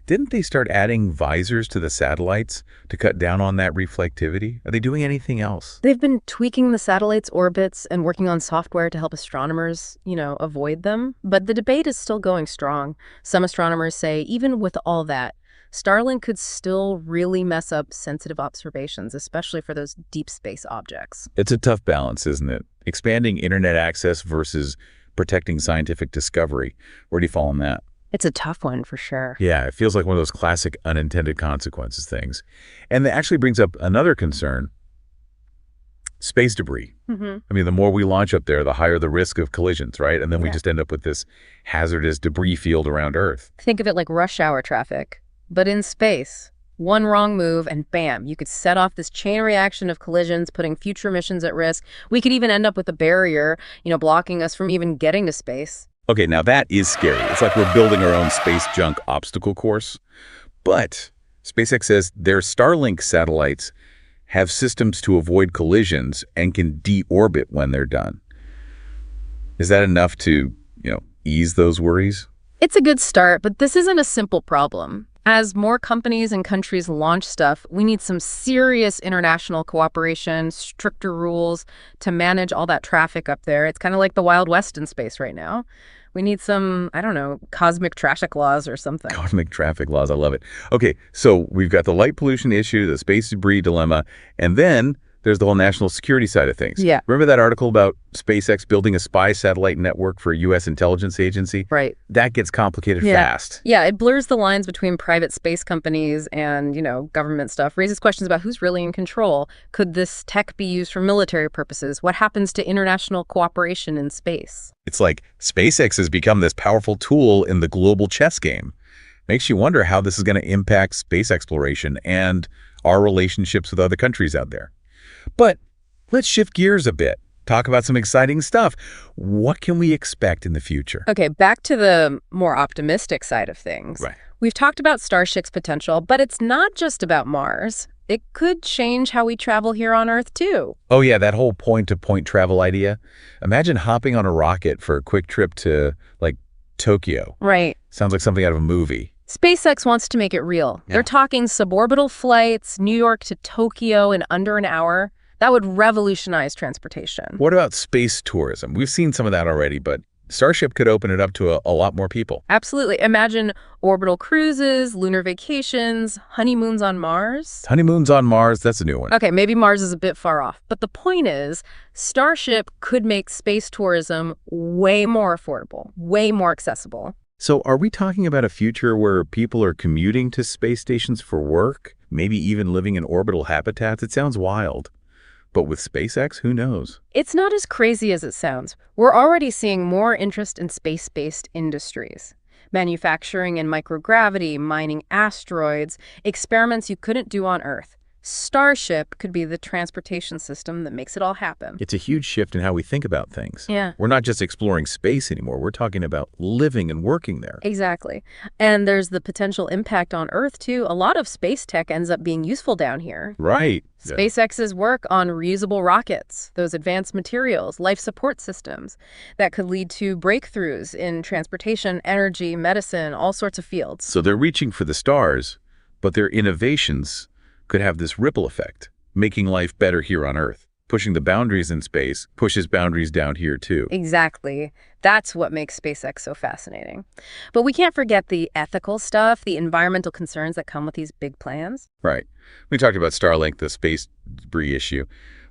Didn't they start adding visors to the satellites to cut down on that reflectivity? Are they doing anything else? They've been tweaking the satellites' orbits and working on software to help astronomers, avoid them. But the debate is still going strong. Some astronomers say even with all that, Starlink could still really mess up sensitive observations, especially for those deep space objects. It's a tough balance, isn't it? Expanding internet access versus protecting scientific discovery. Where do you fall on that? It's a tough one for sure. Yeah, it feels like one of those classic unintended consequences things. And that actually brings up another concern, space debris. I mean, the more we launch up there, the higher the risk of collisions, right? And then we just end up with this hazardous debris field around Earth. Think of it like rush hour traffic, but in space. One wrong move and bam, you could set off this chain reaction of collisions, putting future missions at risk. We could even end up with a barrier, blocking us from even getting to space. Okay, now that is scary. It's like we're building our own space junk obstacle course. But SpaceX says their Starlink satellites have systems to avoid collisions and can deorbit when they're done. Is that enough to, ease those worries? It's a good start, but this isn't a simple problem. As more companies and countries launch stuff, we need some serious international cooperation, stricter rules to manage all that traffic up there. It's kind of like the Wild West in space right now. We need some, cosmic traffic laws or something. Cosmic traffic laws, I love it. Okay, so we've got the light pollution issue, the space debris dilemma, and then there's the whole national security side of things. Yeah. Remember that article about SpaceX building a spy satellite network for a U.S. intelligence agency? Right. That gets complicated fast. Yeah, it blurs the lines between private space companies and, government stuff, raises questions about who's really in control. Could this tech be used for military purposes? What happens to international cooperation in space? It's like SpaceX has become this powerful tool in the global chess game. Makes you wonder how this is going to impact space exploration and our relationships with other countries out there. But let's shift gears a bit. Talk about some exciting stuff. What can we expect in the future? Okay, back to the more optimistic side of things. Right. We've talked about Starship's potential, but it's not just about Mars. It could change how we travel here on Earth, too. Oh, yeah, that whole point-to-point travel idea. Imagine hopping on a rocket for a quick trip to, Tokyo. Right. Sounds like something out of a movie. SpaceX wants to make it real. They're talking suborbital flights, New York to Tokyo in under an hour. That would revolutionize transportation. What about space tourism? We've seen some of that already, but Starship could open it up to a lot more people. Absolutely. Imagine orbital cruises, lunar vacations, honeymoons on Mars. Honeymoons on Mars, that's a new one. Okay, maybe Mars is a bit far off. But the point is, Starship could make space tourism way more affordable, way more accessible. So are we talking about a future where people are commuting to space stations for work, maybe even living in orbital habitats? It sounds wild. But with SpaceX, who knows? It's not as crazy as it sounds. We're already seeing more interest in space-based industries. Manufacturing in microgravity, mining asteroids, experiments you couldn't do on Earth. Starship could be the transportation system that makes it all happen. It's a huge shift in how we think about things. Yeah. We're not just exploring space anymore. We're talking about living and working there. Exactly. And there's the potential impact on Earth, too. A lot of space tech ends up being useful down here. Right. SpaceX's work on reusable rockets, those advanced materials, life support systems, that could lead to breakthroughs in transportation, energy, medicine, all sorts of fields. So they're reaching for the stars, but their innovations could have this ripple effect, making life better here on Earth. Pushing the boundaries in space pushes boundaries down here too. Exactly. That's what makes SpaceX so fascinating. But we can't forget the ethical stuff, the environmental concerns that come with these big plans. Right. We talked about Starlink, the space debris issue,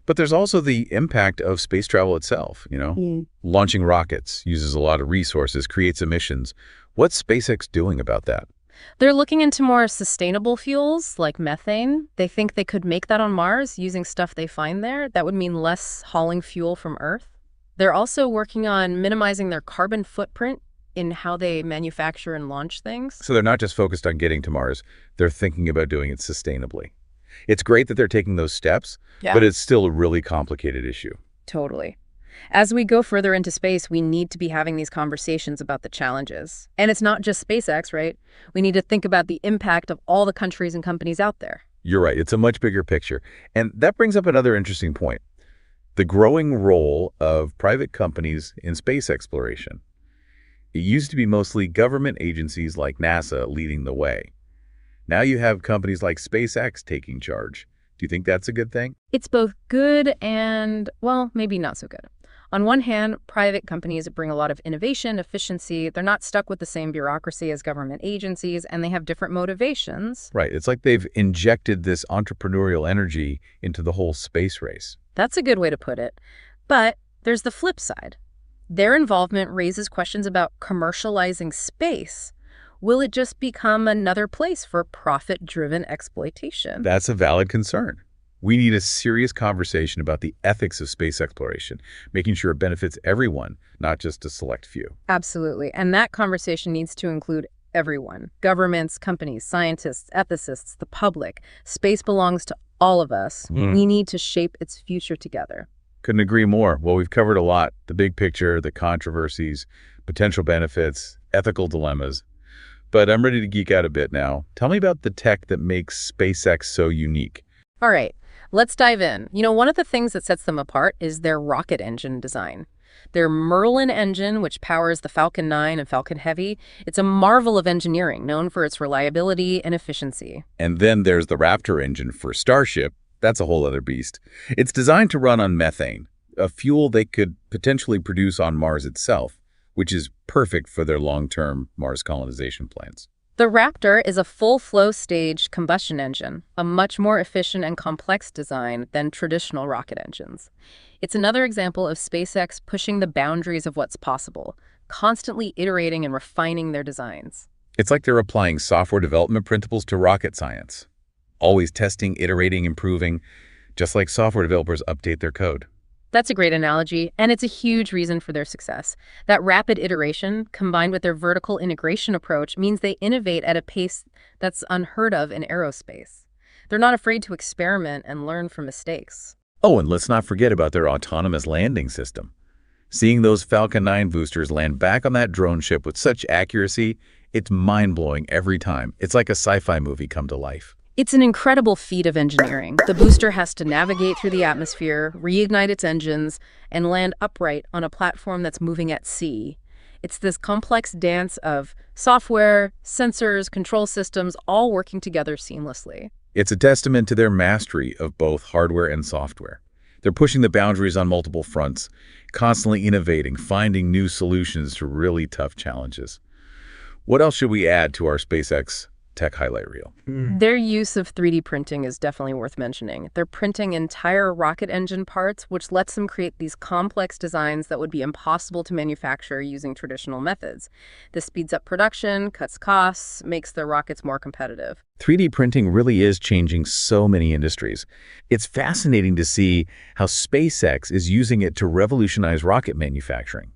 but there's also the impact of space travel itself, Launching rockets uses a lot of resources, creates emissions. What's SpaceX doing about that? They're looking into more sustainable fuels like methane. They think they could make that on Mars using stuff they find there. That would mean less hauling fuel from Earth. They're also working on minimizing their carbon footprint in how they manufacture and launch things. So they're not just focused on getting to Mars, they're thinking about doing it sustainably. It's great that they're taking those steps, Yeah. but it's still a really complicated issue. Totally. As we go further into space, we need to be having these conversations about the challenges. And it's not just SpaceX, right? We need to think about the impact of all the countries and companies out there. You're right. It's a much bigger picture. And that brings up another interesting point. The growing role of private companies in space exploration. It used to be mostly government agencies like NASA leading the way. Now you have companies like SpaceX taking charge. Do you think that's a good thing? It's both good and, well, maybe not so good. On one hand, private companies bring a lot of innovation, efficiency. They're not stuck with the same bureaucracy as government agencies, and they have different motivations. Right. It's like they've injected this entrepreneurial energy into the whole space race. That's a good way to put it. But there's the flip side. Their involvement raises questions about commercializing space. Will it just become another place for profit-driven exploitation? That's a valid concern. We need a serious conversation about the ethics of space exploration, making sure it benefits everyone, not just a select few. Absolutely. And that conversation needs to include everyone. Governments, companies, scientists, ethicists, the public. Space belongs to all of us. We need to shape its future together. Couldn't agree more. Well, we've covered a lot. The big picture, the controversies, potential benefits, ethical dilemmas. But I'm ready to geek out a bit now. Tell me about the tech that makes SpaceX so unique. All right, let's dive in. You know, one of the things that sets them apart is their rocket engine design. Their Merlin engine, which powers the Falcon 9 and Falcon Heavy, it's a marvel of engineering, known for its reliability and efficiency. And then there's the Raptor engine for Starship. That's a whole other beast. It's designed to run on methane, a fuel they could potentially produce on Mars itself, which is perfect for their long-term Mars colonization plans. The Raptor is a full flow staged combustion engine, a much more efficient and complex design than traditional rocket engines. It's another example of SpaceX pushing the boundaries of what's possible, constantly iterating and refining their designs. It's like they're applying software development principles to rocket science. Always testing, iterating, improving, just like software developers update their code. That's a great analogy, and it's a huge reason for their success. That rapid iteration, combined with their vertical integration approach, means they innovate at a pace that's unheard of in aerospace. They're not afraid to experiment and learn from mistakes. Oh, and let's not forget about their autonomous landing system. Seeing those Falcon 9 boosters land back on that drone ship with such accuracy, it's mind-blowing every time. It's like a sci-fi movie come to life. It's an incredible feat of engineering. The booster has to navigate through the atmosphere, reignite its engines, and land upright on a platform that's moving at sea. It's this complex dance of software, sensors, control systems, all working together seamlessly. It's a testament to their mastery of both hardware and software. They're pushing the boundaries on multiple fronts, constantly innovating, finding new solutions to really tough challenges. What else should we add to our SpaceX tech highlight reel? Their use of 3D printing is definitely worth mentioning. They're printing entire rocket engine parts, which lets them create these complex designs that would be impossible to manufacture using traditional methods. This speeds up production, cuts costs, makes their rockets more competitive. 3D printing really is changing so many industries. It's fascinating to see how SpaceX is using it to revolutionize rocket manufacturing.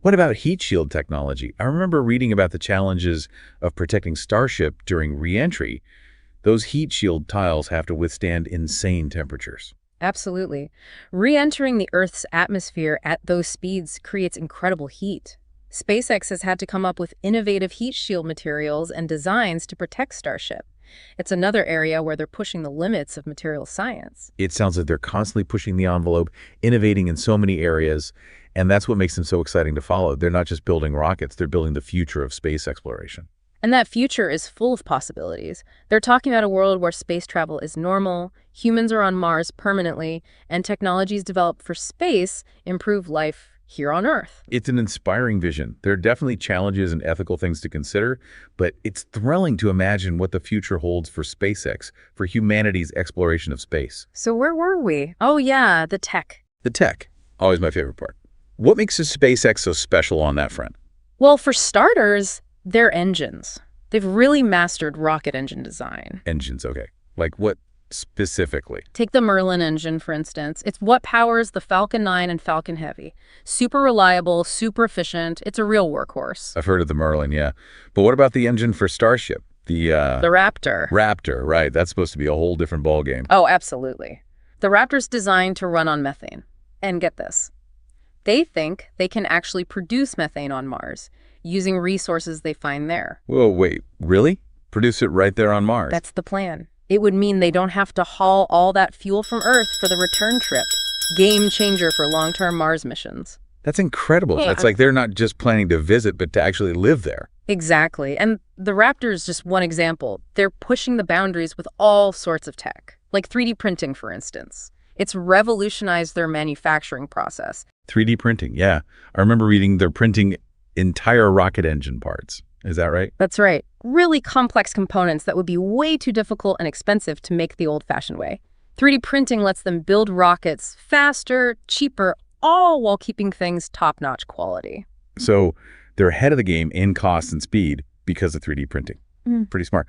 What about heat shield technology? I remember reading about the challenges of protecting Starship during re-entry. Those heat shield tiles have to withstand insane temperatures. Absolutely. Re-entering the Earth's atmosphere at those speeds creates incredible heat. SpaceX has had to come up with innovative heat shield materials and designs to protect Starship. It's another area where they're pushing the limits of material science. It sounds like they're constantly pushing the envelope, innovating in so many areas, and that's what makes them so exciting to follow. They're not just building rockets, they're building the future of space exploration. And that future is full of possibilities. They're talking about a world where space travel is normal, humans are on Mars permanently, and technologies developed for space improve life here on Earth. It's an inspiring vision. There are definitely challenges and ethical things to consider, but it's thrilling to imagine what the future holds for SpaceX, for humanity's exploration of space. So where were we? Oh yeah, the tech. The tech, always my favorite part. What makes a SpaceX so special on that front? Well, for starters, their engines. They've really mastered rocket engine design. Engines, okay. Like what specifically? Take the Merlin engine, for instance. It's what powers the Falcon 9 and Falcon Heavy. Super reliable, super efficient. It's a real workhorse. I've heard of the Merlin, yeah. But what about the engine for Starship? The Raptor. Raptor, right. That's supposed to be a whole different ballgame. Oh, absolutely. The Raptor's designed to run on methane. And get this. They think they can actually produce methane on Mars using resources they find there. Whoa, wait, really? Produce it right there on Mars? That's the plan. It would mean they don't have to haul all that fuel from Earth for the return trip. Game changer for long-term Mars missions. That's incredible. Yeah. It's like they're not just planning to visit, but to actually live there. Exactly. And the Raptor is just one example. They're pushing the boundaries with all sorts of tech, like 3D printing, for instance. It's revolutionized their manufacturing process. 3D printing, yeah. I remember reading they're printing entire rocket engine parts. Is that right? That's right. Really complex components that would be way too difficult and expensive to make the old-fashioned way. 3D printing lets them build rockets faster, cheaper, all while keeping things top-notch quality. So they're ahead of the game in cost and speed because of 3D printing. Pretty smart.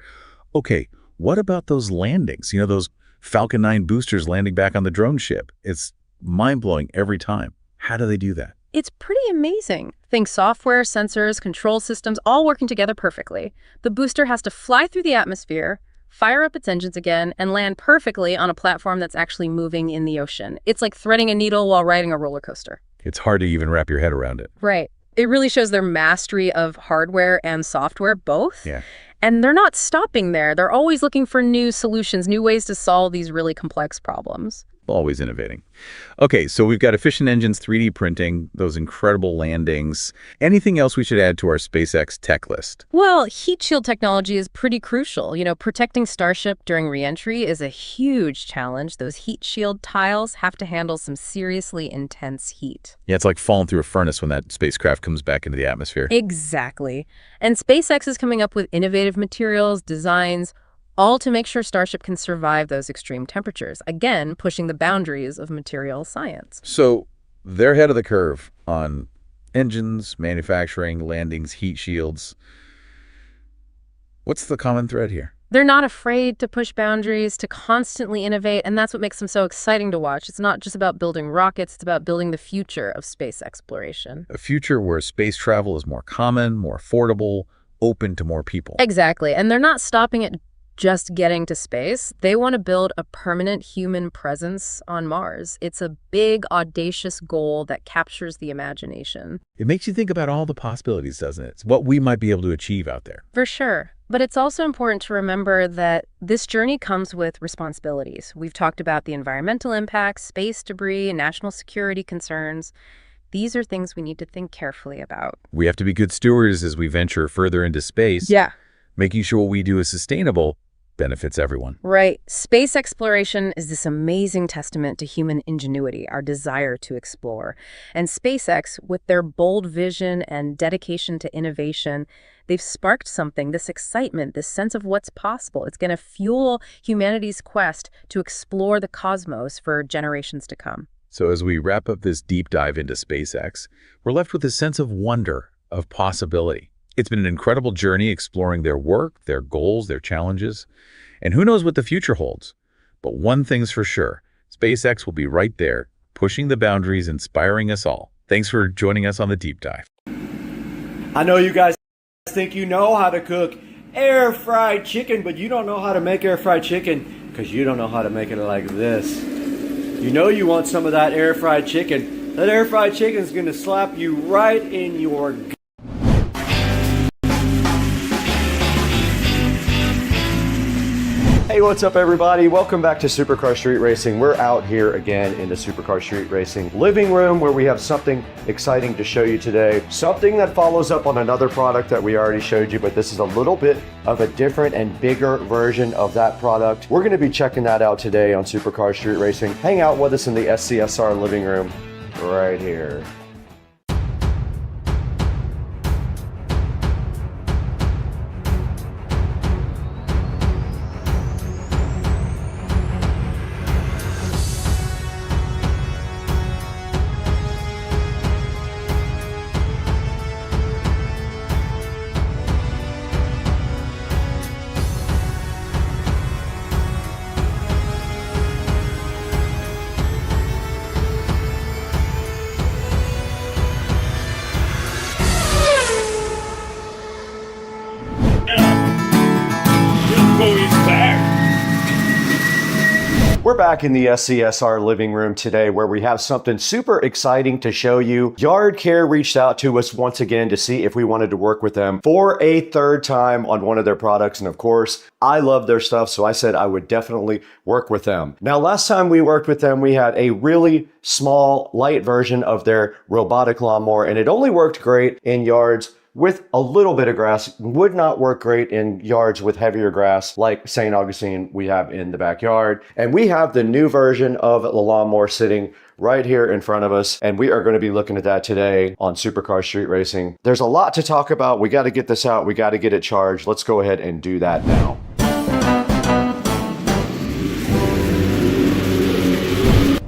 Okay, what about those landings? You know, those Falcon 9 boosters landing back on the drone ship? It's mind-blowing every time. How do they do that? It's pretty amazing. Think software, sensors, control systems, all working together perfectly. The booster has to fly through the atmosphere, fire up its engines again, and land perfectly on a platform that's actually moving in the ocean. It's like threading a needle while riding a roller coaster. It's hard to even wrap your head around it. Right. It really shows their mastery of hardware and software, both. Yeah. And they're not stopping there. They're always looking for new solutions, new ways to solve these really complex problems. Always innovating. Okay, so we've got efficient engines, 3D printing, those incredible landings. Anything else we should add to our SpaceX tech list? Well, heat shield technology is pretty crucial. You know, protecting Starship during reentry is a huge challenge. Those heat shield tiles have to handle some seriously intense heat. Yeah, it's like falling through a furnace when that spacecraft comes back into the atmosphere. Exactly. And SpaceX is coming up with innovative materials, designs, all to make sure Starship can survive those extreme temperatures, again, pushing the boundaries of material science. So they're ahead of the curve on engines, manufacturing, landings, heat shields. What's the common thread here? They're not afraid to push boundaries, to constantly innovate, and that's what makes them so exciting to watch. It's not just about building rockets, it's about building the future of space exploration. A future where space travel is more common, more affordable, open to more people. Exactly, and they're not stopping at just getting to space. They want to build a permanent human presence on Mars. It's a big, audacious goal that captures the imagination. It makes you think about all the possibilities, doesn't it? It's what we might be able to achieve out there. For sure. But it's also important to remember that this journey comes with responsibilities. We've talked about the environmental impacts, space debris, national security concerns. These are things we need to think carefully about. We have to be good stewards as we venture further into space. Yeah. Making sure what we do is sustainable benefits everyone. Right. Space exploration is this amazing testament to human ingenuity, our desire to explore. And SpaceX, with their bold vision and dedication to innovation, they've sparked something, this excitement, this sense of what's possible. It's going to fuel humanity's quest to explore the cosmos for generations to come. So as we wrap up this deep dive into SpaceX, we're left with a sense of wonder, of possibility. It's been an incredible journey exploring their work, their goals, their challenges, and who knows what the future holds. But one thing's for sure, SpaceX will be right there, pushing the boundaries, inspiring us all. Thanks for joining us on the deep dive. I know you guys think you know how to cook air-fried chicken, but you don't know how to make air-fried chicken because you don't know how to make it like this. You know you want some of that air-fried chicken. That air-fried chicken is going to slap you right in your Hey, what's up everybody? Welcome back to Supercar Street Racing. We're out here again in the Supercar Street Racing living room where we have something exciting to show you today. Something that follows up on another product that we already showed you, but this is a little bit of a different and bigger version of that product. We're going to be checking that out today on Supercar Street Racing. Hang out with us in the SCSR living room right here. We're back in the SCSR living room today where we have something super exciting to show you. Yard Care reached out to us once again to see if we wanted to work with them for a third time on one of their products. And of course, I love their stuff, so I said I would definitely work with them. Now, last time we worked with them, we had a really small, light version of their robotic lawnmower, and it only worked great in yards with a little bit of grass. Would not work great in yards with heavier grass like St. Augustine we have in the backyard. And we have the new version of the lawnmower sitting right here in front of us, and we are going to be looking at that today on Supercar Street Racing. There's a lot to talk about. We got to get this out. We got to get it charged. Let's go ahead and do that now.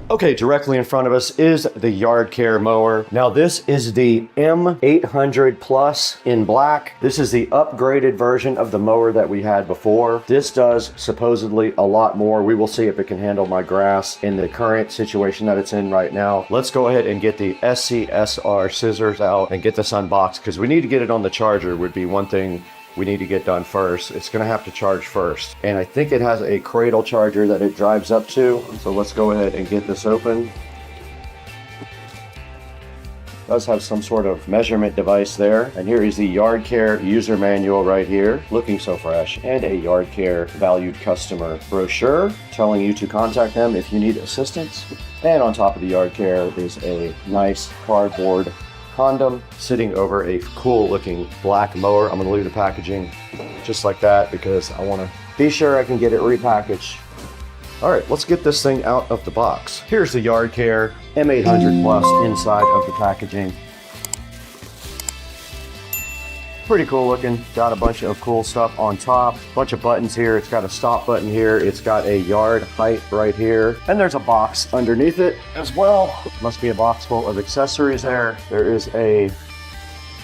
Okay, directly in front of us is the Yard Care mower. Now this is the M800 Plus in black. This is the upgraded version of the mower that we had before. This does supposedly a lot more. We will see if it can handle my grass in the current situation that it's in right now. Let's go ahead and get the SCSR scissors out and get this unboxed, because we need to get it on the charger would be one thing we need to get done first. It's gonna have to charge first. And I think it has a cradle charger that it drives up to. So let's go ahead and get this open. It does have some sort of measurement device there. And here is the Yard Care user manual right here, looking so fresh, and a Yard Care valued customer brochure telling you to contact them if you need assistance. And on top of the Yard Care is a nice cardboard condom sitting over a cool looking black mower. I'm going to leave the packaging just like that because I want to be sure I can get it repackaged. All right, let's get this thing out of the box. Here's the Yard Care M800 Plus inside of the packaging. Pretty cool looking. Got a bunch of cool stuff on top. Bunch of buttons here. It's got a stop button here. It's got a yard height right here. And there's a box underneath it as well. Must be a box full of accessories there. There is a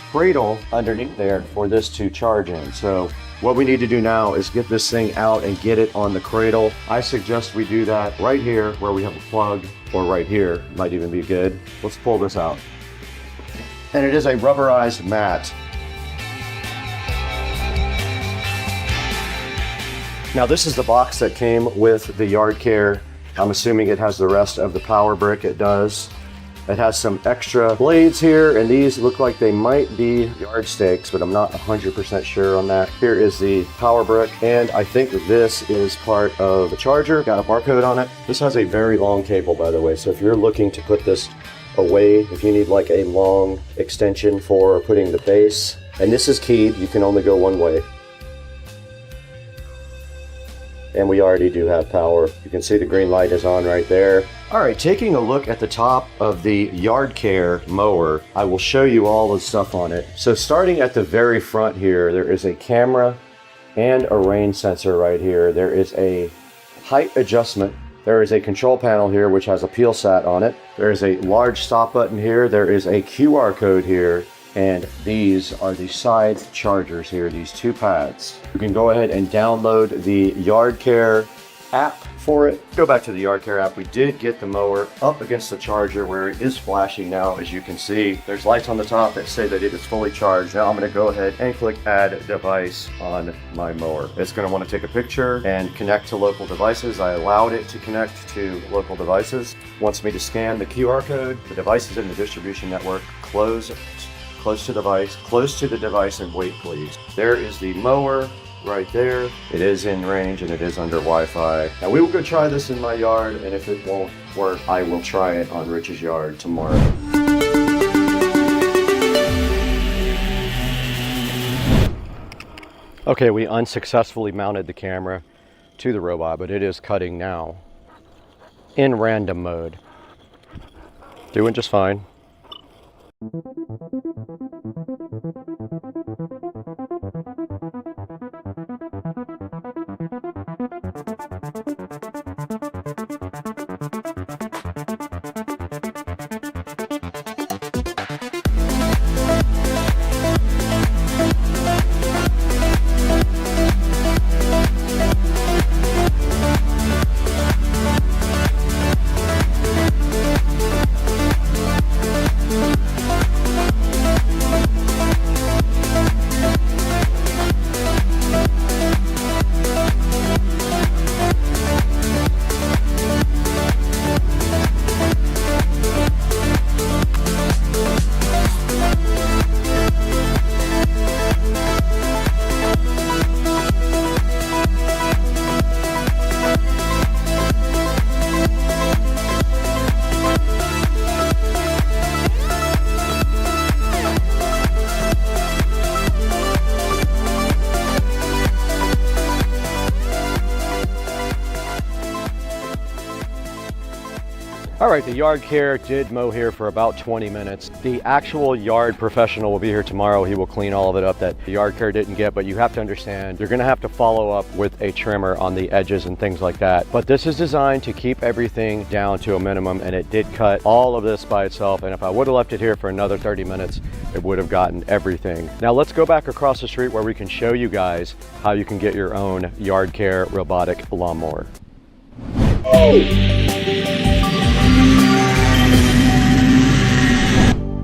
cradle underneath there for this to charge in. So what we need to do now is get this thing out and get it on the cradle. I suggest we do that right here where we have a plug, or right here. Might even be good. Let's pull this out. And it is a rubberized mat. Now this is the box that came with the Yard Care. I'm assuming it has the rest of the power brick. It does. It has some extra blades here, and these look like they might be yard stakes, but I'm not 100% sure on that. Here is the power brick, and I think this is part of the charger. Got a barcode on it. This has a very long cable, by the way, so if you're looking to put this away, if you need like a long extension for putting the base, and this is keyed, you can only go one way. And we already do have power. You can see the green light is on right there. All right, taking a look at the top of the Yard Care mower, I will show you all the stuff on it. So starting at the very front here, there is a camera and a rain sensor right here. There is a height adjustment. There is a control panel here which has a peel sat on it. There is a large stop button here. There is a QR code here. And these are the side chargers here, these two pads. You can go ahead and download the Yard Care app for it. Go back to the Yard Care app. We did get the mower up against the charger where it is flashing now, as you can see. There's lights on the top that say that it is fully charged. Now I'm gonna go ahead and click add device on my mower. It's gonna wanna take a picture and connect to local devices. I allowed it to connect to local devices. Wants me to scan the QR code. The device is in the distribution network. Close to the device and wait please. There is the mower right there. It is in range and it is under Wi-Fi. Now we will go try this in my yard, and if it won't work, I will try it on Rich's yard tomorrow. Okay, we unsuccessfully mounted the camera to the robot, but it is cutting now in random mode. Doing just fine. All right, the yard care did mow here for about 20 minutes. The actual yard professional will be here tomorrow. He will clean all of it up that the yard care didn't get, but you have to understand, you're gonna have to follow up with a trimmer on the edges and things like that. But this is designed to keep everything down to a minimum, and it did cut all of this by itself. And if I would have left it here for another 30 minutes, it would have gotten everything. Now let's go back across the street where we can show you guys how you can get your own yard care robotic lawnmower.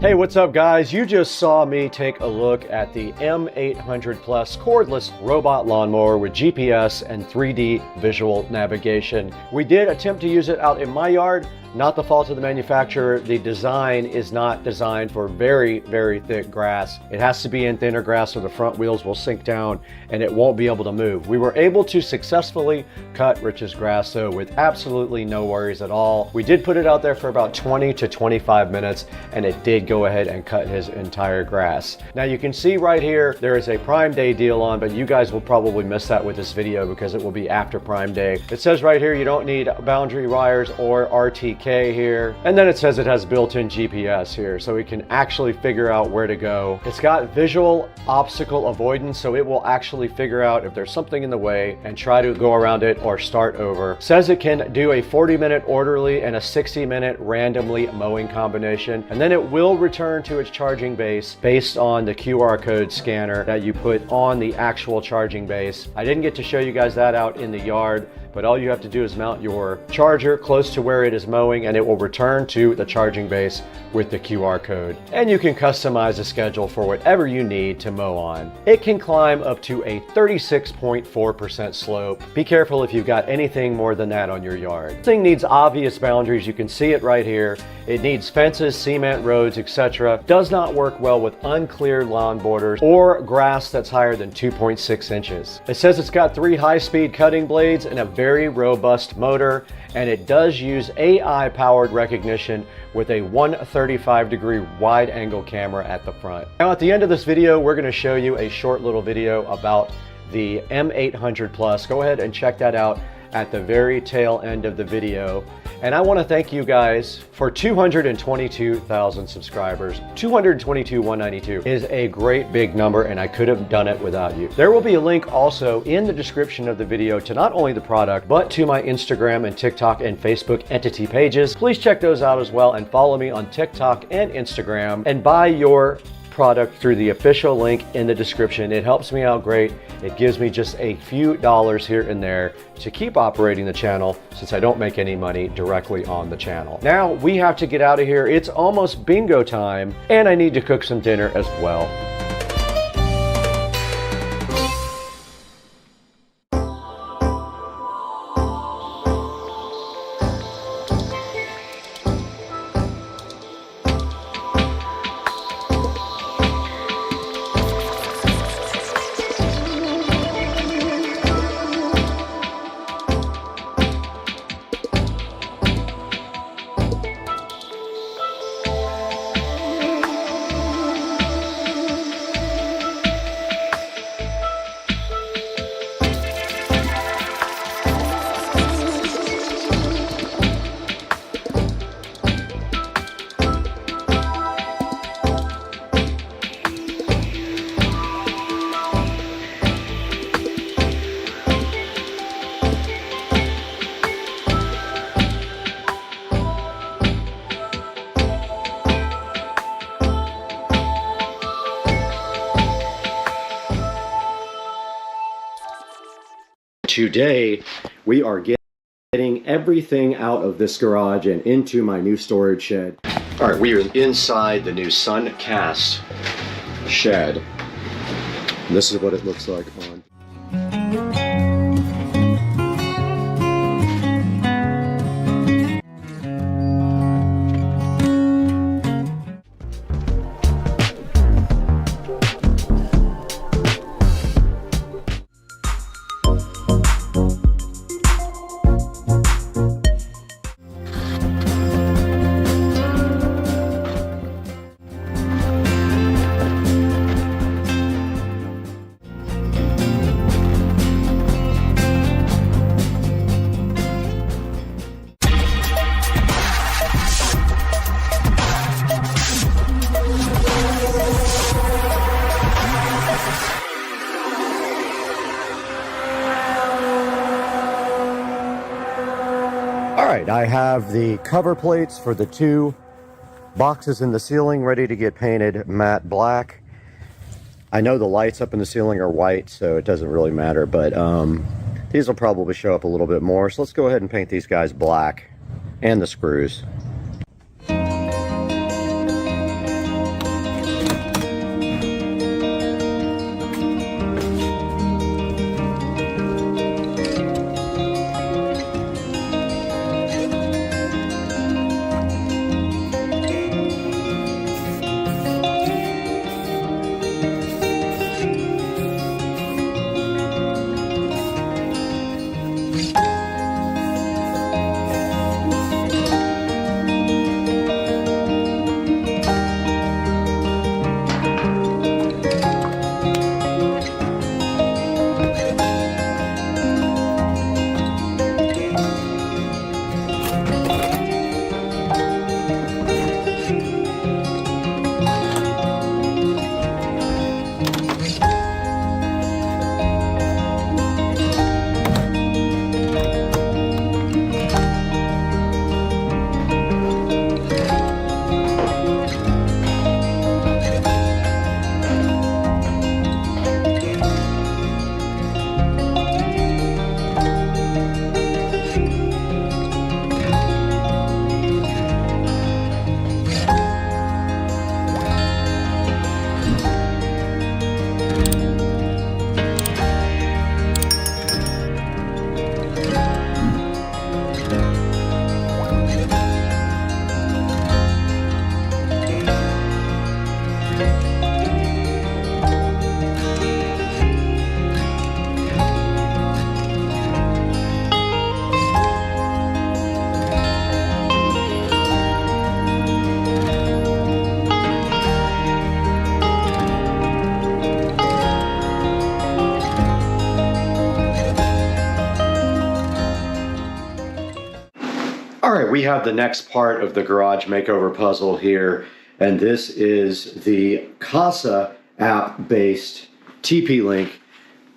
Hey, what's up guys? You just saw me take a look at the M800 Plus cordless robot lawnmower with GPS and 3D visual navigation. We did attempt to use it out in my yard. Not the fault of the manufacturer. The design is not designed for very, very thick grass. It has to be in thinner grass or the front wheels will sink down and it won't be able to move. We were able to successfully cut Rich's grass though with absolutely no worries at all. We did put it out there for about 20 to 25 minutes and it did go ahead and cut his entire grass. Now you can see right here, there is a Prime Day deal on, but you guys will probably miss that with this video because it will be after Prime Day. It says right here, you don't need boundary wires or RTK here, and then it says it has built-in GPS here, so we can actually figure out where to go. It's got visual obstacle avoidance, so it will actually figure out if there's something in the way and try to go around it or start over. It says it can do a 40-minute orderly and a 60-minute randomly mowing combination, and then it will return to its charging base based on the QR code scanner that you put on the actual charging base. I didn't get to show you guys that out in the yard, but all you have to do is mount your charger close to where it is mowing and it will return to the charging base with the QR code. And you can customize a schedule for whatever you need to mow on. It can climb up to a 36.4% slope. Be careful if you've got anything more than that on your yard. This thing needs obvious boundaries. You can see it right here. It needs fences, cement roads, etc. Does not work well with uncleared lawn borders or grass that's higher than 2.6 inches. It says it's got 3 high-speed cutting blades and a very robust motor, and it does use AI-powered recognition with a 135-degree wide-angle camera at the front. Now at the end of this video, we're going to show you a short little video about the M800 Plus. Go ahead and check that out at the very tail end of the video. And I want to thank you guys for 222,000 subscribers. 222,192 is a great big number, and I could have done it without you. There will be a link also in the description of the video to not only the product, but to my Instagram and TikTok and Facebook entity pages. Please check those out as well and follow me on TikTok and Instagram and buy your product through the official link in the description. It helps me out great. It gives me just a few dollars here and there to keep operating the channel since I don't make any money directly on the channel. Now we have to get out of here. It's almost bingo time and I need to cook some dinner as well. Today, we are getting everything out of this garage and into my new storage shed. All right, we are inside the new Suncast shed. And this is what it looks like on. right, I have the cover plates for the 2 boxes in the ceiling ready to get painted matte black. I know the lights up in the ceiling are white, so it doesn't really matter, but these will probably show up a little bit more. So let's go ahead and paint these guys black and the screws. Alright, we have the next part of the garage makeover puzzle here, and this is the CASA app-based TP-Link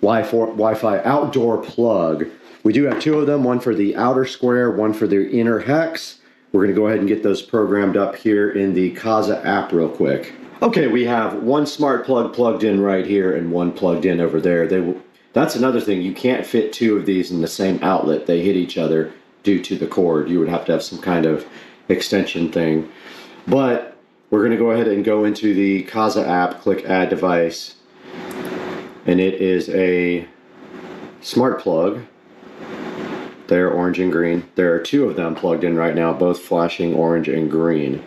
Wi-Fi outdoor plug. We do have 2 of them, one for the outer square, one for the inner hex. We're going to go ahead and get those programmed up here in the CASA app real quick. Okay, we have one smart plug plugged in right here and one plugged in over there. That's another thing, you can't fit 2 of these in the same outlet. They hit each other due to the cord. You would have to have some kind of extension thing. But we're going to go ahead and go into the CASA app, click add device, and it is a smart plug. They're orange and green. There are 2 of them plugged in right now, both flashing orange and green.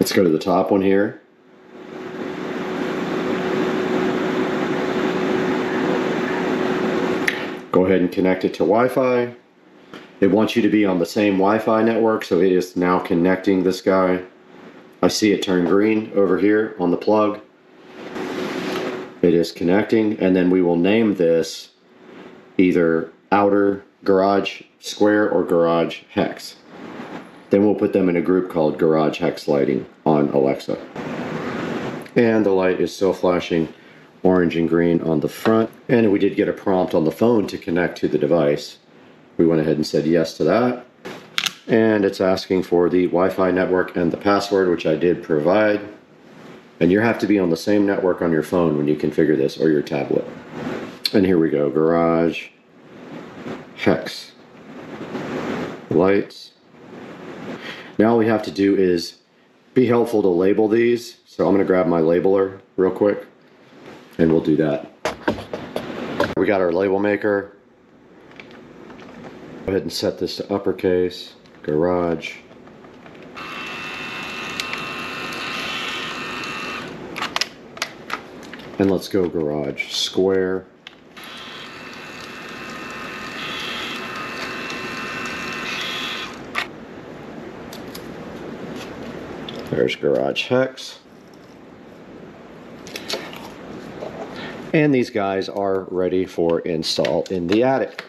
Let's go to the top one here. Go ahead and connect it to Wi-Fi. It wants you to be on the same Wi-Fi network, so it is now connecting this guy. I see it turn green over here on the plug. It is connecting, and then we will name this either outer garage square or garage hex. Then we'll put them in a group called garage hex lighting on Alexa. And the light is still flashing orange and green on the front, and we did get a prompt on the phone to connect to the device. We went ahead and said yes to that, and it's asking for the Wi-Fi network and the password, which I did provide. And you have to be on the same network on your phone when you configure this, or your tablet. And here we go, garage hex lights. Now all we have to do is be helpful to label these, so I'm going to grab my labeler real quick and we'll do that. We got our label maker. Go ahead and set this to uppercase, garage. And let's go garage square. There's garage hex. And these guys are ready for install in the attic.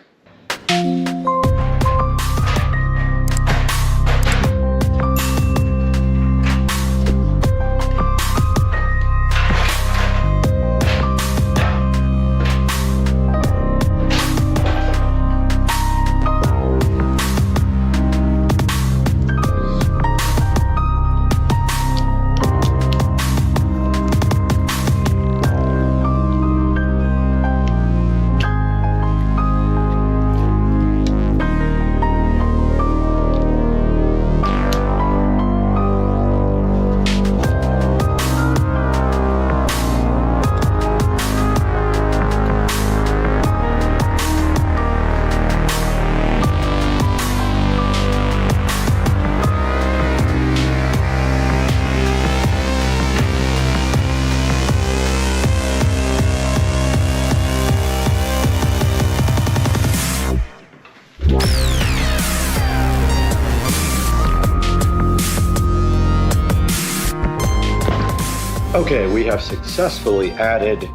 Okay, we have successfully added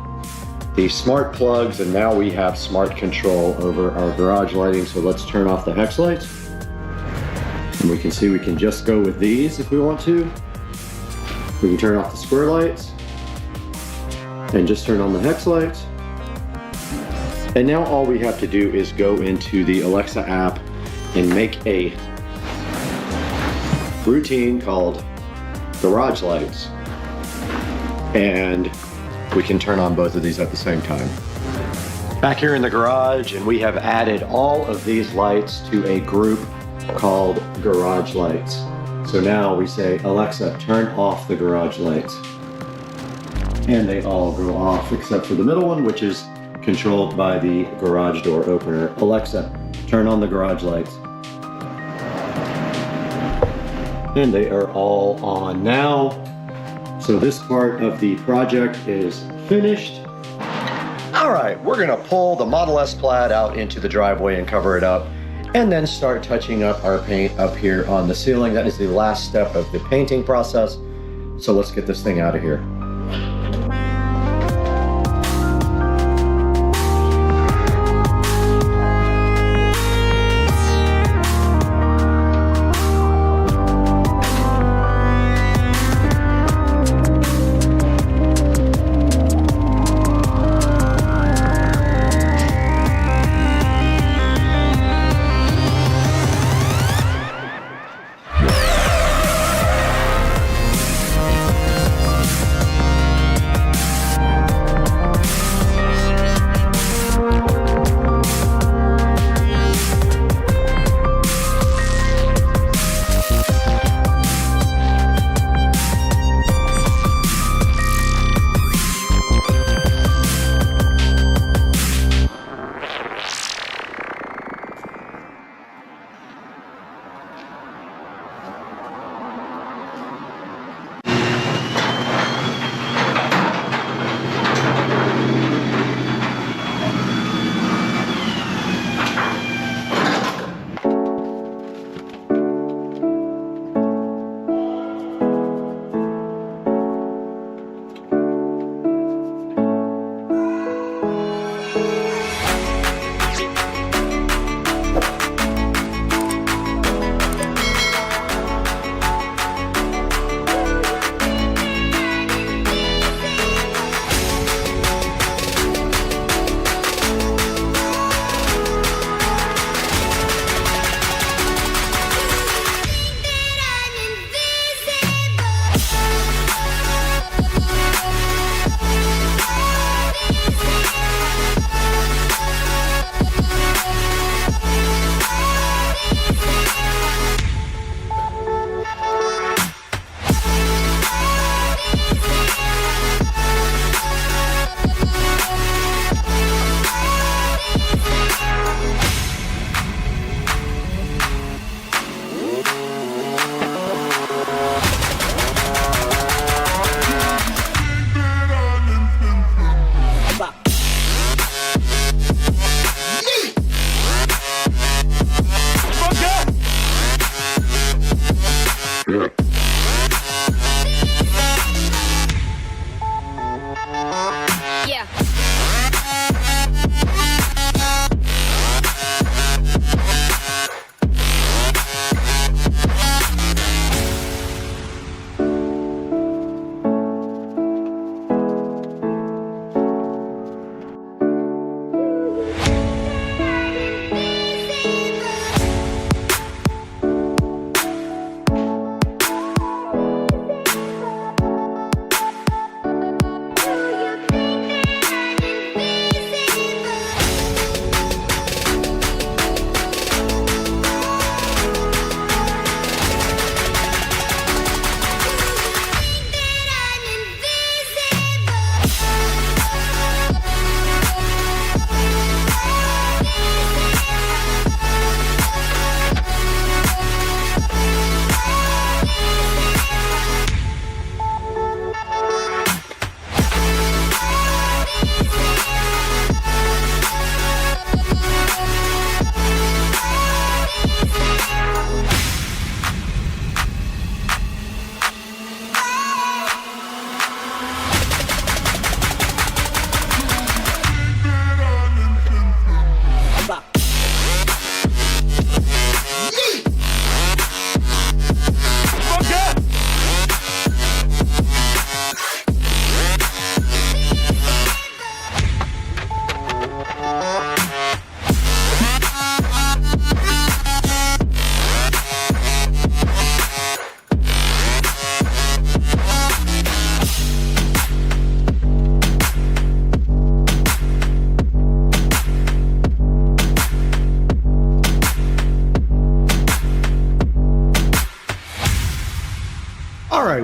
the smart plugs, and now we have smart control over our garage lighting. So let's turn off the hex lights. And we can see we can just go with these if we want to. We can turn off the square lights and just turn on the hex lights. And now all we have to do is go into the Alexa app and make a routine called garage lights. And we can turn on both of these at the same time. Back here in the garage, and we have added all of these lights to a group called garage lights. So now we say, Alexa, turn off the garage lights. And they all go off except for the middle one, which is controlled by the garage door opener. Alexa, turn on the garage lights. And they are all on now. So this part of the project is finished. All right, we're gonna pull the Model S Plaid out into the driveway and cover it up, and then start touching up our paint up here on the ceiling. That is the last step of the painting process. So let's get this thing out of here.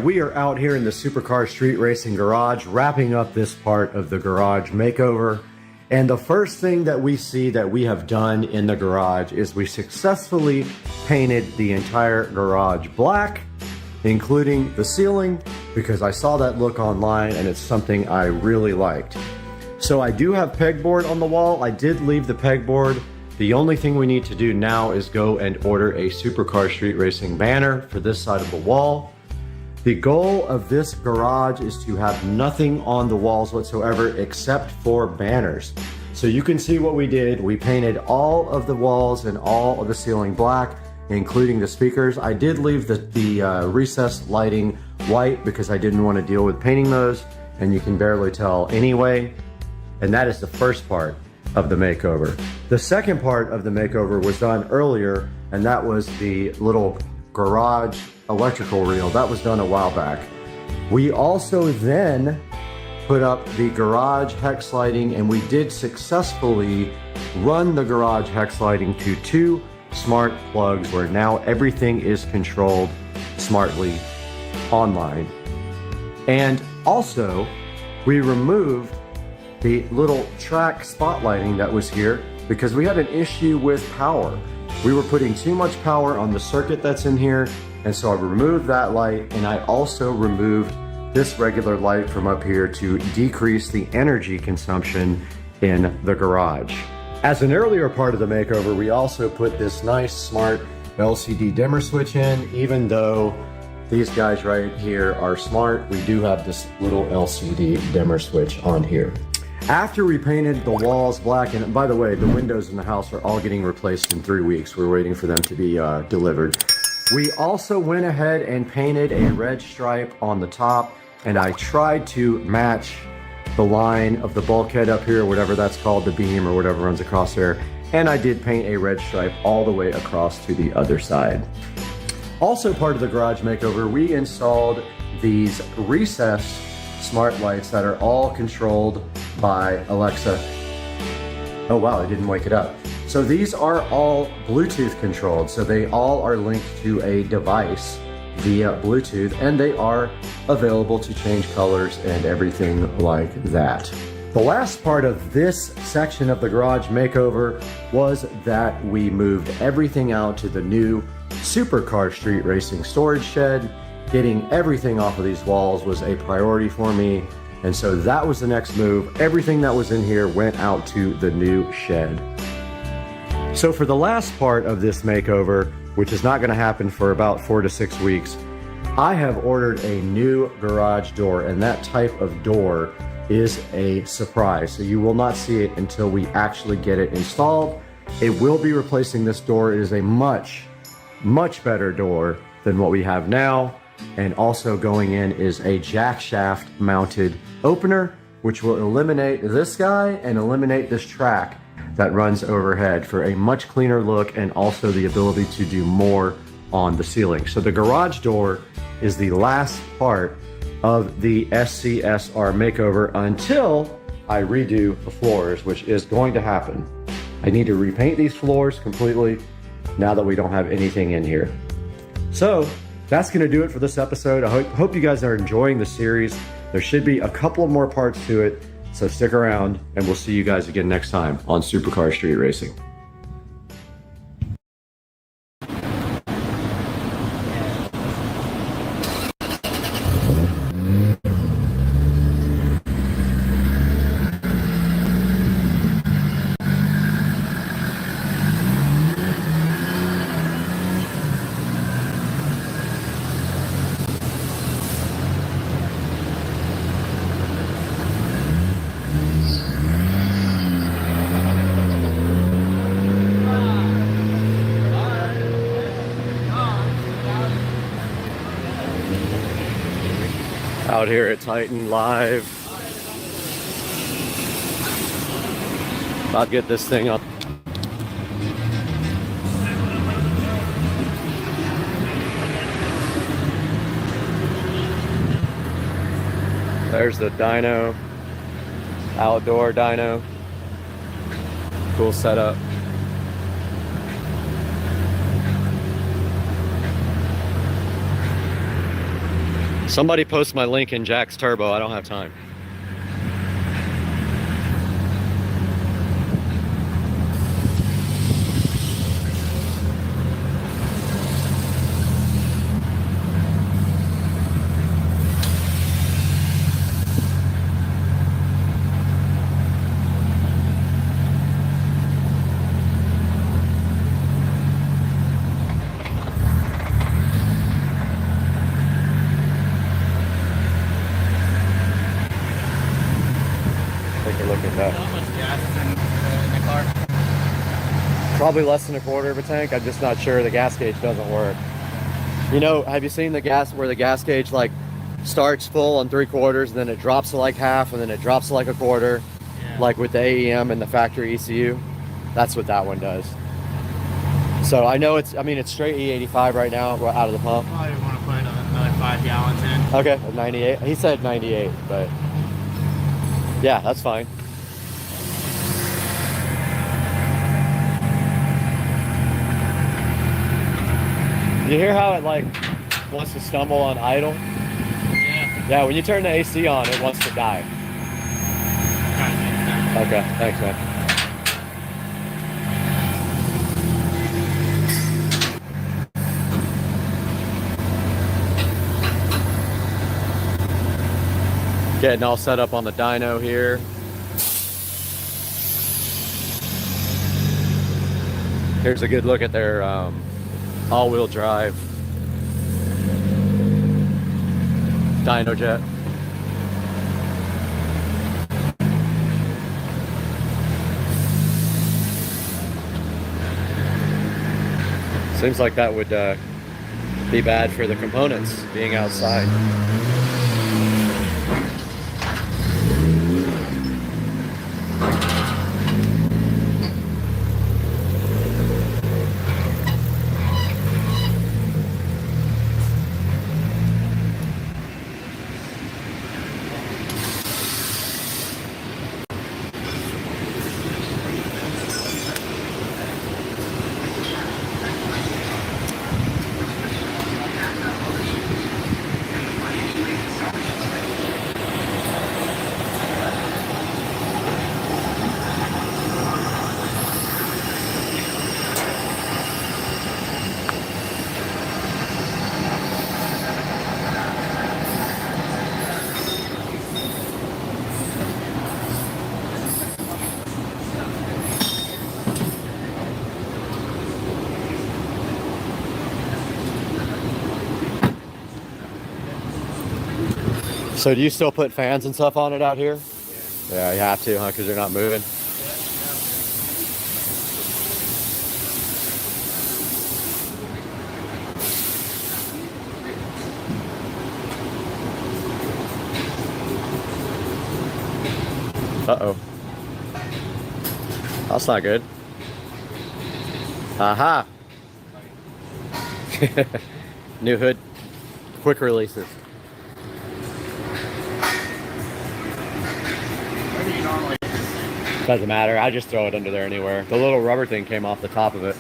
right, we are out here in the Supercar Street Racing garage, wrapping up this part of the garage makeover. And the first thing that we see that we have done in the garage is we successfully painted the entire garage black, including the ceiling, because I saw that look online and it's something I really liked. So I do have pegboard on the wall. I did leave the pegboard. The only thing we need to do now is go and order a Supercar Street Racing banner for this side of the wall. The goal of this garage is to have nothing on the walls whatsoever except for banners. So you can see what we did. We painted all of the walls and all of the ceiling black, including the speakers. I did leave the recessed lighting white because I didn't want to deal with painting those, and you can barely tell anyway. And that is the first part of the makeover. The second part of the makeover was done earlier, and that was the little garage electrical reel. That was done a while back. We also then put up the garage hex lighting, and we did successfully run the garage hex lighting to 2 smart plugs where now everything is controlled smartly online. And also we removed the little track spotlighting that was here because we had an issue with power. We were putting too much power on the circuit that's in here, and so I removed that light, and I also removed this regular light from up here to decrease the energy consumption in the garage. As an earlier part of the makeover, we also put this nice smart LCD dimmer switch in. Even though these guys right here are smart, we do have this little LCD dimmer switch on here. After we painted the walls black, and by the way, the windows in the house are all getting replaced in 3 weeks. We're waiting for them to be delivered. We also went ahead and painted a red stripe on the top, and I tried to match the line of the bulkhead up here, whatever that's called, the beam or whatever runs across there, and I did paint a red stripe all the way across to the other side. Also part of the garage makeover, we installed these recessed smart lights that are all controlled by Alexa. Oh wow, I didn't wake it up. So these are all Bluetooth controlled, so they all are linked to a device via Bluetooth, and they are available to change colors and everything like that. The last part of this section of the garage makeover was that we moved everything out to the new Supercar Street Racing storage shed. Getting everything off of these walls was a priority for me, and so that was the next move. Everything that was in here went out to the new shed. So for the last part of this makeover, which is not going to happen for about 4 to 6 weeks, I have ordered a new garage door, and that type of door is a surprise. So you will not see it until we actually get it installed. It will be replacing this door. It is a much, much better door than what we have now. And also going in is a jack shaft mounted opener, which will eliminate this guy and eliminate this track that runs overhead for a much cleaner look, and also the ability to do more on the ceiling. So the garage door is the last part of the SCSR makeover until I redo the floors, which is going to happen. I need to repaint these floors completely now that we don't have anything in here. So that's going to do it for this episode. I hope you guys are enjoying the series. There should be a couple more parts to it, so stick around, and we'll see you guys again next time on Supercar Street Racing. Out here at Titan Live. About to get this thing up. There's the dyno, outdoor dyno. Cool setup. Somebody post my link in Jack's Turbo. I don't have time. Take a look at that. How much gas is in the car? Probably less than a quarter of a tank. I'm just not sure. The gas gauge doesn't work. You know, have you seen the gas where the gas gauge like starts full on 3/4 and then it drops to like half and then it drops to like a quarter, like with the AEM and the factory ECU? That's what that one does. So I know it's, I mean, it's straight E85 right now out of the pump. Probably want to put another 5 gallons in. Okay, 98. He said 98, but yeah, that's fine. You hear how it like wants to stumble on idle? Yeah. Yeah, when you turn the AC on, it wants to die. Okay, thanks, man. Getting all set up on the dyno here. Here's a good look at their all-wheel drive dyno jet. Seems like that would be bad for the components being outside. So do you still put fans and stuff on it out here? Yeah, you have to, huh? Because you're not moving. Uh-oh. That's not good. Aha! New hood. Quick releases. Doesn't matter. I just throw it under there anywhere. The little rubber thing came off the top of it.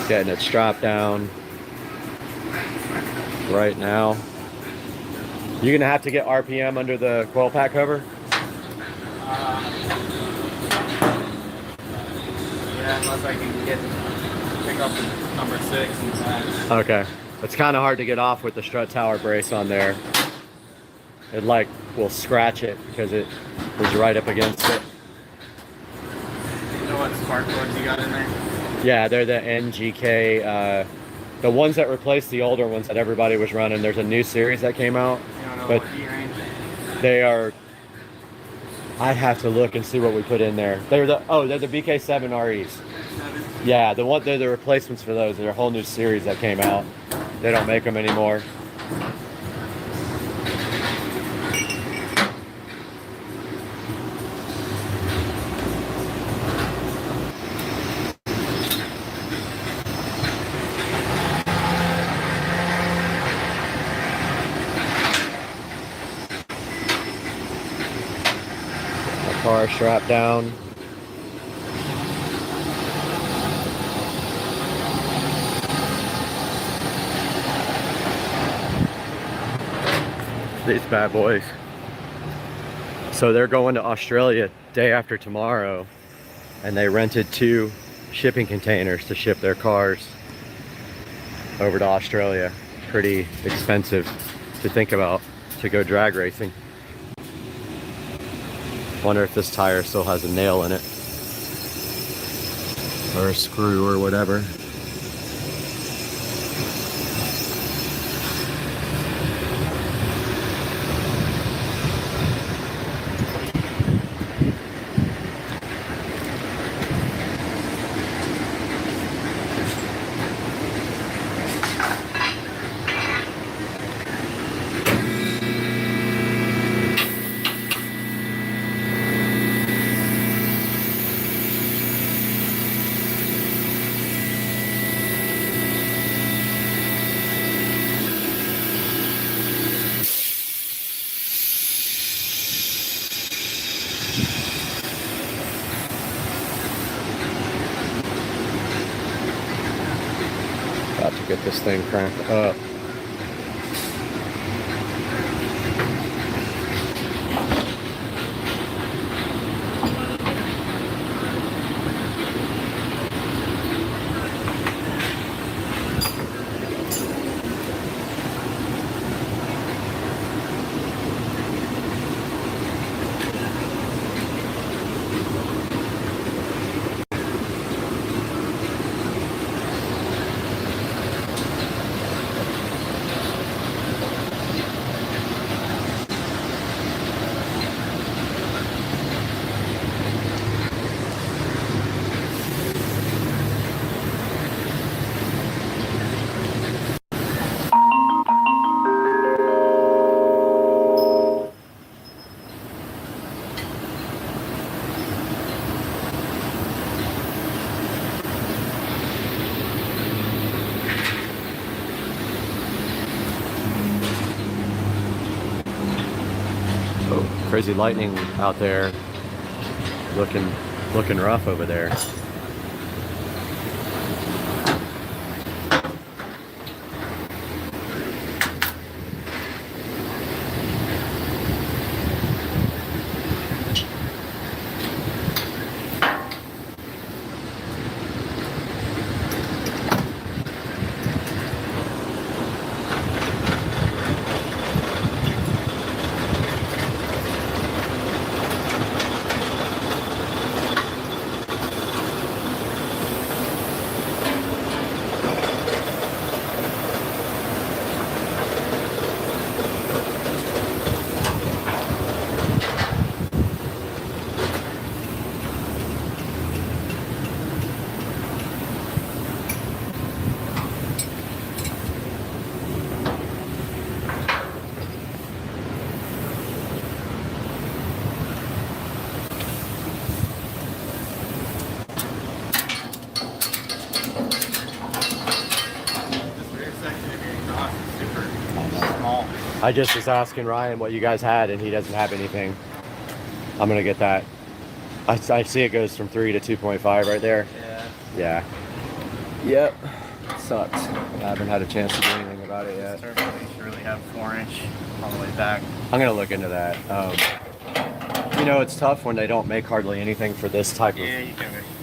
Getting it strapped down right now. You're gonna have to get RPM under the coil pack cover. Yeah, unless I can pick up the number 6 and that. Okay, it's kind of hard to get off with the strut tower brace on there. It like will scratch it because it is right up against it. You know what spark plugs you got in there? Yeah, they're the NGK, the ones that replaced the older ones that everybody was running. There's a new series that came out, but they are, I'd have to look and see what we put in there. They're the BK7 REs. Yeah, they're the replacements for those. They're a whole new series that came out. They don't make them anymore. car strapped down. These bad boys. So they're going to Australia day after tomorrow, and they rented 2 shipping containers to ship their cars over to Australia. Pretty expensive to think about to go drag racing. Wonder if this tire still has a nail in it, or a screw or whatever. About to get this thing cranked up. Crazy lightning out there, looking rough over there. I just was asking Ryan what you guys had, and he doesn't have anything. I'm gonna get that. I see it goes from 3 to 2.5 right there. Yeah. Yeah. Yep. Sucks. I haven't had a chance to do anything about it yet. Turbo, you should really have 4-inch all the way back. I'm gonna look into that. You know, it's tough when they don't make hardly anything for this type of. Yeah, you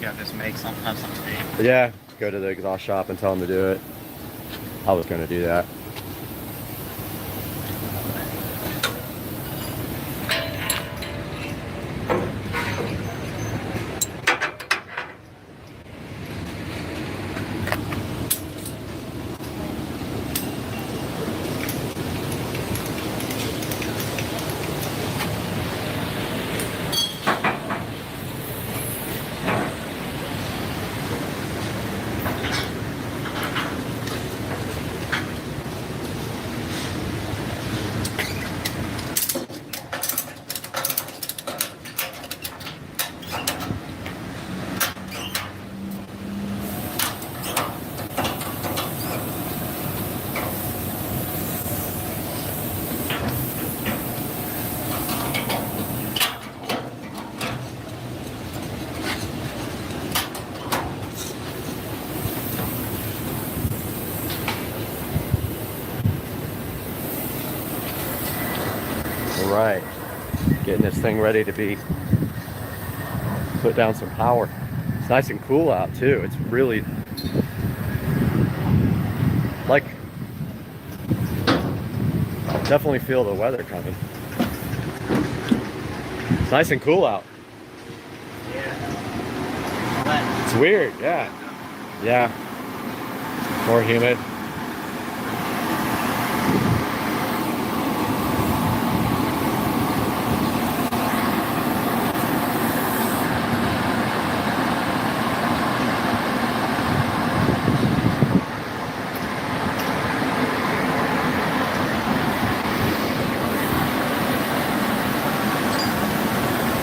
gotta just make something, have something made. Yeah, go to the exhaust shop and tell them to do it. I was gonna do that. right, getting this thing ready to be put down some power. It's nice and cool out too. It's really like, definitely feel the weather coming. It's nice and cool out. Yeah. It's weird, yeah. Yeah. More humid.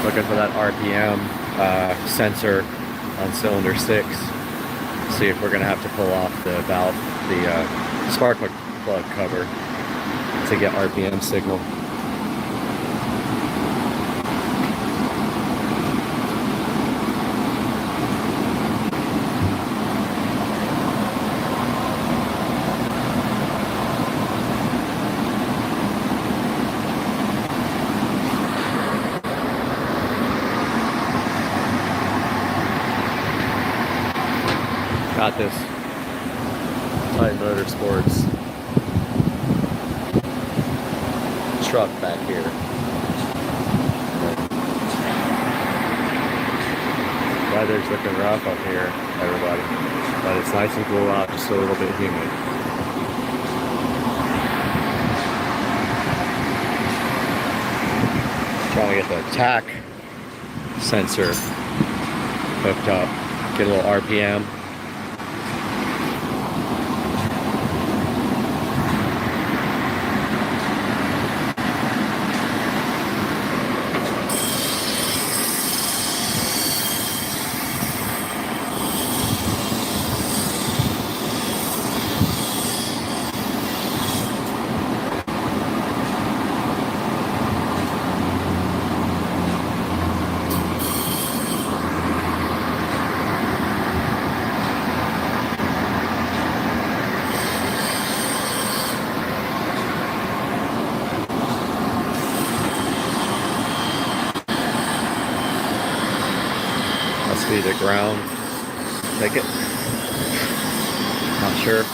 Looking for that RPM sensor on cylinder 6. See if we're gonna have to pull off the valve, the spark plug cover to get RPM signal. Got this Tight Motorsports truck back here. Weather's looking rough up here, everybody, but it's nice and cool out, just a little bit humid. Trying to get the tach sensor hooked up, get a little RPM. Be the ground ticket. Not sure.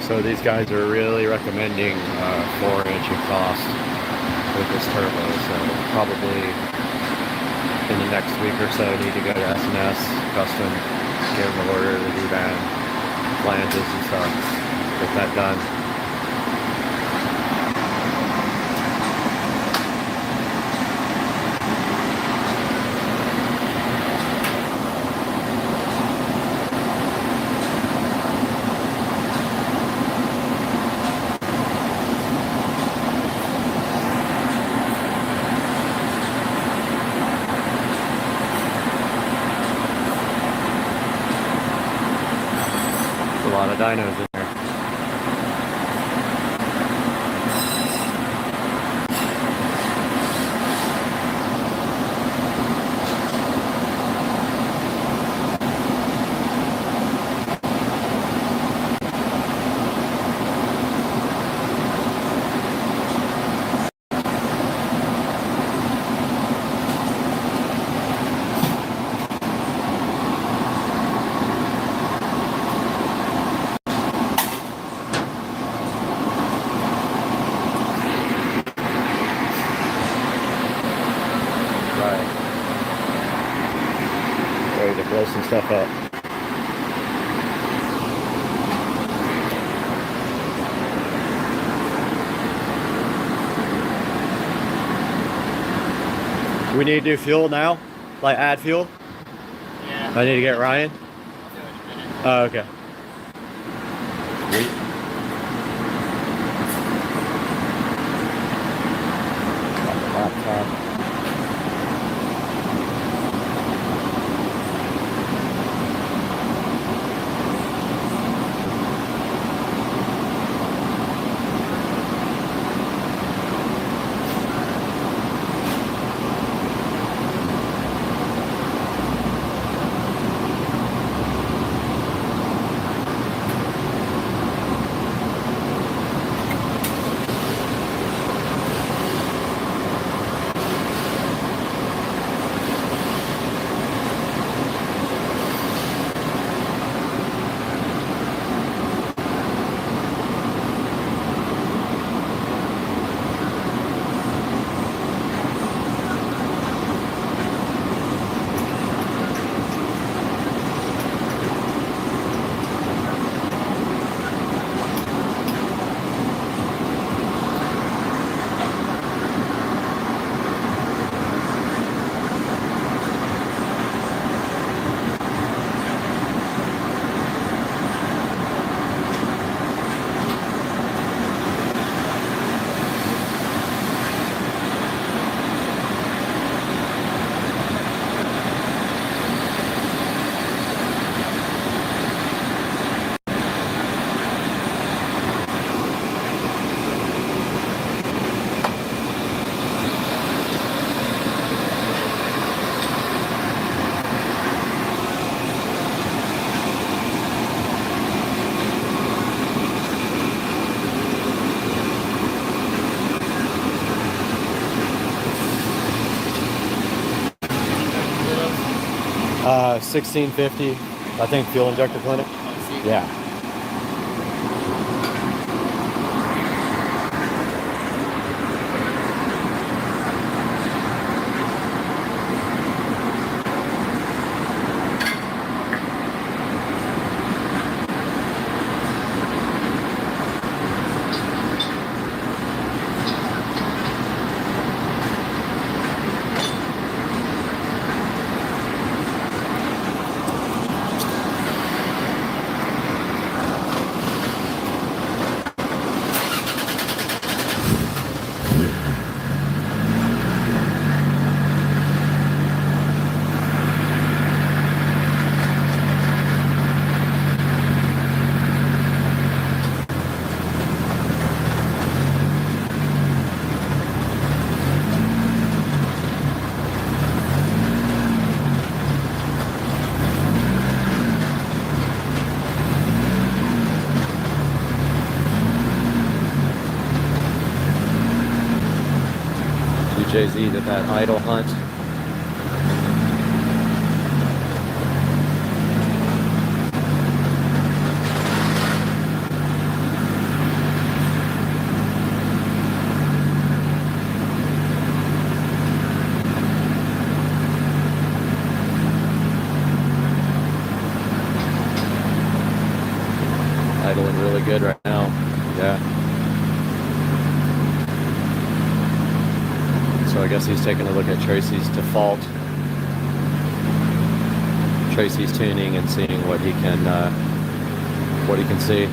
So these guys are really recommending 4-inch exhaust with this turbo. So probably in the next week or so, need to go to S&S Custom, give them an order the V-band flanges and stuff. Get that done. A lot of dynos in there. Ready to blow some stuff up. We need to do fuel now? Like add fuel? Yeah. I need to get Ryan? Oh, okay. Sweet. Got the laptop. 1650, I think, fuel injector clinic. Yeah. Jay-Z did that idle hunt. Idling really good right now. Yeah. So I guess he's taking a look at Tracy's default, Tracy's tuning, and seeing what he can see.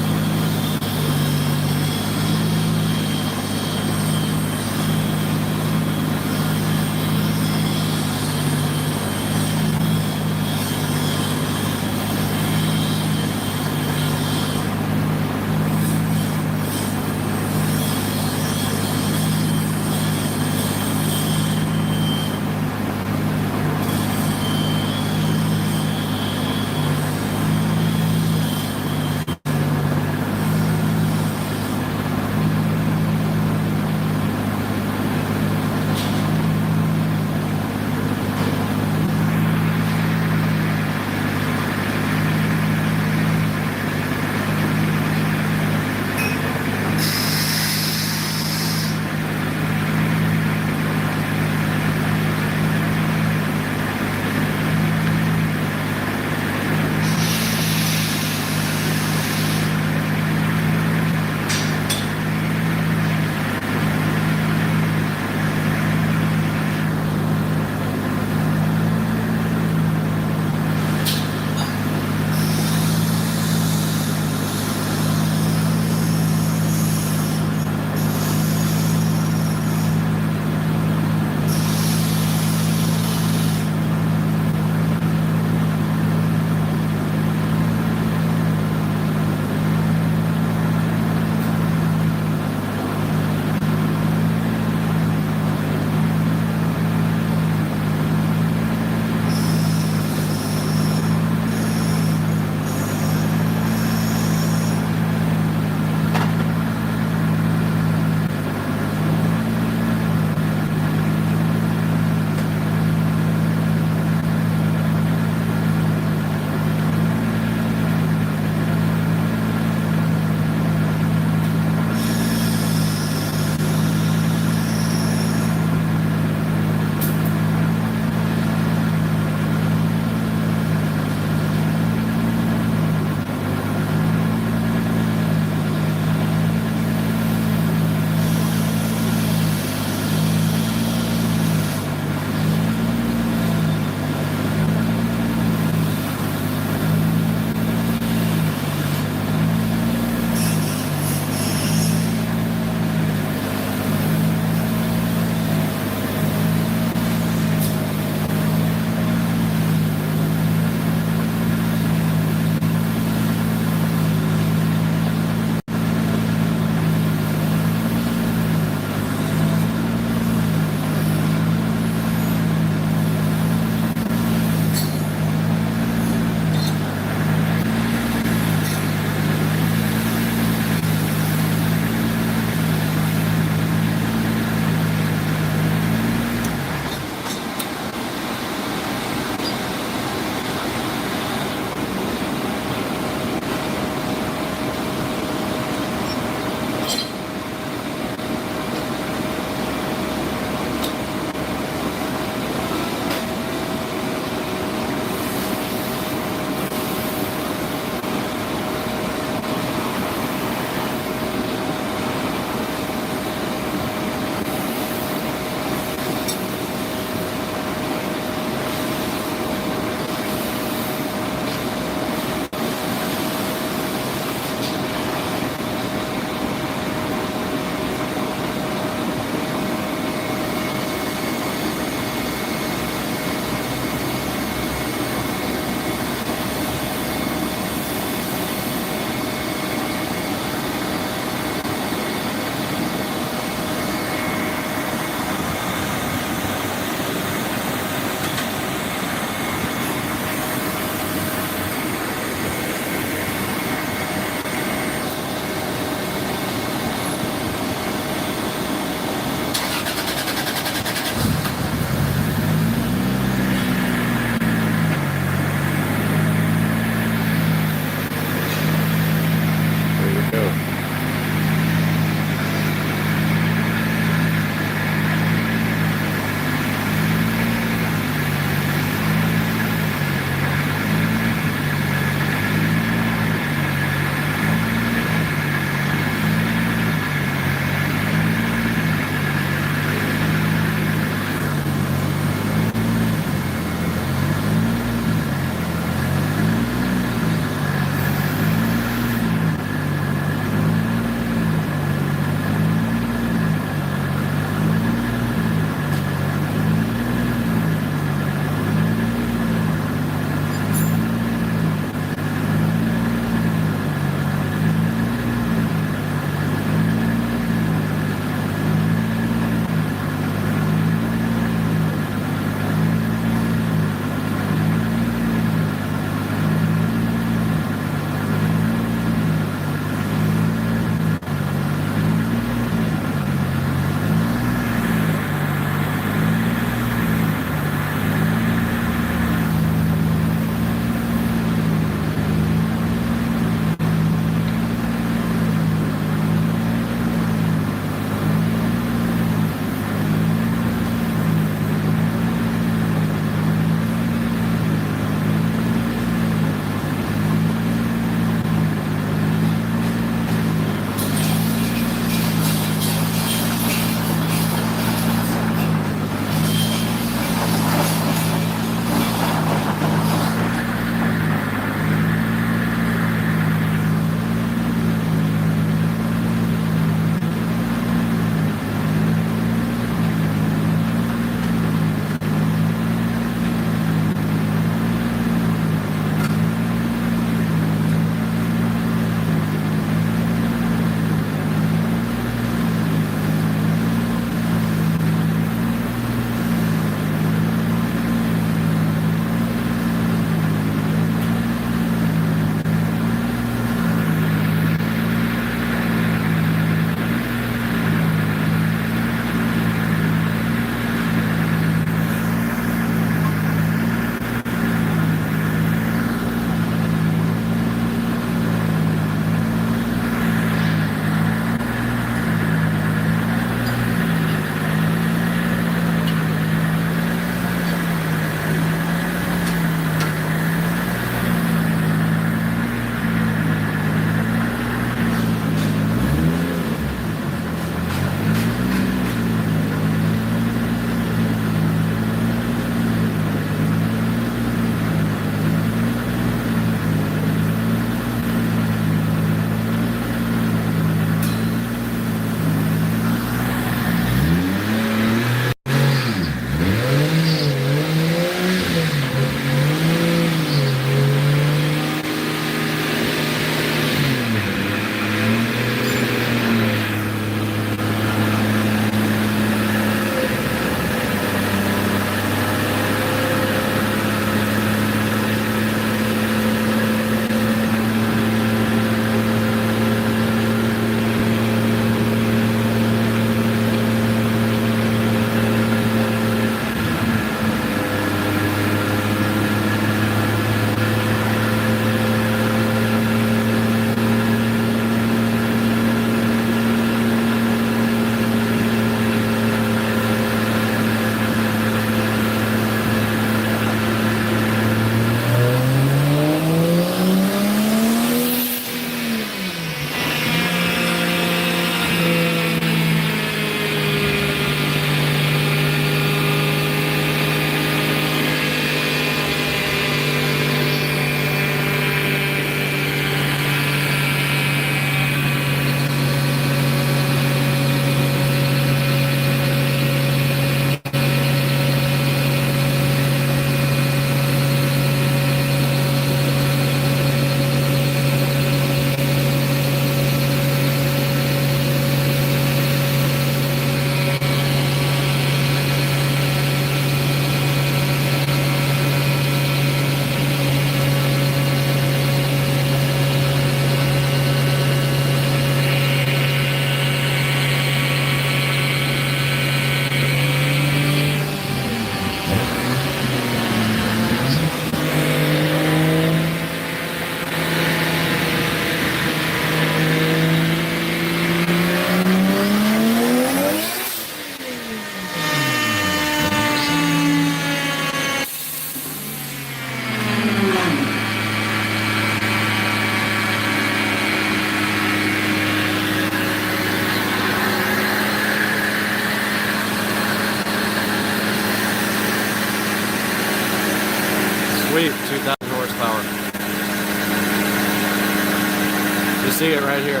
see it right here.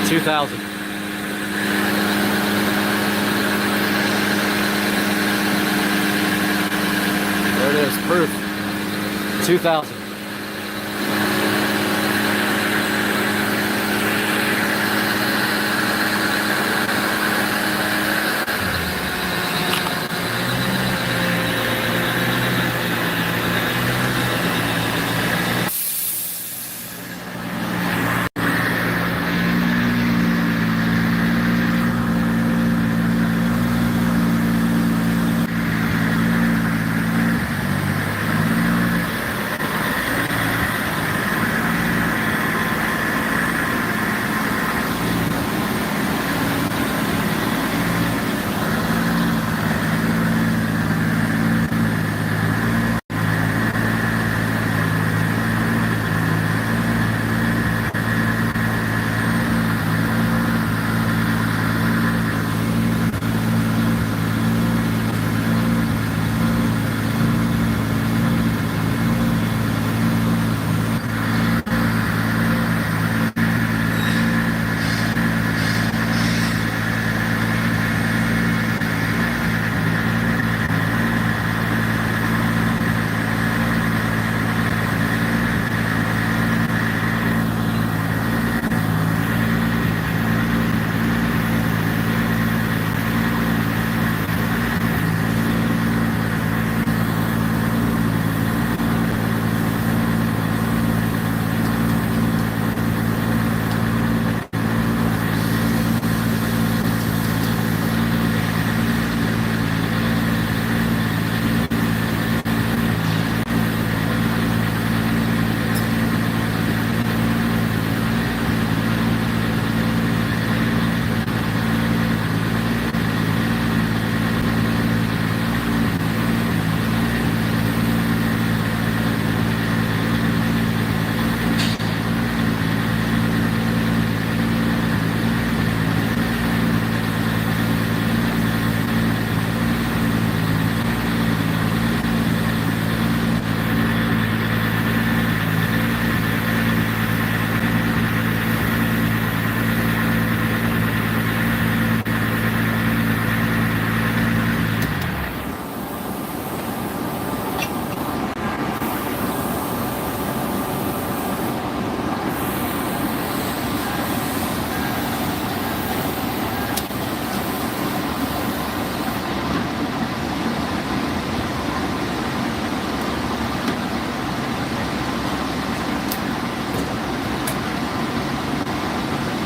2,000. There it is, proof. 2,000.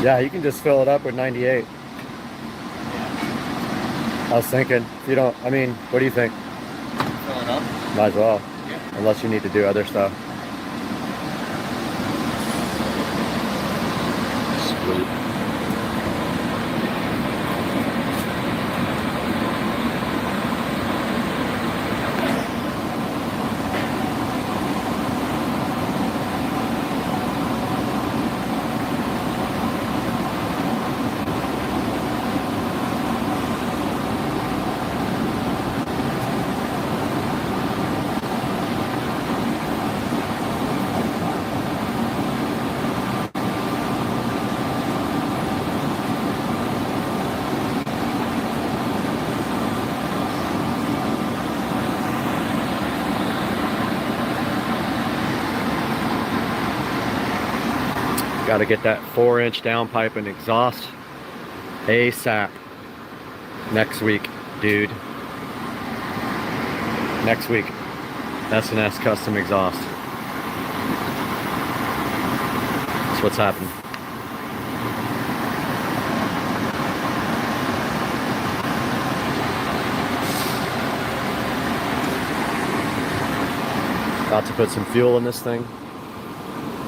Yeah, you can just fill it up with 98. I was thinking, you don't, I mean, what do you think? Fill it up? Might as well. Yeah. Unless you need to do other stuff. Sweet. Got to get that 4-inch downpipe and exhaust ASAP. Next week, dude. Next week. S&S custom exhaust. That's what's happening. About to put some fuel in this thing.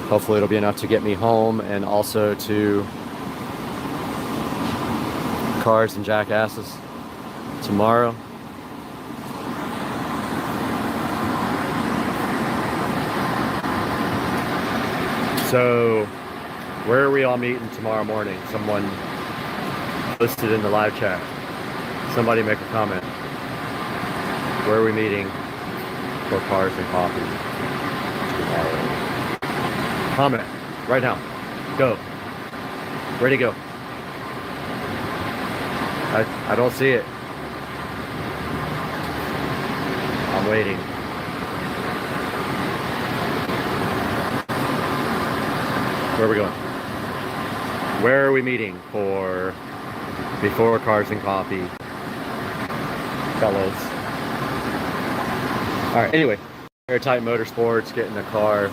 Hopefully it'll be enough to get me home and also to Cars and Jackasses tomorrow. So, where are we all meeting tomorrow morning? Someone listed in the live chat. Somebody make a comment. Where are we meeting for cars and coffee tomorrow? Comment. right now. Go. Ready, go. I don't see it. I'm waiting. Where are we going? Where are we meeting for before Cars and Coffee? Fellas. Alright, anyway. Airtight Motorsports, getting the car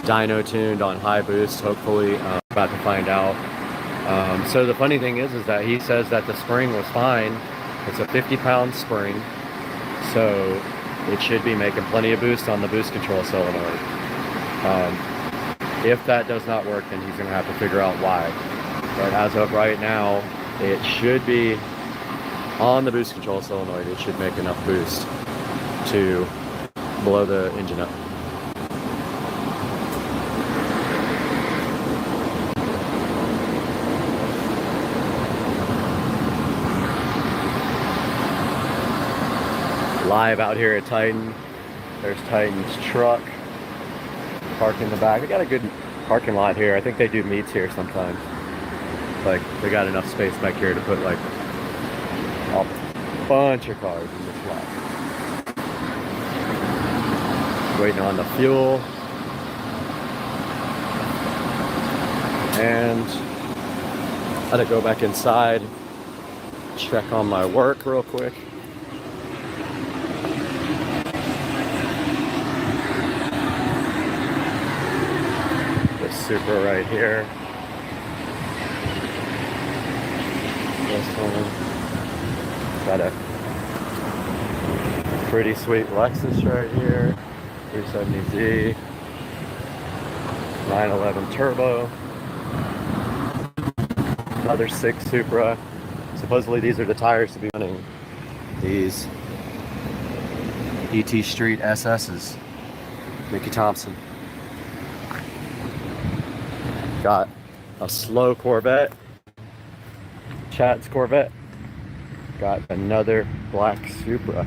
dyno tuned on high boost, hopefully. About to find out. So the funny thing is that he says that the spring was fine. It's a 50-pound spring, so it should be making plenty of boost on the boost control solenoid. If that does not work, then he's going to have to figure out why. But as of right now, it should be on the boost control solenoid. It should make enough boost to blow the engine up. Live out here at Titan. There's Titan's truck parked in the back. We got a good parking lot here. I think they do meets here sometimes. Like, they got enough space back here to put like a bunch of cars in this lot. Waiting on the fuel. And I'm gonna go back inside, check on my work real quick. Supra right here. This one. Got a pretty sweet Lexus right here. 370Z. 911 Turbo. Another 6 Supra. Supposedly these are the tires to be running these ET Street SS's. Mickey Thompson. Got a slow Corvette, Chad's Corvette. Got another black Supra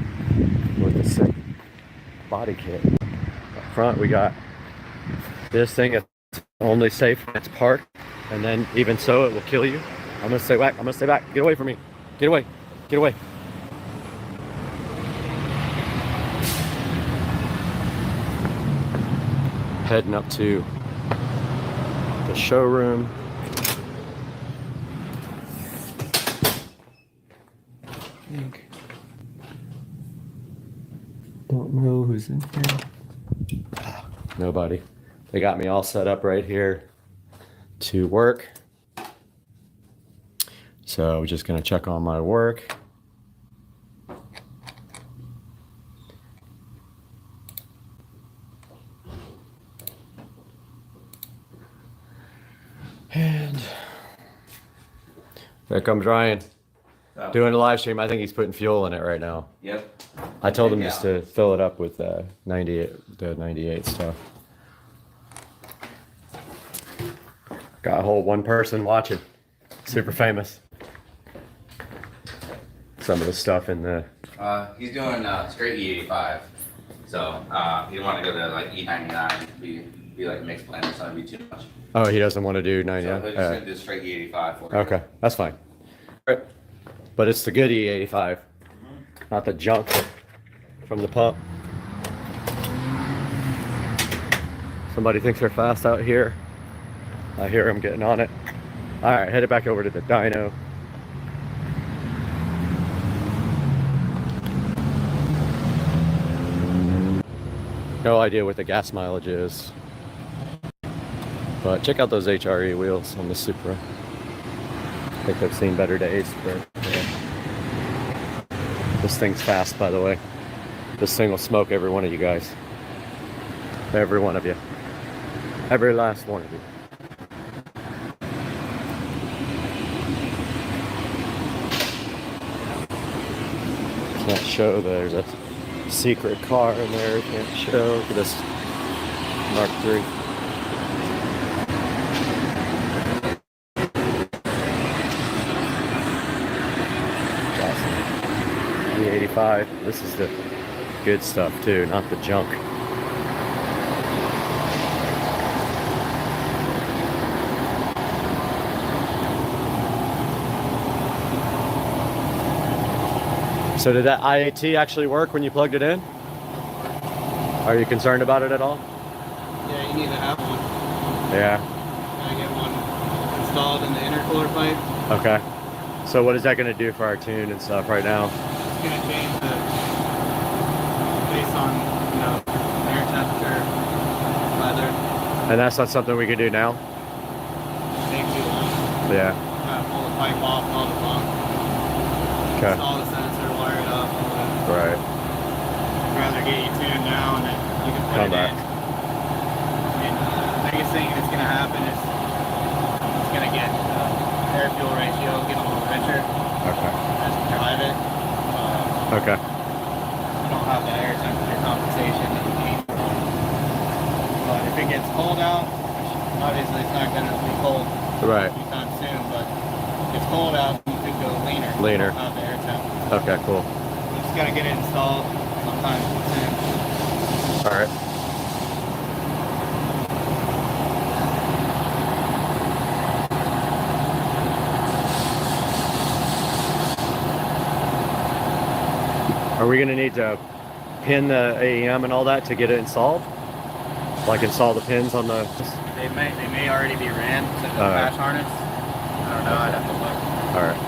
with a sick body kit. Up front we got this thing. It's only safe when it's parked, and then even so it will kill you. I'm gonna stay back. I'm gonna stay back. Get away from me. Get away. Get away. Heading up to the showroom. Don't know who's in here. Nobody. They got me all set up right here to work. So we're just gonna check on my work. And there comes Ryan. Oh. Doing a live stream. I think he's putting fuel in it right now. Yep. I told him just to fill it up with the 98 stuff. Got a whole one person watching. Super famous. Some of the stuff in the... He's doing straight E85. So you don't want to go to like E99, be like a mixed blend or something, be too much. Oh, he doesn't want to do 99? So he's just going to do straight E85 for you. Okay, that's fine. All right. But it's the good E85, not the junk from the pump. Somebody thinks they're fast out here. I hear them getting on it. All right, headed back over to the dyno. No idea what the gas mileage is. But check out those HRE wheels on the Supra. I think I've seen better days, but yeah. This thing's fast, by the way. This thing will smoke every one of you guys. Every one of you. Every last one of you. Can't show there's a secret car in there. Can't show. Look at this Mark III. E85. This is the good stuff too, not the junk. So did that IAT actually work when you plugged it in? Are you concerned about it at all? Yeah, you need to have one. Yeah. Gotta get one installed in the intercooler pipe. Okay. So what is that going to do for our tune and stuff right now? It's gonna change the based on air temperature, weather. And that's not something we can do now? Take too long. Yeah. Gotta pull the pipe off, all the pump. Okay. Install the sensor, wire it up. All that. Right. I'd rather get you tuned now and then you can put Come it back. in. And the biggest thing that's gonna happen is it's gonna get air fuel ratio get a little richer. Okay. As you drive it. Okay. You don't have the air temperature compensation that you need. But if it gets cold out, which obviously it's not gonna be cold Right. anytime soon, but if it's cold out, you could go leaner. Leaner. You don't have the air temp. Okay, cool. You just gotta get it installed sometime soon. All right. Are we going to need to pin the AEM and all that to get it installed? Like install the pins on the... They may already be ran to the patch harness. I don't know, I'd have to look. All right.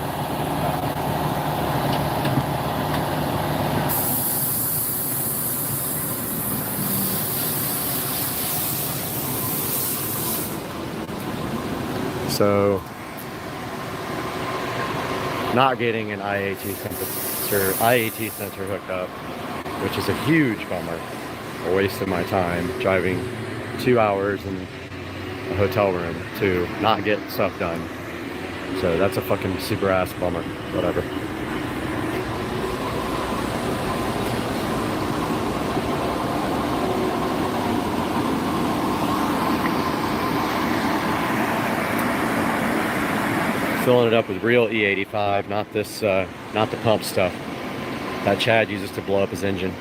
So, not getting an IAT sensor hooked up, which is a huge bummer. A waste of my time driving 2 hours in a hotel room to not get stuff done. So that's a fucking super ass bummer. Whatever. Filling it up with real E85, not this, not the pump stuff that Chad uses to blow up his engine.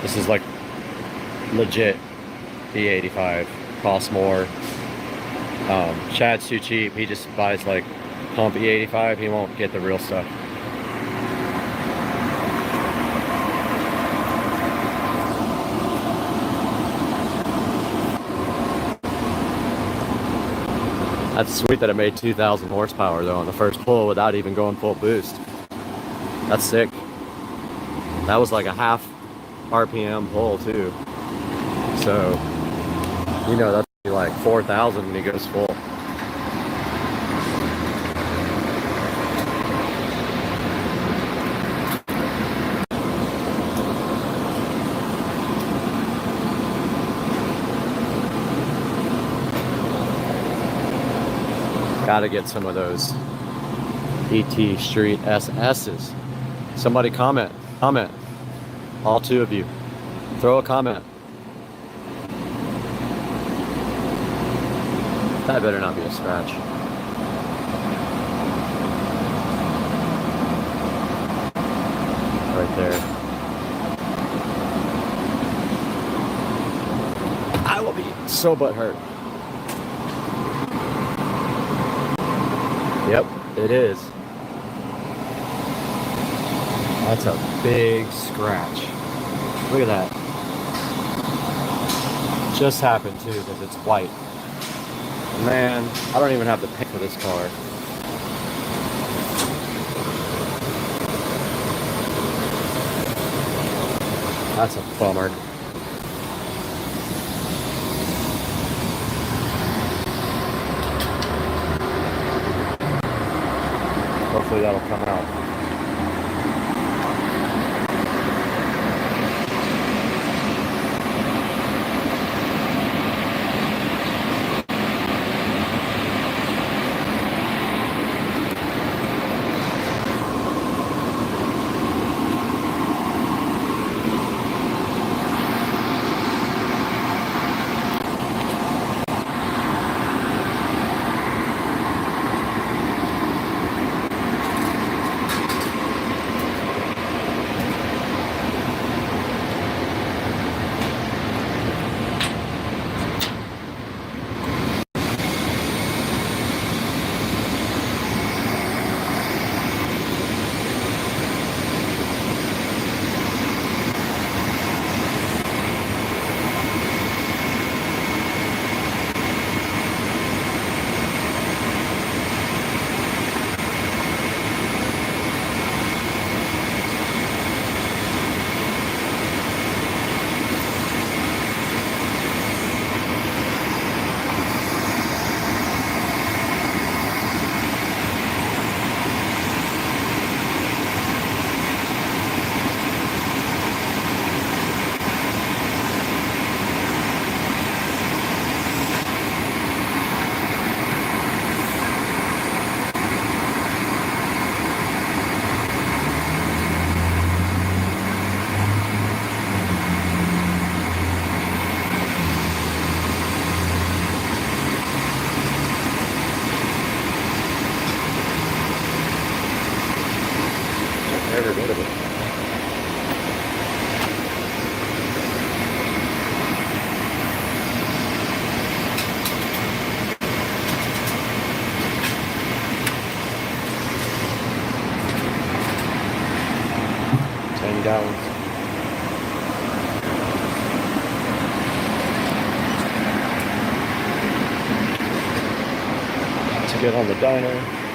This is like legit E85. Costs more. Chad's too cheap. He just buys like pump E85. He won't get the real stuff. That's sweet that it made 2,000 horsepower though on the first pull without even going full boost. That's sick. That was like a half RPM pull too. So, you know, that's like 4,000 when he goes full. Gotta get some of those ET Street SS's. Somebody comment. All two of you. Throw a comment. That better not be a scratch. Right there. I will be so butthurt. Yep, it is. That's a big scratch. Look at that. Just happened too because it's white. Man, I don't even have the paint for this car. That's a bummer. Hopefully that'll come out. gallons. To get on the diner.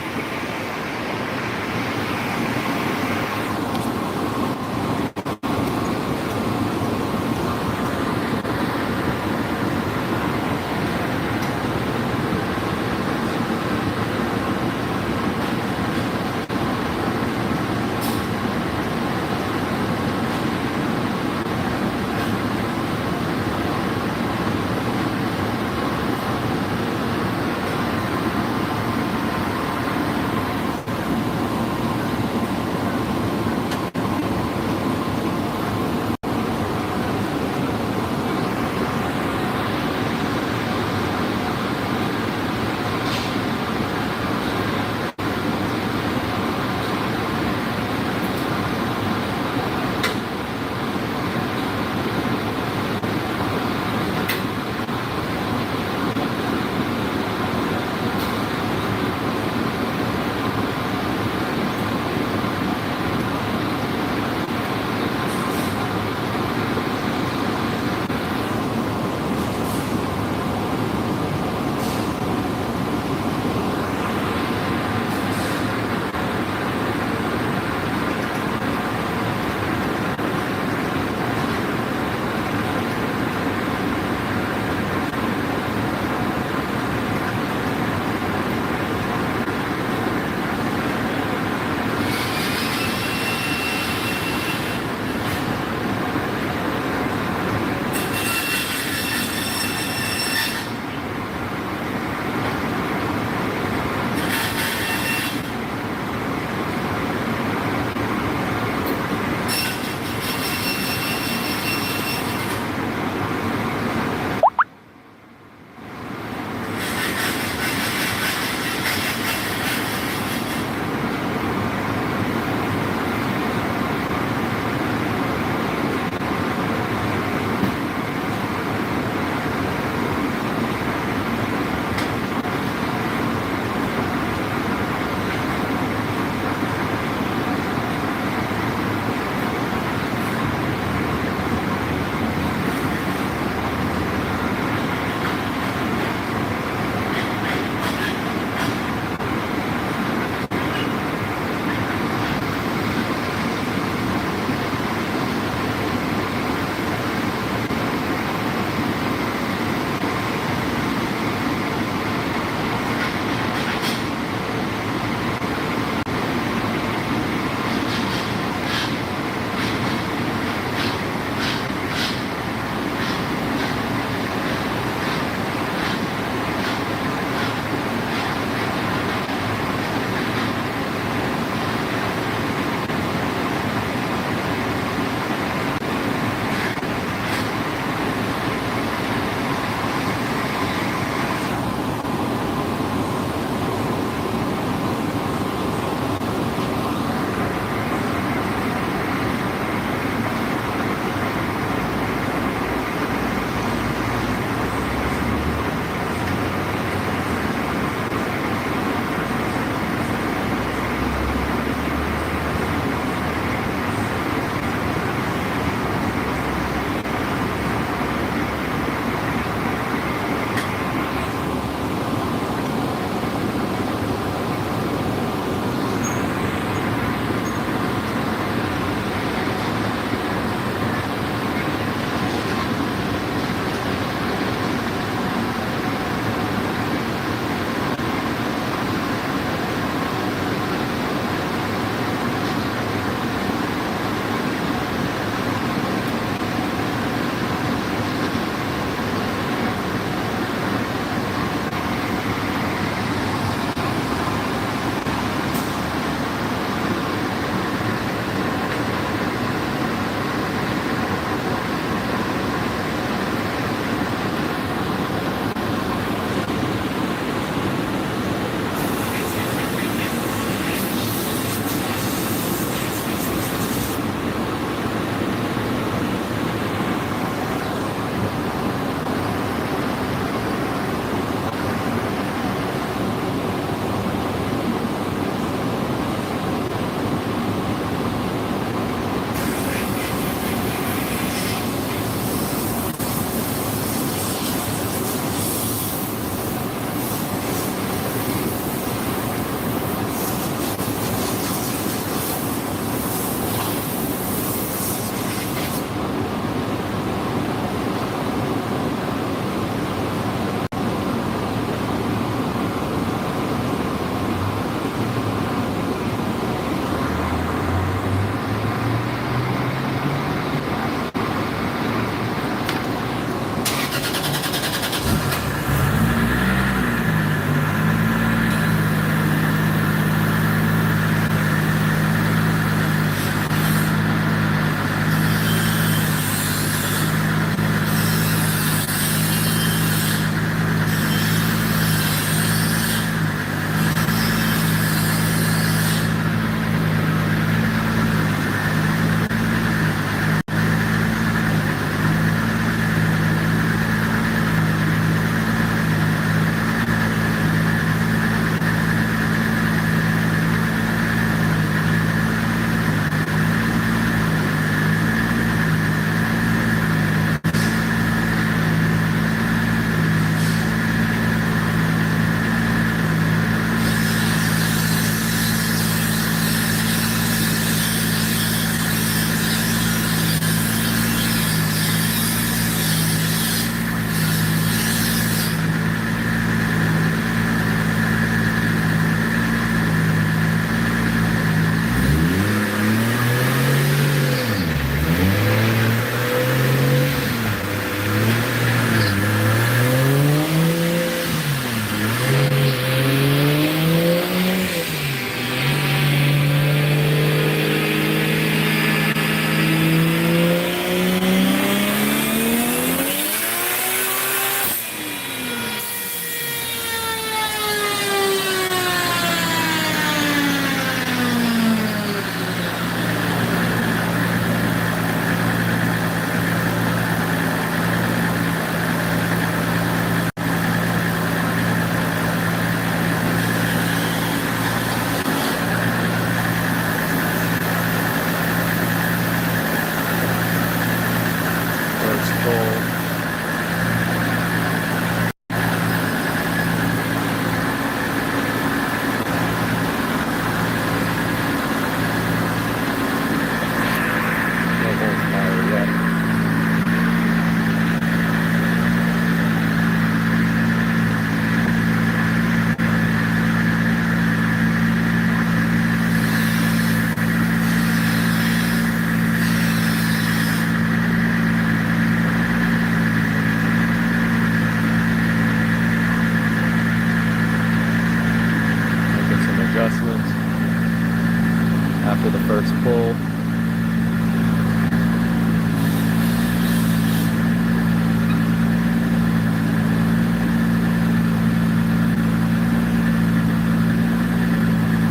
after the first pull.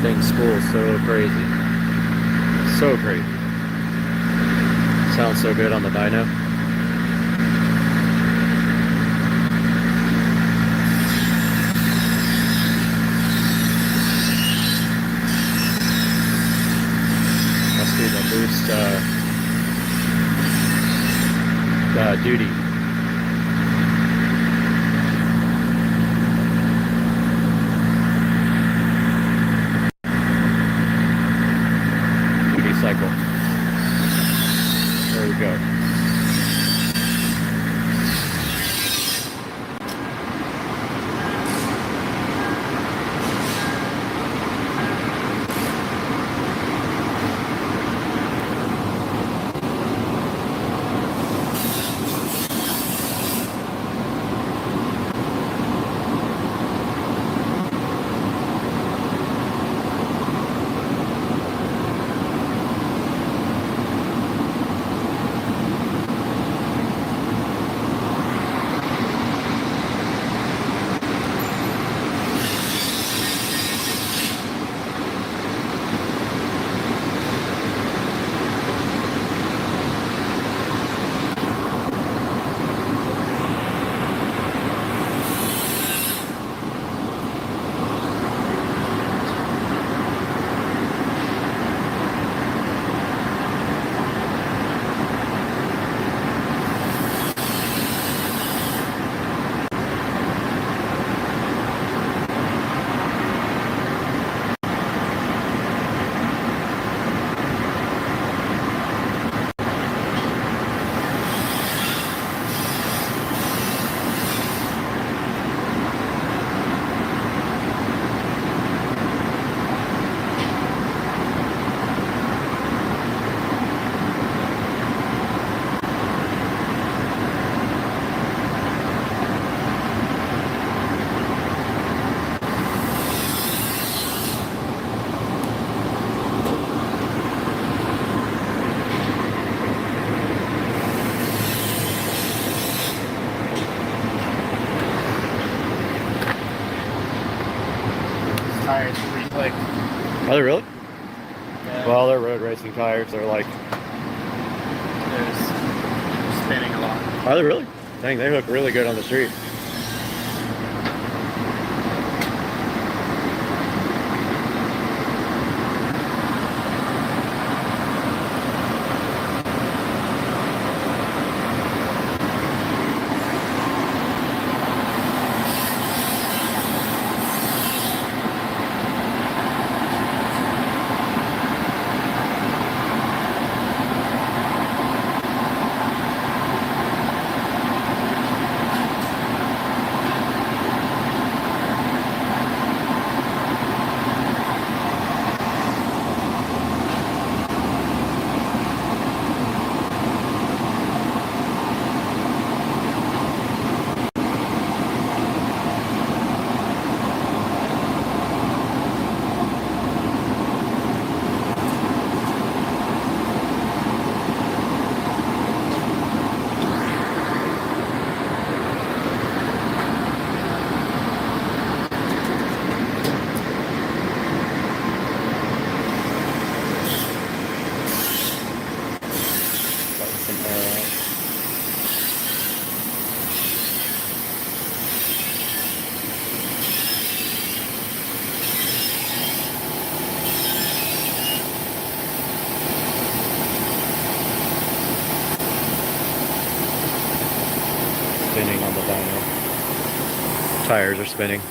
Thing spools so crazy. So crazy. Sounds so good on the dyno. Must be the boost duty. Cycle. There we go. Tires pretty slick. Are they really? Yeah. Well, they're road racing tires. They're like... They're spinning a lot. Are they really? Dang, they look really good on the street. Spinning on the dyno. Tires are spinning.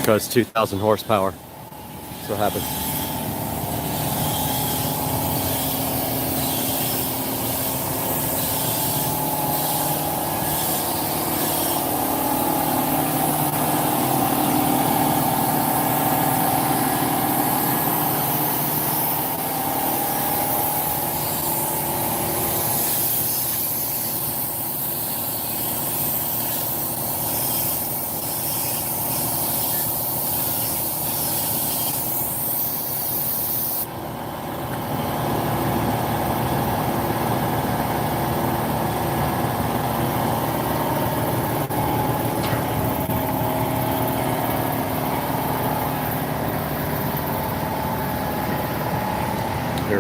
Because 2,000 horsepower. That's what happens.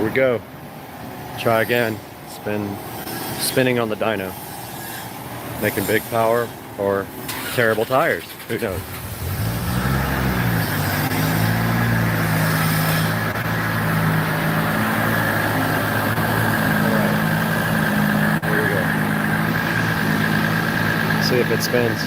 Here we go. Try again. Spinning on the dyno. Making big power or terrible tires. Who knows? Alright. Here we go. See if it spins.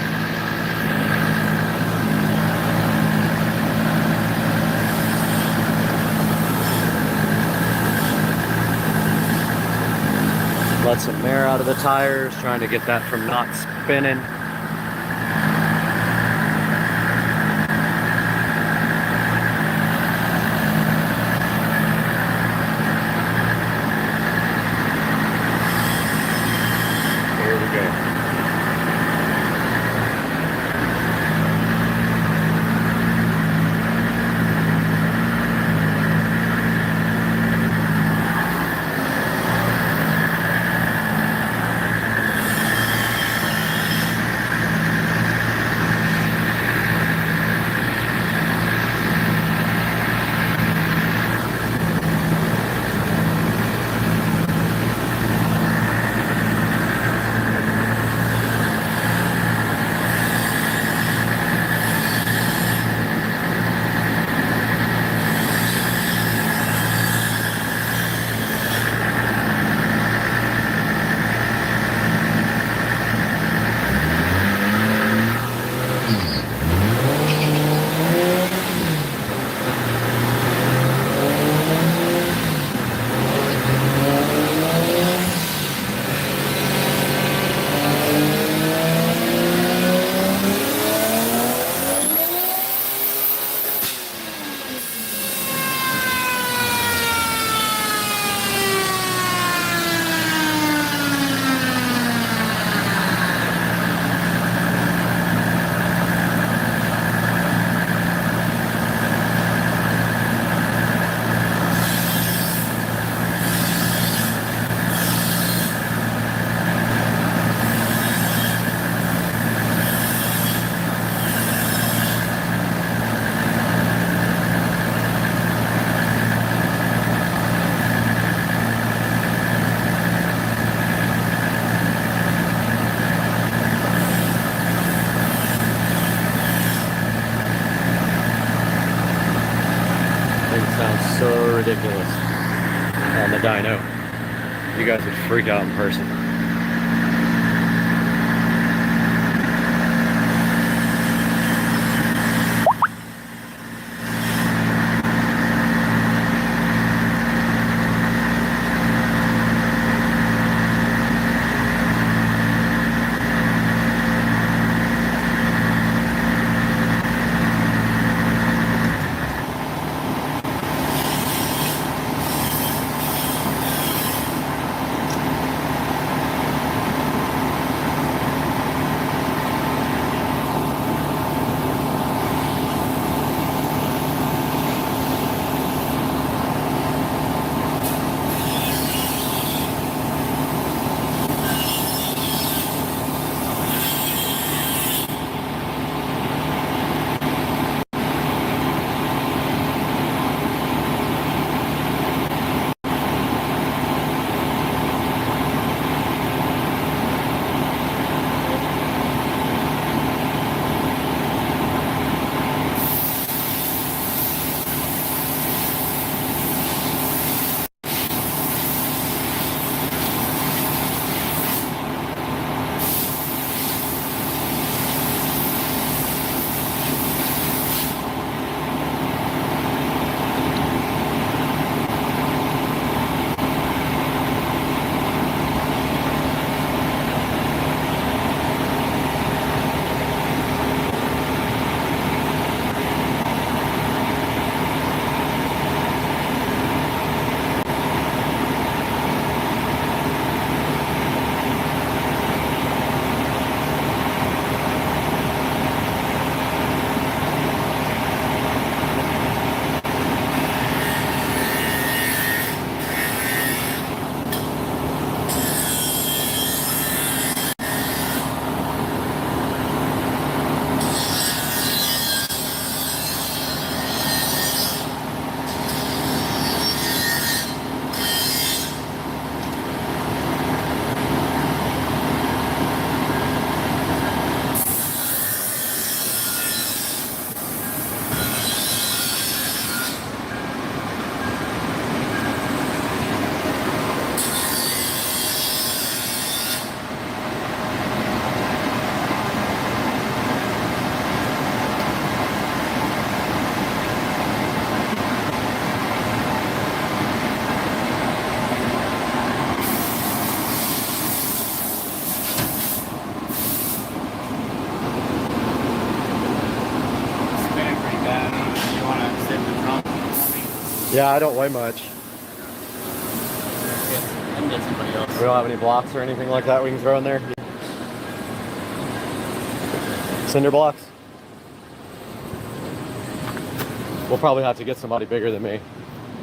Let some air out of the tires, trying to get that from not spinning. Here we go. So ridiculous on the dyno. You guys would freak out in person. Yeah, I don't weigh much. We don't have any blocks or anything like that we can throw in there. Cinder blocks? We'll probably have to get somebody bigger than me.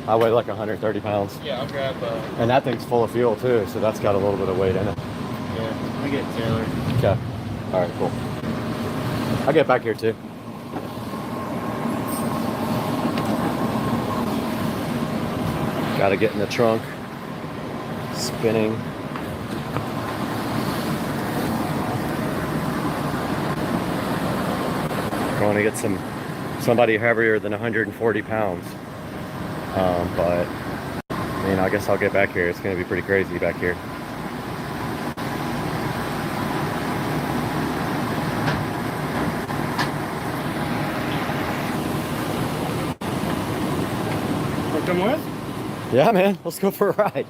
I weigh like 130 pounds. Yeah, I'll grab And that thing's full of fuel too, so that's got a little bit of weight in it. yeah, let me get Taylor. Okay. All right, cool. I'll get back here too. Gotta get in the trunk. Spinning. Going to get somebody heavier than 140 pounds. But I mean, I guess I'll get back here. It's going to be pretty crazy back here. Want to come with? Yeah, man. Let's go for a ride.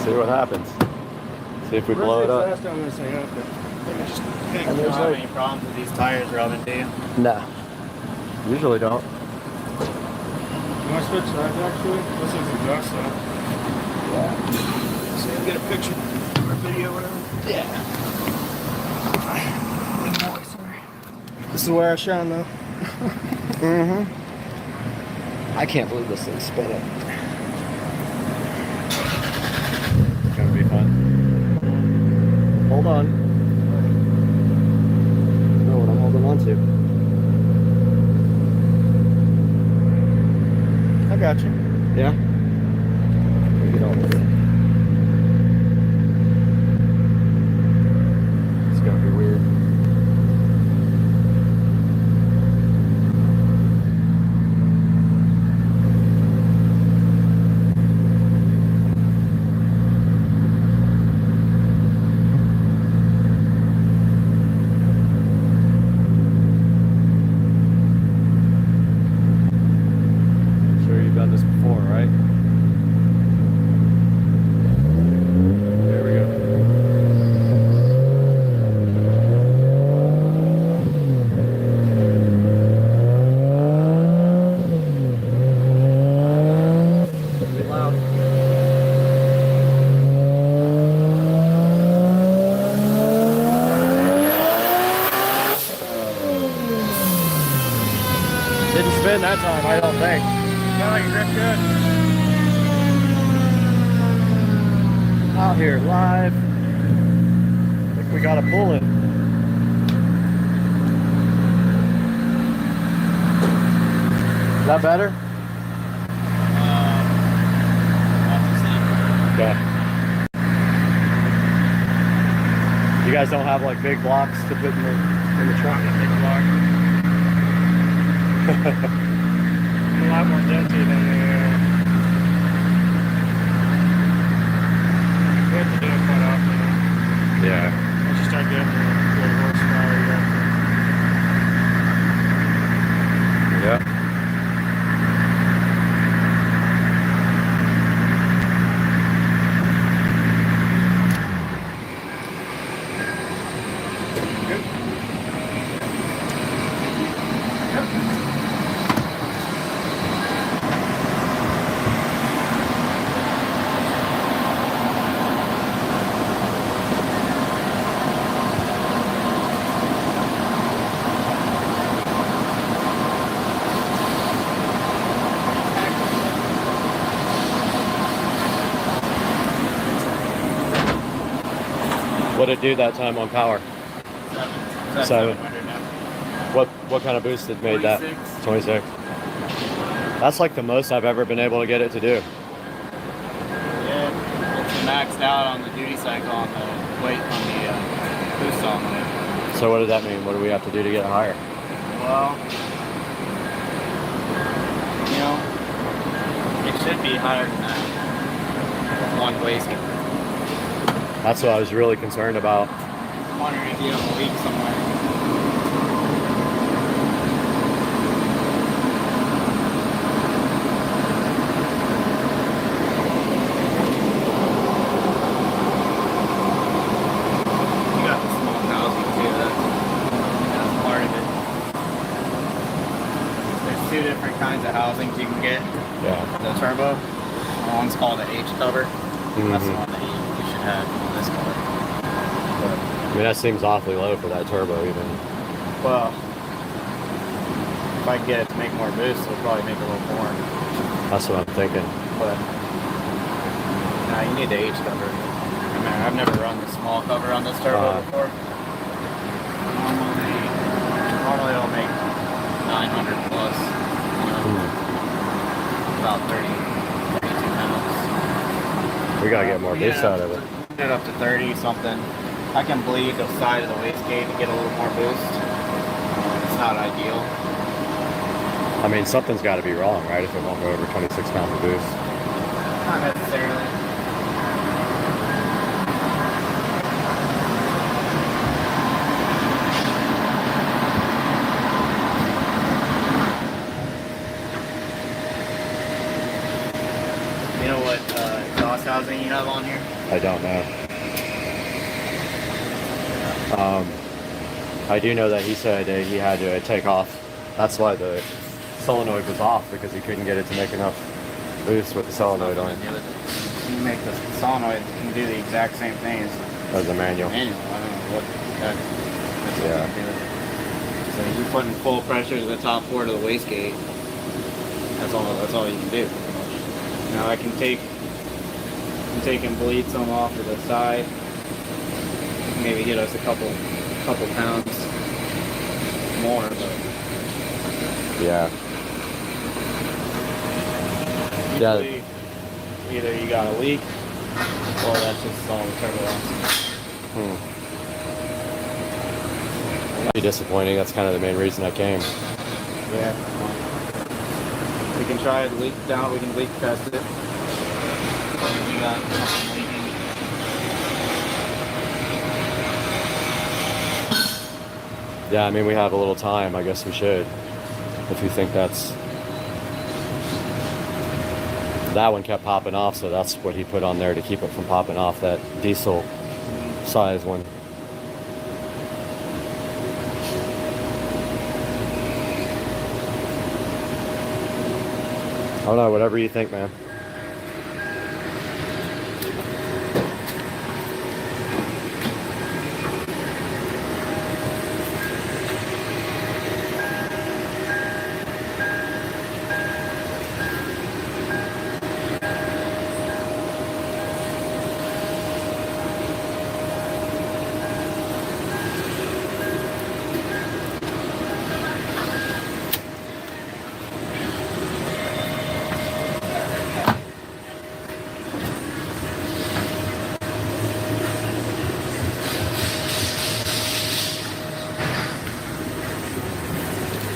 See what happens. See if we blow it up. Last time I'm going to say okay. I just think you don't have any problems with these tires rubbing, do you? Nah. Usually don't. You want to switch sides actually? This is exhaust though. Yeah. See, I'll get a picture or video or whatever. Yeah. Good boy, sorry. This is where I shine though. I can't believe this thing's spinning. It's gonna be fun. Hold on. Know what I'm holding on to. I got you. Yeah? Get on with it. It's gonna be weird. That time, I don't think. Got like a grip good. Out here live. I think we got a bullet. Is that better? Okay. You guys don't have like big blocks to put in the trunk? Big block. A lot more denty than the we have to do it quite often. Yeah. Once you start getting good horsepower, Yeah. What did it do that time on power? 7. What kind of boost it made 26. that? 26. That's like the most I've ever been able to get it to do. Yeah, it's maxed out on the duty cycle on the weight on the boost envelope. So what does that mean? What do we have to do to get higher? Well, you know, it should be higher than that. One wasted. That's what I was really concerned about. I'm wondering if you have a leak somewhere. You got the small housing too, that's part of it. There's 2 housings you can get. Yeah. The turbo. One's called an H cover. That's the one that you should have on this color. But, I mean, that seems awfully low for that turbo even. well, if I can get it to make more boost, it'll probably make a little more. That's what I'm thinking. But nah, you need the H cover. I mean, I've never run the small cover on this turbo before. Normally it'll make 900 plus. About 32 pounds. We gotta get more boost out of it. Get it up to 30 something. I can bleed the side of the wastegate to get a little more boost. It's not ideal. I mean, something's got to be wrong, right? If it won't go over 26 pounds of boost. Not necessarily. You know what exhaust housing you have on here? I don't know. I do know that he said he had to take off. That's why the solenoid was off, because he couldn't get it to make enough boost with the solenoid on. You make the solenoid can do the exact same thing as the manual. I don't know what Yeah. So you're putting full pressure to the top port of the wastegate. That's all you can do. Now I can take and bleed some off to the side. Maybe get us a couple pounds more, but yeah. usually either you got a leak or that's just all the turbo. Be disappointing. That's kind of the main reason I came. Yeah. We can try to leak down. We can leak test it. You got something leaking. Yeah, I mean, we have a little time. I guess we should. If you think that's... That one kept popping off, so that's what he put on there to keep it from popping off, that diesel size one. I don't know, whatever you think, man.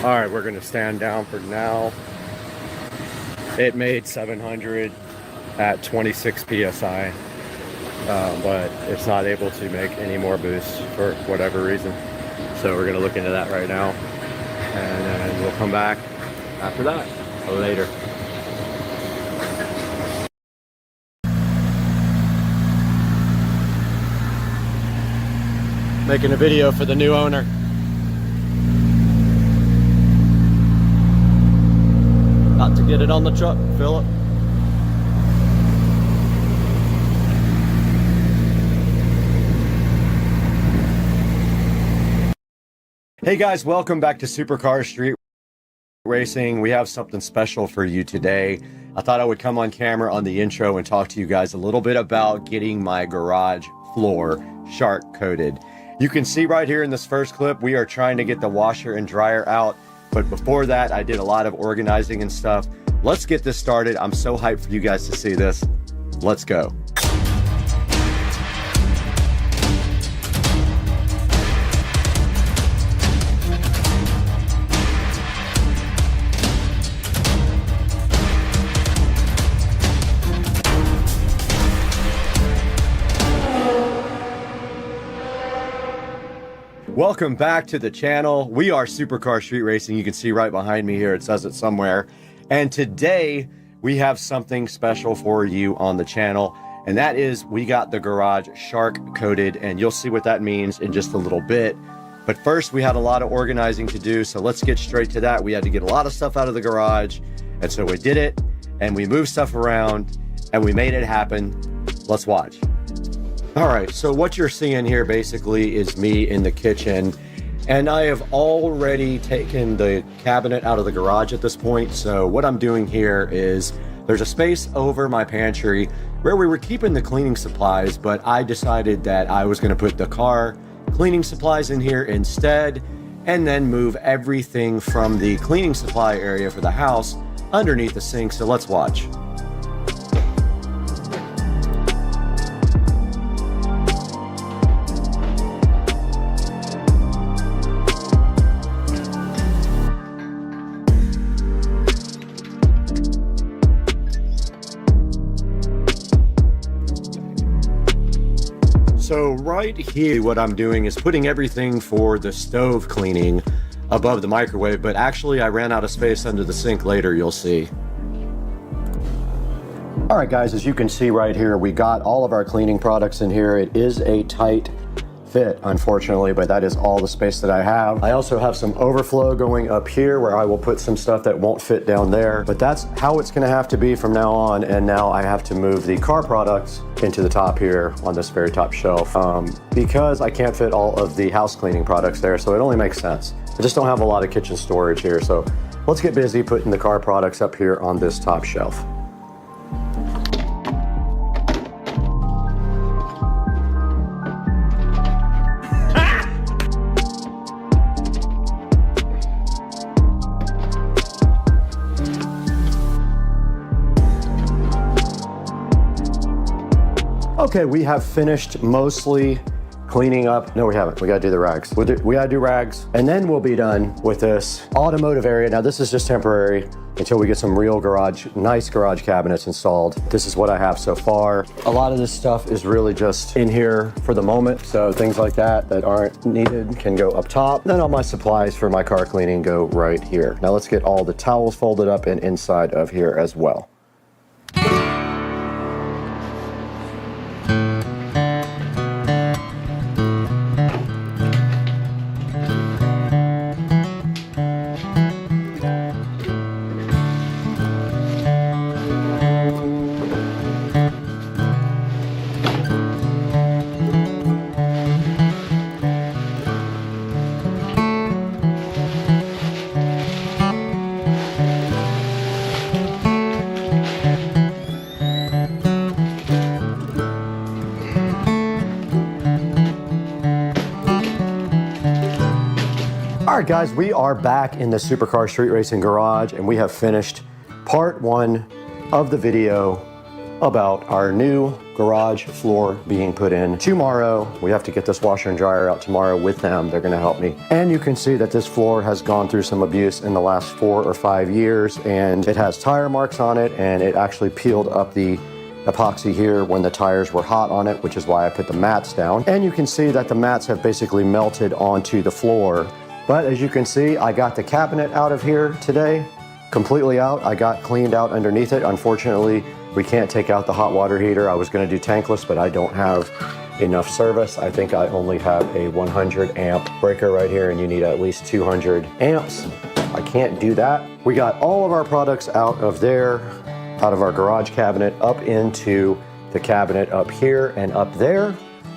All right, we're gonna stand down for now. It made 700 at 26 PSI, but it's not able to make any more boost for whatever reason. So we're gonna look into that right now, and then we'll come back after that later. Making a video for the new owner. Got to get it on the truck, Philip. Hey guys, welcome back to Supercar Street Racing. We have something special for you today. I thought I would come on camera on the intro and talk to you guys a little bit about getting my garage floor shark coated. You can see right here in this first clip, we are trying to get the washer and dryer out. But before that, I did a lot of organizing and stuff. Let's get this started. I'm so hyped for you guys to see this. Let's go. Welcome back to the channel. We are Supercar Street Racing. You can see right behind me here, it says it somewhere. And today we have something special for you on the channel. And that is, we got the garage shark coated, and you'll see what that means in just a little bit. But first, we had a lot of organizing to do, so let's get straight to that. We had to get a lot of stuff out of the garage, And so we did it, and we moved stuff around, and we made it happen. Let's watch. All right, so what you're seeing here basically is me in the kitchen, and I have already taken the cabinet out of the garage at this point. So what I'm doing here is there's a space over my pantry where we were keeping the cleaning supplies, but I decided that I was going to put the car cleaning supplies in here instead, and then move everything from the cleaning supply area for the house underneath the sink. So let's watch. So right here, what I'm doing is putting everything for the stove cleaning above the microwave, but actually I ran out of space under the sink later, you'll see. All right, guys, as you can see right here, we got all of our cleaning products in here. It is a tight fit, unfortunately, but that is all the space that I have. I also have some overflow going up here where I will put some stuff that won't fit down there, but that's how it's gonna have to be from now on. And now I have to move the car products into the top here on this very top shelf because I can't fit all of the house cleaning products there, so it only makes sense. I just don't have a lot of kitchen storage here, so let's get busy putting the car products up here on this top shelf. Okay, we have finished mostly cleaning up. No, we haven't. We gotta do the rags. We gotta do rags, and then we'll be done with this automotive area. Now, this is just temporary until we get some real nice garage cabinets installed. This is what I have so far. A lot of this stuff is really just in here for the moment, so things like that aren't needed can go up top. Then all my supplies for my car cleaning go right here. Now let's get all the towels folded up and inside of here as well. All right, guys, we are back in the Supercar Street Racing Garage, and we have finished part 1 of the video about our new garage floor being put in. Tomorrow, we have to get this washer and dryer out tomorrow with them. They're gonna help me. And you can see that this floor has gone through some abuse in the last 4 or 5 years, and it has tire marks on it, and it actually peeled up the epoxy here when the tires were hot on it, which is why I put the mats down. And you can see that the mats have basically melted onto the floor. But as you can see, I got the cabinet out of here today, completely out. I got cleaned out underneath it. Unfortunately, we can't take out the hot water heater. I was gonna do tankless, but I don't have enough service. I think I only have a 100 amp breaker right here, and you need at least 200 amps. I can't do that. We got all of our products out of there, out of our garage cabinet, up into the cabinet up here and up there.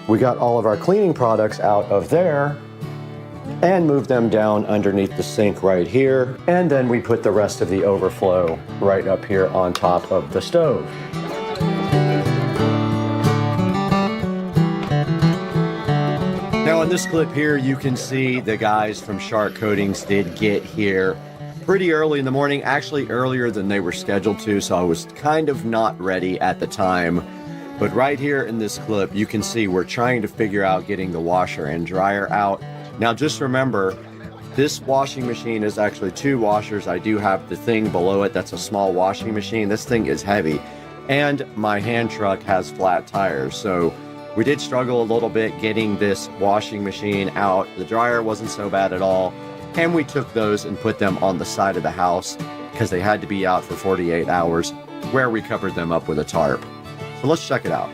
We got all of our cleaning products out of there and move them down underneath the sink right here. And then we put the rest of the overflow right up here on top of the stove. Now in this clip here, you can see the guys from Shark Coatings did get here pretty early in the morning, actually earlier than they were scheduled to, so I was kind of not ready at the time. But right here in this clip, you can see we're trying to figure out getting the washer and dryer out. Now just remember, this washing machine is actually 2 washers. I do have the thing below it that's a small washing machine. This thing is heavy, and my hand truck has flat tires, so we did struggle a little bit getting this washing machine out. The dryer wasn't so bad at all, and we took those and put them on the side of the house because they had to be out for 48 hours, where we covered them up with a tarp. So let's check it out.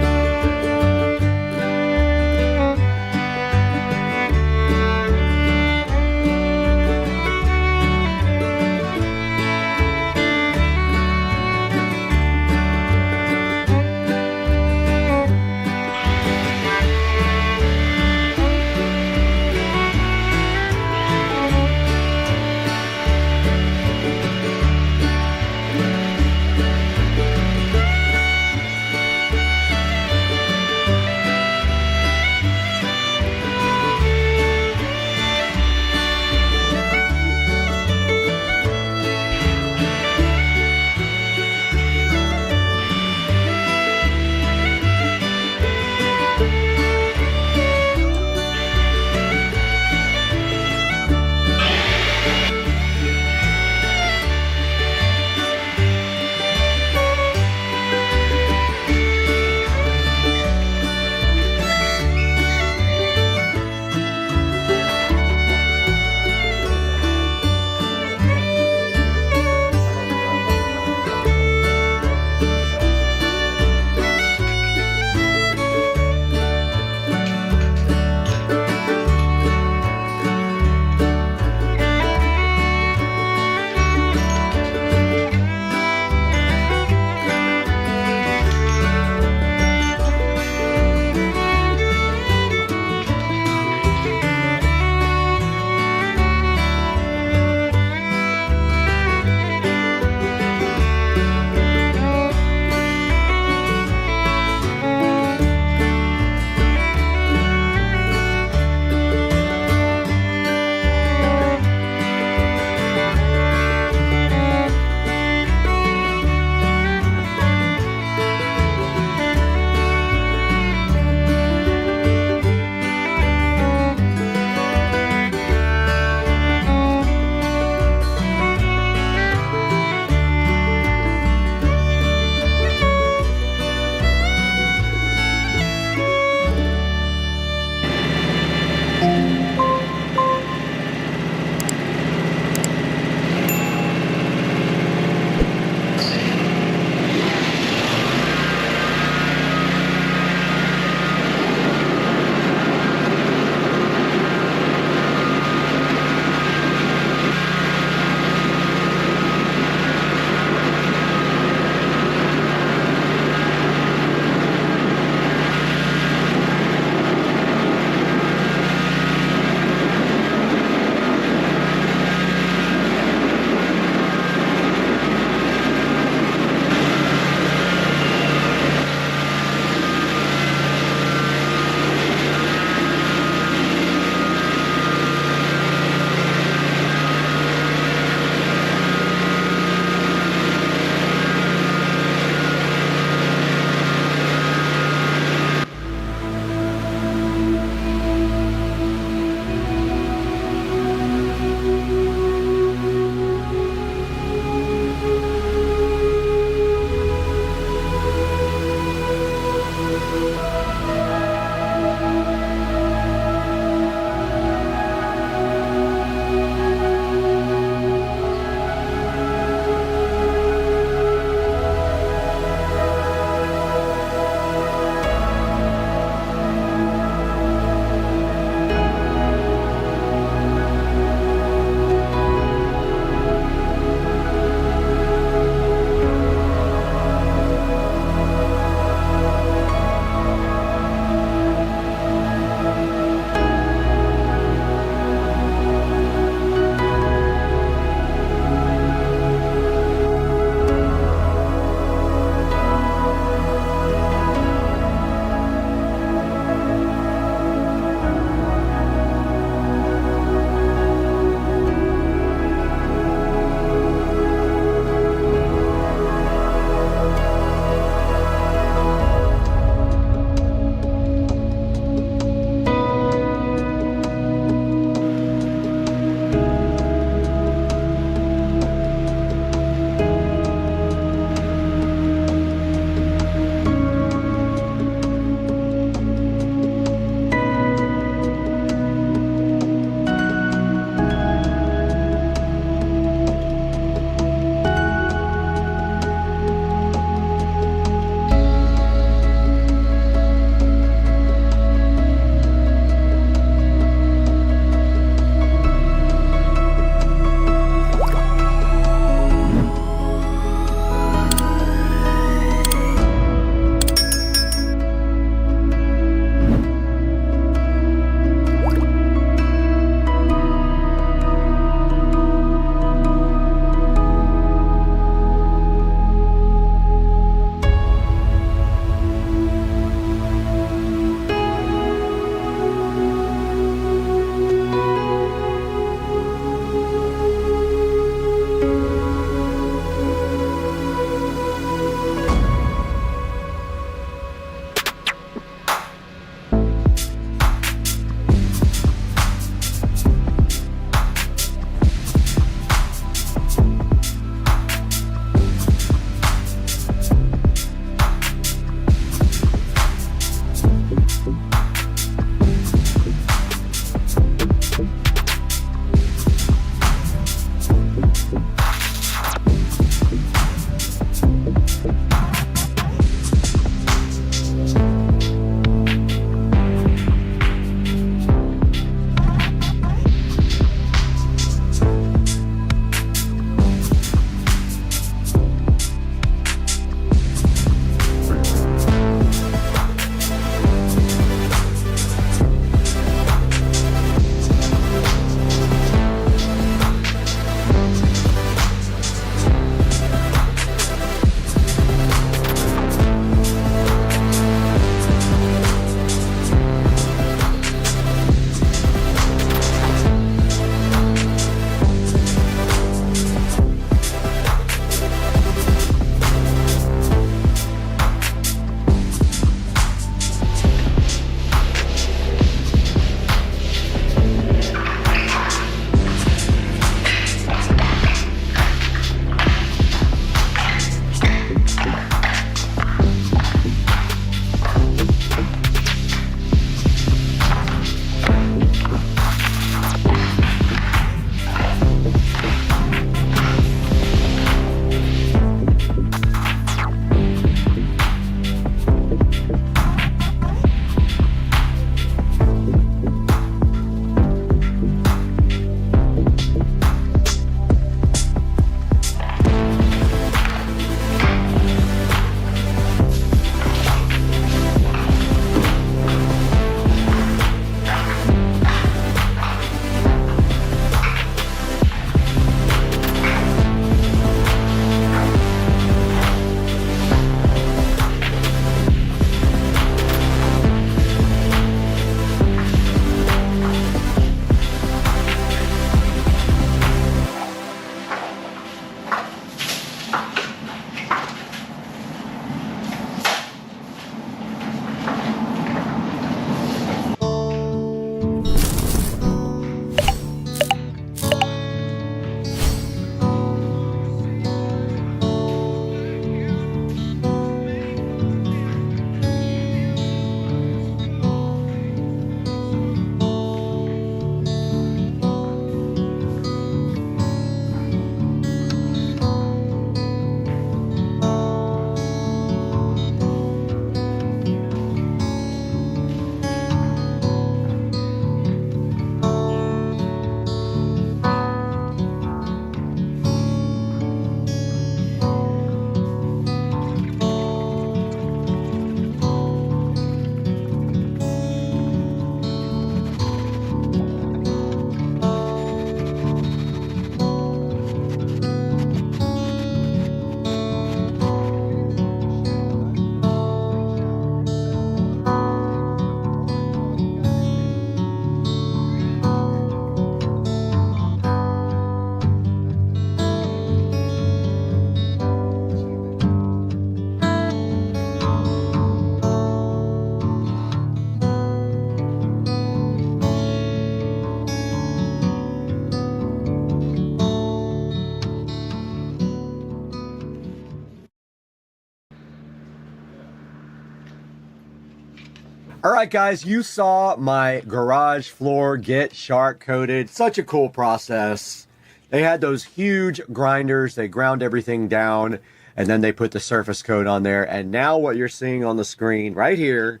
All right, guys, you saw my garage floor get shark coated. Such a cool process. They had those huge grinders. They ground everything down, and then they put the surface coat on there. And now what you're seeing on the screen right here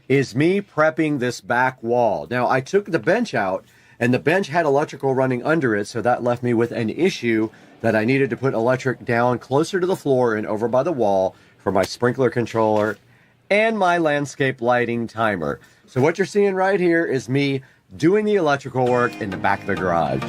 is me prepping this back wall. Now, I took the bench out, and the bench had electrical running under it, so that left me with an issue that I needed to put electric down closer to the floor and over by the wall for my sprinkler controller and my landscape lighting timer. So what you're seeing right here is me doing the electrical work in the back of the garage.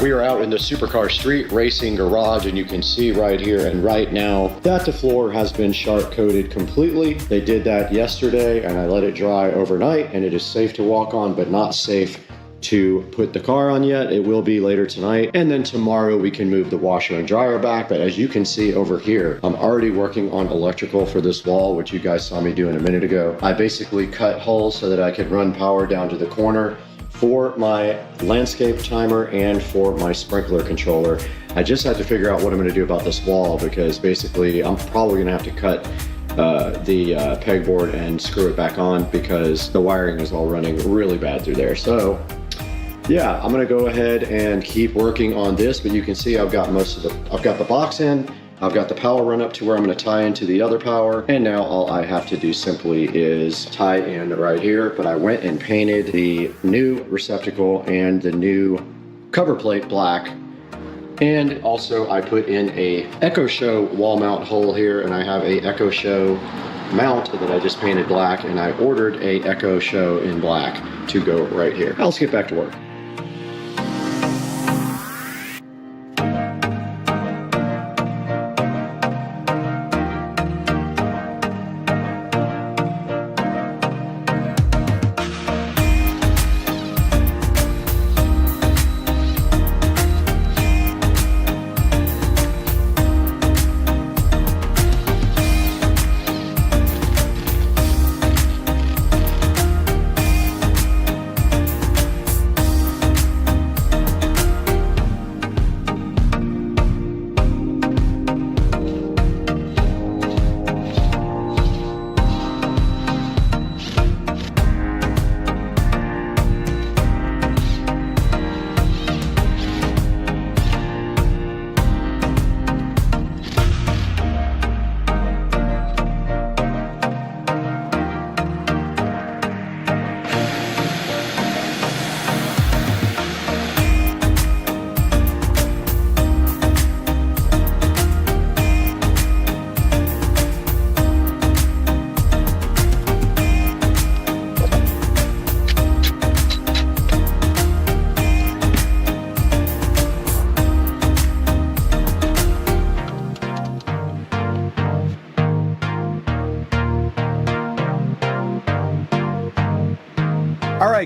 We are out in the supercar street racing garage, and you can see right here and right now that the floor has been shark coated completely. They did that yesterday, and I let it dry overnight, and it is safe to walk on, but not safe to put the car on yet. It will be later tonight, and then tomorrow we can move the washer and dryer back. But as you can see over here, I'm already working on electrical for this wall, which you guys saw me doing a minute ago. I basically cut holes so that I could run power down to the corner for my landscape timer and for my sprinkler controller. I just had to figure out what I'm going to do about this wall, because basically I'm probably going to have to cut the pegboard and screw it back on, because the wiring is all running really bad through there. So yeah, I'm going to go ahead and keep working on this, but you can see I've got the box in. I've got the power run up to where I'm going to tie into the other power, and now all I have to do simply is tie in right here. But I went and painted the new receptacle and the new cover plate black, and also I put in a Echo Show wall mount hole here, and I have a Echo Show mount that I just painted black, and I ordered a Echo Show in black to go right here. Now let's get back to work.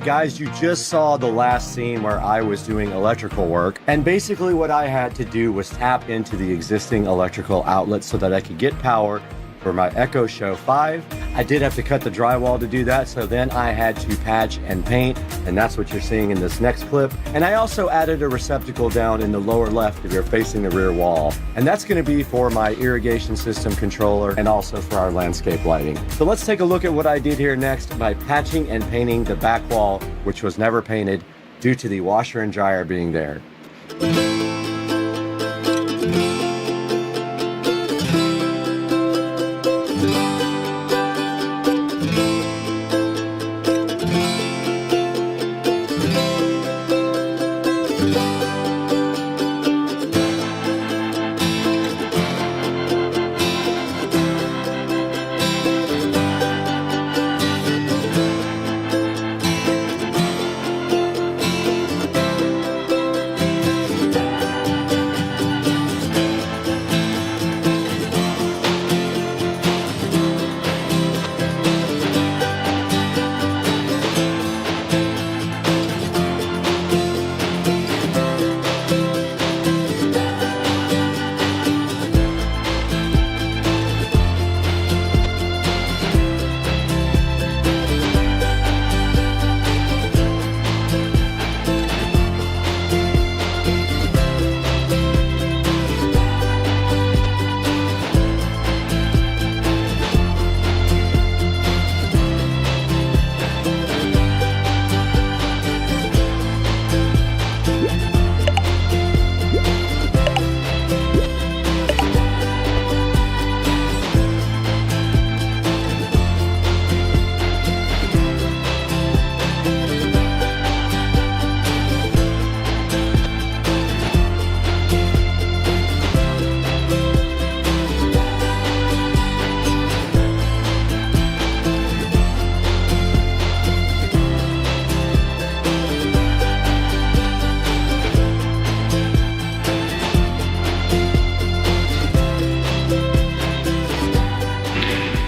right, guys, you just saw the last scene where I was doing electrical work. And basically what I had to do was tap into the existing electrical outlet so that I could get power for my Echo Show 5. I did have to cut the drywall to do that, so then I had to patch and paint, and that's what you're seeing in this next clip. And I also added a receptacle down in the lower left if you're facing the rear wall. And that's gonna be for my irrigation system controller and also for our landscape lighting. So let's take a look at what I did here next by patching and painting the back wall, which was never painted due to the washer and dryer being there.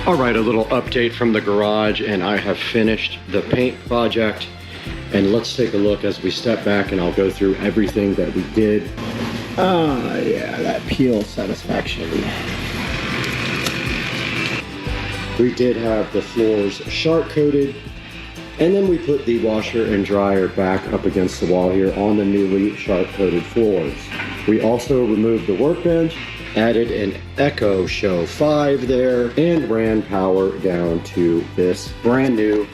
All right, a little update from the garage, and I have finished the paint project. And let's take a look as we step back, and I'll go through everything that we did. Yeah, that peel satisfaction. We did have the floors sharp coated, and then we put the washer and dryer back up against the wall here on the newly sharp coated floors. We also removed the workbench, added an Echo Show 5 there, and ran power down to this brand new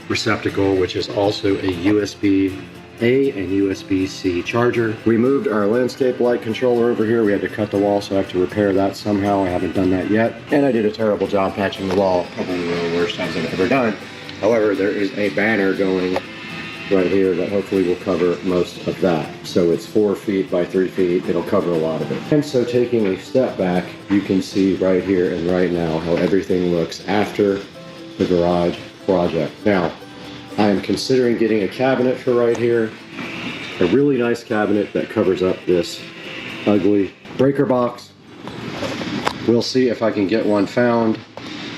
receptacle, which is also a USB-A and USB-C charger. We moved our landscape light controller over here. We had to cut the wall, so I have to repair that somehow. I haven't done that yet. And I did a terrible job patching the wall, probably one of the worst jobs I've ever done. However, there is a banner going right here that hopefully will cover most of that. So it's 4 feet by 3 feet. It'll cover a lot of it. And so taking a step back, you can see right here and right now how everything looks after the garage project. Now, I am considering getting a cabinet for right here. A really nice cabinet that covers up this ugly breaker box. We'll see if I can get one found,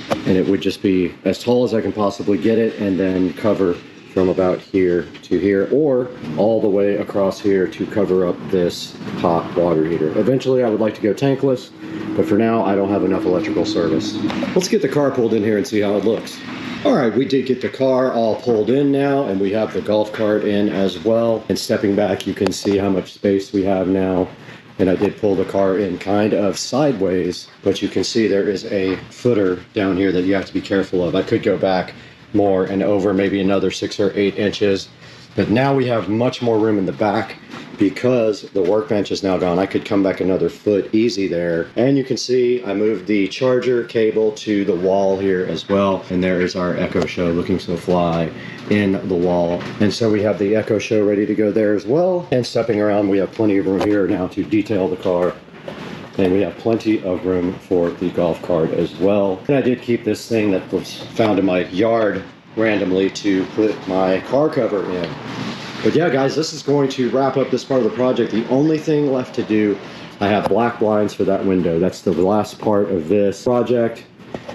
and it would just be as tall as I can possibly get it, and then cover from about here to here, or all the way across here to cover up this hot water heater. Eventually I would like to go tankless, but for now I don't have enough electrical service. Let's get the car pulled in here and see how it looks. All right, we did get the car all pulled in now, and we have the golf cart in as well. And stepping back, you can see how much space we have now. And I did pull the car in kind of sideways, but you can see there is a footer down here that you have to be careful of. I could go back more and over maybe another 6 or 8 inches, but now we have much more room in the back because the workbench is now gone. I could come back another foot easy there. And you can see I moved the charger cable to the wall here as well, and there is our Echo Show looking so fly in the wall. And so we have the Echo Show ready to go there as well. And stepping around, we have plenty of room here now to detail the car. And we have plenty of room for the golf cart as well. And I did keep this thing that was found in my yard randomly to put my car cover in. But yeah, guys, this is going to wrap up this part of the project. The only thing left to do, I have black blinds for that window. That's the last part of this project.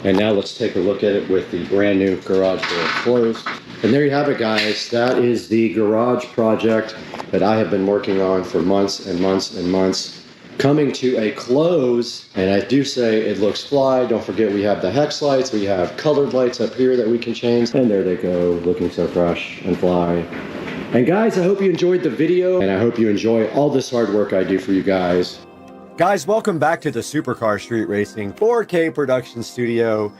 And now let's take a look at it with the brand new garage door closed. And there you have it, guys. That is the garage project that I have been working on for months and months and months, coming to a close. And I do say it looks fly. Don't forget we have the hex lights. We have colored lights up here that we can change. And there they go, looking so fresh and fly. And guys, I hope you enjoyed the video, and I hope you enjoy all this hard work I do for you guys. Guys, welcome back to the Supercar Street Racing 4K production studio.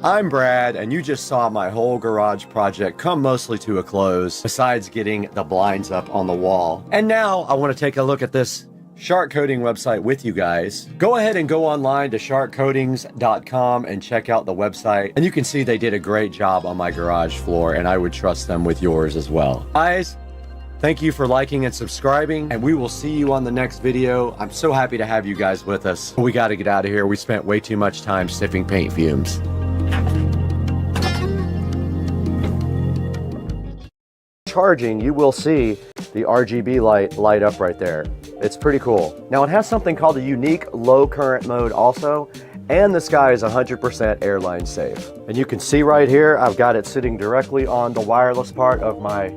I'm Brad, and you just saw my whole garage project come mostly to a close, besides getting the blinds up on the wall. And now I want to take a look at this shark coating website with you guys. Go ahead and go online to sharkcoatings.com and check out the website. And you can see they did a great job on my garage floor, and I would trust them with yours as well. Guys, thank you for liking and subscribing, and we will see you on the next video. I'm so happy to have you guys with us. We got to get out of here. We spent way too much time sniffing paint fumes. Charging, you will see the RGB light up right there. It's pretty cool. Now it has something called a unique low current mode also, and this guy is 100% airline safe. And you can see right here, I've got it sitting directly on the wireless part of my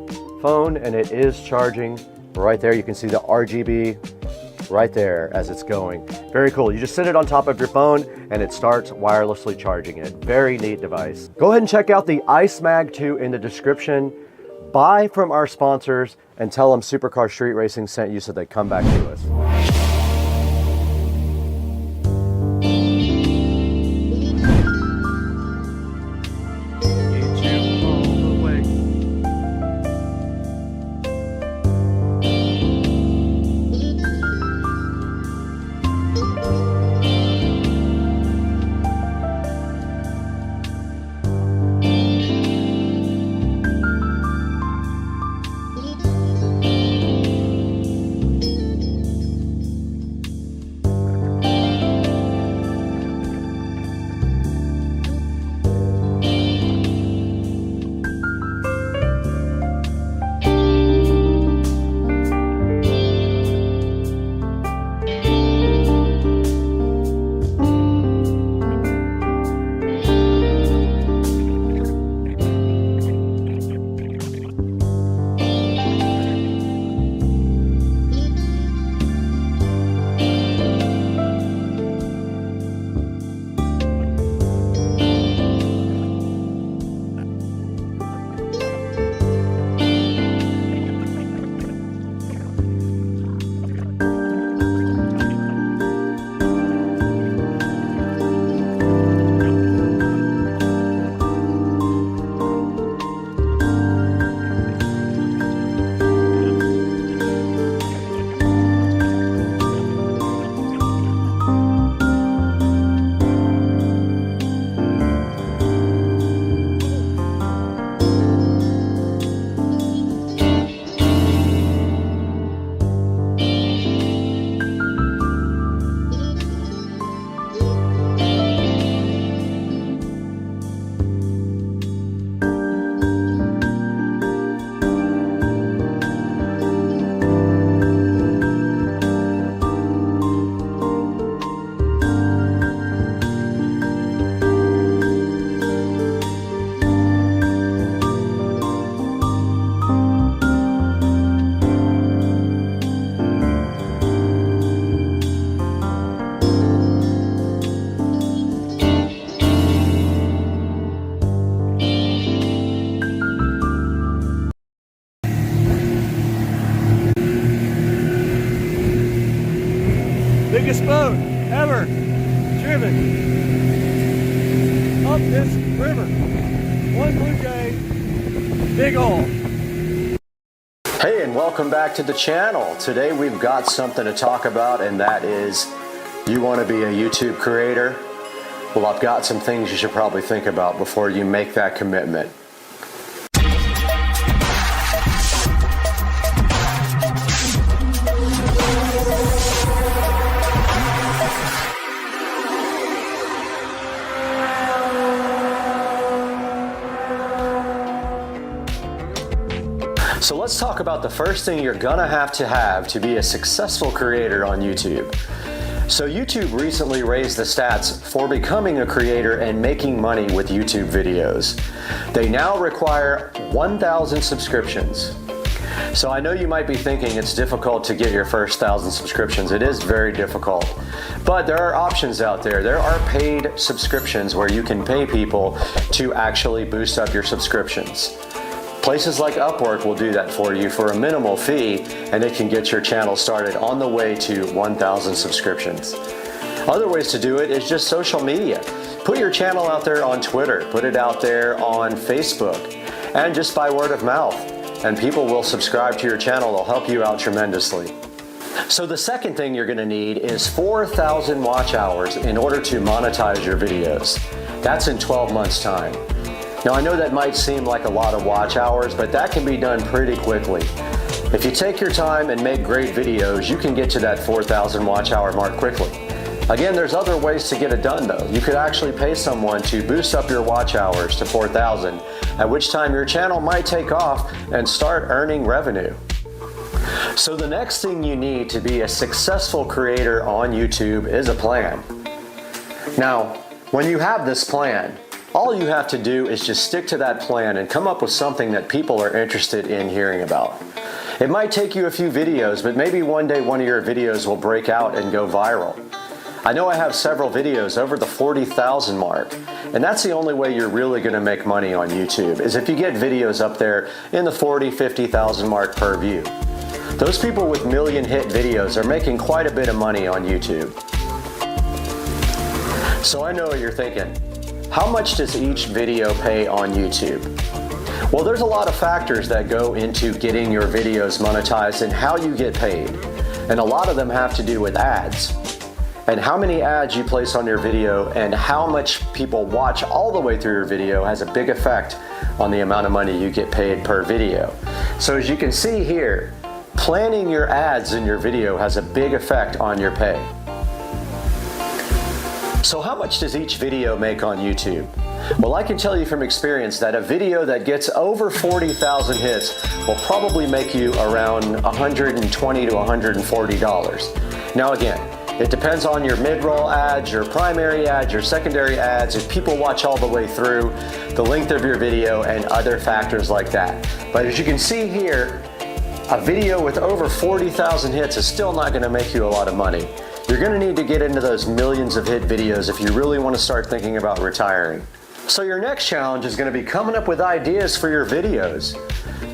phone, and it is charging right there. You can see the RGB right there as it's going. Very cool. You just sit it on top of your phone and it starts wirelessly charging it. Very neat device. Go ahead and check out the Ice Mag 2 in the description. Buy from our sponsors and tell them Supercar Street Racing sent you so they come back to us. Biggest boat ever driven up this river. One Blue Jay, big hole. Hey, and welcome back to the channel. Today we've got something to talk about, and that is, you want to be a YouTube creator? Well, I've got some things you should probably think about before you make that commitment. So let's talk about the first thing you're gonna have to be a successful creator on YouTube. So YouTube recently raised the stats for becoming a creator and making money with YouTube videos. They now require 1,000 subscriptions. So I know you might be thinking it's difficult to get your first 1,000 subscriptions. It is very difficult. But there are options out there. There are paid subscriptions where you can pay people to actually boost up your subscriptions. Places like Upwork will do that for you for a minimal fee, and it can get your channel started on the way to 1,000 subscriptions. Other ways to do it is just social media. Put your channel out there on Twitter, put it out there on Facebook, and just by word of mouth. And people will subscribe to your channel. They'll help you out tremendously. So the second thing you're gonna need is 4,000 watch hours in order to monetize your videos. That's in 12 months' time. Now I know that might seem like a lot of watch hours, but that can be done pretty quickly. If you take your time and make great videos, you can get to that 4,000 watch hour mark quickly. Again, there's other ways to get it done though. You could actually pay someone to boost up your watch hours to 4,000, at which time your channel might take off and start earning revenue. So the next thing you need to be a successful creator on YouTube is a plan. Now, when you have this plan, all you have to do is just stick to that plan and come up with something that people are interested in hearing about. It might take you a few videos, but maybe one day one of your videos will break out and go viral. I know I have several videos over the 40,000 mark, and that's the only way you're really going to make money on YouTube, is if you get videos up there in the 40, 50,000 mark per view. Those people with million hit videos are making quite a bit of money on YouTube. So I know what you're thinking. How much does each video pay on YouTube? Well, there's a lot of factors that go into getting your videos monetized and how you get paid. And a lot of them have to do with ads. And how many ads you place on your video and how much people watch all the way through your video has a big effect on the amount of money you get paid per video. So as you can see here, planning your ads in your video has a big effect on your pay. So how much does each video make on YouTube? Well, I can tell you from experience that a video that gets over 40,000 hits will probably make you around $120 to $140. Now again, it depends on your mid-roll ads, your primary ads, your secondary ads, if people watch all the way through, the length of your video, and other factors like that. But as you can see here, a video with over 40,000 hits is still not going to make you a lot of money. You're going to need to get into those millions of hit videos if you really want to start thinking about retiring. So your next challenge is going to be coming up with ideas for your videos.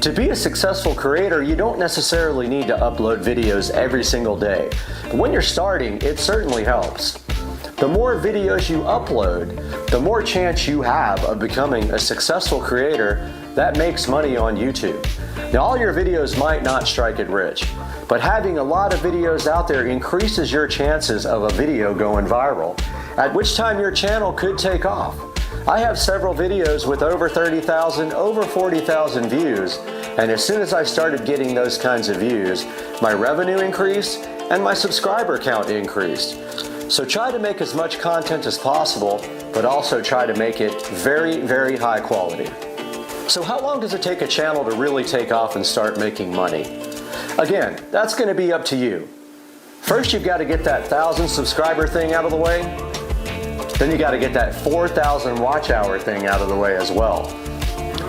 To be a successful creator, you don't necessarily need to upload videos every single day. But when you're starting, it certainly helps. The more videos you upload, the more chance you have of becoming a successful creator that makes money on YouTube. Now, all your videos might not strike it rich, but having a lot of videos out there increases your chances of a video going viral, at which time your channel could take off. I have several videos with over 30,000, over 40,000 views, and as soon as I started getting those kinds of views, my revenue increased and my subscriber count increased. So try to make as much content as possible, but also try to make it very, very high quality. So how long does it take a channel to really take off and start making money? Again, that's going to be up to you. First, you've got to get that 1,000 subscriber thing out of the way. Then you got to get that 4,000 watch hour thing out of the way as well.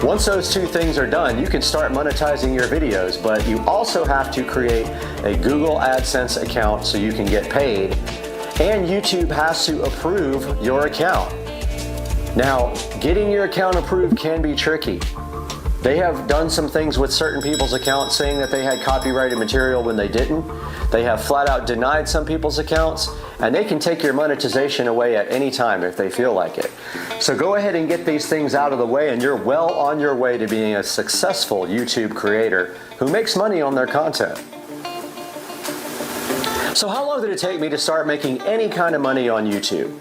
Once those two things are done, you can start monetizing your videos, but you also have to create a Google AdSense account so you can get paid, and YouTube has to approve your account. Now, getting your account approved can be tricky. They have done some things with certain people's accounts saying that they had copyrighted material when they didn't. They have flat out denied some people's accounts, and they can take your monetization away at any time if they feel like it. So go ahead and get these things out of the way, and you're well on your way to being a successful YouTube creator who makes money on their content. So how long did it take me to start making any kind of money on YouTube?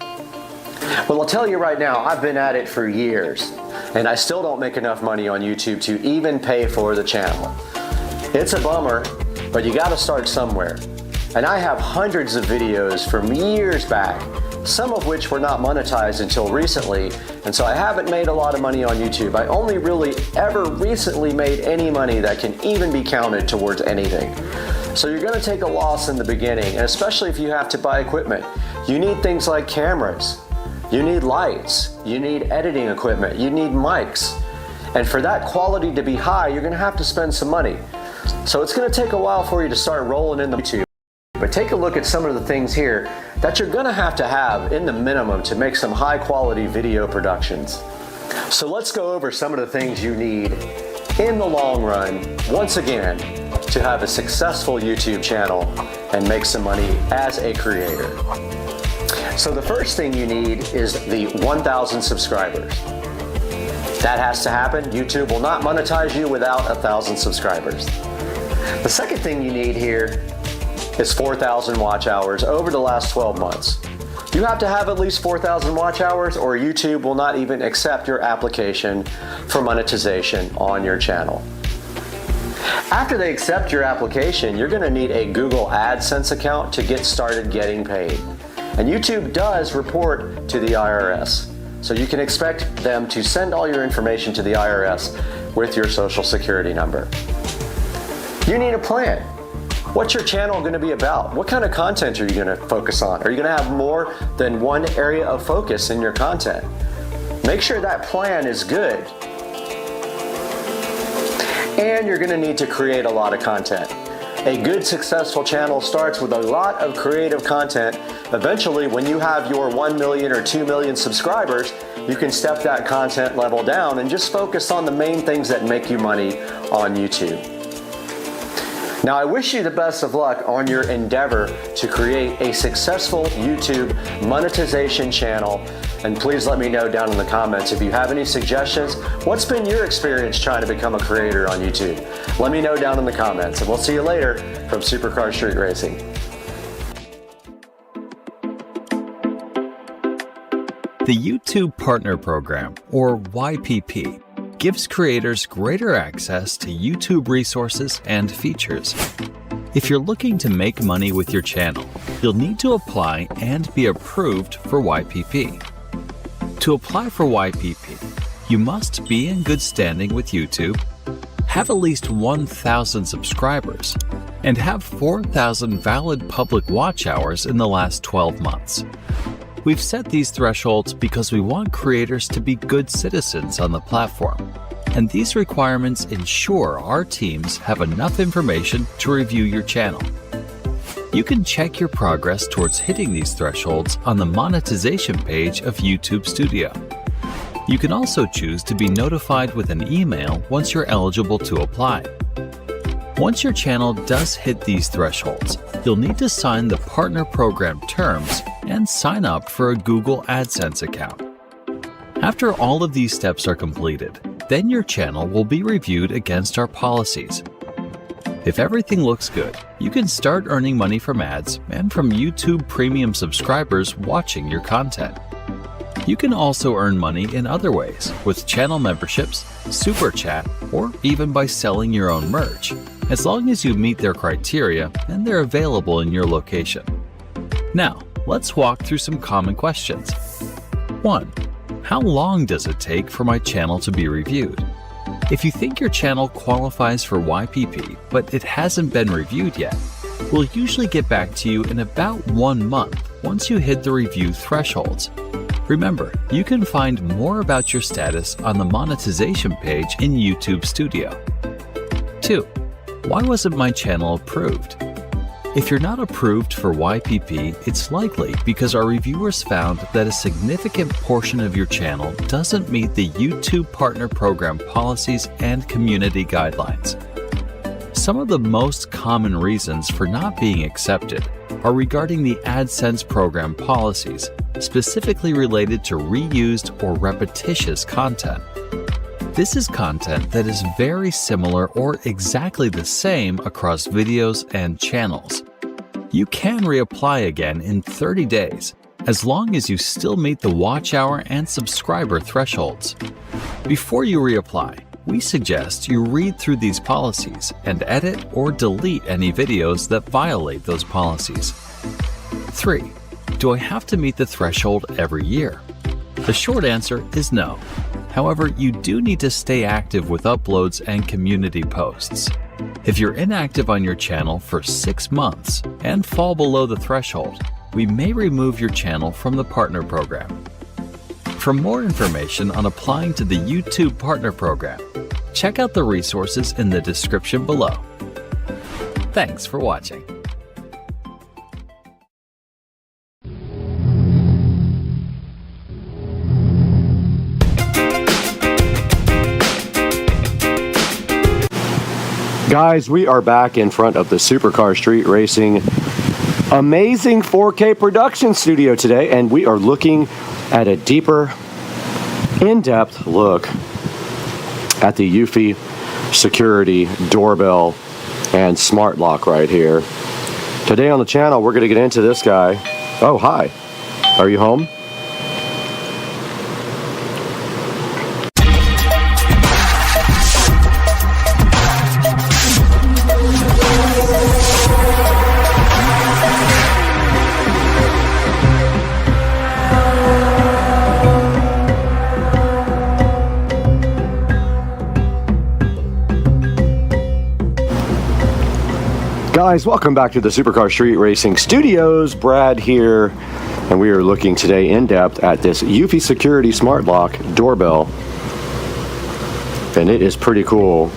Well, I'll tell you right now, I've been at it for years, and I still don't make enough money on YouTube to even pay for the channel. It's a bummer, but you gotta start somewhere. And I have hundreds of videos from years back, some of which were not monetized until recently, and so I haven't made a lot of money on YouTube. I only really ever recently made any money that can even be counted towards anything. So you're going to take a loss in the beginning, and especially if you have to buy equipment. You need things like cameras, you need lights, you need editing equipment, you need mics. And for that quality to be high, you're going to have to spend some money. So it's going to take a while for you to start rolling in the YouTube. But take a look at some of the things here that you're going to have in the minimum to make some high quality video productions. So let's go over some of the things you need in the long run, once again, to have a successful YouTube channel and make some money as a creator. So the first thing you need is the 1,000 subscribers. That has to happen. YouTube will not monetize you without 1,000 subscribers. The second thing you need here is 4,000 watch hours over the last 12 months. You have to have at least 4,000 watch hours or YouTube will not even accept your application for monetization on your channel. After they accept your application, you're going to need a Google AdSense account to get started getting paid. And YouTube does report to the IRS. So you can expect them to send all your information to the IRS with your social security number. You need a plan. What's your channel going to be about? What kind of content are you going to focus on? Are you going to have more than one area of focus in your content? Make sure that plan is good. And you're going to need to create a lot of content. A good successful channel starts with a lot of creative content. Eventually, when you have your 1 million or 2 million subscribers, you can step that content level down and just focus on the main things that make you money on YouTube. Now, I wish you the best of luck on your endeavor to create a successful YouTube monetization channel. And please let me know down in the comments if you have any suggestions. What's been your experience trying to become a creator on YouTube? Let me know down in the comments, and we'll see you later from Supercar Street Racing. The YouTube Partner Program, or YPP, gives creators greater access to YouTube resources and features. If you're looking to make money with your channel, you'll need to apply and be approved for YPP. To apply for YPP, you must be in good standing with YouTube, have at least 1,000 subscribers, and have 4,000 valid public watch hours in the last 12 months. We've set these thresholds because we want creators to be good citizens on the platform, and these requirements ensure our teams have enough information to review your channel. You can check your progress towards hitting these thresholds on the monetization page of YouTube Studio. You can also choose to be notified with an email once you're eligible to apply. Once your channel does hit these thresholds, you'll need to sign the Partner Program terms and sign up for a Google AdSense account. After all of these steps are completed, then your channel will be reviewed against our policies. If everything looks good, you can start earning money from ads and from YouTube Premium subscribers watching your content. You can also earn money in other ways with channel memberships, Super Chat, or even by selling your own merch, as long as you meet their criteria and they're available in your location. Now, let's walk through some common questions. 1. How long does it take for my channel to be reviewed? If you think your channel qualifies for YPP, but it hasn't been reviewed yet, we'll usually get back to you in about 1 month once you hit the review thresholds. Remember, you can find more about your status on the monetization page in YouTube Studio. 2. Why wasn't my channel approved? If you're not approved for YPP, it's likely because our reviewers found that a significant portion of your channel doesn't meet the YouTube Partner Program policies and community guidelines. Some of the most common reasons for not being accepted are regarding the AdSense program policies, specifically related to reused or repetitious content. This is content that is very similar or exactly the same across videos and channels. You can reapply again in 30 days, as long as you still meet the watch hour and subscriber thresholds. Before you reapply, we suggest you read through these policies and edit or delete any videos that violate those policies. 3. Do I have to meet the threshold every year? The short answer is no. However, you do need to stay active with uploads and community posts. If you're inactive on your channel for 6 months and fall below the threshold, we may remove your channel from the partner program. For more information on applying to the YouTube Partner Program, check out the resources in the description below. Thanks for watching. Guys, we are back in front of the Supercar Street Racing amazing 4K production studio today, and we are looking at a deeper, in-depth look at the Eufy security doorbell and smart lock right here. Today on the channel, we're going to get into this guy. Oh, hi. Are you home? Guys, welcome back to the Supercar Street Racing Studios. Brad here, and we are looking today in depth at this Eufy Security Smart Lock doorbell, and it is pretty cool.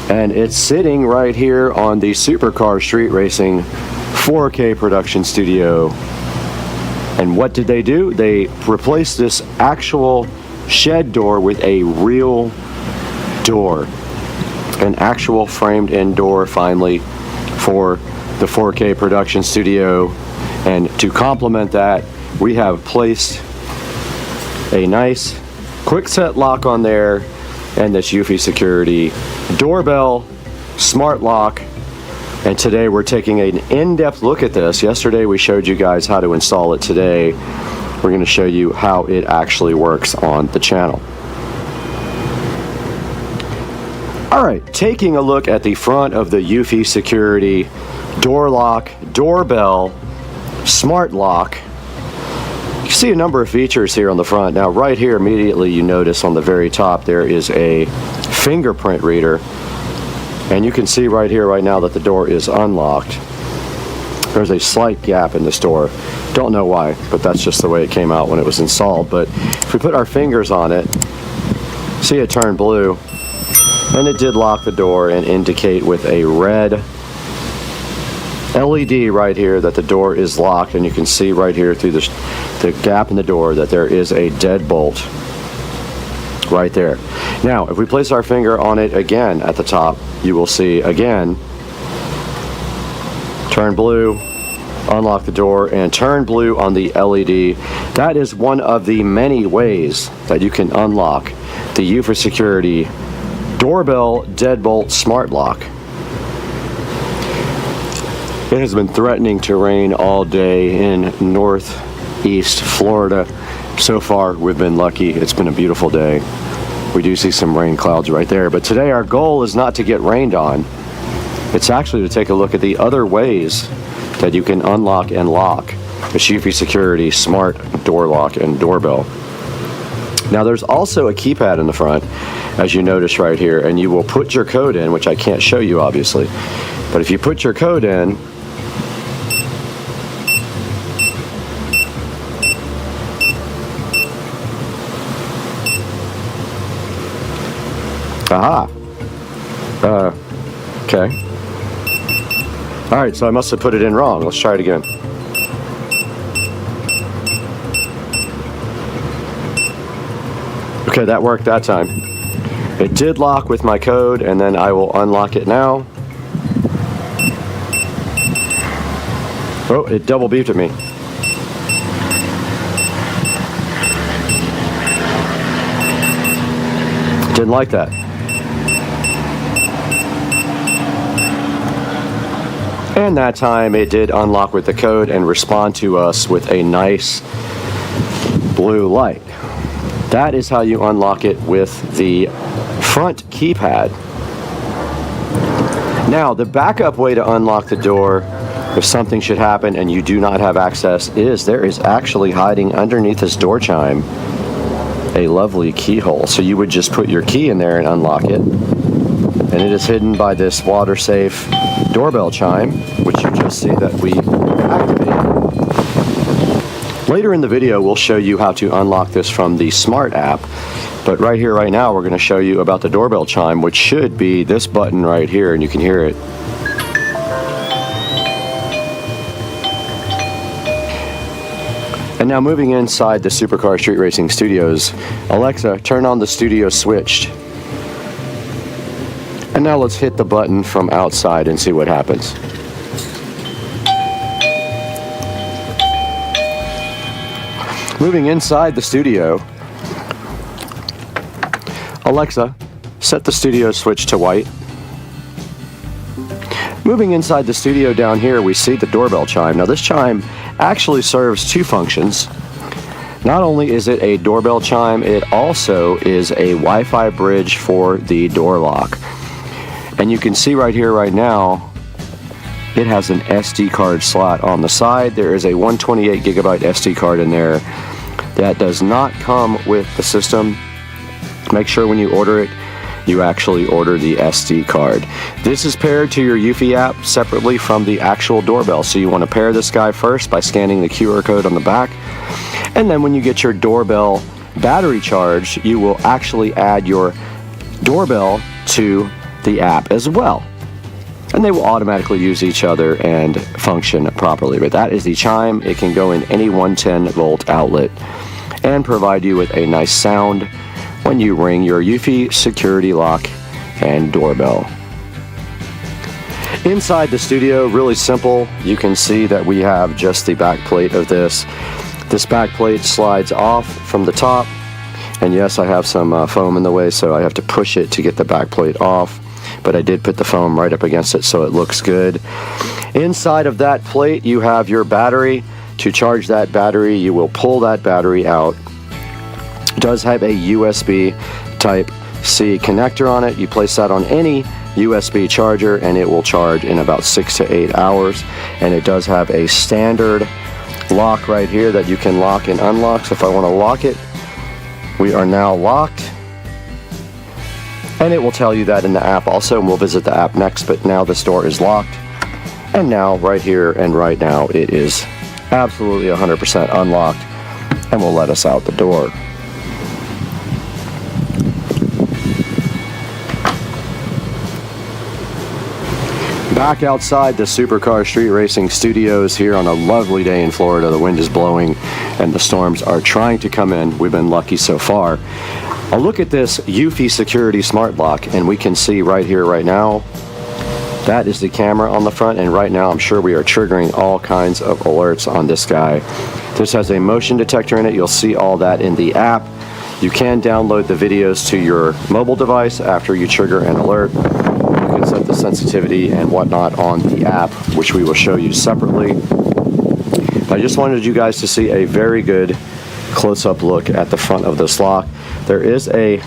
And it's sitting right here on the Supercar Street Racing 4K production studio. And what did they do? They replaced this actual shed door with a real door, an actual framed-in door finally for the 4K production studio. And to complement that, we have placed a nice quick set lock on there and this Eufy security doorbell smart lock. And today we're taking an in-depth look at this. Yesterday we showed you guys how to install it. Today we're going to show you how it actually works on the channel. Alright, taking a look at the front of the Eufy security door lock, doorbell, smart lock. You see a number of features here on the front. Now right here immediately you notice on the very top there is a fingerprint reader, and you can see right here right now that the door is unlocked. There's a slight gap in this door. Don't know why, but that's just the way it came out when it was installed. But if we put our fingers on it, see it turn blue. And it did lock the door and indicate with a red LED right here that the door is locked. And you can see right here through the gap in the door that there is a deadbolt right there. Now, if we place our finger on it again at the top, you will see again, turn blue, unlock the door, and turn blue on the LED. That is one of the many ways that you can unlock the Eufy Security doorbell deadbolt smart lock. It has been threatening to rain all day in northeast Florida. So far we've been lucky. It's been a beautiful day. We do see some rain clouds right there, but today our goal is not to get rained on. It's actually to take a look at the other ways that you can unlock and lock the Eufy Security smart door lock and doorbell. Now there's also a keypad in the front, as you notice right here, and you will put your code in, which I can't show you obviously, but if you put your code in, aha, okay. Alright, so I must have put it in wrong. Let's try it again. Okay, that worked that time. It did lock with my code, and then I will unlock it now. Oh, it double beeped at me. Didn't like that. And that time it did unlock with the code and respond to us with a nice blue light. That is how you unlock it with the front keypad. Now, the backup way to unlock the door, if something should happen and you do not have access, is there is actually hiding underneath this door chime a lovely keyhole. So you would just put your key in there and unlock it. And it is hidden by this water-safe doorbell chime, which you just see that we activated. Later in the video, we'll show you how to unlock this from the Smart app. But right here, right now, we're going to show you about the doorbell chime, which should be this button right here, and you can hear it. And now moving inside the Supercar Street Racing Studios, Alexa, turn on the studio switch. And now let's hit the button from outside and see what happens. Moving inside the studio, Alexa, set the studio switch to white. Moving inside the studio down here, we see the doorbell chime. Now this chime actually serves two functions. Not only is it a doorbell chime, it also is a Wi-Fi bridge for the door lock. And you can see right here, right now, it has an SD card slot on the side. There is a 128 gigabyte SD card in there. That does not come with the system. Make sure when you order it, you actually order the SD card. This is paired to your Eufy app separately from the actual doorbell. So you want to pair this guy first by scanning the QR code on the back. And then when you get your doorbell battery charged, you will actually add your doorbell to the app as well. And they will automatically use each other and function properly. But that is the chime. It can go in any 110 volt outlet and provide you with a nice sound when you ring your Eufy security lock and doorbell. Inside the studio, really simple. You can see that we have just the back plate of this. This back plate slides off from the top. And yes, I have some foam in the way, so I have to push it to get the back plate off. But I did put the foam right up against it so it looks good. Inside of that plate, you have your battery. To charge that battery, you will pull that battery out. It does have a USB Type-C connector on it. You place that on any USB charger and it will charge in about 6 to 8 hours. And it does have a standard lock right here that you can lock and unlock. So if I want to lock it, we are now locked. And it will tell you that in the app also, and we'll visit the app next, but now this door is locked. And now, right here and right now, it is absolutely 100% unlocked and will let us out the door. Back outside the Supercar Street Racing Studios here on a lovely day in Florida. The wind is blowing and the storms are trying to come in. We've been lucky so far. I'll look at this Eufy Security Smart Lock and we can see right here, right now, that is the camera on the front, and right now I'm sure we are triggering all kinds of alerts on this guy. This has a motion detector in it. You'll see all that in the app. You can download the videos to your mobile device after you trigger an alert. You can set the sensitivity and whatnot on the app, which we will show you separately. I just wanted you guys to see a very good close-up look at the front of this lock. There is a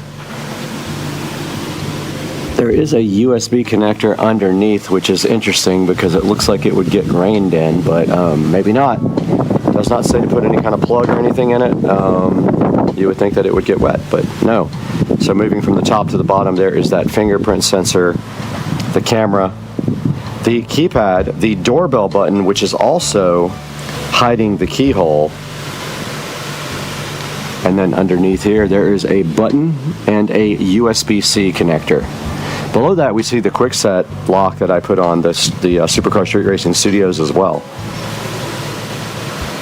USB connector underneath, which is interesting because it looks like it would get rained in, but maybe not. It does not say to put any kind of plug or anything in it. You would think that it would get wet, but no. So moving from the top to the bottom, there is that fingerprint sensor, the camera, the keypad, the doorbell button, which is also hiding the keyhole. And then underneath here, there is a button and a USB-C connector. Below that, we see the quick set lock that I put on the Supercar Street Racing Studios as well.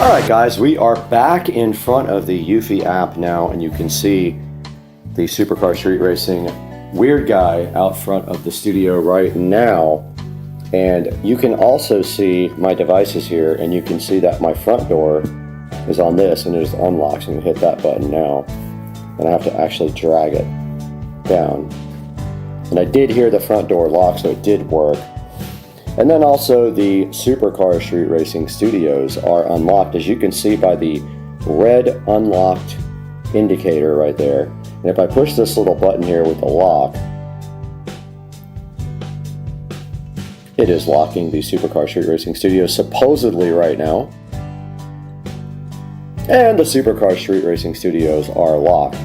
All right, guys, we are back in front of the Eufy app now, and you can see the Supercar Street Racing weird guy out front of the studio right now. And you can also see my devices here, and you can see that my front door is on this, and it is unlocked. So I'm gonna hit that button now, and I have to actually drag it down. And I did hear the front door lock, so it did work. And then also the Supercar Street Racing Studios are unlocked, as you can see by the red unlocked indicator right there. And if I push this little button here with the lock, it is locking the Supercar Street Racing Studios supposedly right now. And the Supercar Street Racing Studios are locked.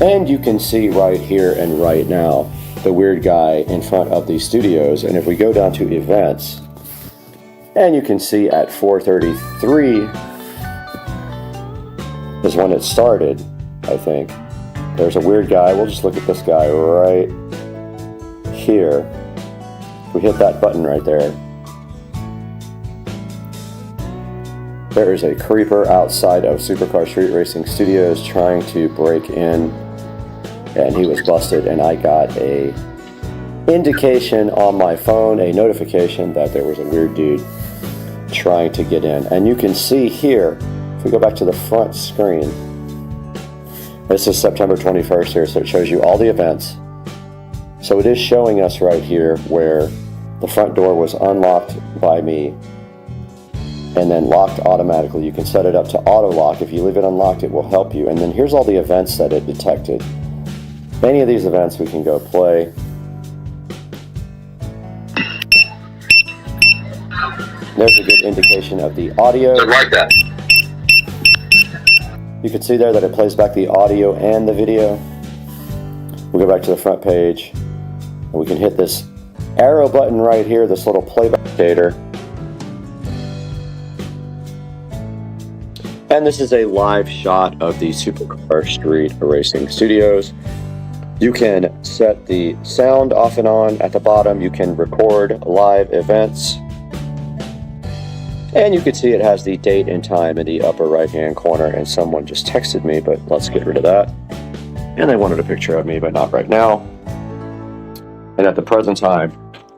And you can see right here and right now the weird guy in front of the studios. And if we go down to events, and you can see at 4:33 is when it started, I think. There's a weird guy. We'll just look at this guy right here. We hit that button right there. There is a creeper outside of Supercar Street Racing Studios trying to break in, and he was busted, and I got a indication on my phone, a notification that there was a weird dude trying to get in. And you can see here, if we go back to the front screen, this is September 21st here, so it shows you all the events. So it is showing us right here where the front door was unlocked by me and then locked automatically. You can set it up to auto lock. If you leave it unlocked, it will help you. And then here's all the events that it detected. Any of these events we can go play. There's a good indication of the audio. Like that. You can see there that it plays back the audio and the video. We'll go back to the front page, and we can hit this arrow button right here, this little playback indicator. And this is a live shot of the Supercar Street Racing Studios. You can set the sound off and on at the bottom. You can record live events. And you can see it has the date and time in the upper right-hand corner, and someone just texted me, but let's get rid of that. And they wanted a picture of me, but not right now. And at the present time,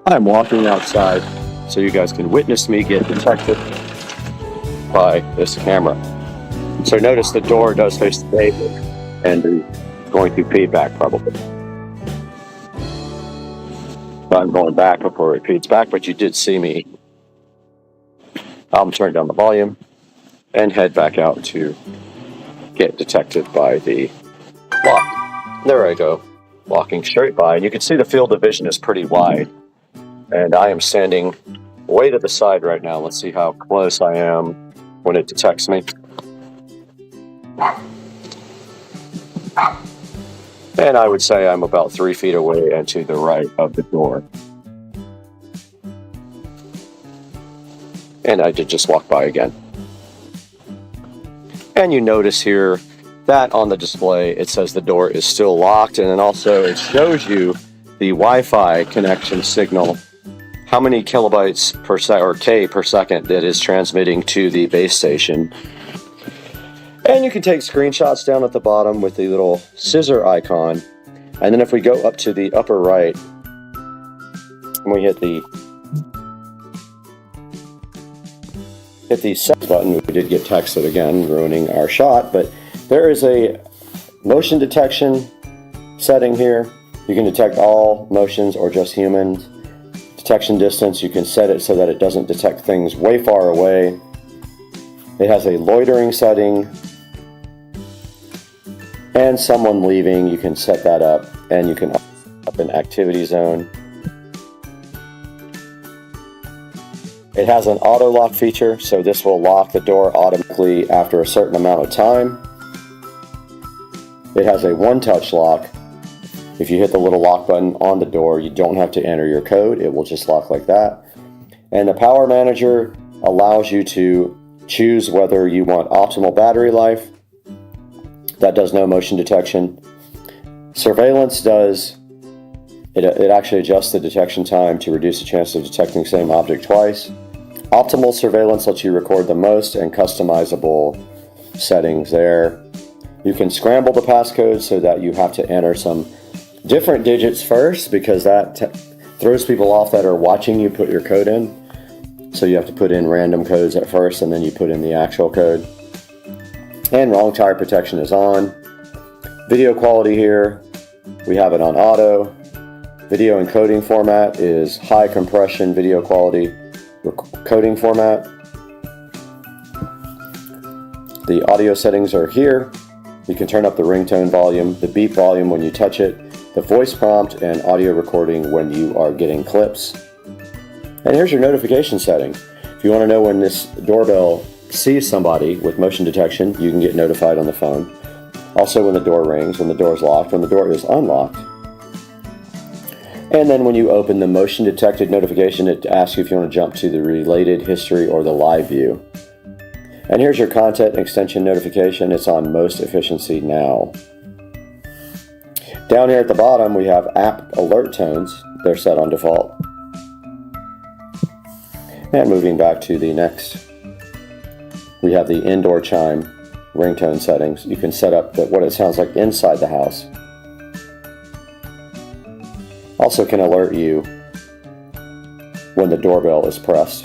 I'm walking outside so you guys can witness me get detected by this camera. So notice the door does face the pavement and is going to feedback probably. So I'm going back before it feeds back, but you did see me. I'll turn down the volume and head back out to get detected by the lock. There I go, walking straight by. And you can see the field of vision is pretty wide. And I am standing way to the side right now. Let's see how close I am when it detects me. And I would say I'm about 3 feet away and to the right of the door. And I did just walk by again. And you notice here that on the display it says the door is still locked, and then also it shows you the Wi-Fi connection signal, how many kilobytes per second or K per second that is transmitting to the base station. And you can take screenshots down at the bottom with the little scissor icon. And then if we go up to the upper right and we hit the set button, we did get texted again, ruining our shot, but there is a motion detection setting here. You can detect all motions or just humans. Detection distance, you can set it so that it doesn't detect things way far away. It has a loitering setting and someone leaving. You can set that up, and you can up an activity zone. It has an auto lock feature, so this will lock the door automatically after a certain amount of time. It has a one-touch lock. If you hit the little lock button on the door, you don't have to enter your code. It will just lock like that. And the power manager allows you to choose whether you want optimal battery life. That does no motion detection. Surveillance does. It actually adjusts the detection time to reduce the chance of detecting the same object twice. Optimal surveillance lets you record the most, and customizable settings there. You can scramble the passcode so that you have to enter some different digits first, because that throws people off that are watching you put your code in. So you have to put in random codes at first, and then you put in the actual code. And wrong tire protection is on. Video quality here, we have it on auto. Video encoding format is high compression video quality coding format. The audio settings are here. You can turn up the ringtone volume, the beep volume when you touch it, the voice prompt, and audio recording when you are getting clips. And here's your notification setting. If you want to know when this doorbell sees somebody with motion detection, you can get notified on the phone. Also when the door rings, when the door is locked, when the door is unlocked. And then when you open the motion detected notification, it asks you if you want to jump to the related history or the live view. And here's your content extension notification. It's on most efficiency now. Down here at the bottom, we have app alert tones. They're set on default. And moving back to the next, we have the indoor chime ringtone settings. You can set up what it sounds like inside the house. Also can alert you when the doorbell is pressed.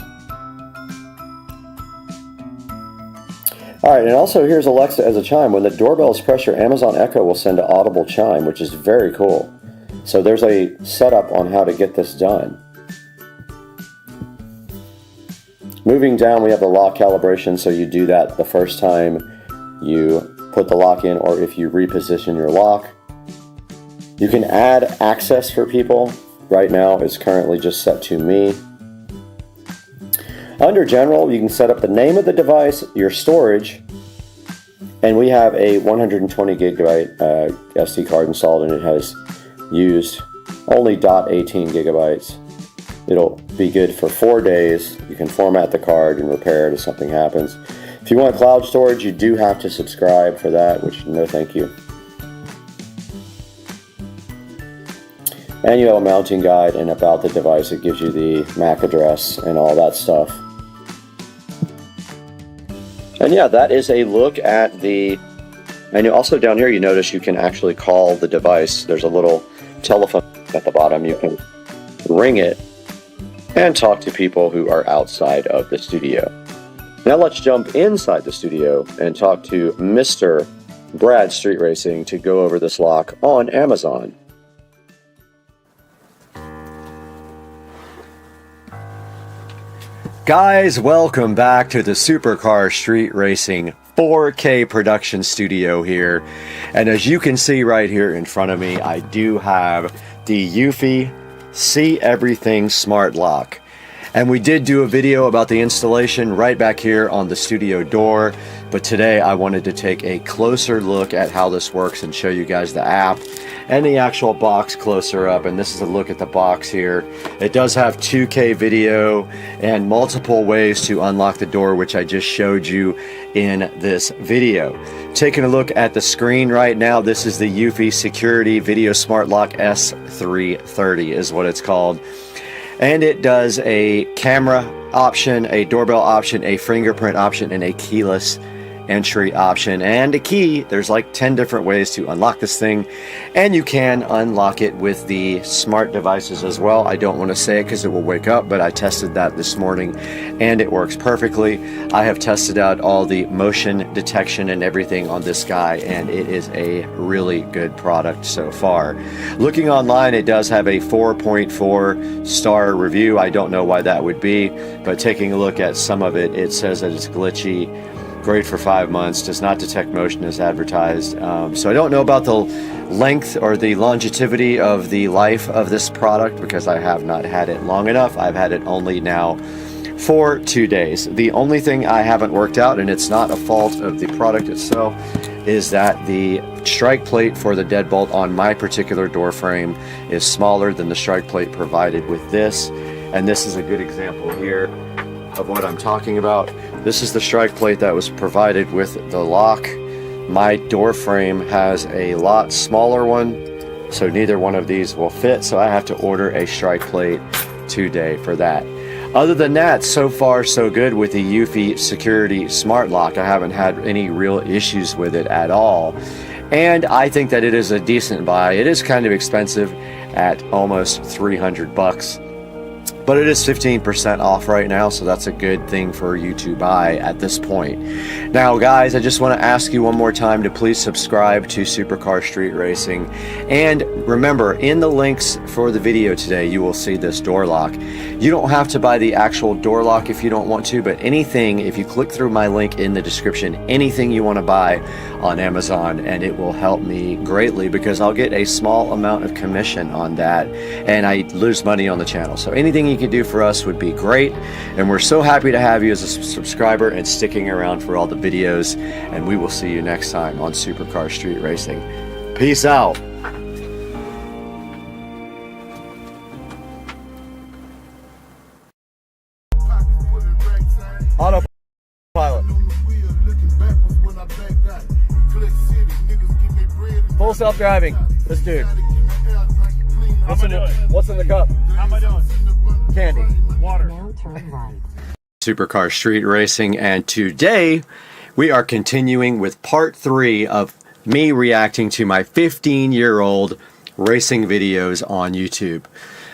Alright, and also here's Alexa as a chime. When the doorbell is pressed, your Amazon Echo will send an audible chime, which is very cool. So there's a setup on how to get this done. Moving down, we have the lock calibration, so you do that the first time you put the lock in or if you reposition your lock. You can add access for people. Right now, it's currently just set to me. Under General, you can set up the name of the device, your storage, and we have a 120 gigabyte SD card installed, and it has used only 18 gigabytes. It'll be good for 4 days. You can format the card and repair it if something happens. If you want cloud storage, you do have to subscribe for that, which no thank you. And you have a mounting guide and about the device. It gives you the MAC address and all that stuff. And yeah, that is a look at the, and also down here you notice you can actually call the device. There's a little telephone at the bottom. You can ring it and talk to people who are outside of the studio. Now let's jump inside the studio and talk to Mr. Brad Street Racing to go over this lock on Amazon. Guys, welcome back to the Supercar Street Racing 4K production studio here. And as you can see right here in front of me, I do have the Eufy See Everything Smart Lock. And we did do a video about the installation right back here on the studio door. But today I wanted to take a closer look at how this works and show you guys the app and the actual box closer up. And this is a look at the box here. It does have 2K video and multiple ways to unlock the door, which I just showed you in this video. Taking a look at the screen right now, this is the Eufy Security Video Smart Lock S330 is what it's called. And it does a camera option, a doorbell option, a fingerprint option, and a keyless entry option. And a key, there's like 10 different ways to unlock this thing. And you can unlock it with the smart devices as well. I don't want to say it because it will wake up, but I tested that this morning and it works perfectly. I have tested out all the motion detection and everything on this guy, and it is a really good product so far. Looking online, it does have a 4.4 star review. I don't know why that would be, but taking a look at some of it, it says that it's glitchy, great for 5 months, does not detect motion as advertised. So I don't know about the length or the longevity of the life of this product because I have not had it long enough. I've had it only now for 2 days. The only thing I haven't worked out, and it's not a fault of the product itself, is that the strike plate for the deadbolt on my particular door frame is smaller than the strike plate provided with this. And this is a good example here of what I'm talking about. This is the strike plate that was provided with the lock. My door frame has a lot smaller one, so neither one of these will fit, so I have to order a strike plate today for that. Other than that, so far so good with the Eufy Security Smart Lock. I haven't had any real issues with it at all. And I think that it is a decent buy. It is kind of expensive at almost 300 bucks. But it is 15% off right now, so that's a good thing for you to buy at this point. Now, guys, I just want to ask you one more time to please subscribe to Supercar Street Racing. And remember, in the links for the video today, you will see this door lock. You don't have to buy the actual door lock if you don't want to, but anything, if you click through my link in the description, anything you want to buy on Amazon, and it will help me greatly because I'll get a small amount of commission on that, and I lose money on the channel. So anything you can do for us would be great, and we're so happy to have you as a subscriber and sticking around for all the videos, and we will see you next time on Supercar Street Racing. Peace out. Full self-driving. This dude. What's in the cup? How am I doing? Candy. Water. Supercar Street Racing, and today we are continuing with part 3 of me reacting to my 15-year-old racing videos on YouTube.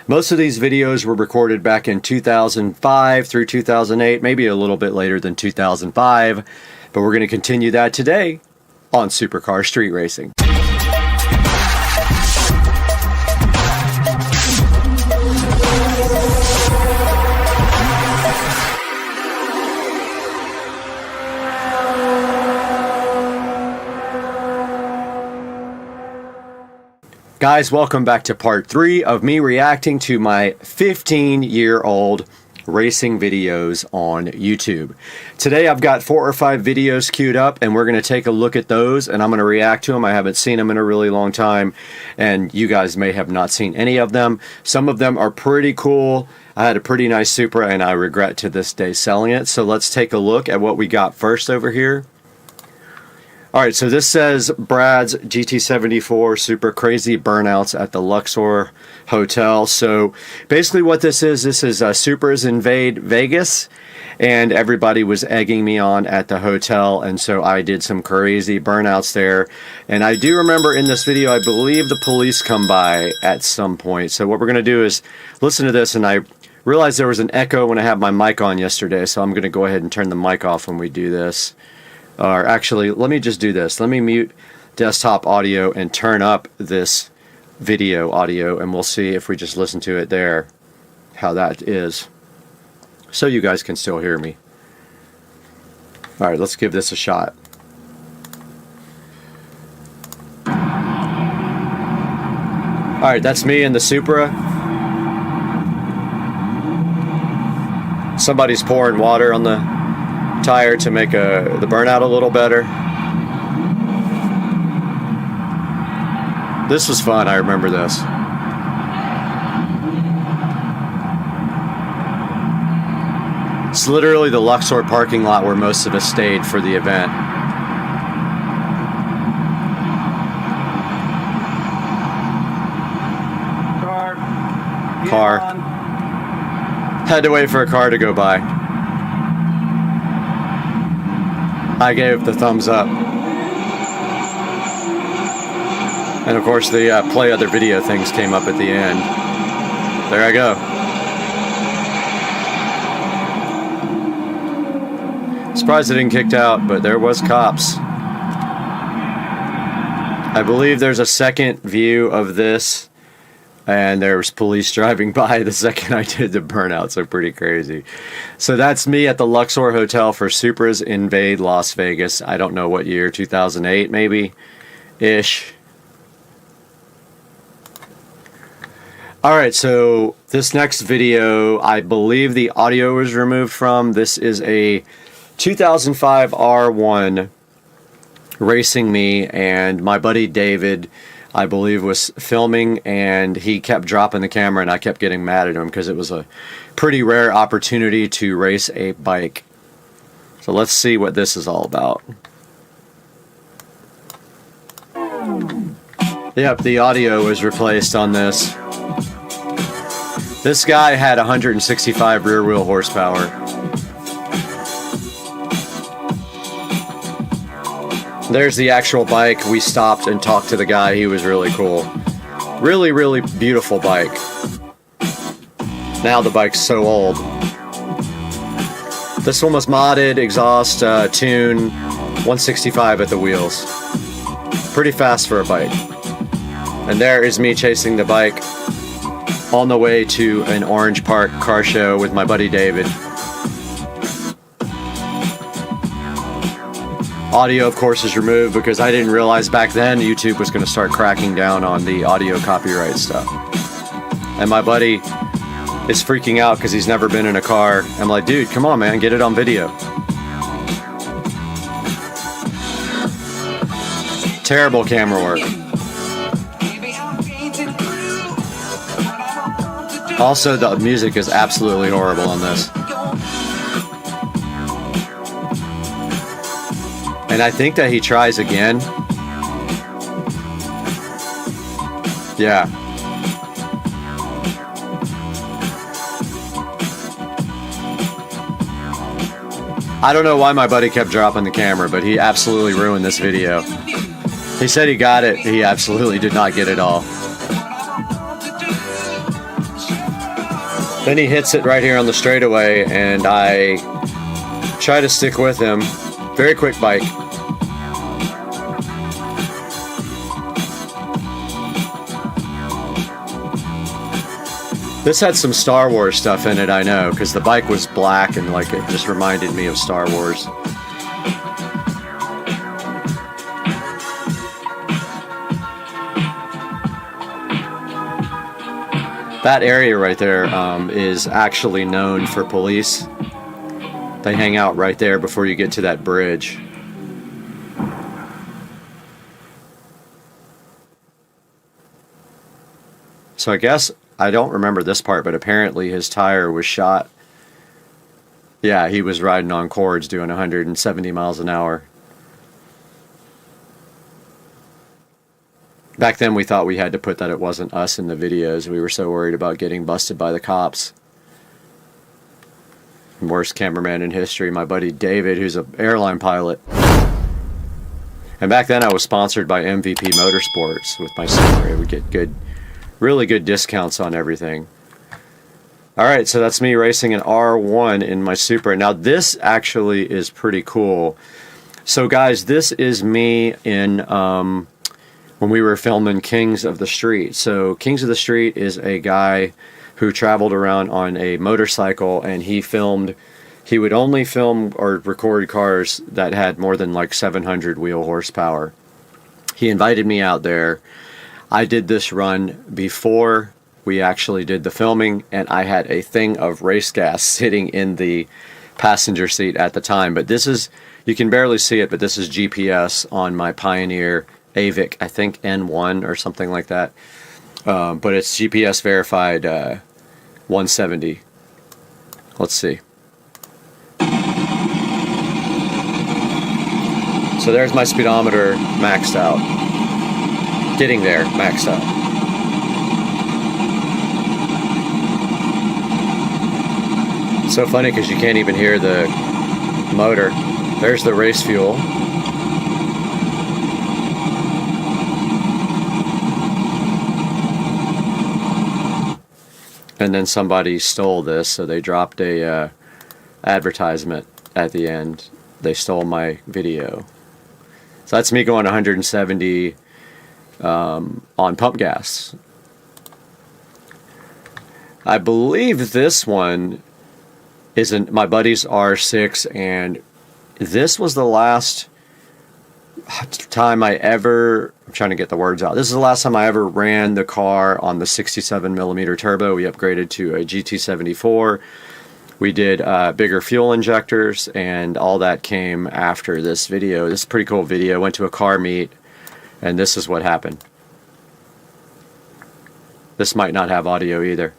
Most of these videos were recorded back in 2005 through 2008, maybe a little bit later than 2005, but we're going to continue that today on Supercar Street Racing. Guys, welcome back to part 3 of me reacting to my 15-year-old racing videos on YouTube. Today I've got 4 or 5 videos queued up, and we're going to take a look at those, and I'm going to react to them. I haven't seen them in a really long time, and you guys may have not seen any of them. Some of them are pretty cool. I had a pretty nice Supra, and I regret to this day selling it. So let's take a look at what we got first over here. Alright, so this says Brad's GT74 Super Crazy Burnouts at the Luxor Hotel. So basically what this is Supras Invade Vegas, and everybody was egging me on at the hotel, and so I did some crazy burnouts there. And I do remember in this video, I believe the police come by at some point. So what we're going to do is listen to this, and I realized there was an echo when I had my mic on yesterday, so I'm going to go ahead and turn the mic off when we do this. Or actually, let me just do this. Let me mute desktop audio and turn up this video audio, and we'll see if we just listen to it there, how that is. So you guys can still hear me. Alright, let's give this a shot. Alright, that's me in the Supra. Somebody's pouring water on the tire to make the burnout a little better. This was fun, I remember this. It's literally the Luxor parking lot where most of us stayed for the event. Car. Had to wait for a car to go by. I gave the thumbs up. And of course the play other video things came up at the end. There I go. Surprised it didn't kicked out, but there was cops. I believe there's a second view of this, and there was police driving by the second I did the burnout, so pretty crazy. So that's me at the Luxor Hotel for Supras Invade Las Vegas. I don't know what year, 2008 maybe, ish. Alright, so this next video, I believe the audio was removed from. This is a 2005 R1 racing me, and my buddy David, I believe, was filming, and he kept dropping the camera, and I kept getting mad at him because it was a pretty rare opportunity to race a bike. So let's see what this is all about. Yep, the audio was replaced on this. This guy had 165 rear wheel horsepower. There's the actual bike. We stopped and talked to the guy. He was really cool. Really, really beautiful bike. Now the bike's so old. This one was modded, exhaust, tune, 165 at the wheels. Pretty fast for a bike. And there is me chasing the bike on the way to an Orange Park car show with my buddy David. Audio, of course, is removed because I didn't realize back then YouTube was going to start cracking down on the audio copyright stuff. And my buddy is freaking out because he's never been in a car. I'm like, dude, come on, man, get it on video. Terrible camera work. Also, the music is absolutely horrible on this. And I think that he tries again. Yeah. I don't know why my buddy kept dropping the camera, but he absolutely ruined this video. He said he got it. He absolutely did not get it all. Then he hits it right here on the straightaway, and I try to stick with him. Very quick bike. This had some Star Wars stuff in it, I know, because the bike was black and like it just reminded me of Star Wars. That area right there is actually known for police. They hang out right there before you get to that bridge. So I guess, I don't remember this part, but apparently his tire was shot. Yeah, he was riding on cords doing 170 miles an hour. Back then we thought we had to put that it wasn't us in the videos. We were so worried about getting busted by the cops. Worst cameraman in history, my buddy David, who's an airline pilot. And back then I was sponsored by MVP Motorsports with my Supra. We get really good discounts on everything. Alright, so that's me racing an R1 in my Supra. Now this actually is pretty cool. So guys, this is me in when we were filming Kings of the Street. So Kings of the Street is a guy who traveled around on a motorcycle, and he would only film or record cars that had more than like 700 wheel horsepower. He invited me out there. I did this run before we actually did the filming, and I had a thing of race gas sitting in the passenger seat at the time. But this is, you can barely see it, but this is GPS on my Pioneer AVIC, I think N1 or something like that. But it's GPS verified 170. Let's see. So there's my speedometer maxed out. Getting there, maxed out. So funny because you can't even hear the motor. There's the race fuel. And then somebody stole this, so they dropped a advertisement at the end. They stole my video. So that's me going 170 on pump gas. I believe this one is my buddy's R6, and this was the last time I ever, I'm trying to get the words out. This is the last time I ever ran the car on the 67mm turbo. We upgraded to a GT74. We did bigger fuel injectors, and all that came after this video. This is a pretty cool video. Went to a car meet, and this is what happened. This might not have audio either.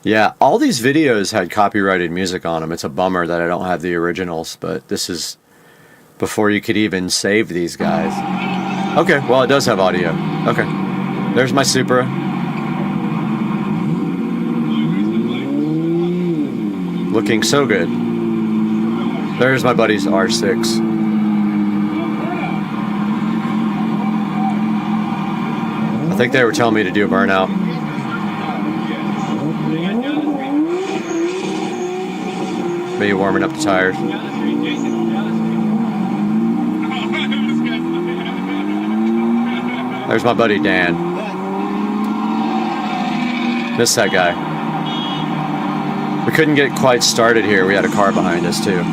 Yeah, all these videos had copyrighted music on them. It's a bummer that I don't have the originals, but this is before you could even save these guys. Okay, well, it does have audio. Okay, there's my Supra. Looking so good. There's my buddy's R6. I think they were telling me to do a burnout. Maybe warming up the tires. There's my buddy Dan. Miss that guy. We couldn't get quite started here. We had a car behind us too.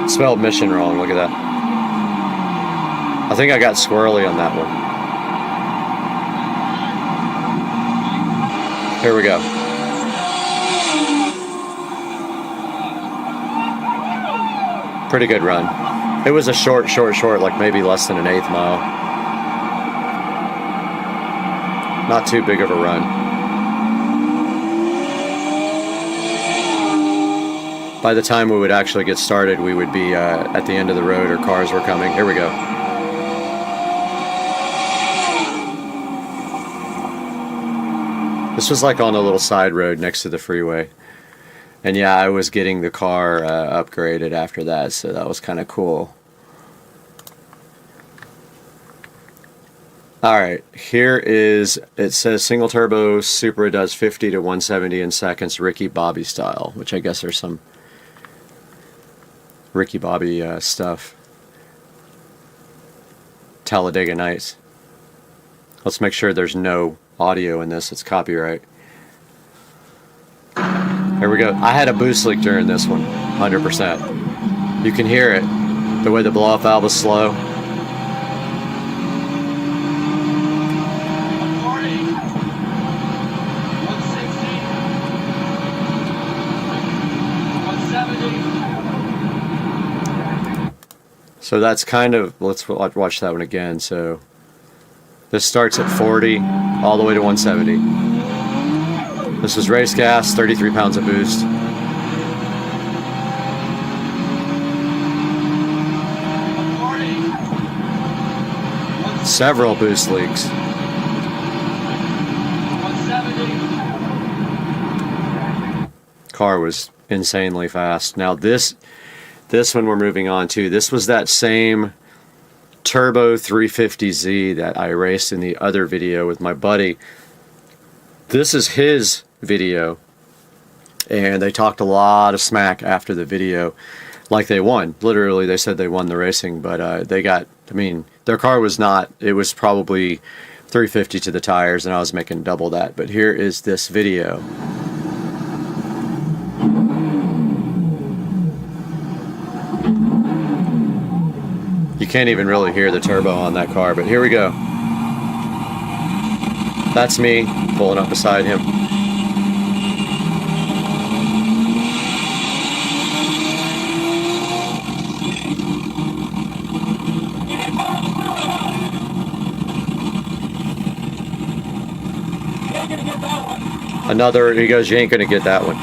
Spelled mission wrong. Look at that. I think I got squirrely on that one. Here we go. Pretty good run. It was a short, like maybe less than an 1/8 mile. Not too big of a run. By the time we would actually get started, we would be at the end of the road or cars were coming. Here we go. This was like on a little side road next to the freeway. And yeah, I was getting the car upgraded after that, so that was kind of cool. Alright, here is, it says single turbo Supra does 50 to 170 in seconds, Ricky Bobby style, which I guess there's some Ricky Bobby stuff. Talladega Nights. Let's make sure there's no audio in this, it's copyright. Here we go. I had a boost leak during this one, 100%. You can hear it, the way the blow-off valve is slow. So that's kind of, let's watch that one again. So this starts at 40 all the way to 170. This is race gas, 33 pounds of boost. Several boost leaks. Car was insanely fast. Now this one we're moving on to, this was that same Turbo 350Z that I raced in the other video with my buddy. This is his video, and they talked a lot of smack after the video, like they won. Literally, they said they won the racing, but they got, I mean, their car was not, it was probably 350 to the tires, and I was making double that. But here is this video. You can't even really hear the turbo on that car, but here we go. That's me pulling up beside him. Another, he goes, you ain't gonna get that one.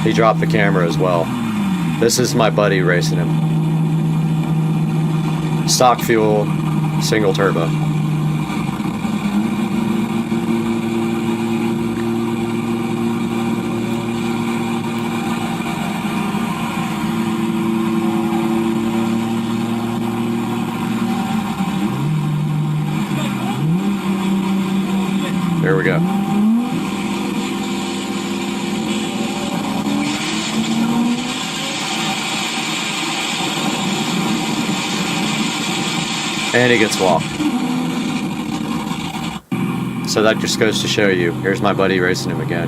He dropped the camera as well. This is my buddy racing him. Stock fuel, single turbo. There we go. And he gets walked. So that just goes to show you. Here's my buddy racing him again.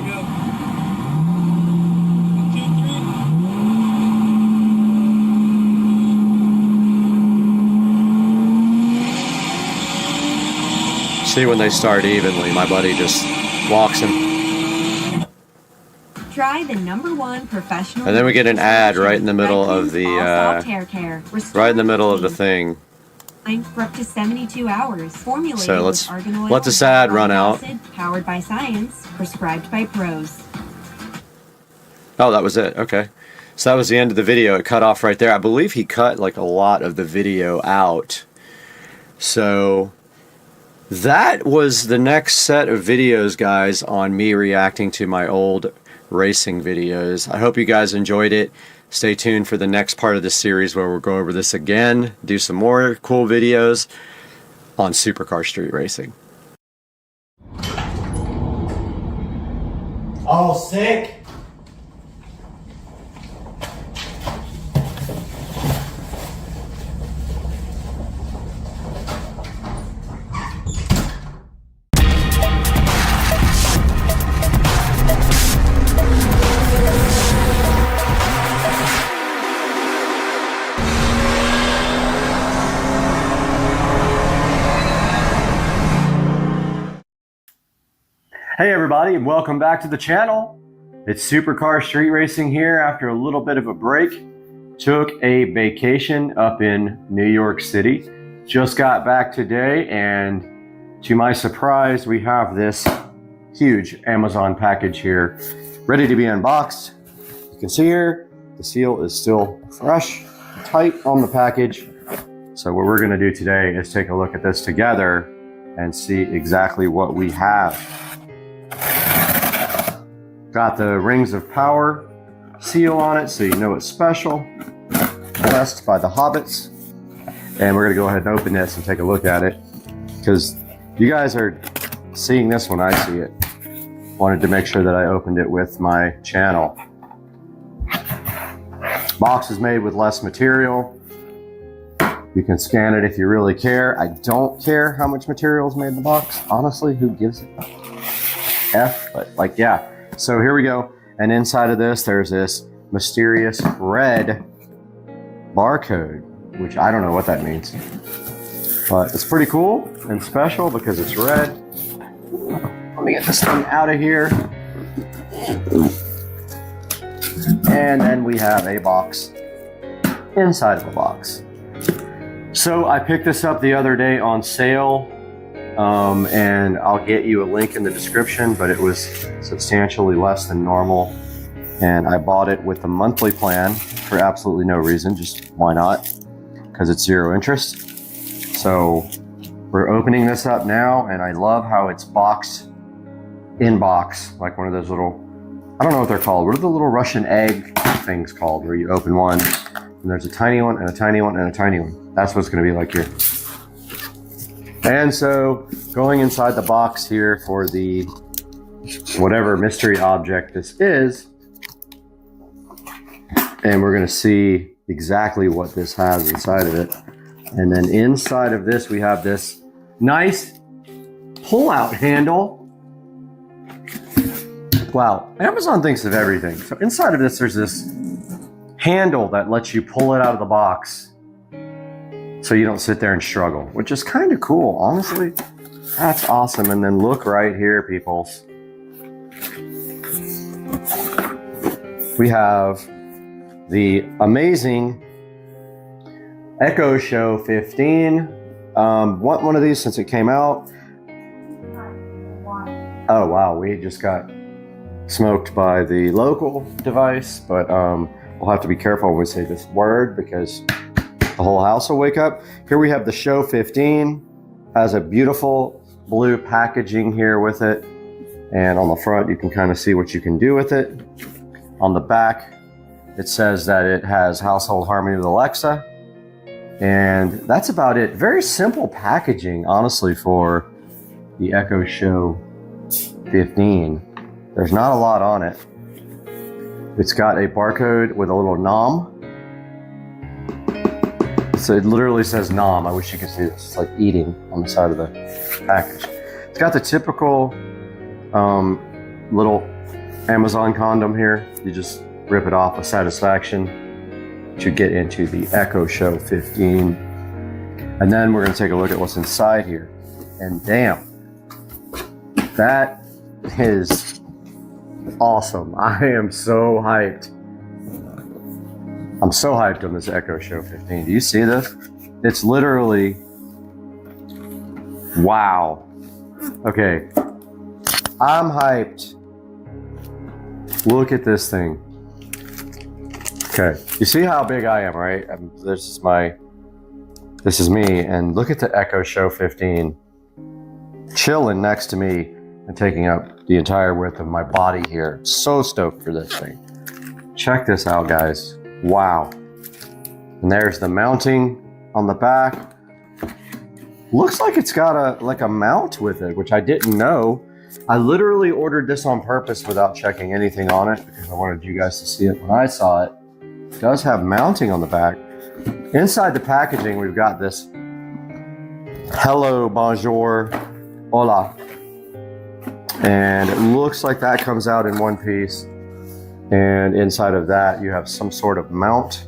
See, when they start evenly, my buddy just walks him. Try the #1 professional. And then we get an ad right in the middle of the right in the middle of the thing. For up to 72 hours. Formulated So let's with argan oil, let this ad run out. acid, powered by science, prescribed by pros. Oh, that was it. Okay. So that was the end of the video. It cut off right there. I believe he cut like a lot of the video out. So that was the next set of videos, guys, on me reacting to my old racing videos. I hope you guys enjoyed it. Stay tuned for the next part of this series where we'll go over this again, do some more cool videos on supercar street racing. All sick? Hey everybody, and welcome back to the channel. It's Supercar Street Racing here after a little bit of a break. Took a vacation up in New York City. Just got back today, and to my surprise, we have this huge Amazon package here, ready to be unboxed. You can see here, the seal is still fresh, tight on the package. So what we're gonna do today is take a look at this together and see exactly what we have. Got the Rings of Power seal on it, so you know it's special. Blessed by the Hobbits. And we're gonna go ahead and open this and take a look at it, because you guys are seeing this when I see it. Wanted to make sure that I opened it with my channel. Box is made with less material. You can scan it if you really care. I don't care how much material is made in the box. Honestly, who gives it F? But like, yeah. So here we go. And inside of this, there's this mysterious red barcode, which I don't know what that means. But it's pretty cool and special because it's red. Let me get this thing out of here. And then we have a box inside of a box. So I picked this up the other day on sale, and I'll get you a link in the description, but it was substantially less than normal. And I bought it with the monthly plan for absolutely no reason, just why not? Because it's 0 interest. So we're opening this up now, and I love how it's boxed in box, like one of those little, I don't know what they're called. What are the little Russian egg things called, where you open one and there's a tiny one and a tiny one and a tiny one? That's what it's going to be like here. And so going inside the box here for the whatever mystery object this is, and we're going to see exactly what this has inside of it. And then inside of this, we have this nice pull-out handle. Wow, Amazon thinks of everything. So inside of this, there's this handle that lets you pull it out of the box so you don't sit there and struggle, which is kind of cool, honestly. That's awesome. And then look right here, peoples. We have the amazing Echo Show 15. Want one of these since it came out. Oh wow, we just got smoked by the local device, but we'll have to be careful when we say this word because the whole house will wake up. Here we have the Show 15. Has a beautiful blue packaging here with it, and on the front you can kind of see what you can do with it. On the back it says that it has household harmony with Alexa, and that's about it. Very simple packaging, honestly, for the Echo Show 15. There's not a lot on it. It's got a barcode with a little nom. So it literally says nom. I wish you could see this. It's like eating on the side of the package. It's got the typical little Amazon condom here. You just rip it off with satisfaction to get into the Echo Show 15. And then we're going to take a look at what's inside here. And damn, that is awesome. I am so hyped. I'm so hyped on this Echo Show 15. Do you see this? It's literally, wow. Okay, I'm hyped. Look at this thing. Okay, you see how big I am, right? This is me, and look at the Echo Show 15 chilling next to me and taking up the entire width of my body here. So stoked for this thing. Check this out, guys. Wow. And there's the mounting on the back. Looks like it's got a mount with it, which I didn't know. I literally ordered this on purpose without checking anything on it because I wanted you guys to see it when I saw it. It does have mounting on the back. Inside the packaging, we've got this hello, bonjour, hola. And it looks like that comes out in one piece. And inside of that, you have some sort of mount.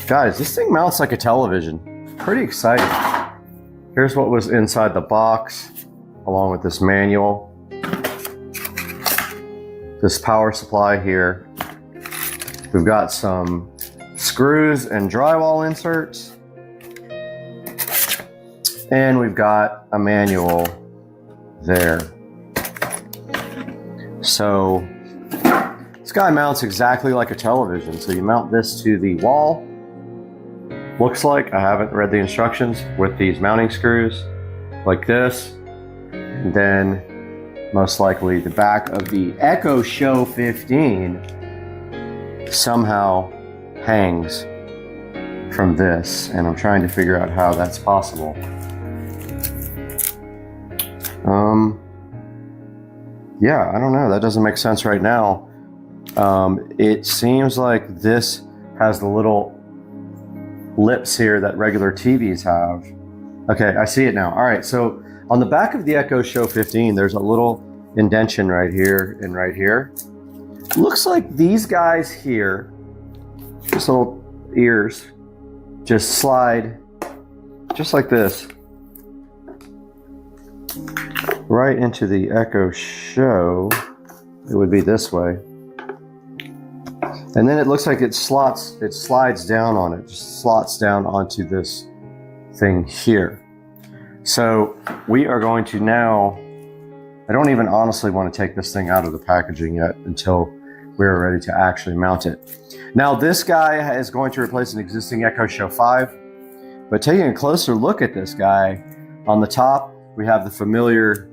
Guys, this thing mounts like a television. Pretty exciting. Here's what was inside the box, along with this manual. This power supply here. We've got some screws and drywall inserts. And we've got a manual there. So this guy mounts exactly like a television. So you mount this to the wall. Looks like, I haven't read the instructions, with these mounting screws like this. And then most likely the back of the Echo Show 15 somehow hangs from this. And I'm trying to figure out how that's possible. Yeah, I don't know. That doesn't make sense right now. It seems like this has the little lips here that regular TVs have. Okay, I see it now. All right, so on the back of the Echo Show 15, there's a little indentation right here and right here. Looks like these guys here, these little ears, just slide just like this right into the Echo Show. It would be this way. And then it looks like it slides down on it, just slots down onto this thing here. So we are going to now, I don't even honestly want to take this thing out of the packaging yet until we're ready to actually mount it. Now this guy is going to replace an existing Echo Show 5, but taking a closer look at this guy, on the top we have the familiar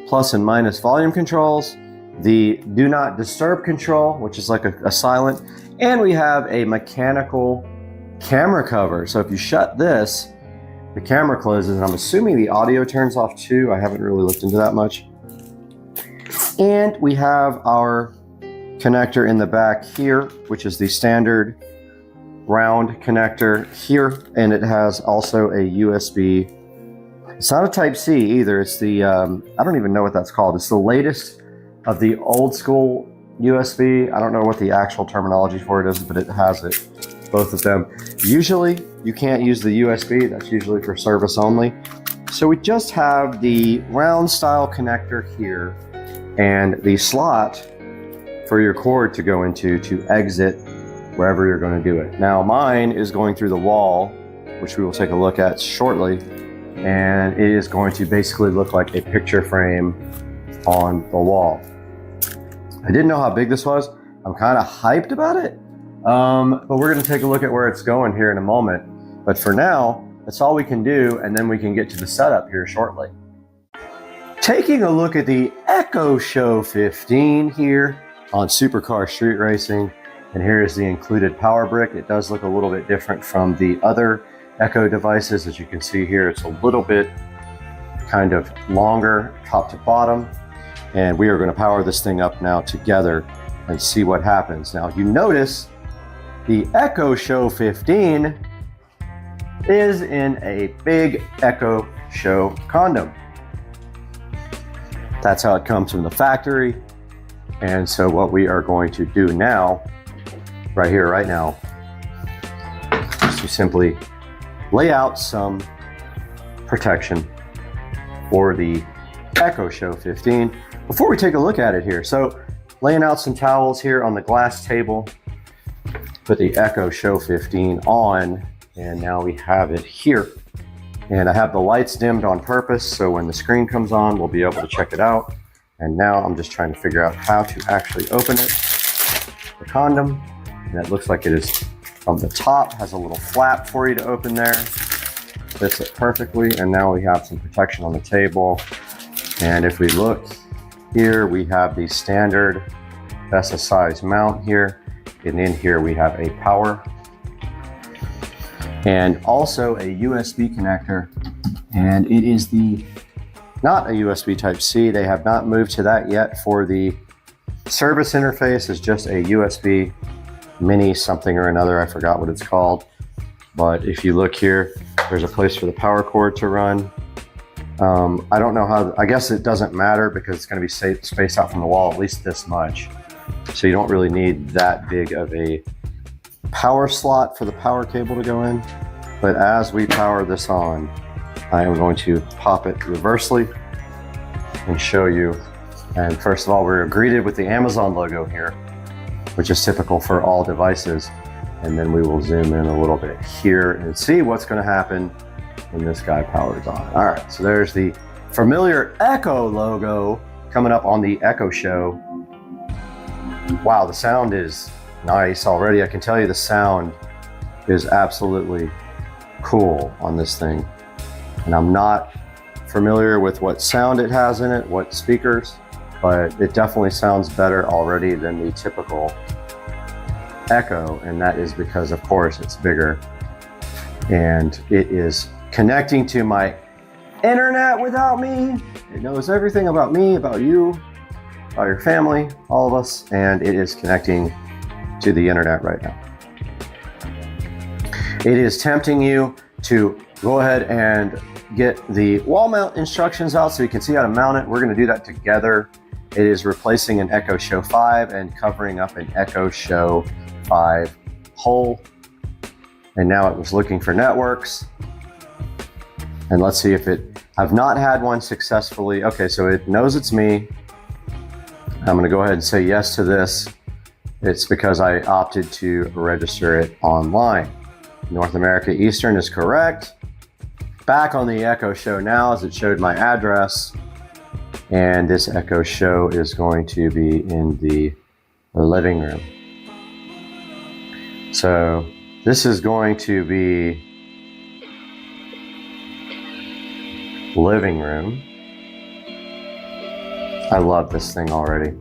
plus and minus volume controls, the do not disturb control, which is like a silent, and we have a mechanical camera cover. So if you shut this, the camera closes, and I'm assuming the audio turns off too. I haven't really looked into that much. And we have our connector in the back here, which is the standard round connector here, and it has also a USB. It's not a Type-C either. It's the, I don't even know what that's called. It's the latest of the old school USB. I don't know what the actual terminology for it is, but it has it, both of them. Usually you can't use the USB. That's usually for service only. So we just have the round style connector here and the slot for your cord to go into to exit wherever you're going to do it. Now mine is going through the wall, which we will take a look at shortly. And it is going to basically look like a picture frame on the wall. I didn't know how big this was. I'm kind of hyped about it, but we're going to take a look at where it's going here in a moment. But for now, that's all we can do, and then we can get to the setup here shortly. Taking a look at the Echo Show 15 here on Supercar Street Racing, and here is the included power brick. It does look a little bit different from the other Echo devices. As you can see here, it's a little bit kind of longer top to bottom, and we are going to power this thing up now together and see what happens. Now you notice the Echo Show 15 is in a big Echo Show condom. That's how it comes from the factory. And so what we are going to do now, right here, right now, is to simply lay out some protection for the Echo Show 15 before we take a look at it here. So laying out some towels here on the glass table, put the Echo Show 15 on, and now we have it here. And I have the lights dimmed on purpose, so when the screen comes on, we'll be able to check it out. And now I'm just trying to figure out how to actually open it, the condom. And it looks like it is from the top, has a little flap for you to open there. Fits it perfectly, and now we have some protection on the table. And if we look here, we have the standard VESA size mount here. And in here we have a power and also a USB connector. And it is not a USB Type-C. They have not moved to that yet. For the service interface is just a USB mini something or another. I forgot what it's called. But if you look here, there's a place for the power cord to run. I don't know how, I guess it doesn't matter because it's going to be spaced out from the wall at least this much. So you don't really need that big of a power slot for the power cable to go in. But as we power this on, I am going to pop it reversely and show you. And first of all, we're greeted with the Amazon logo here, which is typical for all devices. And then we will zoom in a little bit here and see what's going to happen when this guy powers on. All right, so there's the familiar Echo logo coming up on the Echo Show. Wow, the sound is nice already. I can tell you the sound is absolutely cool on this thing. And I'm not familiar with what sound it has in it, what speakers, but it definitely sounds better already than the typical Echo, and that is because, of course, it's bigger and it is connecting to my internet without me. It knows everything about me, about you, about your family, all of us, and it is connecting to the internet right now. It is tempting you to go ahead and get the wall mount instructions out so you can see how to mount it. We're going to do that together. It is replacing an Echo Show 5 and covering up an Echo Show 5 hole. And now it was looking for networks. And let's see if it, I've not had one successfully. Okay, so it knows it's me. I'm going to go ahead and say yes to this. It's because I opted to register it online. North America Eastern is correct. Back on the Echo Show now, as it showed my address. And this Echo Show is going to be in the living room. So this is going to be living room. I love this thing already.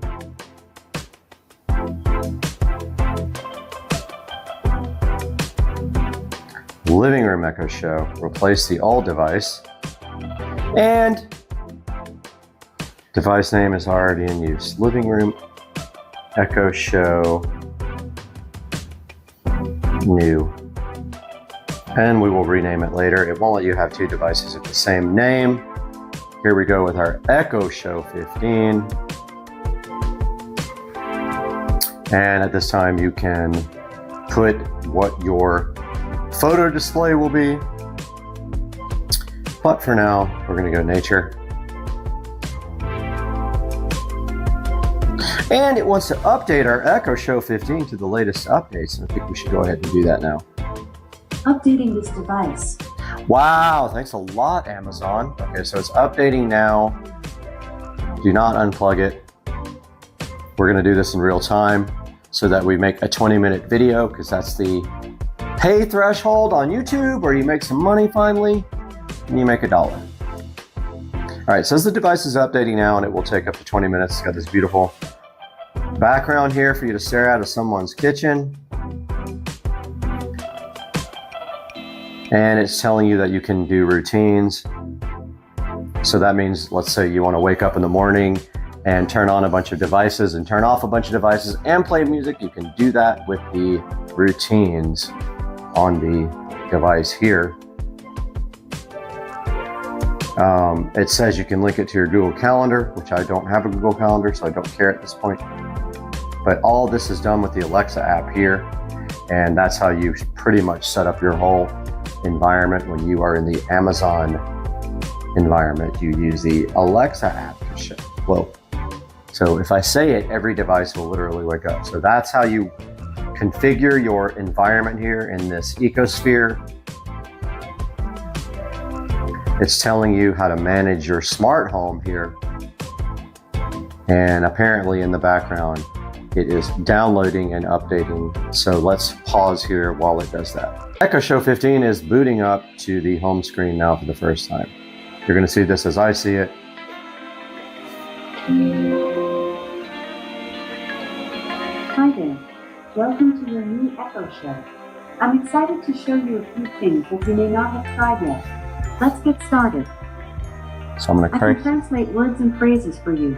Living room Echo Show. Replace the old device. And device name is already in use. Living room Echo Show new. And we will rename it later. It won't let you have two devices with the same name. Here we go with our Echo Show 15. And at this time you can put what your photo display will be. But for now, we're going to go nature. And it wants to update our Echo Show 15 to the latest updates. And I think we should go ahead and do that now. Updating this device. Wow, thanks a lot, Amazon. Okay, so it's updating now. Do not unplug it. We're going to do this in real time so that we make a 20-minute video, because that's the pay threshold on YouTube, where you make some money finally and you make $1. All right, so as the device is updating now, and it will take up to 20 minutes. It's got this beautiful background here for you to stare at of someone's kitchen. And it's telling you that you can do routines. So that means, let's say you want to wake up in the morning and turn on a bunch of devices and turn off a bunch of devices and play music. You can do that with the routines on the device here. It says you can link it to your Google Calendar, which I don't have a Google Calendar, so I don't care at this point. But all this is done with the Alexa app here, and that's how you pretty much set up your whole environment. When you are in the Amazon environment, you use the Alexa app to show. Whoa. So if I say it, every device will literally wake up. So that's how you configure your environment here in this ecosphere. It's telling you how to manage your smart home here. And apparently in the background, it is downloading and updating. So let's pause here while it does that. Echo Show 15 is booting up to the home screen now for the first time. You're going to see this as I see it. Hi there. Welcome to your new Echo Show. I'm excited to show you a few things that you may not have tried yet. Let's get started. So I'm going to I can translate words and phrases for you.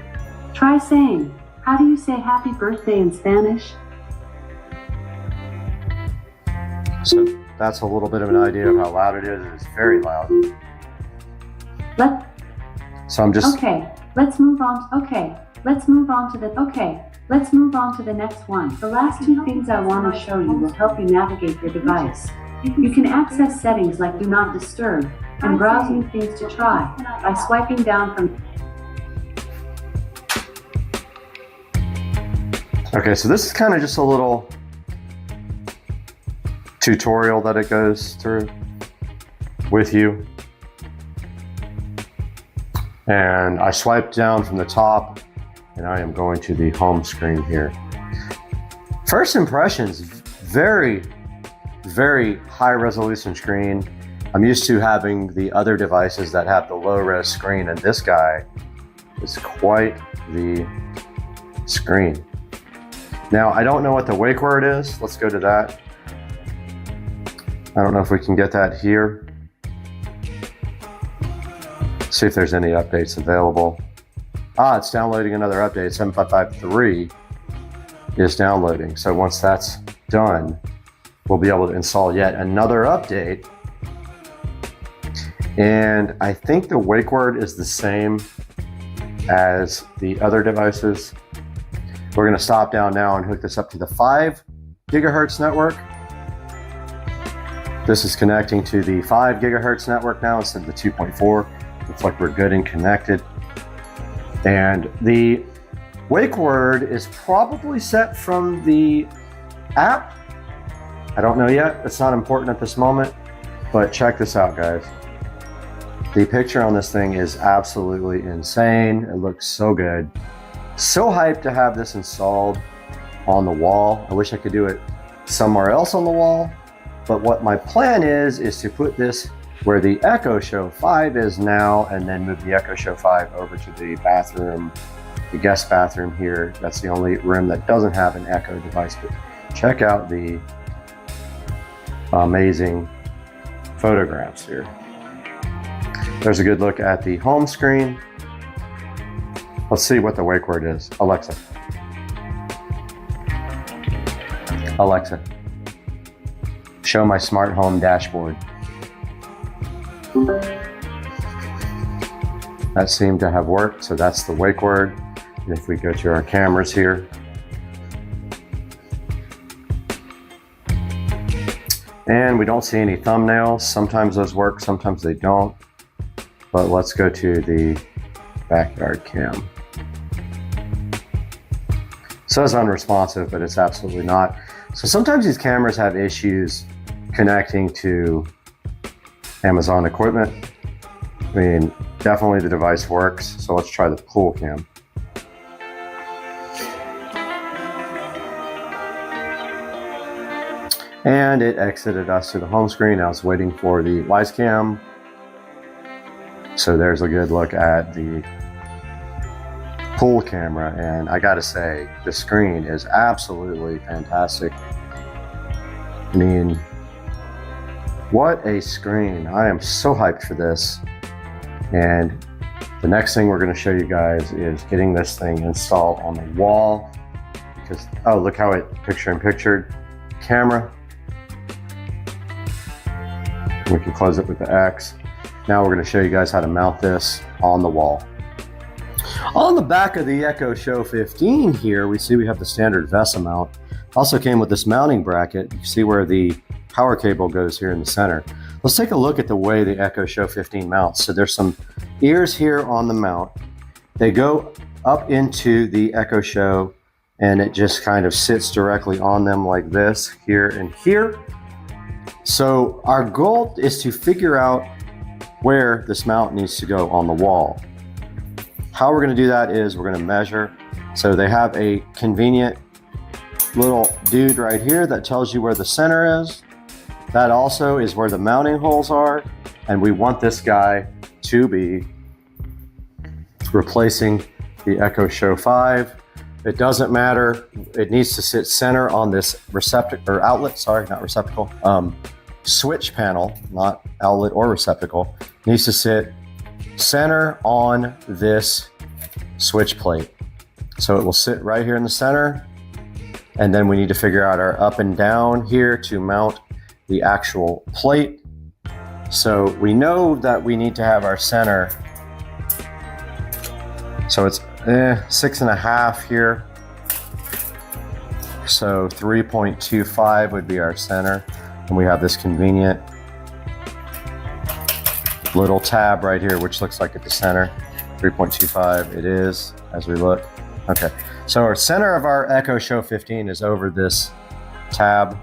Try saying, how do you say happy birthday in Spanish? So that's a little bit of an idea of how loud it is. It's very loud. So I'm just... Okay, let's move on to the next one. The last two things I want to show you will help you navigate your device. You can access settings like Do Not Disturb and browse new things to try by swiping down from... Okay, so this is kind of just a little tutorial that it goes through with you. And I swipe down from the top, and I am going to the home screen here. First impressions, very, very high resolution screen. I'm used to having the other devices that have the low res screen, and this guy is quite the screen. Now, I don't know what the wake word is. Let's go to that. I don't know if we can get that here. See if there's any updates available. Ah, it's downloading another update. 7.5.3 is downloading. So once that's done, we'll be able to install yet another update. And I think the wake word is the same as the other devices. We're going to stop down now and hook this up to the 5 gigahertz network. This is connecting to the 5 gigahertz network now instead of the 2.4. Looks like we're good and connected. And the wake word is probably set from the app. I don't know yet. It's not important at this moment. But check this out, guys. The picture on this thing is absolutely insane. It looks so good. So hyped to have this installed on the wall. I wish I could do it somewhere else on the wall. But what my plan is to put this where the Echo Show 5 is now, and then move the Echo Show 5 over to the bathroom, the guest bathroom here. That's the only room that doesn't have an Echo device. But check out the amazing photographs here. There's a good look at the home screen. Let's see what the wake word is. Alexa. Alexa, show my smart home dashboard. That seemed to have worked, so that's the wake word. And if we go to our cameras here, and we don't see any thumbnails. Sometimes those work, sometimes they don't. But let's go to the backyard cam. It says unresponsive, but it's absolutely not. So sometimes these cameras have issues connecting to Amazon equipment. I mean, definitely the device works. So let's try the pool cam. And it exited us to the home screen. I was waiting for the Wise Cam. So there's a good look at the pool camera. And I gotta say, the screen is absolutely fantastic. I mean, what a screen. I am so hyped for this. And the next thing we're gonna show you guys is getting this thing installed on the wall. Because, oh, look how it picture-in-pictured camera. We can close it with the X. Now we're going to show you guys how to mount this on the wall. On the back of the Echo Show 15 here, we see we have the standard VESA mount. Also came with this mounting bracket. You can see where the power cable goes here in the center. Let's take a look at the way the Echo Show 15 mounts. So there's some ears here on the mount. They go up into the Echo Show, and it just kind of sits directly on them like this, here and here. So our goal is to figure out where this mount needs to go on the wall. How we're going to do that is we're going to measure. So they have a convenient little dude right here that tells you where the center is. That also is where the mounting holes are. And we want this guy to be replacing the Echo Show 5. It doesn't matter. It needs to sit center on this receptacle or outlet. Sorry, not receptacle. Switch panel, not outlet or receptacle, needs to sit center on this switch plate. So it will sit right here in the center. And then we need to figure out our up and down here to mount the actual plate. So we know that we need to have our center. So it's 6.5 here. So 3.25 would be our center. And we have this convenient little tab right here, which looks like at the center. 3.25 it is, as we look. Okay, so our center of our Echo Show 15 is over this tab.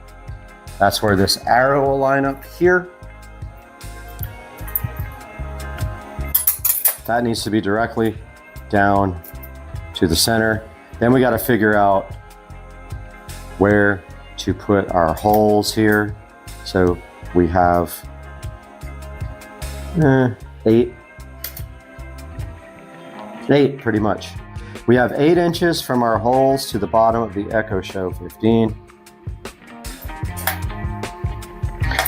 That's where this arrow will line up here. That needs to be directly down to the center. Then we got to figure out where to put our holes here. So we have 8 pretty much. We have 8 inches from our holes to the bottom of the Echo Show 15.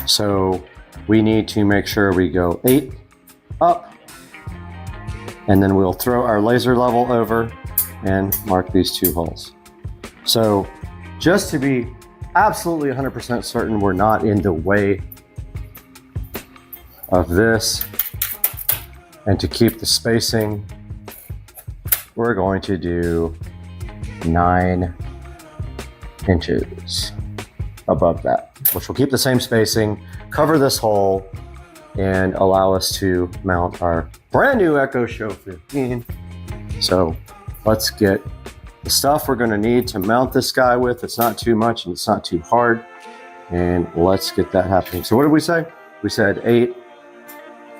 So we need to make sure we go 8 up, and then we'll throw our laser level over and mark these 2 holes. So just to be absolutely 100% certain we're not in the way of this, and to keep the spacing, we're going to do 9 inches above that, which will keep the same spacing, cover this hole, and allow us to mount our brand new Echo Show 15. So let's get the stuff we're going to need to mount this guy with. It's not too much and it's not too hard, and let's get that happening. So what did we say? We said 8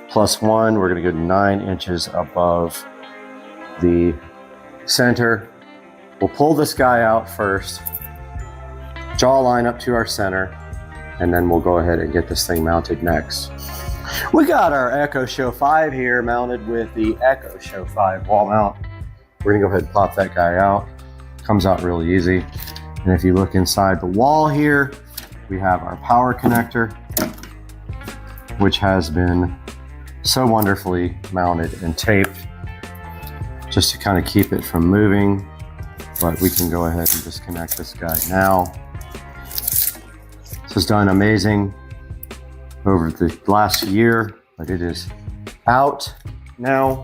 plus 1. We're going to go 9 inches above the center. We'll pull this guy out first, jaw line up to our center, and then we'll go ahead and get this thing mounted next. We got our Echo Show 5 here mounted with the Echo Show 5 wall mount. We're gonna go ahead and pop that guy out. Comes out really easy. And if you look inside the wall here, we have our power connector, which has been so wonderfully mounted and taped just to kind of keep it from moving. But we can go ahead and disconnect this guy now. This was done amazing over the last year, but it is out now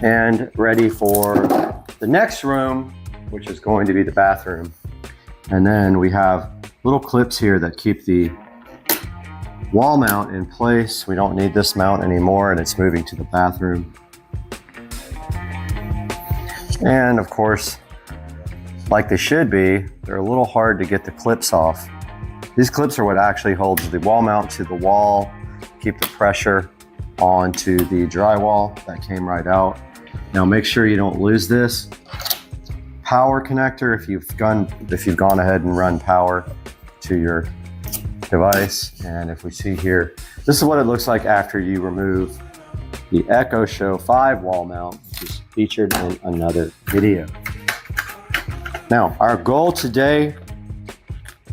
and ready for the next room, which is going to be the bathroom. And then we have little clips here that keep the wall mount in place. We don't need this mount anymore, and it's moving to the bathroom. And of course, like they should be, they're a little hard to get the clips off. These clips are what actually holds the wall mount to the wall, keep the pressure onto the drywall. That came right out. Now make sure you don't lose this power connector if you've gone ahead and run power to your device. And if we see here, this is what it looks like after you remove the Echo Show 5 wall mount, which is featured in another video. Now, our goal today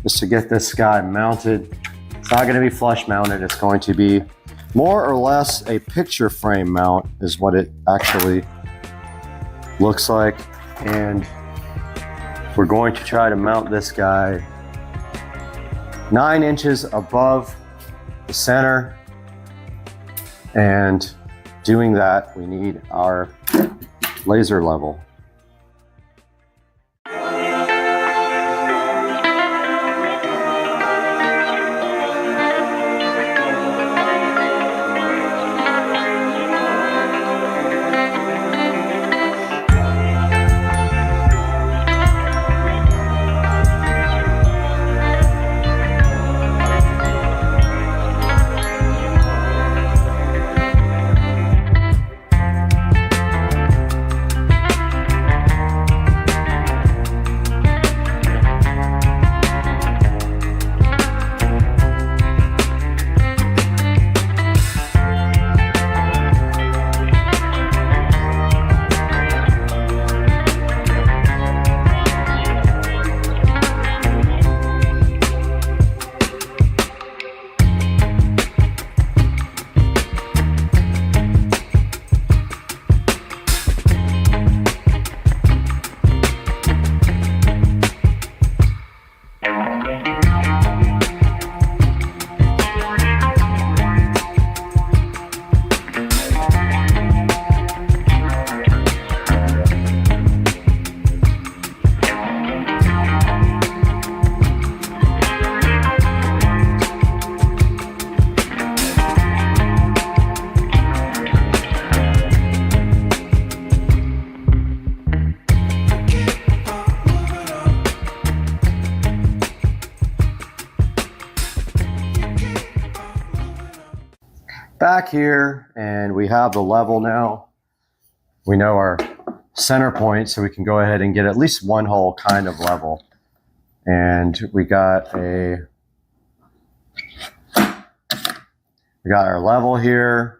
is to get this guy mounted. It's not going to be flush mounted. It's going to be more or less a picture frame mount is what it actually looks like. And we're going to try to mount this guy 9 inches above the center. And doing that, we need our laser level. back here, and we have the level now. We know our center point, so we can go ahead and get at least one hole kind of level. And we got our level here.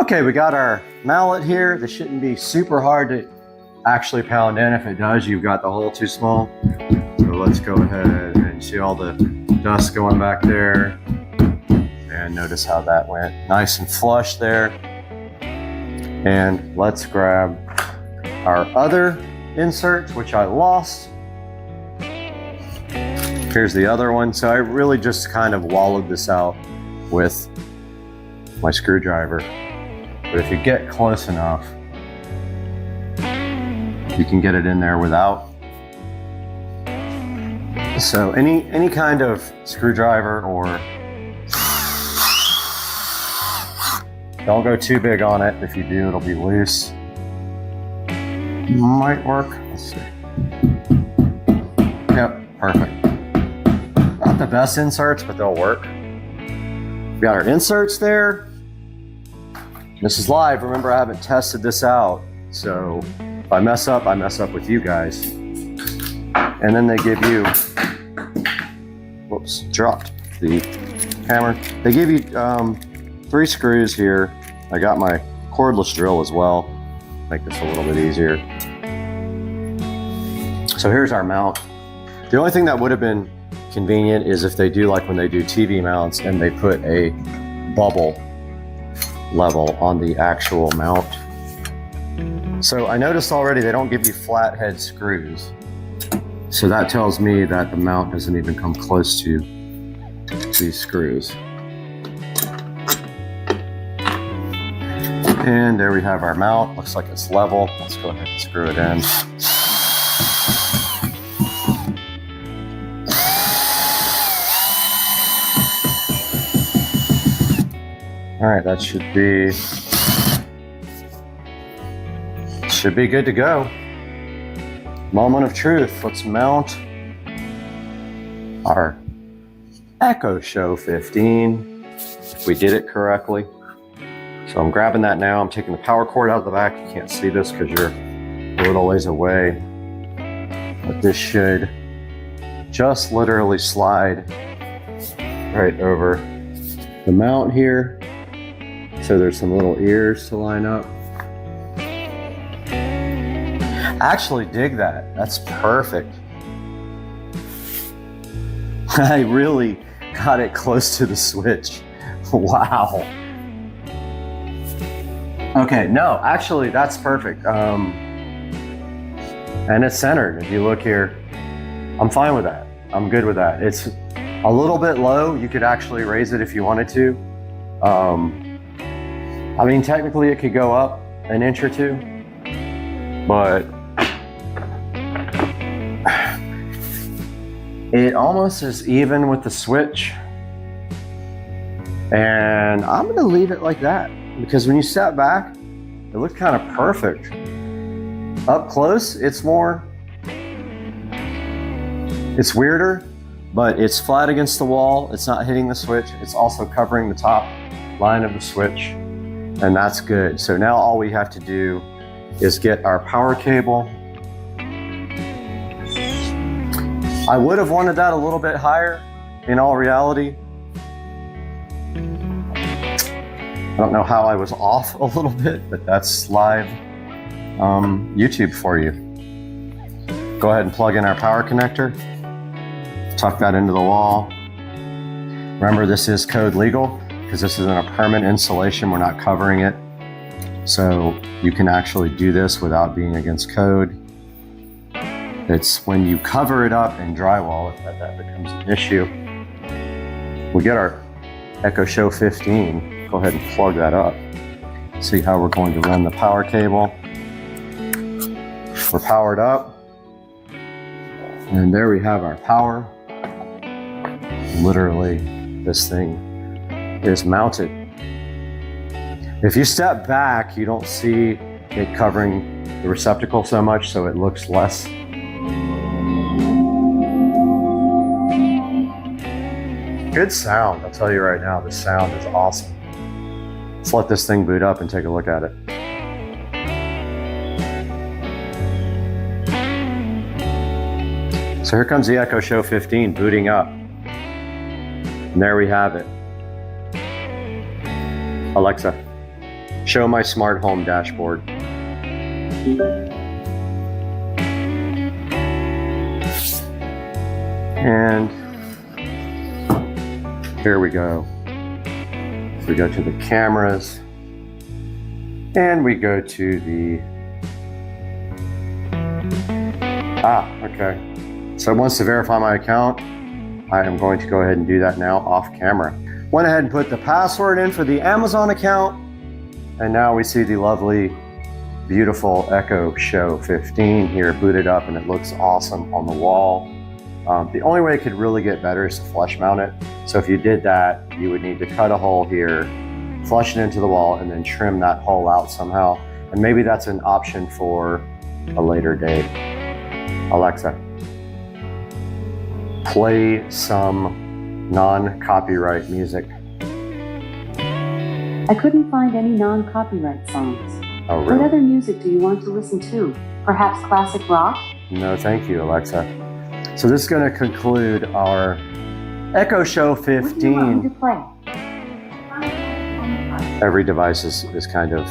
Okay, we got our mallet here. This shouldn't be super hard to actually pound in. If it does, you've got the hole too small. So let's go ahead and see all the dust going back there. And notice how that went nice and flush there. And let's grab our other insert, which I lost. Here's the other one. So I really just kind of wallowed this out with my screwdriver. But if you get close enough, you can get it in there without. So any kind of screwdriver, or don't go too big on it. If you do, it'll be loose. Might work. Let's see. Yep, perfect. Not the best inserts, but they'll work. We got our inserts there. This is live. Remember, I haven't tested this out. So if I mess up with you guys. And then they give you, whoops, dropped the hammer. They give you 3 screws here. I got my cordless drill as well. Make this a little bit easier. So here's our mount. The only thing that would have been convenient is if they do like when they do TV mounts and they put a bubble level on the actual mount. So I noticed already they don't give you flathead screws. So that tells me that the mount doesn't even come close to these screws. And there we have our mount. Looks like it's level. Let's go ahead and screw it in. All right, that should be good to go. Moment of truth. Let's mount our Echo Show 15. If we did it correctly. So I'm grabbing that now. I'm taking the power cord out of the back. You can't see this because you're a little ways away. But this should just literally slide right over the mount here. So there's some little ears to line up. I actually dig that. That's perfect. I really got it close to the switch. Wow. Okay, no, actually that's perfect. And it's centered. If you look here, I'm fine with that. I'm good with that. It's a little bit low. You could actually raise it if you wanted to. I mean, technically it could go up an inch or two, but It almost is even with the switch. And I'm gonna leave it like that because when you step back, it looked kind of perfect. Up close, it's weirder, but it's flat against the wall. It's not hitting the switch. It's also covering the top line of the switch, and that's good. So now all we have to do is get our power cable. I would have wanted that a little bit higher in all reality. I don't know how I was off a little bit, but that's live YouTube for you. Go ahead and plug in our power connector. Tuck that into the wall. Remember, this is code legal because this isn't a permanent installation. We're not covering it. So you can actually do this without being against code. It's when you cover it up and drywall it that becomes an issue. We get our Echo Show 15. Go ahead and plug that up. See how we're going to run the power cable. We're powered up. And there we have our power. Literally, this thing is mounted. If you step back, you don't see it covering the receptacle so much, so it looks less. Good sound, I'll tell you right now, the sound is awesome. Let's let this thing boot up and take a look at it. So here comes the Echo Show 15 booting up. And there we have it. Alexa, show my smart home dashboard. And here we go. We go to the cameras and we go to the, okay. So it wants to verify my account. I am going to go ahead and do that now off camera. Went ahead and put the password in for the Amazon account. And now we see the lovely, beautiful Echo Show 15 here booted up, and it looks awesome on the wall. The only way it could really get better is to flush mount it. So if you did that, you would need to cut a hole here, flush it into the wall, and then trim that hole out somehow. And maybe that's an option for a later date. Alexa, play some non-copyright music. I couldn't find any non-copyright songs. Oh, really? What other music do you want to listen to? Perhaps classic rock? No, thank you, Alexa. So this is going to conclude our Echo Show 15. What do you want me to play? Every device is kind of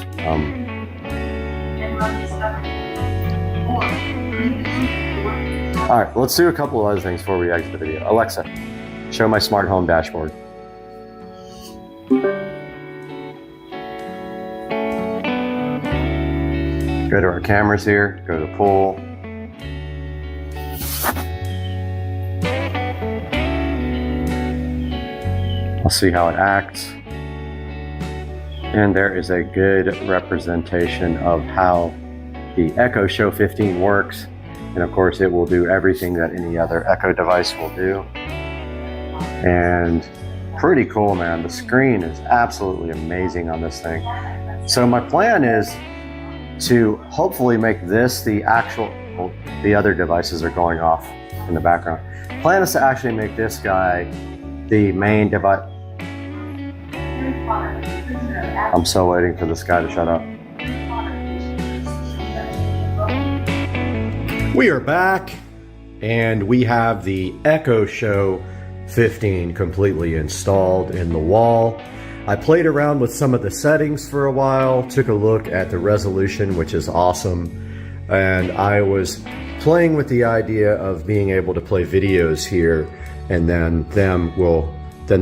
all right, let's do a couple of other things before we exit the video. Alexa, show my smart home dashboard. Go to our cameras here, go to pool. I'll see how it acts. And there is a good representation of how the Echo Show 15 works. And of course, it will do everything that any other Echo device will do. And pretty cool, man. The screen is absolutely amazing on this thing. So my plan is to hopefully make this the actual, well, the other devices are going off in the background. Plan is to actually make this guy the main device. I'm so waiting for this guy to shut up. We are back, and we have the Echo Show 15 completely installed in the wall. I played around with some of the settings for a while, took a look at the resolution, which is awesome, and I was playing with the idea of being able to play videos here, and then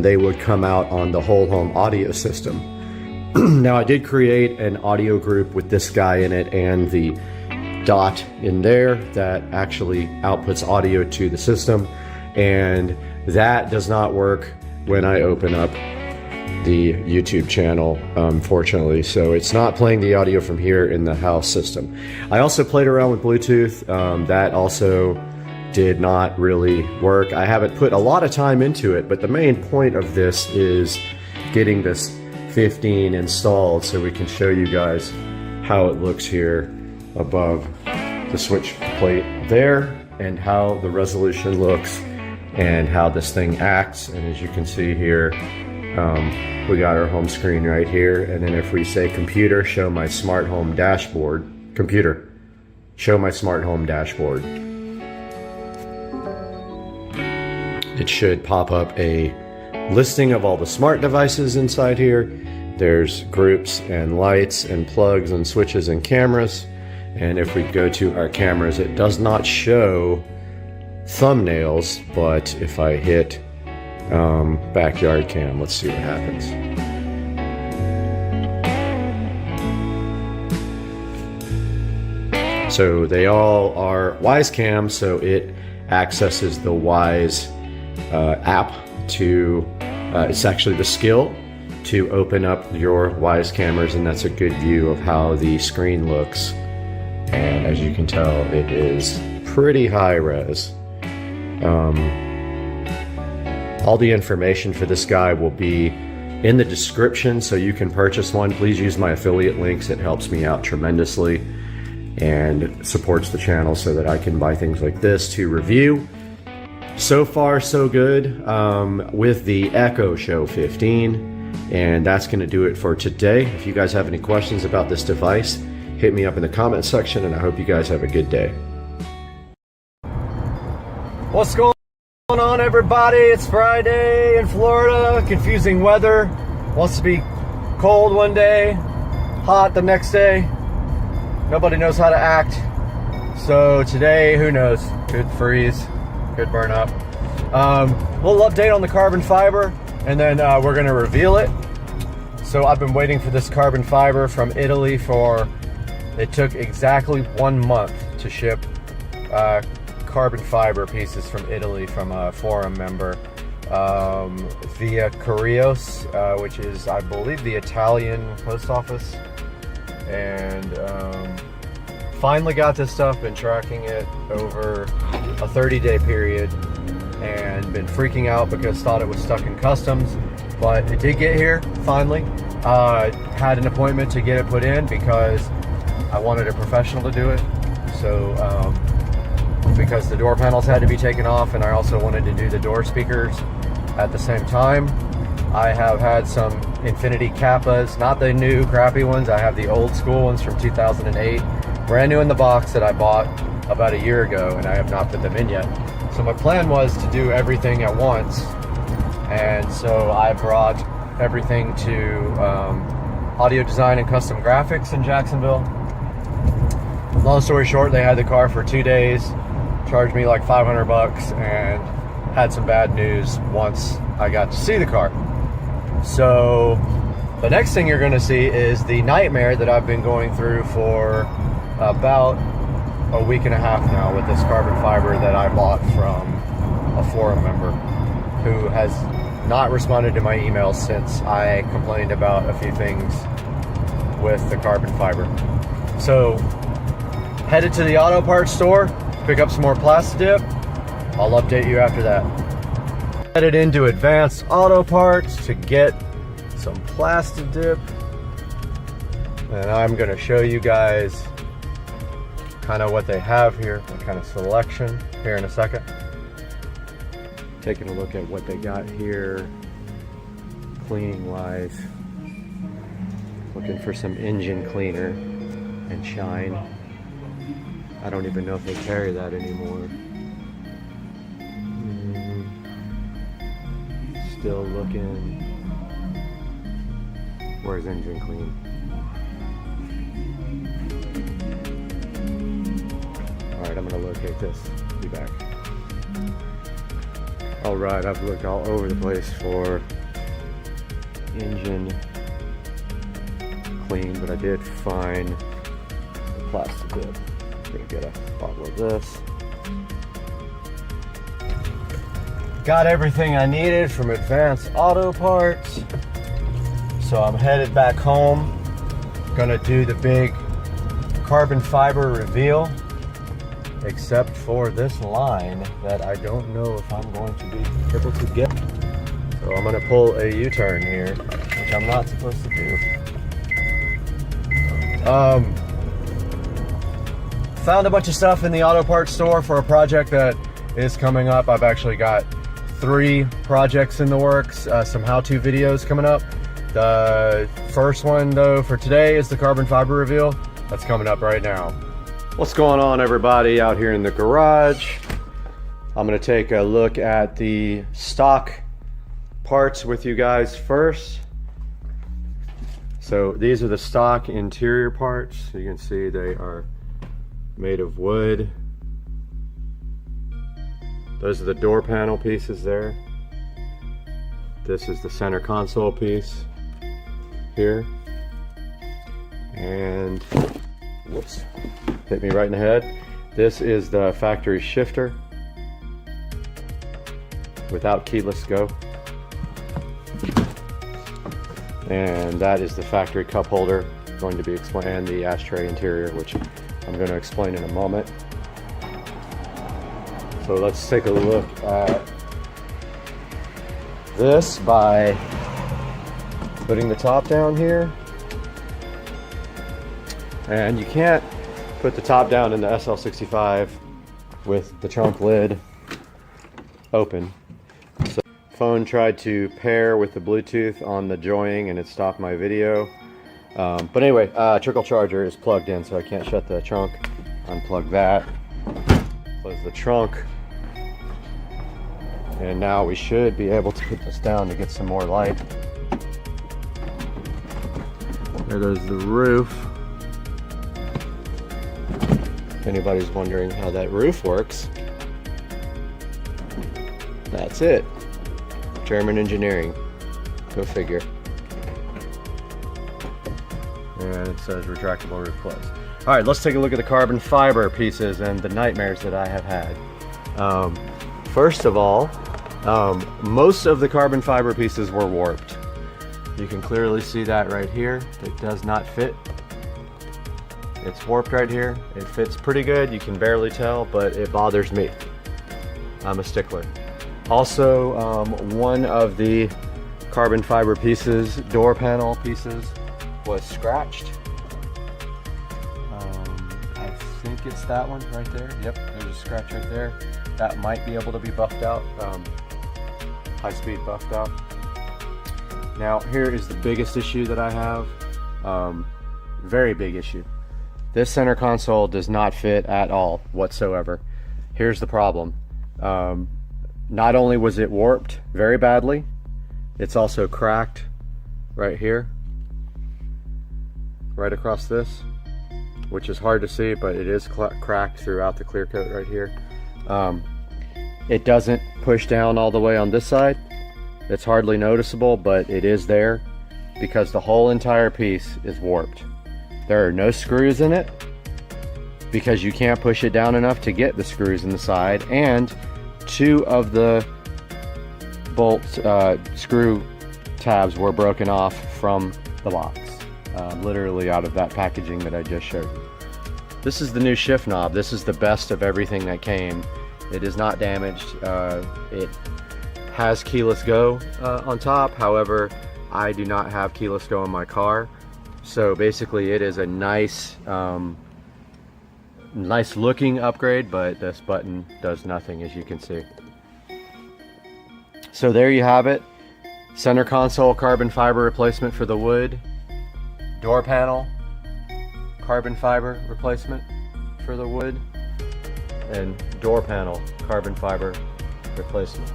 they would come out on the whole home audio system. Now I did create an audio group with this guy in it and the dot in there that actually outputs audio to the system, and that does not work when I open up the YouTube channel, unfortunately, so it's not playing the audio from here in the house system. I also played around with Bluetooth. That also did not really work. I haven't put a lot of time into it, but the main point of this is getting this 15 installed so we can show you guys how it looks here above the switch plate there, and how the resolution looks and how this thing acts. And as you can see here, we got our home screen right here, and then if we say computer, show my smart home dashboard, computer, show my smart home dashboard, it should pop up a listing of all the smart devices inside here. There's groups and lights and plugs and switches and cameras. And if we go to our cameras, it does not show thumbnails, but if I hit backyard cam, let's see what happens. So they all are Wyze cams, so it accesses the Wyze app to, it's actually the skill to open up your Wyze cameras, and that's a good view of how the screen looks. And as you can tell, it is pretty high res. All the information for this guy will be in the description, so you can purchase one. Please use my affiliate links. It helps me out tremendously and supports the channel so that I can buy things like this to review. So far, so good with the Echo Show 15. And that's going to do it for today. If you guys have any questions about this device, hit me up in the comment section, and I hope you guys have a good day. What's going on, everybody? It's Friday in Florida. Confusing weather. Wants to be cold one day, hot the next day. Nobody knows how to act. So today, who knows? Could freeze, could burn up. Little update on the carbon fiber, and then we're going to reveal it. So I've been waiting for this carbon fiber from Italy for, it took exactly 1 month to ship carbon fiber pieces from Italy from a forum member via Correios, which is, I believe, the Italian post office. And finally got this stuff, been tracking it over a 30-day period and been freaking out because thought it was stuck in customs, but it did get here finally. Had an appointment to get it put in because I wanted a professional to do it. So because the door panels had to be taken off, and I also wanted to do the door speakers at the same time. I have had some Infinity Kappas, not the new crappy ones. I have the old school ones from 2008, brand new in the box that I bought about a year ago, and I have not put them in yet. So my plan was to do everything at once, and so I brought everything to Audio Design and Custom Graphics in Jacksonville. Long story short, they had the car for 2 days, charged me like $500, and had some bad news once I got to see the car. So the next thing you're going to see is the nightmare that I've been going through for about a week and a half now with this carbon fiber that I bought from a forum member who has not responded to my emails since I complained about a few things with the carbon fiber. So headed to the auto parts store to pick up some more Plastidip. I'll update you after that. Headed into Advanced Auto Parts to get some Plastidip, and I'm going to show you guys kind of what they have here, what kind of selection here in a second. Taking a look at what they got here cleaning wise. Looking for some engine cleaner and shine. I don't even know if they carry that anymore. Still looking. Where's engine clean? Alright, I'm gonna locate this. Be back. Alright, I've looked all over the place for engine clean, but I did find the Plastidip. Gonna get a bottle of this. Got everything I needed from Advanced Auto Parts. So I'm headed back home. Gonna do the big carbon fiber reveal. except for this line that I don't know if I'm going to be able to get. So I'm gonna pull a U-turn here, which I'm not supposed to do. Found a bunch of stuff in the auto parts store for a project that is coming up. I've actually got 3 projects in the works, some how-to videos coming up. The first one though for today is the carbon fiber reveal. That's coming up right now. What's going on, everybody, out here in the garage? I'm gonna take a look at the stock parts with you guys first. So these are the stock interior parts. You can see they are made of wood. Those are the door panel pieces there. This is the center console piece here. And whoops, hit me right in the head. This is the factory shifter without keyless go. And that is the factory cup holder, going to be explained, and the ashtray interior, which I'm going to explain in a moment. So let's take a look at this by putting the top down here. And you can't put the top down in the SL65 with the trunk lid open. So phone tried to pair with the Bluetooth on the joying and it stopped my video. But anyway, trickle charger is plugged in, so I can't shut the trunk. Unplug that, close the trunk. And now we should be able to put this down to get some more light. There goes the roof. If anybody's wondering how that roof works, that's it. German engineering. Go figure. And it says retractable roof close. All right, let's take a look at the carbon fiber pieces and the nightmares that I have had. First of all, most of the carbon fiber pieces were warped. You can clearly see that right here. It does not fit. It's warped right here. It fits pretty good. You can barely tell, but it bothers me. I'm a stickler. Also, one of the carbon fiber pieces, door panel pieces, was scratched. I think it's that one right there. Yep, there's a scratch right there. That might be able to be buffed out, high-speed buffed out. Now, here is the biggest issue that I have. Very big issue. This center console does not fit at all whatsoever. Here's the problem. Not only was it warped very badly, it's also cracked right here, right across this, which is hard to see, but it is cracked throughout the clear coat right here. It doesn't push down all the way on this side. It's hardly noticeable, but it is there because the whole entire piece is warped. There are no screws in it because you can't push it down enough to get the screws in the side, and 2 of the bolt screw tabs were broken off from the box, literally out of that packaging that I just showed you. This is the new shift knob. This is the best of everything that came. It is not damaged. It has keyless go on top. However, I do not have keyless go in my car. So basically it is a nice nice looking upgrade, but this button does nothing, as you can see. So there you have it. Center console carbon fiber replacement for the wood. Door panel carbon fiber replacement for the wood. And door panel carbon fiber replacement.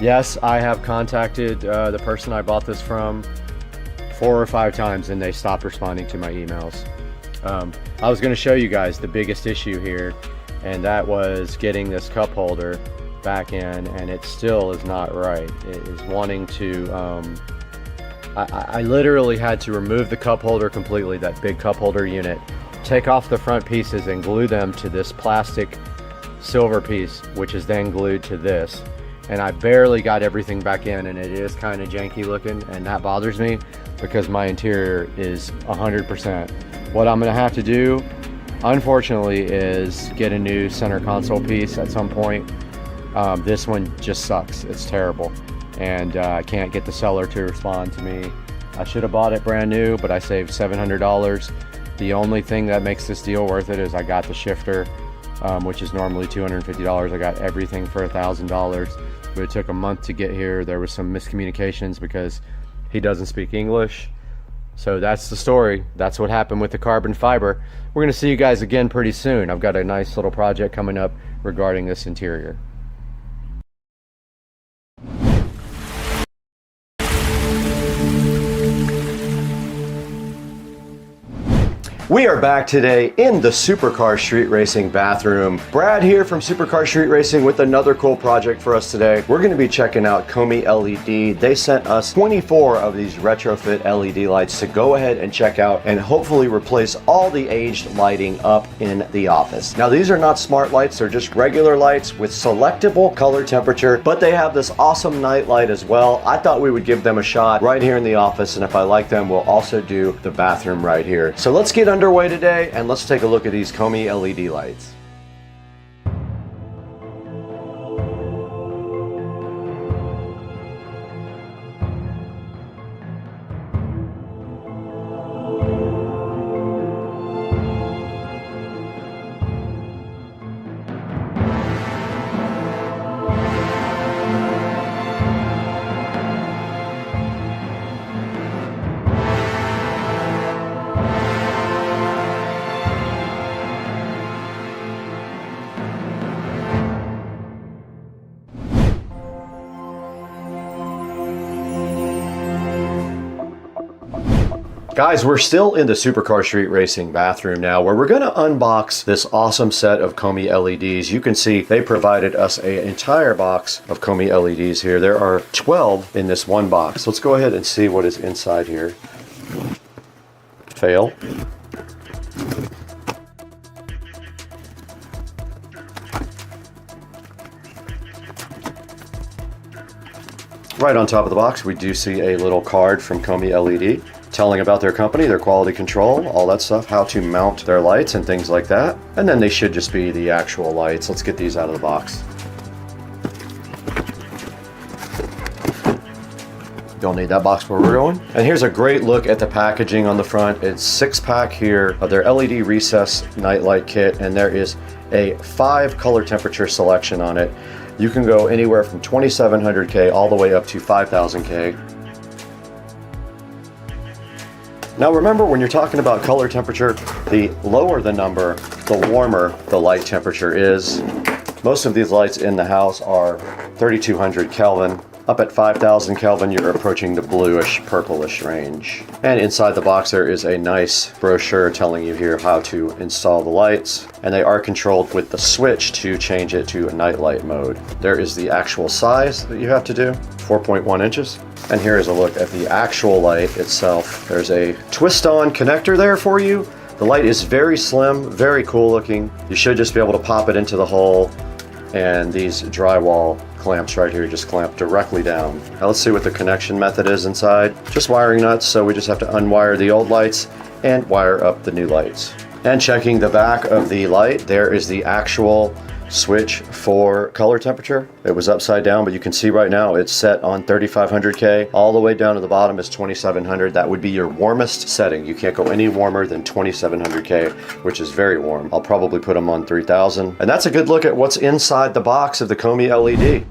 Yes, I have contacted the person I bought this from 4 or 5 times and they stopped responding to my emails. I was going to show you guys the biggest issue here, and that was getting this cup holder back in, and it still is not right. It is wanting to, I literally had to remove the cup holder completely, that big cup holder unit, take off the front pieces and glue them to this plastic silver piece, which is then glued to this. And I barely got everything back in, and it is kind of janky looking, and that bothers me because my interior is 100%. What I'm gonna have to do unfortunately, is get a new center console piece at some point. This one just sucks. It's terrible. And I can't get the seller to respond to me. I should have bought it brand new, but I saved $700. The only thing that makes this deal worth it is I got the shifter, which is normally $250. I got everything for $1,000, but it took a month to get here. There was some miscommunications because he doesn't speak English. So that's the story. That's what happened with the carbon fiber. We're gonna see you guys again pretty soon. I've got a nice little project coming up regarding this interior. We are back today in the Supercar Street Racing bathroom. Brad here from Supercar Street Racing with another cool project for us today. We're going to be checking out Komi LED. They sent us 24 of these retrofit LED lights to go ahead and check out and hopefully replace all the aged lighting up in the office. Now these are not smart lights, they're just regular lights with selectable color temperature, but they have this awesome night light as well. I thought we would give them a shot right here in the office, and if I like them, we'll also do the bathroom right here. So let's get underway today and let's take a look at these Komi LED lights. Guys, we're still in the Supercar Street Racing bathroom now, where we're going to unbox this awesome set of Komi LEDs. You can see they provided us an entire box of Komi LEDs here. There are 12 in this one box. Let's go ahead and see what is inside here. Fail. Right on top of the box, we do see a little card from Komi LED. Telling about their company, their quality control, all that stuff, how to mount their lights and things like that. And then they should just be the actual lights. Let's get these out of the box. Don't need that box where we're going. And here's a great look at the packaging on the front. It's 6-pack here of their LED recess nightlight kit, and there is a 5 color temperature selection on it. You can go anywhere from 2700K all the way up to 5000K. Now remember, when you're talking about color temperature, the lower the number, the warmer the light temperature is. Most of these lights in the house are 3200 Kelvin. Up at 5000 Kelvin, you're approaching the bluish, purplish range. And inside the box there is a nice brochure telling you here how to install the lights. And they are controlled with the switch to change it to a night light mode. There is the actual size that you have to do, 4.1 inches. And here is a look at the actual light itself. There's a twist-on connector there for you. The light is very slim, very cool looking. You should just be able to pop it into the hole, and these drywall clamps right here just clamp directly down. Now let's see what the connection method is inside. Just wiring nuts, so we just have to unwire the old lights and wire up the new lights. And checking the back of the light, there is the actual switch for color temperature. It was upside down, but you can see right now it's set on 3500K. All the way down to the bottom is 2700. That would be your warmest setting. You can't go any warmer than 2700K, which is very warm. I'll probably put them on 3000. And that's a good look at what's inside the box of the Komi LED.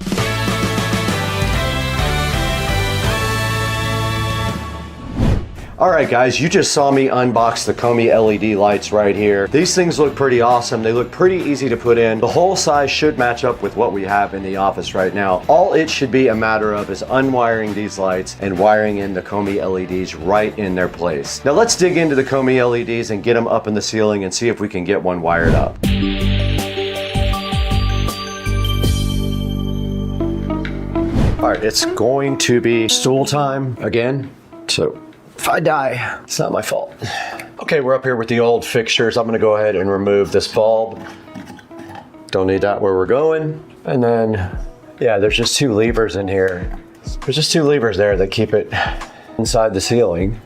Alright guys, you just saw me unbox the Komi LED lights right here. These things look pretty awesome. They look pretty easy to put in. The whole size should match up with what we have in the office right now. All it should be a matter of is unwiring these lights and wiring in the Komi LEDs right in their place. Now let's dig into the Komi LEDs and get them up in the ceiling and see if we can get one wired up. Alright, it's going to be stool time again. So if I die, it's not my fault. Okay, we're up here with the old fixtures. I'm gonna go ahead and remove this bulb. Don't need that where we're going. And then, yeah, there's just 2 levers in here. There's just 2 levers there that keep it inside the ceiling,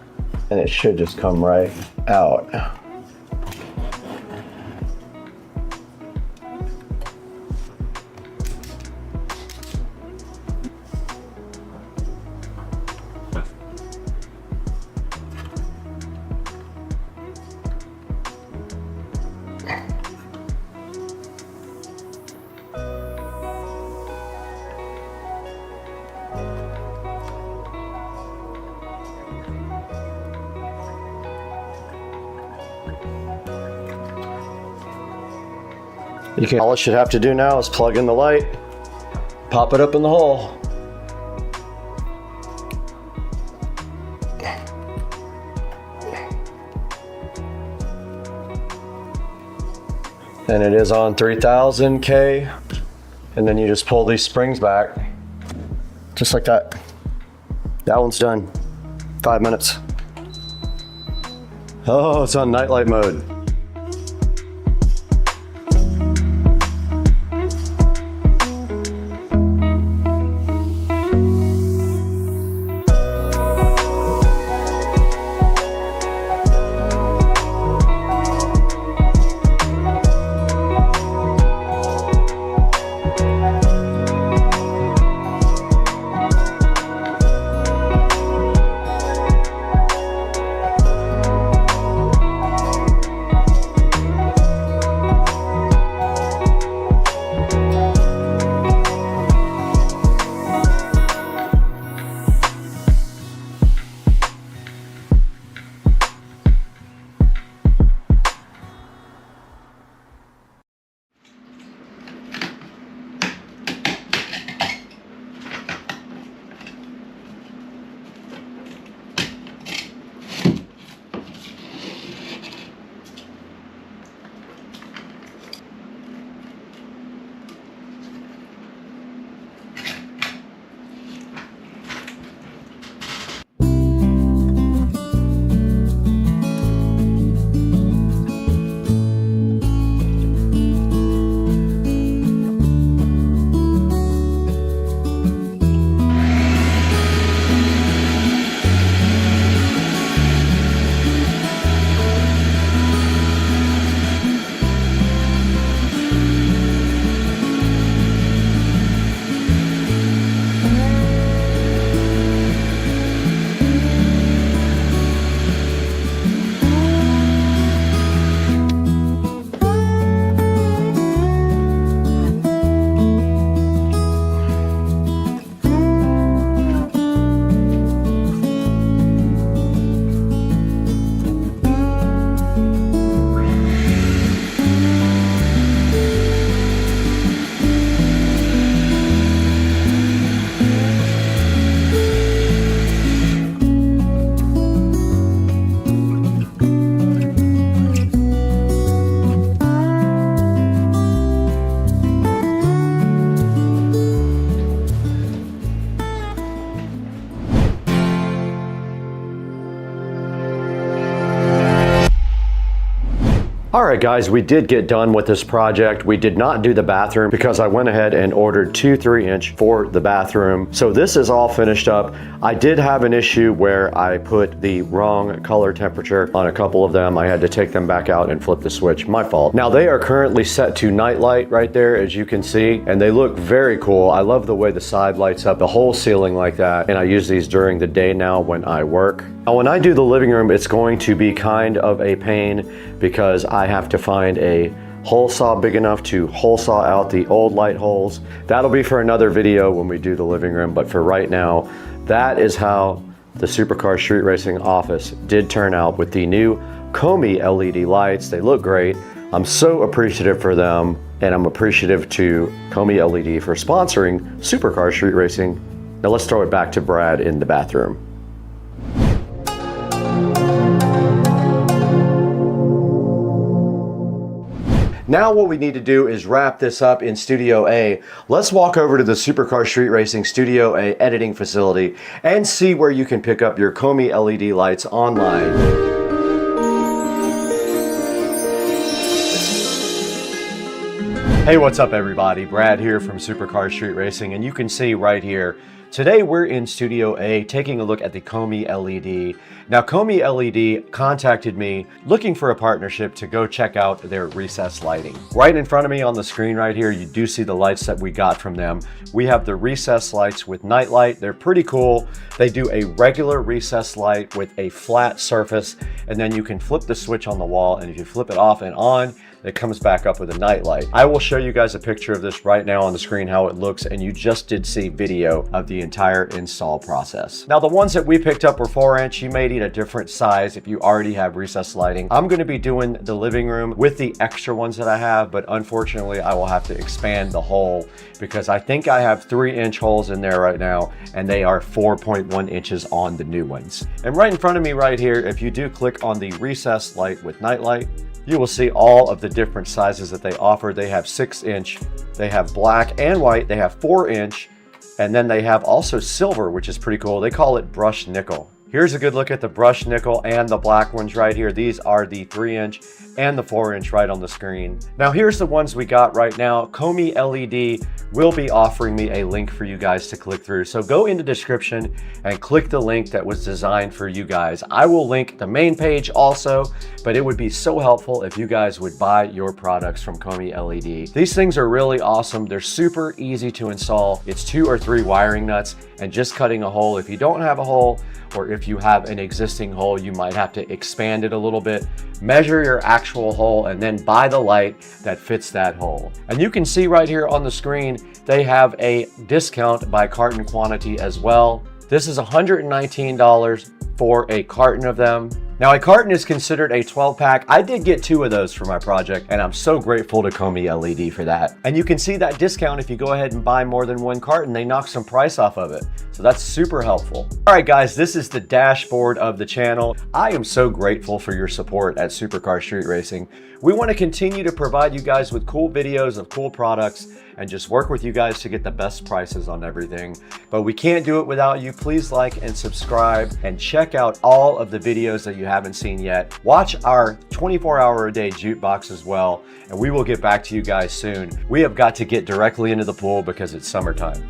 and it should just come right out. All it should have to do now is plug in the light, pop it up in the hole. And it is on 3000K. And then you just pull these springs back, just like that. That one's done. 5 minutes. Oh, it's on nightlight mode. All right, guys, we did get done with this project. We did not do the bathroom because I went ahead and ordered 2 3-inch for the bathroom. So this is all finished up. I did have an issue where I put the wrong color temperature on a couple of them. I had to take them back out and flip the switch. My fault. Now they are currently set to night light right there, as you can see, and they look very cool. I love the way the side lights up the whole ceiling like that, and I use these during the day now when I work. Now when I do the living room, it's going to be kind of a pain because I have to find a hole saw big enough to hole saw out the old light holes. That'll be for another video when we do the living room, but for right now, that is how the Supercar Street Racing office did turn out with the new Hdmi LED lights. They look great. I'm so appreciative for them, and I'm appreciative to Hdmi LED for sponsoring Supercar Street Racing. Now let's throw it back to Brad in the bathroom. Now what we need to do is wrap this up in Studio A. Let's walk over to the Supercar Street Racing Studio A editing facility and see where you can pick up your Hdmi LED lights online. Hey, what's up everybody? Brad here from Supercar Street Racing, and you can see right here, today we're in Studio A taking a look at the Hdmi LED. Now Hdmi LED contacted me looking for a partnership to go check out their recessed lighting. Right in front of me on the screen right here, you do see the lights that we got from them. We have the recessed lights with night light. They're pretty cool. They do a regular recessed light with a flat surface, and then you can flip the switch on the wall, and if you flip it off and on, It comes back up with a night light. I will show you guys a picture of this right now on the screen, how it looks, and you just did see video of the entire install process. Now, the ones that we picked up were 4-inch. You may need a different size if you already have recessed lighting. I'm going to be doing the living room with the extra ones that I have, but unfortunately, I will have to expand the hole because I think I have 3-inch holes in there right now, and they are 4.1 inches on the new ones. And right in front of me right here, if you do click on the recessed light with night light, you will see all of the different sizes that they offer. They have 6-inch, they have black and white, they have 4-inch, and then they have also silver, which is pretty cool. They call it brushed nickel. Here's a good look at the brushed nickel and the black ones right here. These are the 3-inch and the 4-inch right on the screen. Now here's the ones we got right now. Hdmi LED will be offering me a link for you guys to click through. So go in the description and click the link that was designed for you guys. I will link the main page also, but it would be so helpful if you guys would buy your products from Hdmi LED. These things are really awesome. They're super easy to install. It's 2 or 3 wiring nuts and just cutting a hole. If you don't have a hole, or if you have an existing hole, you might have to expand it a little bit, measure your actual hole, and then buy the light that fits that hole. And you can see right here on the screen, they have a discount by carton quantity as well. This is $119 for a carton of them. Now, a carton is considered a 12-pack. I did get 2 of those for my project, and I'm so grateful to Hdmi LED for that. And you can see that discount if you go ahead and buy more than 1 carton. They knock some price off of it. So that's super helpful. All right, guys, this is the dashboard of the channel. I am so grateful for your support at Supercar Street Racing. We want to continue to provide you guys with cool videos of cool products and just work with you guys to get the best prices on everything. But we can't do it without you. Please like and subscribe and check out all of the videos that you haven't seen yet. Watch our 24-hour-a-day jukebox as well, and we will get back to you guys soon. We have got to get directly into the pool because it's summertime.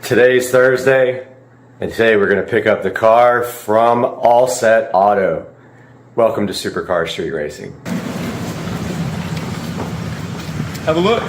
Today's Thursday, and today we're going to pick up the car from All Set Auto. Welcome to Supercar Street Racing. Have a look.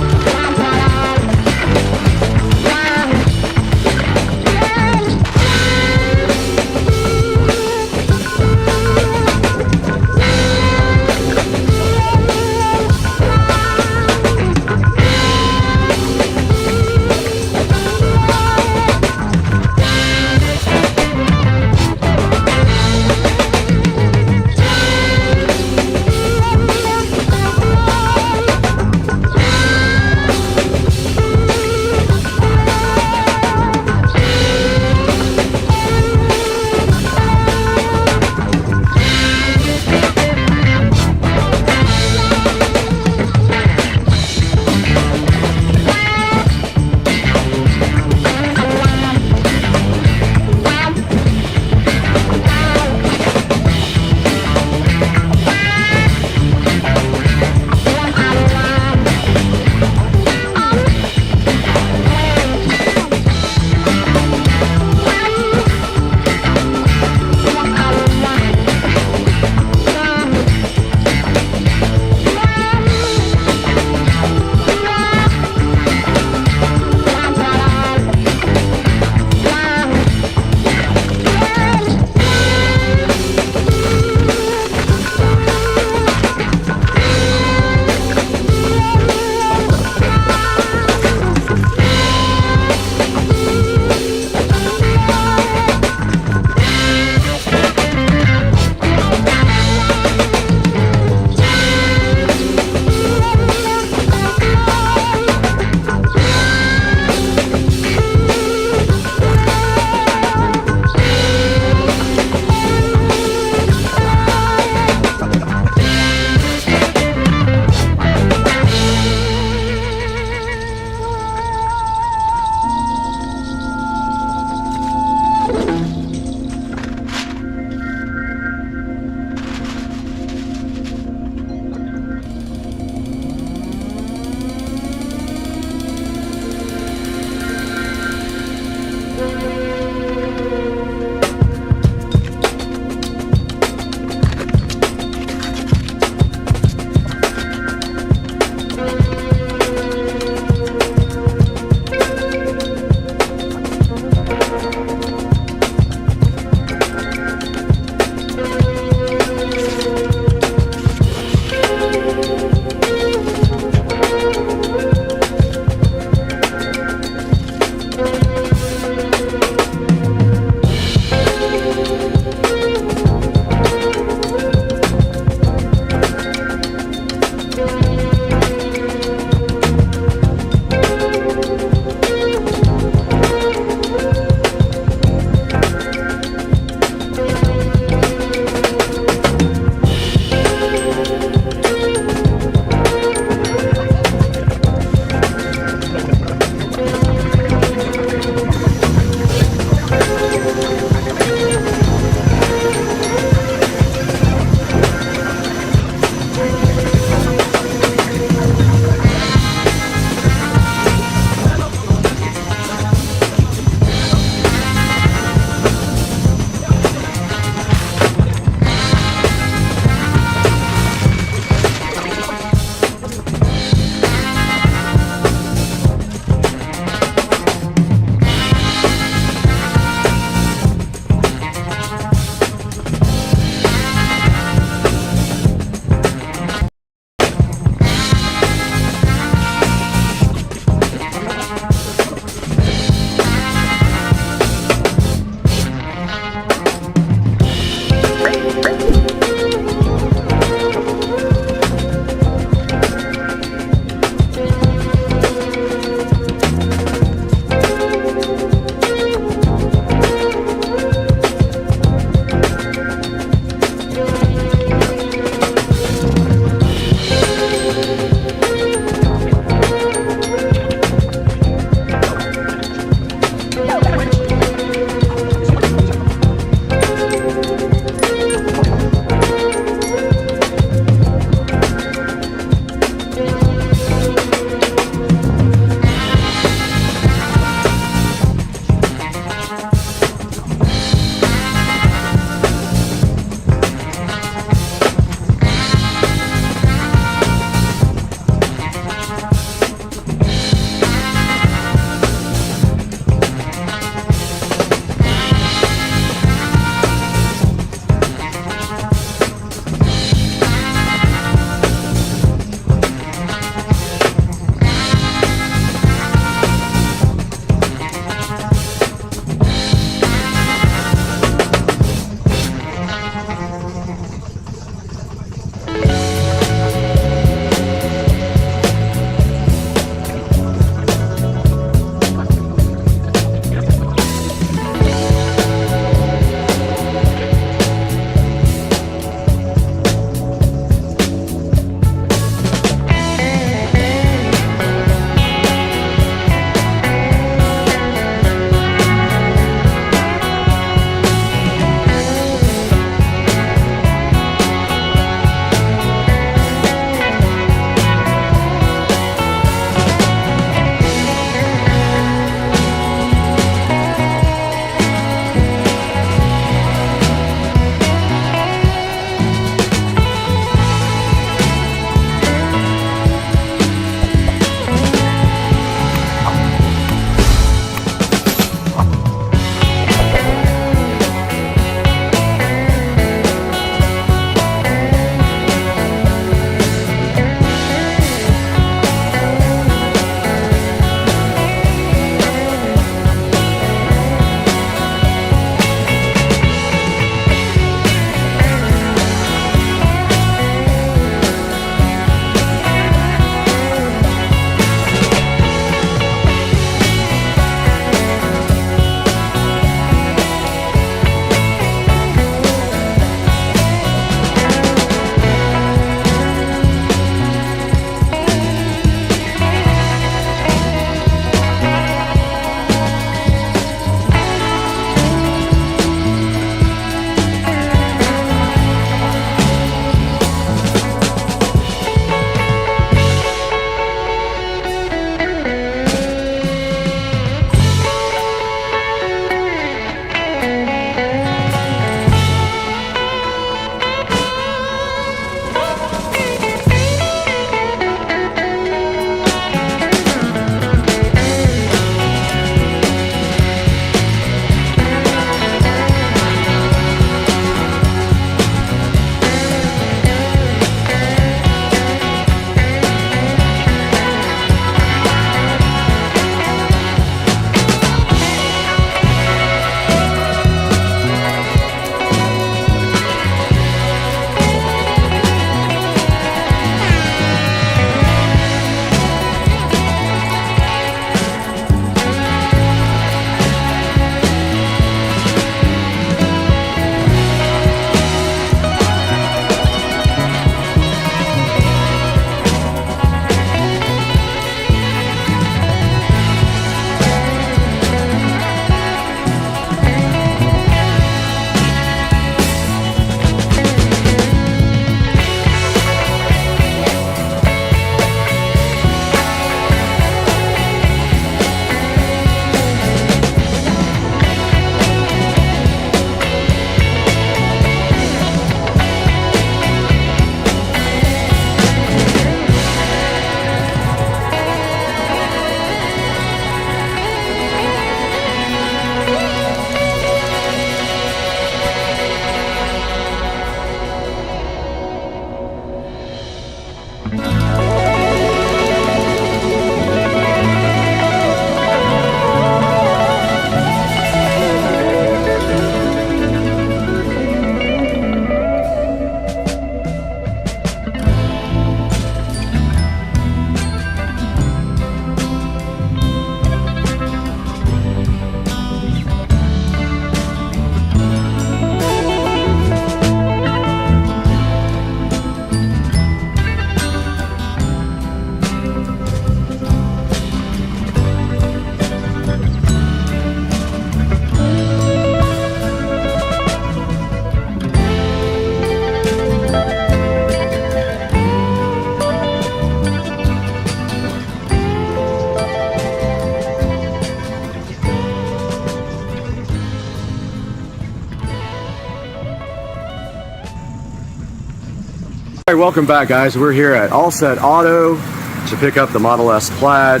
All right, welcome back, guys. We're here at All Set Auto to pick up the Model S Plaid.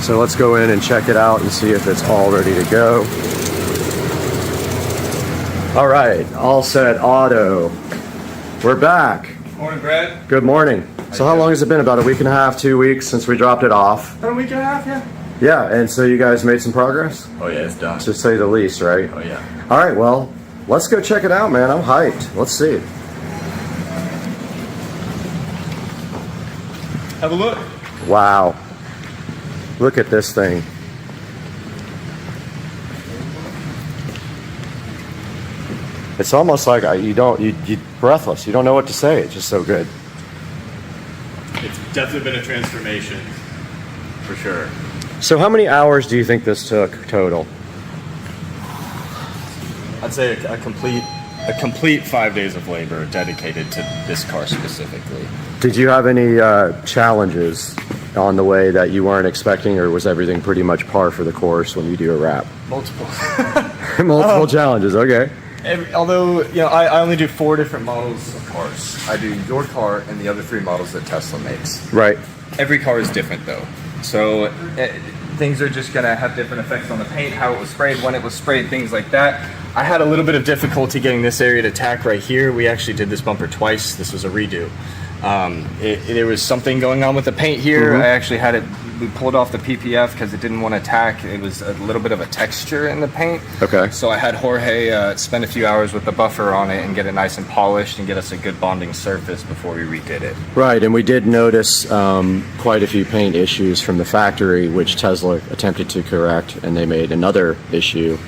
So let's go in and check it out and see if it's all ready to go. All right, All Set Auto. We're back. Morning, Brad. Good morning. So how long has it been? About a week and a half, 2 weeks since we dropped it off? About a week and a half, yeah. Yeah, and so you guys made some progress? Oh yeah, it's done. To say the least, right? Oh yeah. All right, well, let's go check it out, man. I'm hyped. Let's see. Have a look. Wow. Look at this thing. It's almost like you're breathless. You don't know what to say. It's just so good. It's definitely been a transformation, for sure. So how many hours do you think this took total? I'd say a complete 5 days of labor dedicated to this car specifically. Did you have any challenges on the way that you weren't expecting, or was everything pretty much par for the course when you do a wrap? Multiple. Multiple challenges, okay. Although, you know, I only do 4 different models of cars. I do your car and the other 3 models that Tesla makes. Right. Every car is different though. So things are just going to have different effects on the paint, how it was sprayed, when it was sprayed, things like that. I had a little bit of difficulty getting this area to tack right here. We actually did this bumper twice. This was a redo. There was something going on with the paint here. I actually had it, we pulled off the PPF because it didn't want to tack. It was a little bit of a texture in the paint. Okay. So I had Jorge spend a few hours with the buffer on it and get it nice and polished and get us a good bonding surface before we redid it. Right, and we did notice quite a few paint issues from the factory, which Tesla attempted to correct, and they made another issue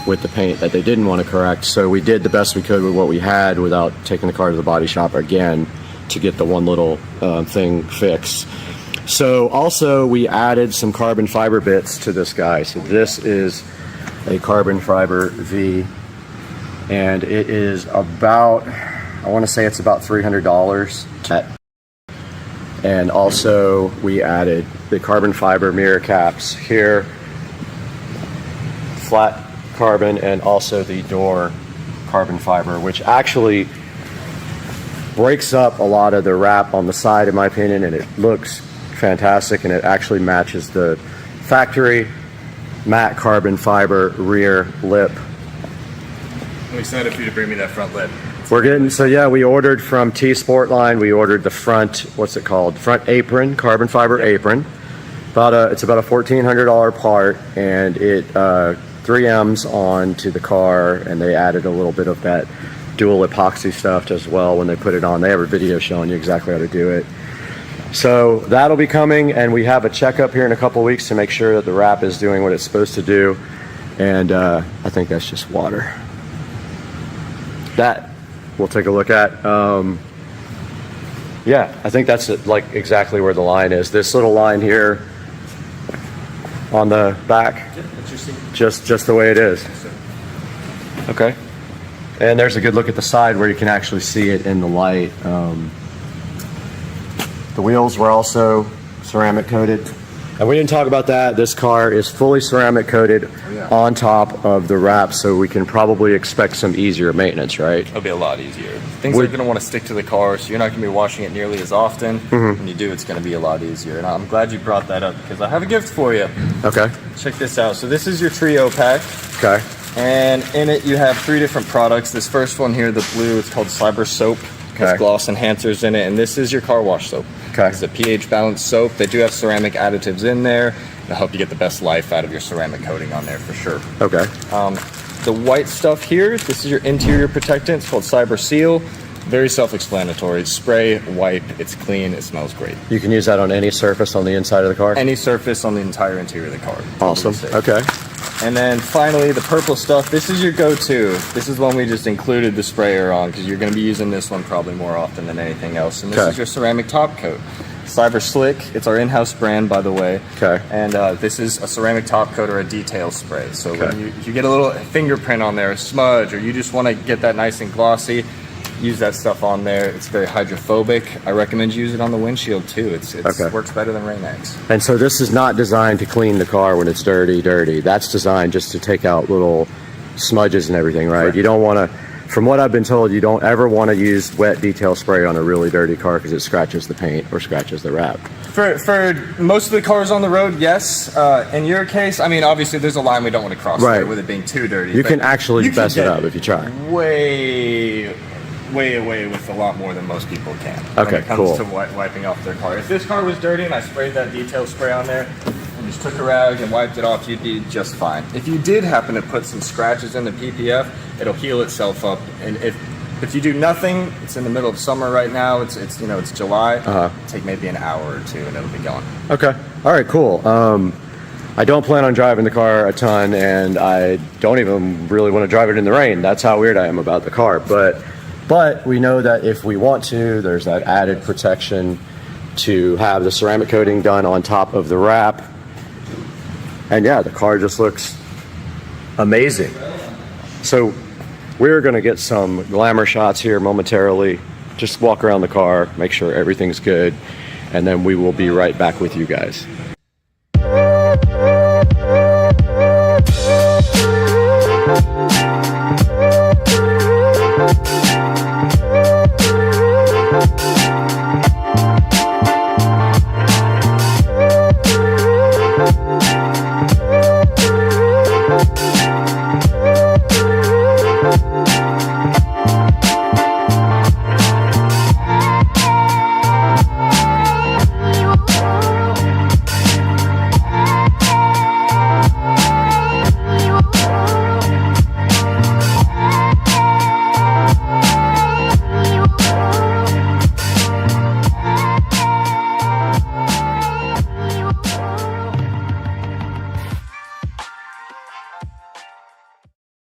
with the paint that they didn't want to correct. So we did the best we could with what we had without taking the car to the body shop again to get the one little thing fixed. So also we added some carbon fiber bits to this guy. So this is a carbon fiber V, and it is about, I want to say it's about $300. And also we added the carbon fiber mirror caps here, flat carbon, and also the door carbon fiber, which actually breaks up a lot of the wrap on the side, in my opinion, and it looks fantastic, and it actually matches the factory matte carbon fiber rear lip. I'm excited for you to bring me that front lip. We're getting, so yeah, we ordered from T Sportline, we ordered the front, what's it called? Front apron, carbon fiber apron. It's about a $1,400 part, and it 3Ms onto the car, and they added a little bit of that dual epoxy stuff as well when they put it on. They have a video showing you exactly how to do it. So that'll be coming, and we have a checkup here in a couple weeks to make sure that the wrap is doing what it's supposed to do. And I think that's just water. That we'll take a look at. Yeah, I think that's like exactly where the line is. This little line here on the back, just the way it is. Okay. And there's a good look at the side where you can actually see it in the light. The wheels were also ceramic coated. And we didn't talk about that. This car is fully ceramic coated on top of the wrap, so we can probably expect some easier maintenance, right? It'll be a lot easier. Things are going to want to stick to the car, so you're not going to be washing it nearly as often. When you do, it's going to be a lot easier. And I'm glad you brought that up because I have a gift for you. Okay. Check this out. So this is your trio pack. Okay. And in it, you have 3 different products. This first one here, the blue, it's called Cyber Soap. Okay. Has gloss enhancers in it, and this is your car wash soap. Okay. It's a pH balanced soap. They do have ceramic additives in there. It'll help you get the best life out of your ceramic coating on there for sure. Okay. The white stuff here, this is your interior protectant. It's called Cyber Seal. Very self-explanatory. Spray, wipe, it's clean, it smells great. You can use that on any surface on the inside of the car? Any surface on the entire interior of the car. Awesome. Okay. And then finally, the purple stuff, this is your go-to. This is one we just included the sprayer on because you're going to be using this one probably more often than anything else. And this is your ceramic top coat. Cyber Slick, it's our in-house brand, by the way. Okay. And this is a ceramic top coat or a detail spray. So when if you get a little fingerprint on there, a smudge, or you just want to get that nice and glossy, use that stuff on there. It's very hydrophobic. I recommend you use it on the windshield too. It works better than Rain-X. And so this is not designed to clean the car when it's dirty. That's designed just to take out little smudges and everything, right? Correct. You don't want to From what I've been told, you don't ever want to use wet detail spray on a really dirty car because it scratches the paint or scratches the wrap. For most of the cars on the road, yes. In your case, I mean, obviously there's a line we don't want to cross there with it being too dirty. You can actually mess it up if you try. Way away with a lot more than most people can. Okay, when it comes cool. to wiping off their car. If this car was dirty and I sprayed that detail spray on there and just took a rag and wiped it off, you'd be just fine. If you did happen to put some scratches in the PPF, it'll heal itself up. And if you do nothing, it's in the middle of summer right now. It's you know, it's July. Take maybe an hour or two and it'll be gone. Okay. All right. Cool. I don't plan on driving the car a ton, and I don't even really want to drive it in the rain. That's how weird I am about the car. But we know that if we want to, there's that added protection to have the ceramic coating done on top of the wrap. And yeah, the car just looks amazing. So we're going to get some glamour shots here momentarily. Just walk around the car, make sure everything's good, and then we will be right back with you guys.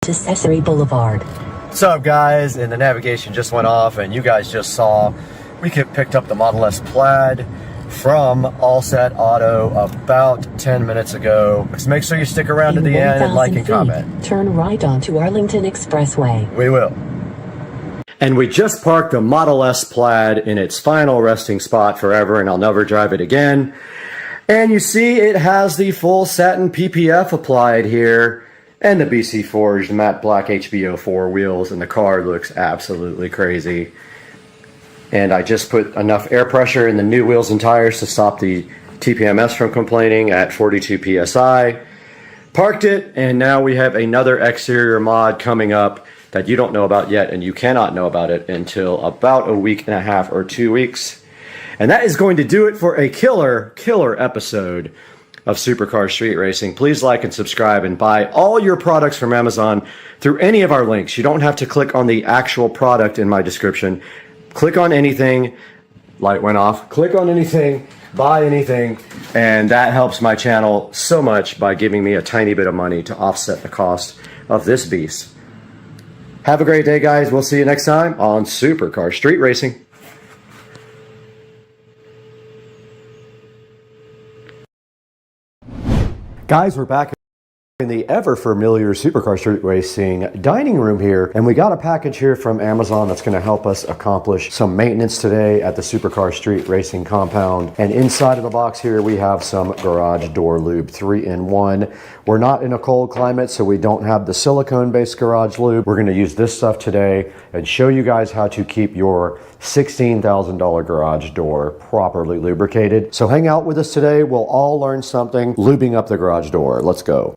Accessory Boulevard. What's up, guys? And the navigation just went off, and you guys just saw we picked up the Model S Plaid from All Set Auto about 10 minutes ago. So make sure you stick around to the end and like and comment. Turn right onto Arlington Expressway. We will. And we just parked the Model S Plaid in its final resting spot forever, and I'll never drive it again. And you see it has the full satin PPF applied here, and the BC Forged matte black HBO4 wheels, and the car looks absolutely crazy. And I just put enough air pressure in the new wheels and tires to stop the TPMS from complaining at 42 PSI. Parked it, and now we have another exterior mod coming up that you don't know about yet, and you cannot know about it until about a week and a half or 2 weeks. And that is going to do it for a killer episode of Supercar Street Racing. Please like and subscribe and buy all your products from Amazon through any of our links. You don't have to click on the actual product in my description. Click on anything. Light went off. Click on anything. Buy anything. And that helps my channel so much by giving me a tiny bit of money to offset the cost of this beast. Have a great day, guys. We'll see you next time on Supercar Street Racing. Guys, we're back in the ever familiar Supercar Street Racing dining room here, and we got a package here from Amazon that's going to help us accomplish some maintenance today at the Supercar Street Racing compound. And inside of the box here we have some garage door lube, 3-in-1. We're not in a cold climate, so we don't have the silicone based garage lube. We're going to use this stuff today and show you guys how to keep your $16,000 garage door properly lubricated. So hang out with us today. We'll all learn something lubing up the garage door. Let's go.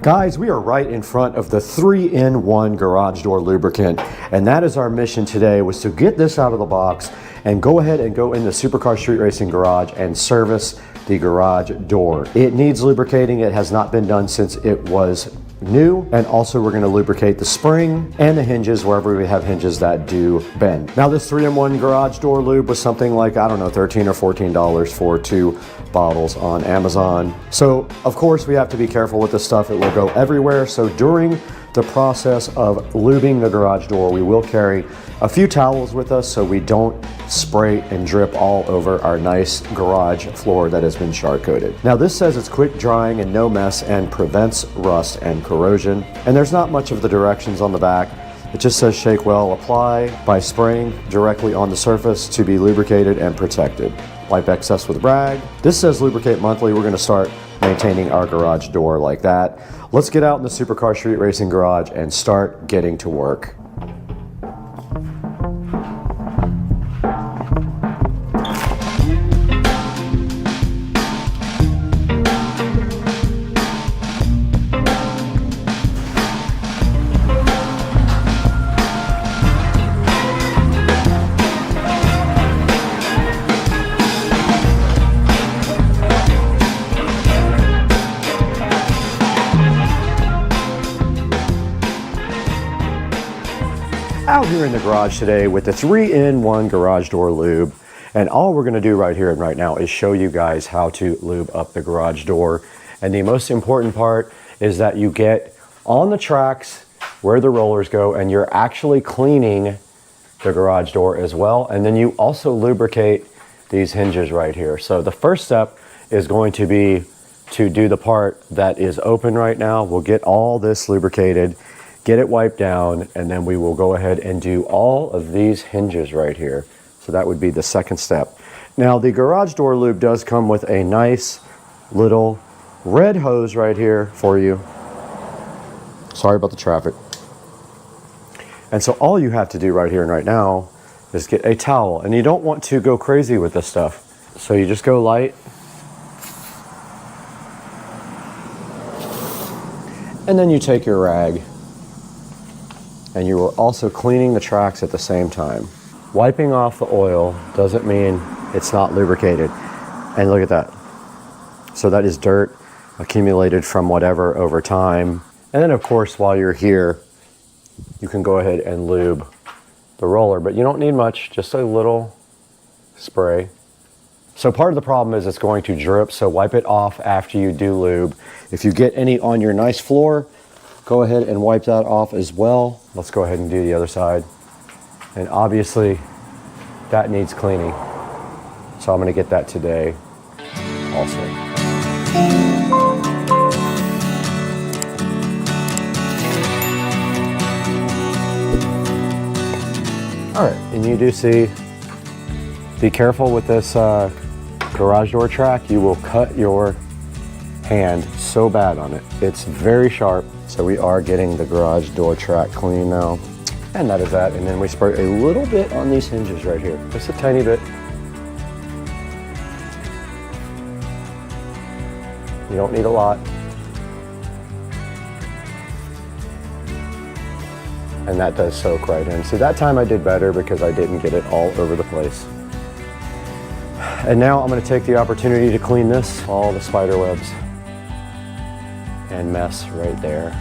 Guys, we are right in front of the 3-in-1 garage door lubricant, and that is our mission today, was to get this out of the box and go ahead and go in the Supercar Street Racing garage and service the garage door. It needs lubricating. It has not been done since it was new, and also we're going to lubricate the spring and the hinges wherever we have hinges that do bend. Now this 3-in-1 garage door lube was something like, I don't know, $13 or $14 for 2 bottles on Amazon. So of course we have to be careful with this stuff. It will go everywhere. So during the process of lubing the garage door, we will carry a few towels with us so we don't spray and drip all over our nice garage floor that has been char coated. Now this says it's quick drying and no mess and prevents rust and corrosion. And there's not much of the directions on the back. It just says shake well, apply by spraying directly on the surface to be lubricated and protected. Wipe excess with a rag. This says lubricate monthly. We're gonna start maintaining our garage door like that. Let's get out in the Supercar Street Racing garage and start getting to work. Out here in the garage today with the 3-in-1 garage door lube, and all we're going to do right here and right now is show you guys how to lube up the garage door. And the most important part is that you get on the tracks where the rollers go and you're actually cleaning the garage door as well, and then you also lubricate these hinges right here. So the first step is going to be to do the part that is open right now. We'll get all this lubricated, get it wiped down, and then we will go ahead and do all of these hinges right here. So that would be the second step. Now the garage door lube does come with a nice little red hose right here for you. Sorry about the traffic. And so all you have to do right here and right now is get a towel, and you don't want to go crazy with this stuff. So you just go light, and then you take your rag, and you are also cleaning the tracks at the same time. Wiping off the oil doesn't mean it's not lubricated. And look at that. So that is dirt accumulated from whatever over time. And then of course, while you're here, you can go ahead and lube the roller, but you don't need much, just a little spray. So part of the problem is it's going to drip, so wipe it off after you do lube. If you get any on your nice floor, go ahead and wipe that off as well. Let's go ahead and do the other side. And obviously that needs cleaning. So I'm gonna get that today also. All right, and you do see, be careful with this garage door track. You will cut your hand so bad on it. It's very sharp. So we are getting the garage door track clean now. And that is that. And then we spray a little bit on these hinges right here. Just a tiny bit. You don't need a lot. And that does soak right in. See, that time I did better because I didn't get it all over the place. And now I'm going to take the opportunity to clean this, all the spider webs and mess right there.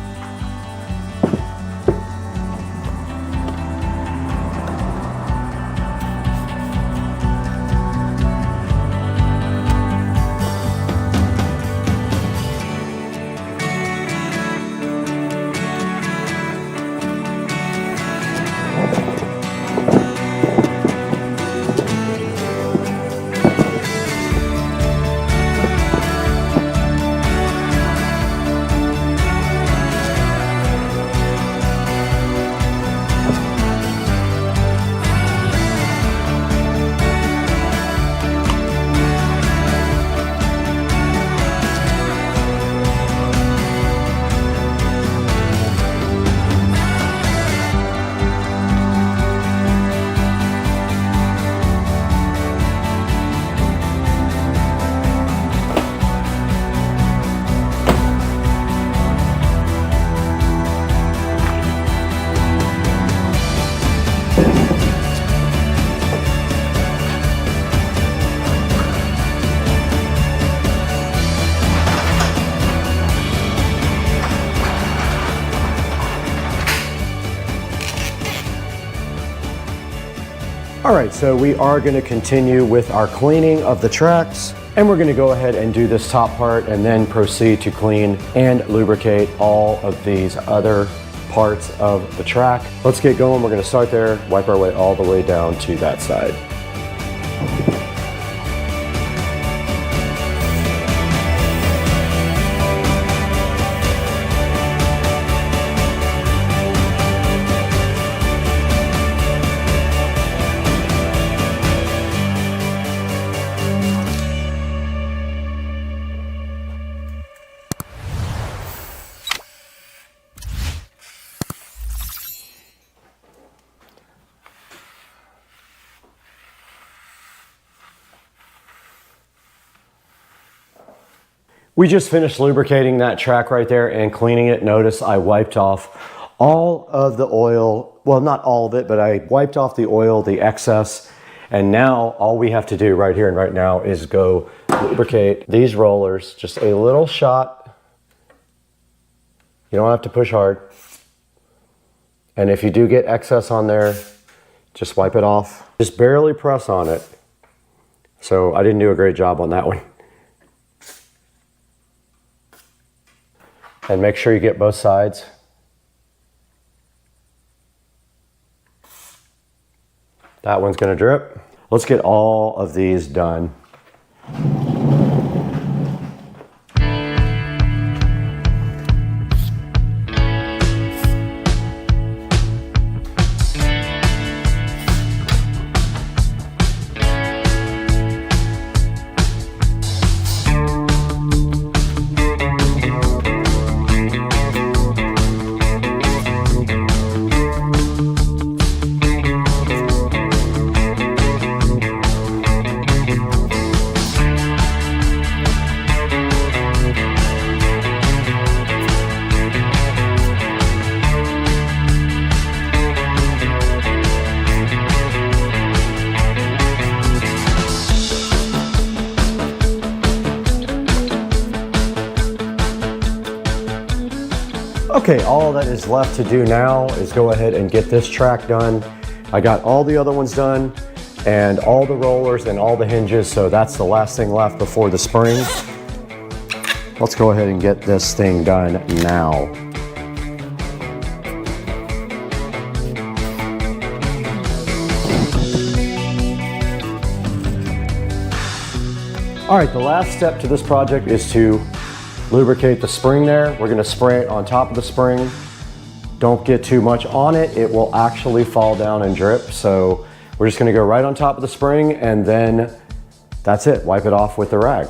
All right, so we are going to continue with our cleaning of the tracks, and we're going to go ahead and do this top part and then proceed to clean and lubricate all of these other parts of the track. Let's get going. We're going to start there, wipe our way all the way down to that side. We just finished lubricating that track right there and cleaning it. Notice I wiped off all of the oil. Well, not all of it, but I wiped off the oil, the excess. And now all we have to do right here and right now is go lubricate these rollers. Just a little shot. You don't have to push hard. And if you do get excess on there, just wipe it off. Just barely press on it. So I didn't do a great job on that one. And make sure you get both sides. That one's gonna drip. Let's get all of these done. Okay, all that is left to do now is go ahead and get this track done. I got all the other ones done and all the rollers and all the hinges, so that's the last thing left before the spring. Let's go ahead and get this thing done now. All right, the last step to this project is to lubricate the spring there. We're gonna spray it on top of the spring. Don't get too much on it. It will actually fall down and drip. So we're just gonna go right on top of the spring and then that's it. Wipe it off with the rag.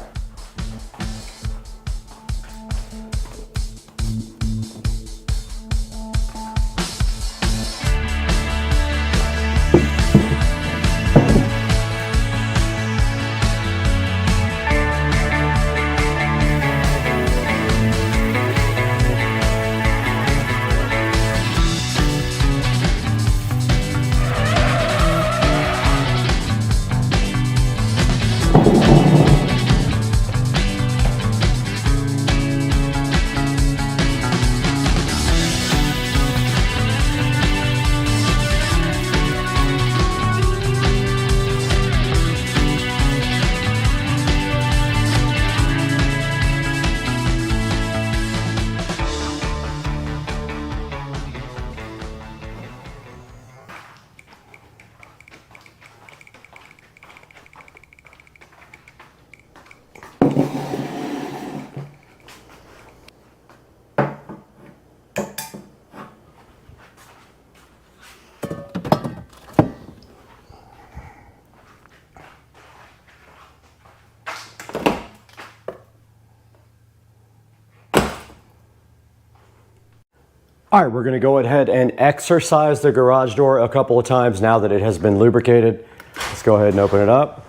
All right, we're gonna go ahead and exercise the garage door a couple of times now that it has been lubricated. Let's go ahead and open it up.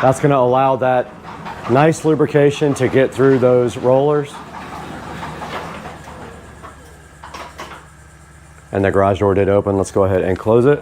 That's gonna allow that nice lubrication to get through those rollers. And the garage door did open. Let's go ahead and close it.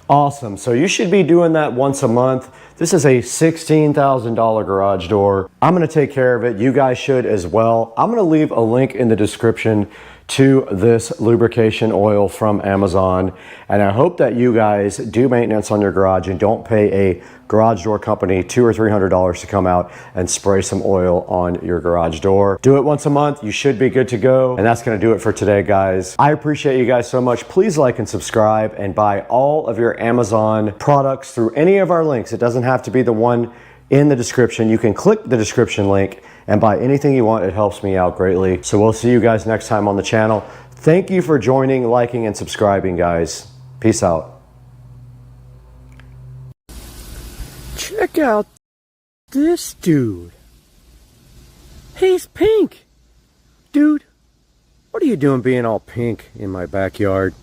Awesome. So you should be doing that once a month. This is a $16,000 garage door. I'm going to take care of it. You guys should as well. I'm going to leave a link in the description to this lubrication oil from Amazon. And I hope that you guys do maintenance on your garage and don't pay a garage door company $200 or $300 to come out and spray some oil on your garage door. Do it once a month, you should be good to go. And that's gonna do it for today, guys. I appreciate you guys so much. Please like and subscribe and buy all of your Amazon products through any of our links. It doesn't have to be the one in the description. You can click the description link and buy anything you want. It helps me out greatly. So we'll see you guys next time on the channel. Thank you for joining, liking, and subscribing, guys. Peace out. Check out this dude. He's pink. Dude, what are you doing being all pink in my backyard?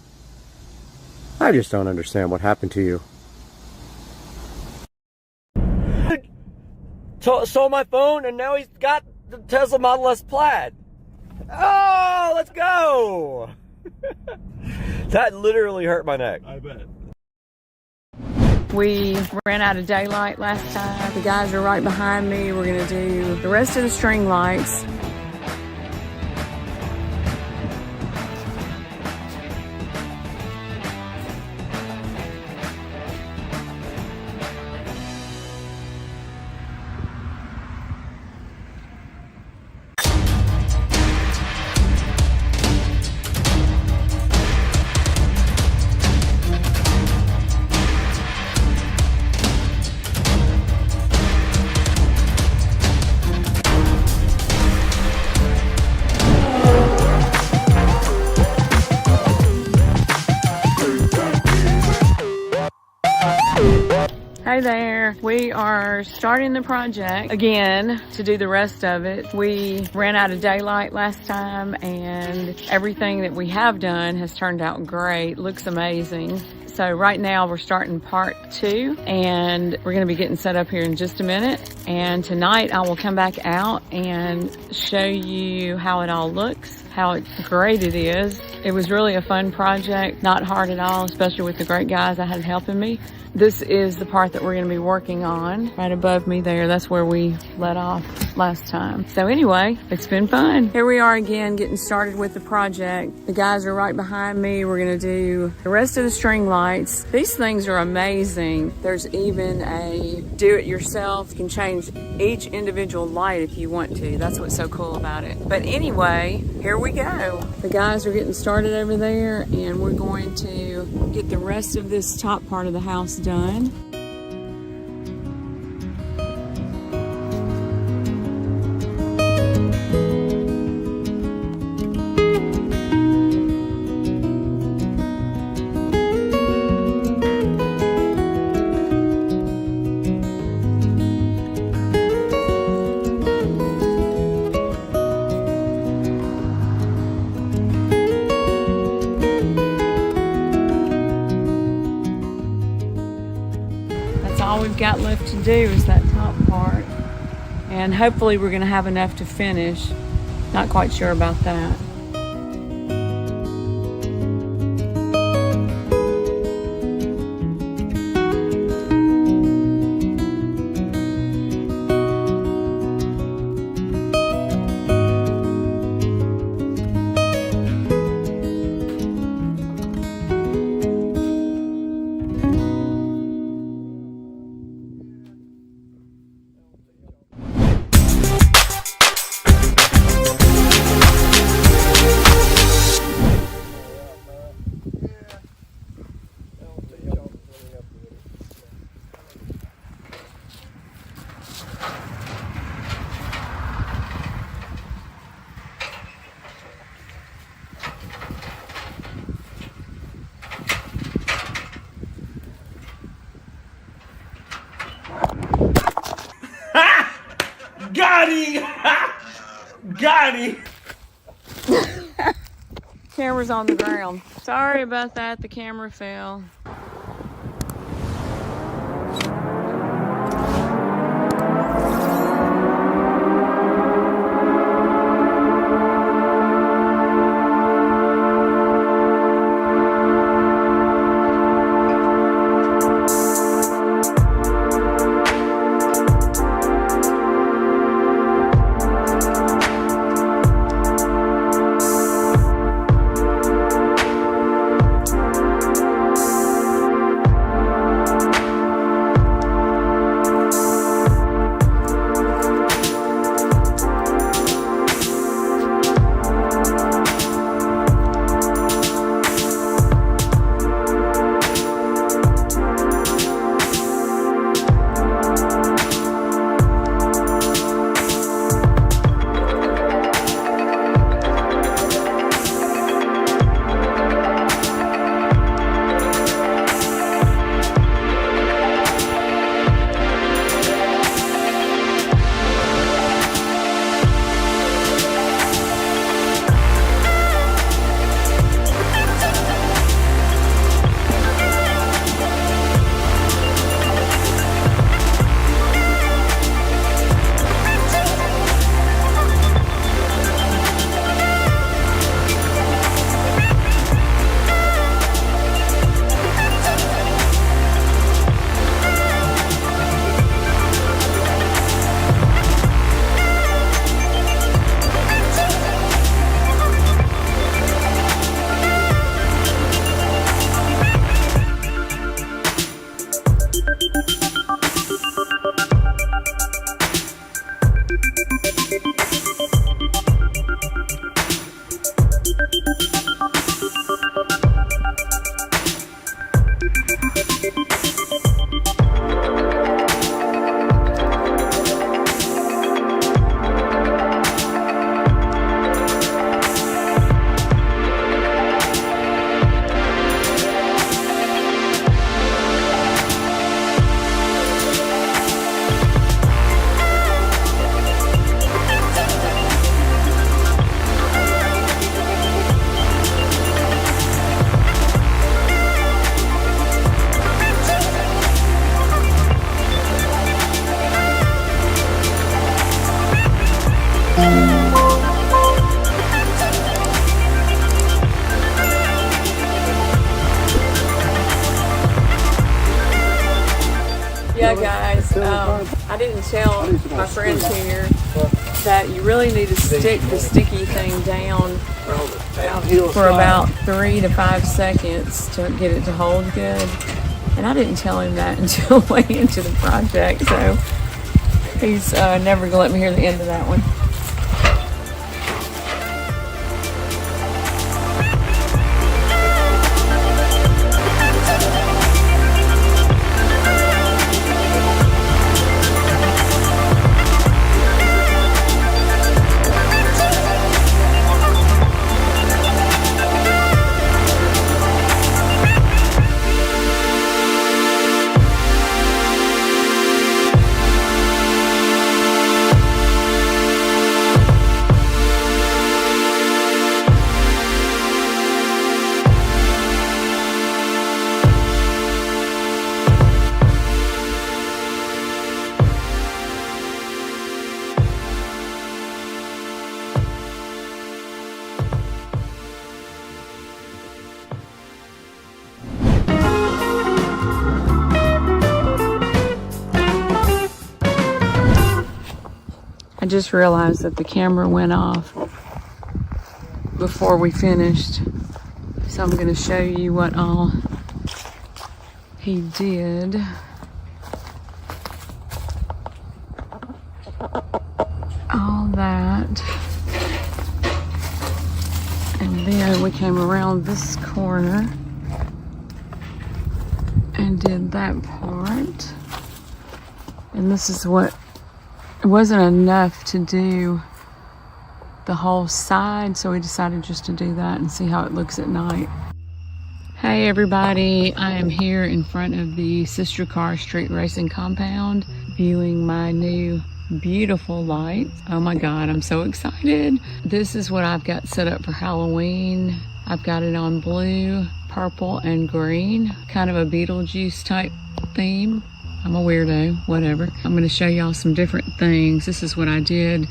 I just don't understand what happened to you. Sold my phone and now he's got the Tesla Model S Plaid. Oh, let's go. That literally hurt my neck. I bet. We ran out of daylight last time. The guys are right behind me. We're gonna do the rest of the string lights. Hey there, we are starting the project again to do the rest of it. We ran out of daylight last time and everything that we have done has turned out great, looks amazing. So right now we're starting part 2 and we're gonna be getting set up here in just a minute. And tonight I will come back out and show you how it all looks, how great it is. It was really a fun project, not hard at all, especially with the great guys I had helping me. This is the part that we're going to be working on right above me there. That's where we let off last time. So anyway, it's been fun. Here we are again getting started with the project. The guys are right behind me. We're going to do the rest of the string lights. These things are amazing. There's even a do-it-yourself. You can change each individual light if you want to. That's what's so cool about it. But anyway, here we go. The guys are getting started over there and we're going to get the rest of this top part of the house done. All we've got left to do is that top part, and hopefully we're going to have enough to finish. Not quite sure about that. Got him! Got him! Camera's on the ground. Sorry about that, the camera fell. I didn't tell my friends here that you really need to stick the sticky thing down for about 3 to 5 seconds to get it to hold good. And I didn't tell him that until way into the project, so he's never gonna let me hear the end of that one. I just realized that the camera went off before we finished, so I'm going to show you what all he did. All that, and then we came around this corner and did that part, and this is what. It wasn't enough to do the whole side, so we decided just to do that and see how it looks at night. Hey everybody, I am here in front of the Sister Car Street Racing compound viewing my new beautiful lights. Oh my god, I'm so excited. This is what I've got set up for Halloween. I've got it on blue, purple, and green, kind of a Beetlejuice type theme. I'm a weirdo, whatever. I'm going to show y'all some different things. This is what I did.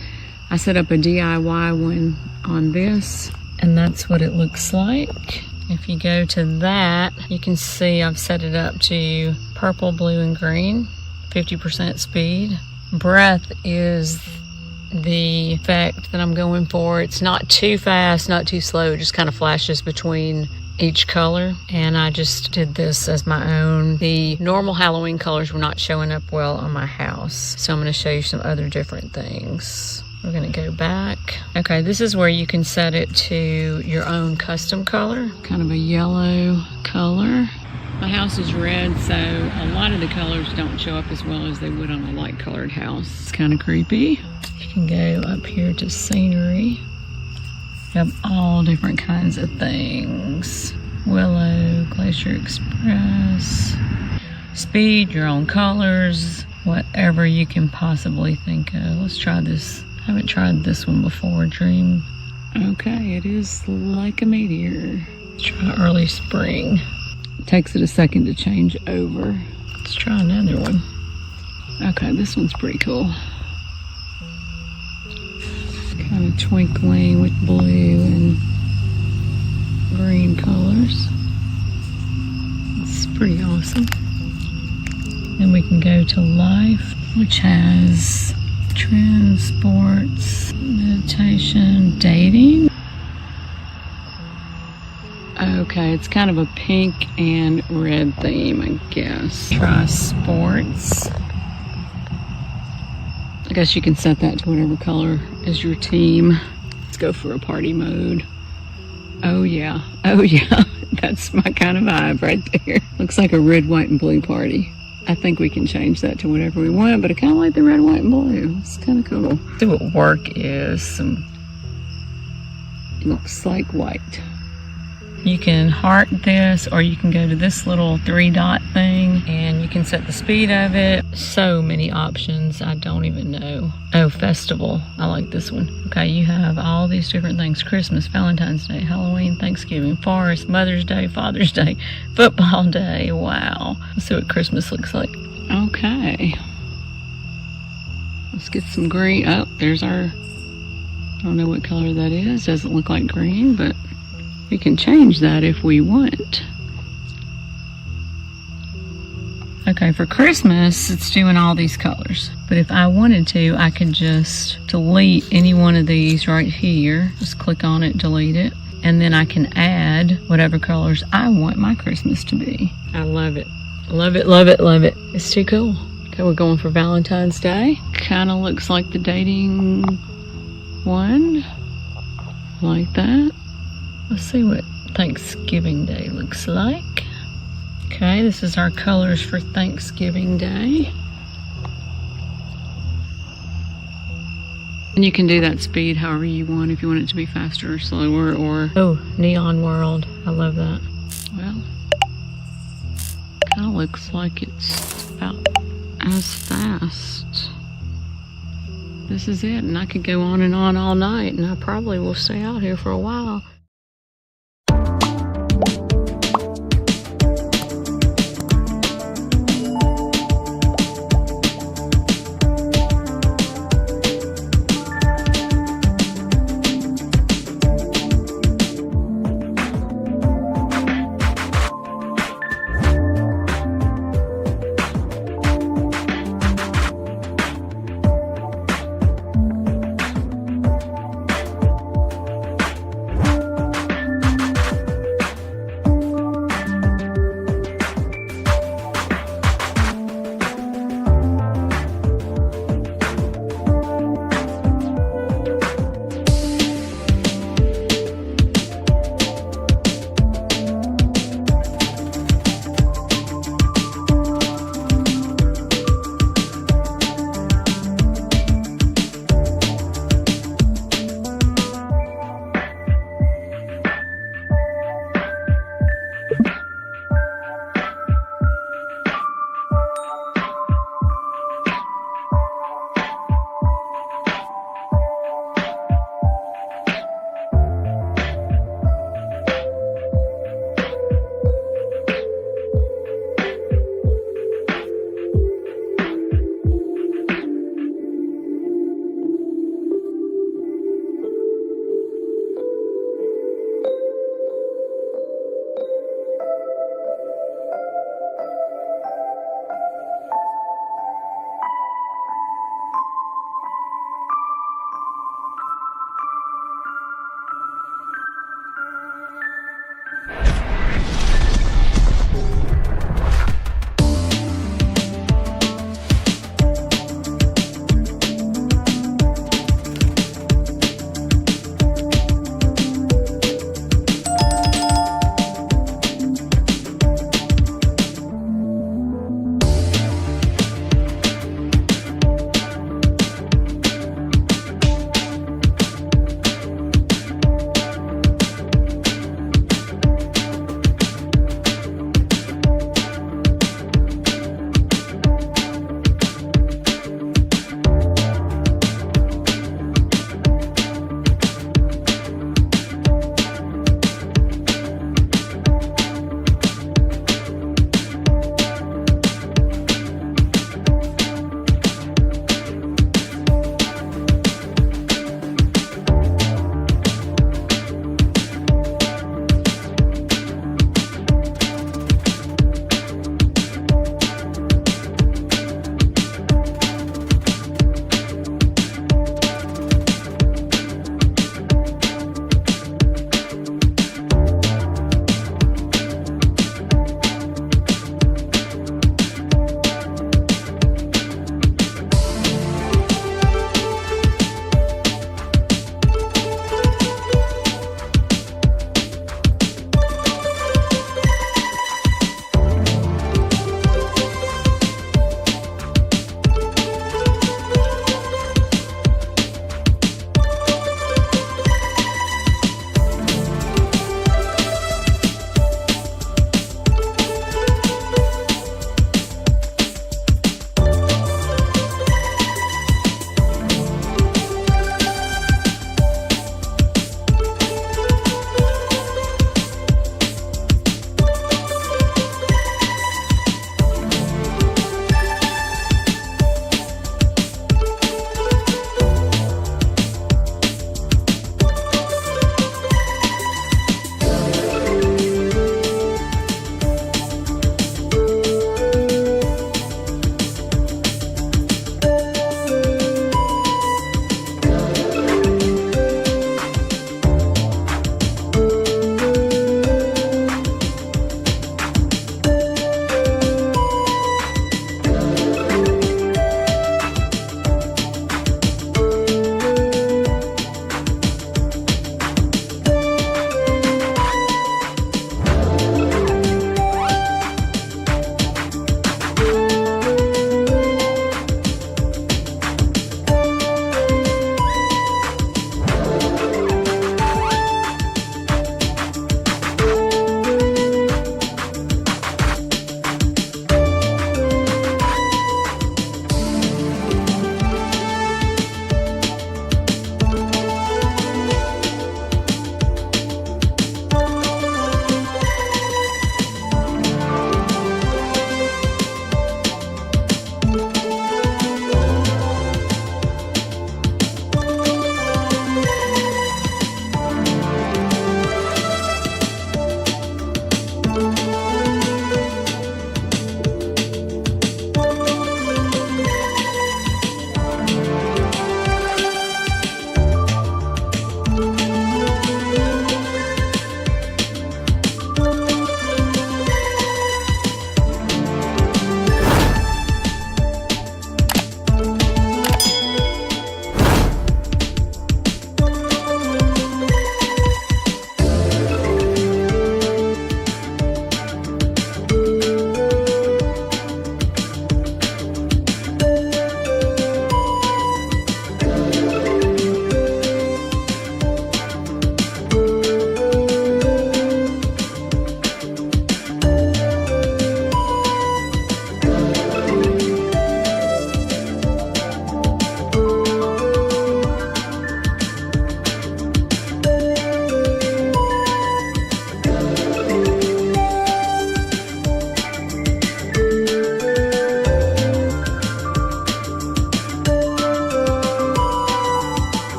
I set up a DIY one on this, and that's what it looks like. If you go to that, you can see I've set it up to purple, blue, and green, 50% speed. Breath is the effect that I'm going for. It's not too fast, not too slow, it just kind of flashes between each color, and I just did this as my own. The normal Halloween colors were not showing up well on my house, so I'm going to show you some other different things. We're going to go back. Okay, this is where you can set it to your own custom color, kind of a yellow color. My house is red, so a lot of the colors don't show up as well as they would on a light colored house. It's kind of creepy. You can go up here to scenery. You have all different kinds of things. Willow, Glacier Express, speed, your own colors, whatever you can possibly think of. Let's try this. I haven't tried this one before, Dream. Okay, it is like a meteor. Let's try early spring. It takes it a second to change over. Let's try another one. Okay, this one's pretty cool. Kind of twinkling with blue and green colors. It's pretty awesome. Then we can go to life, which has trends, sports, meditation, dating. Okay, it's kind of a pink and red theme, I guess. Try sports. I guess you can set that to whatever color is your team. Let's go for a party mode. Oh yeah, that's my kind of vibe right there. Looks like a red, white, and blue party. I think we can change that to whatever we want, but I kind of like the red, white, and blue. It's kind of cool. See what work is. Looks like white. You can heart this, or you can go to this little 3-dot thing and you can set the speed of it. So many options, I don't even know. Oh, festival, I like this one. Okay, you have all these different things. Christmas, Valentine's Day, Halloween, Thanksgiving, Forest, Mother's Day, Father's Day, Football Day. Wow. Let's see what Christmas looks like. Okay. Let's get some green. Oh, there's our, I don't know what color that is. Doesn't look like green, but we can change that if we want. Okay, for Christmas, it's doing all these colors. But if I wanted to, I could just delete any one of these right here. Just click on it, delete it. And then I can add whatever colors I want my Christmas to be. I love it. Love it, love it, love it. It's too cool. Okay, we're going for Valentine's Day. Kind of looks like the dating one. Like that. Let's see what Thanksgiving Day looks like. Okay, this is our colors for Thanksgiving Day. And you can do that speed however you want, if you want it to be faster or slower, or... Oh, Neon World. I love that. Well, kind of looks like it's about as fast. This is it, and I could go on and on all night, and I probably will stay out here for a while.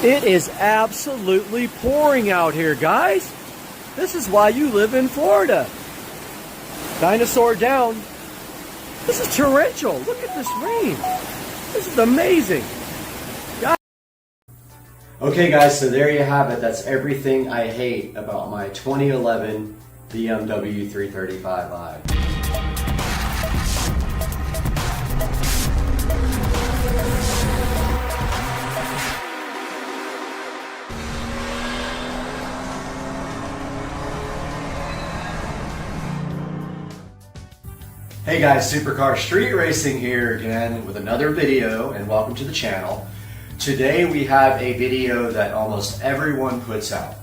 It is absolutely pouring out here, guys. This is why you live in Florida. Dinosaur down. This is torrential. Look at this rain. This is amazing. Okay, guys, so there you have it. That's everything I hate about my 2011 BMW 335i. Hey guys, Supercar Street Racing here again with another video, and welcome to the channel. Today we have a video that almost everyone puts out,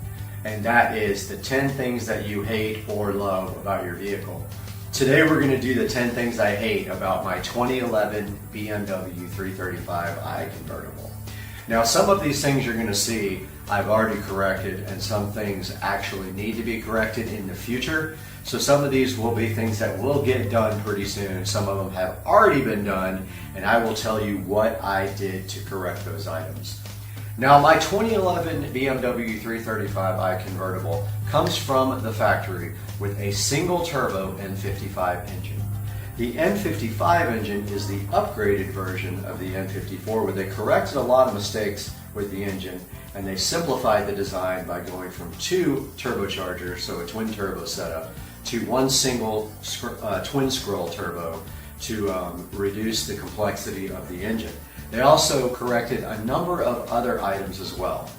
and that is the 10 things that you hate or love about your vehicle. Today we're going to do the 10 things I hate about my 2011 BMW 335i convertible. Now some of these things you're going to see I've already corrected, and some things actually need to be corrected in the future. So some of these will be things that will get done pretty soon. Some of them have already been done, and I will tell you what I did to correct those items. Now my 2011 BMW 335i convertible comes from the factory with a single turbo N55 engine. The N55 engine is the upgraded version of the N54, where they corrected a lot of mistakes with the engine, and they simplified the design by going from 2 turbochargers, so a twin turbo setup, to one single twin scroll turbo to reduce the complexity of the engine. They also corrected a number of other items as well.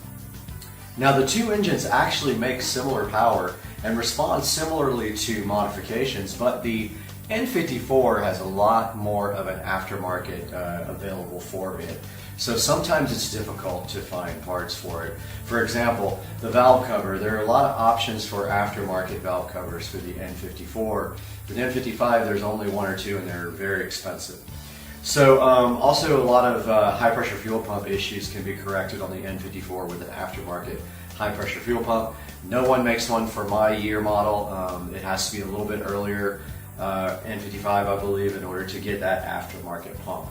Now the two engines actually make similar power and respond similarly to modifications, but the N54 has a lot more of an aftermarket available for it. So sometimes it's difficult to find parts for it. For example, the valve cover, there are a lot of options for aftermarket valve covers for the N54. For the N55, there's only 1 or 2, and they're very expensive. So also a lot of high pressure fuel pump issues can be corrected on the N54 with an aftermarket high pressure fuel pump. No one makes one for my year model. It has to be a little bit earlier, N55 I believe, in order to get that aftermarket pump.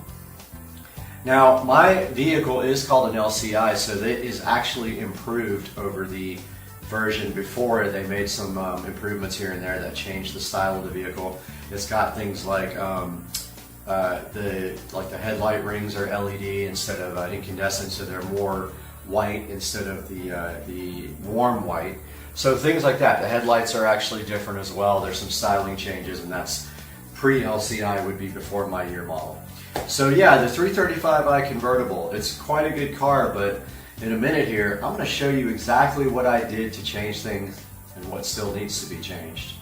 Now my vehicle is called an LCI, so it is actually improved over the version before. They made some improvements here and there that changed the style of the vehicle. It's got things like the headlight rings are LED instead of incandescent, so they're more white instead of the warm white. So things like that. The headlights are actually different as well. There's some styling changes, and that's pre-LCI, would be before my year model. So yeah, the 335i convertible, it's quite a good car, but in a minute here, I'm going to show you exactly what I did to change things and what still needs to be changed.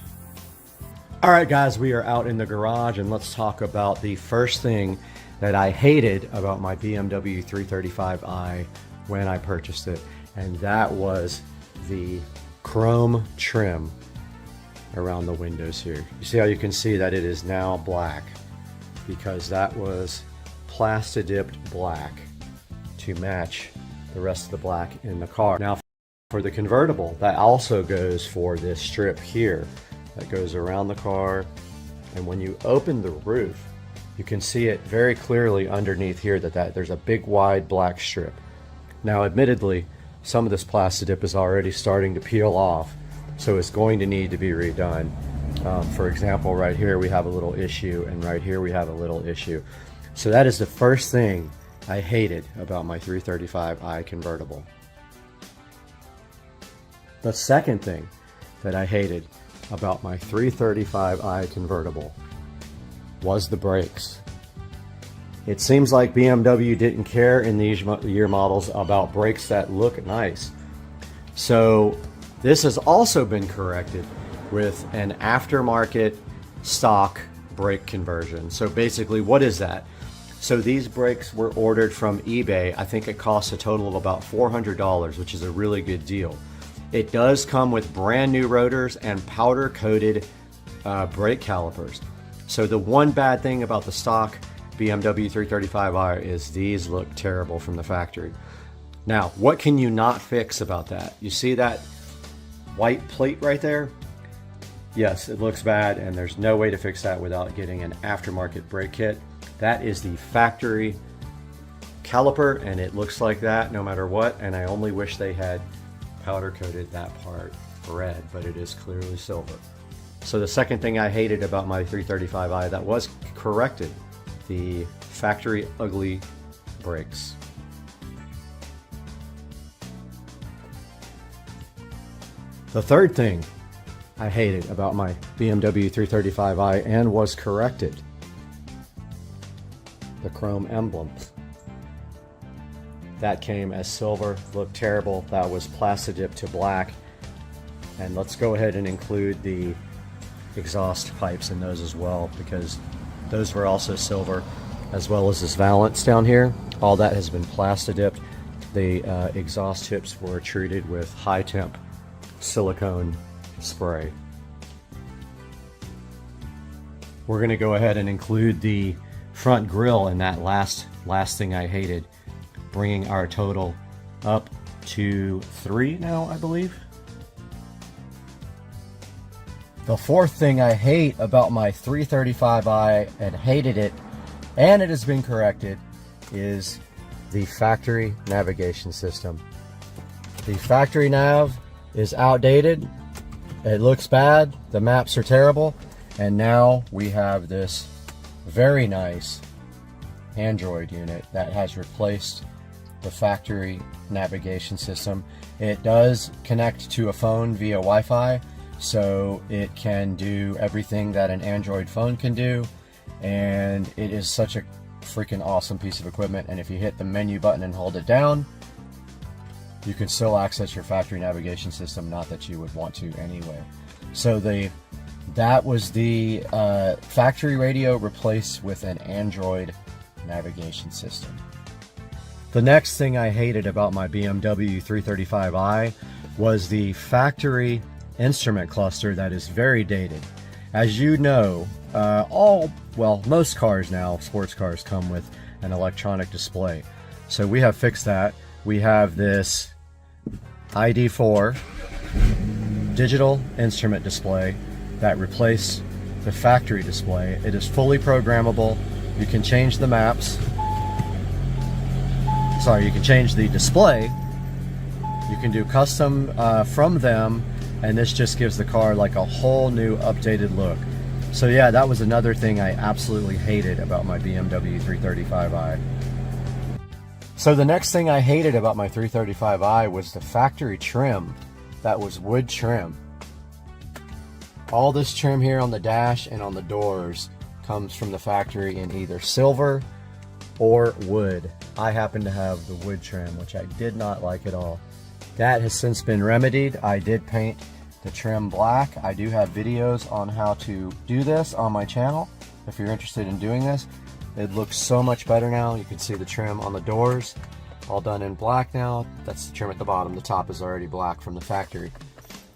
All right, guys, we are out in the garage, and let's talk about the first thing that I hated about my BMW 335i when I purchased it, and that was the chrome trim around the windows here. You see how you can see that it is now black, because that was Plastadipped black to match the rest of the black in the car. Now for the convertible, that also goes for this strip here that goes around the car, and when you open the roof, you can see it very clearly underneath here that there's a big wide black strip. Now admittedly, some of this Plastadip is already starting to peel off, so it's going to need to be redone. For example, right here we have a little issue, and right here we have a little issue. So that is the first thing I hated about my 335i convertible. The second thing that I hated about my 335i convertible was the brakes. It seems like BMW didn't care in these year models about brakes that look nice. So this has also been corrected with an aftermarket stock brake conversion. So basically, what is that? So these brakes were ordered from eBay. I think it costs a total of about $400, which is a really good deal. It does come with brand new rotors and powder coated brake calipers. So the one bad thing about the stock BMW 335i is these look terrible from the factory. Now, what can you not fix about that? You see that white plate right there? Yes, it looks bad, and there's no way to fix that without getting an aftermarket brake kit. That is the factory caliper, and it looks like that no matter what, and I only wish they had powder coated that part red, but it is clearly silver. So the second thing I hated about my 335i that was corrected, the factory ugly brakes. The third thing I hated about my BMW 335i and was corrected, the chrome emblems. That came as silver, looked terrible. That was plasti-dipped to black. And let's go ahead and include the exhaust pipes in those as well, because those were also silver, as well as this valance down here. All that has been plasti-dipped. The exhaust tips were treated with high temp silicone spray. We're going to go ahead and include the front grille in that last thing I hated, bringing our total up to 3 now, I believe. The fourth thing I hate about my 335i and hated it, and it has been corrected, is the factory navigation system. The factory nav is outdated. It looks bad. The maps are terrible. And now we have this very nice Android unit that has replaced the factory navigation system. It does connect to a phone via Wi-Fi, so it can do everything that an Android phone can do, and it is such a freaking awesome piece of equipment. And if you hit the menu button and hold it down, you can still access your factory navigation system, not that you would want to anyway. So that was the factory radio replaced with an Android navigation system. The next thing I hated about my BMW 335i was the factory instrument cluster that is very dated. As you know, most cars now, sports cars, come with an electronic display. So we have fixed that. We have this ID4 digital instrument display that replaced the factory display. It is fully programmable. You can change the maps. Sorry, you can change the display. You can do custom from them, and this just gives the car like a whole new updated look. So yeah, that was another thing I absolutely hated about my BMW 335i. So the next thing I hated about my 335i was the factory trim. That was wood trim. All this trim here on the dash and on the doors comes from the factory in either silver or wood. I happen to have the wood trim, which I did not like at all. That has since been remedied. I did paint the trim black. I do have videos on how to do this on my channel if you're interested in doing this. It looks so much better now. You can see the trim on the doors, all done in black now. That's the trim at the bottom. The top is already black from the factory.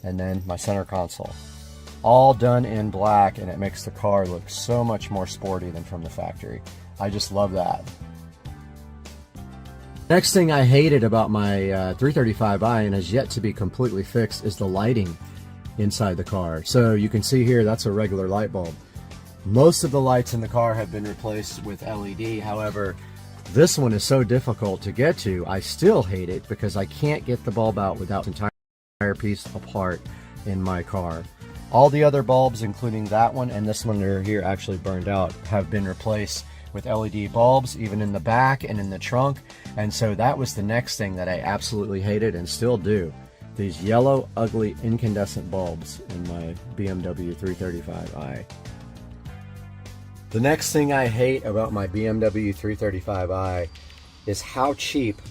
And then my center console, all done in black, and it makes the car look so much more sporty than from the factory. I just love that. Next thing I hated about my 335i and has yet to be completely fixed is the lighting inside the car. So you can see here, that's a regular light bulb. Most of the lights in the car have been replaced with LED. However, this one is so difficult to get to. I still hate it because I can't get the bulb out without the entire piece apart in my car. All the other bulbs, including that one and this one right here, actually burned out, have been replaced with LED bulbs, even in the back and in the trunk. And so that was the next thing that I absolutely hated and still do, these yellow, ugly, incandescent bulbs in my BMW 335i. The next thing I hate about my BMW 335i is how cheap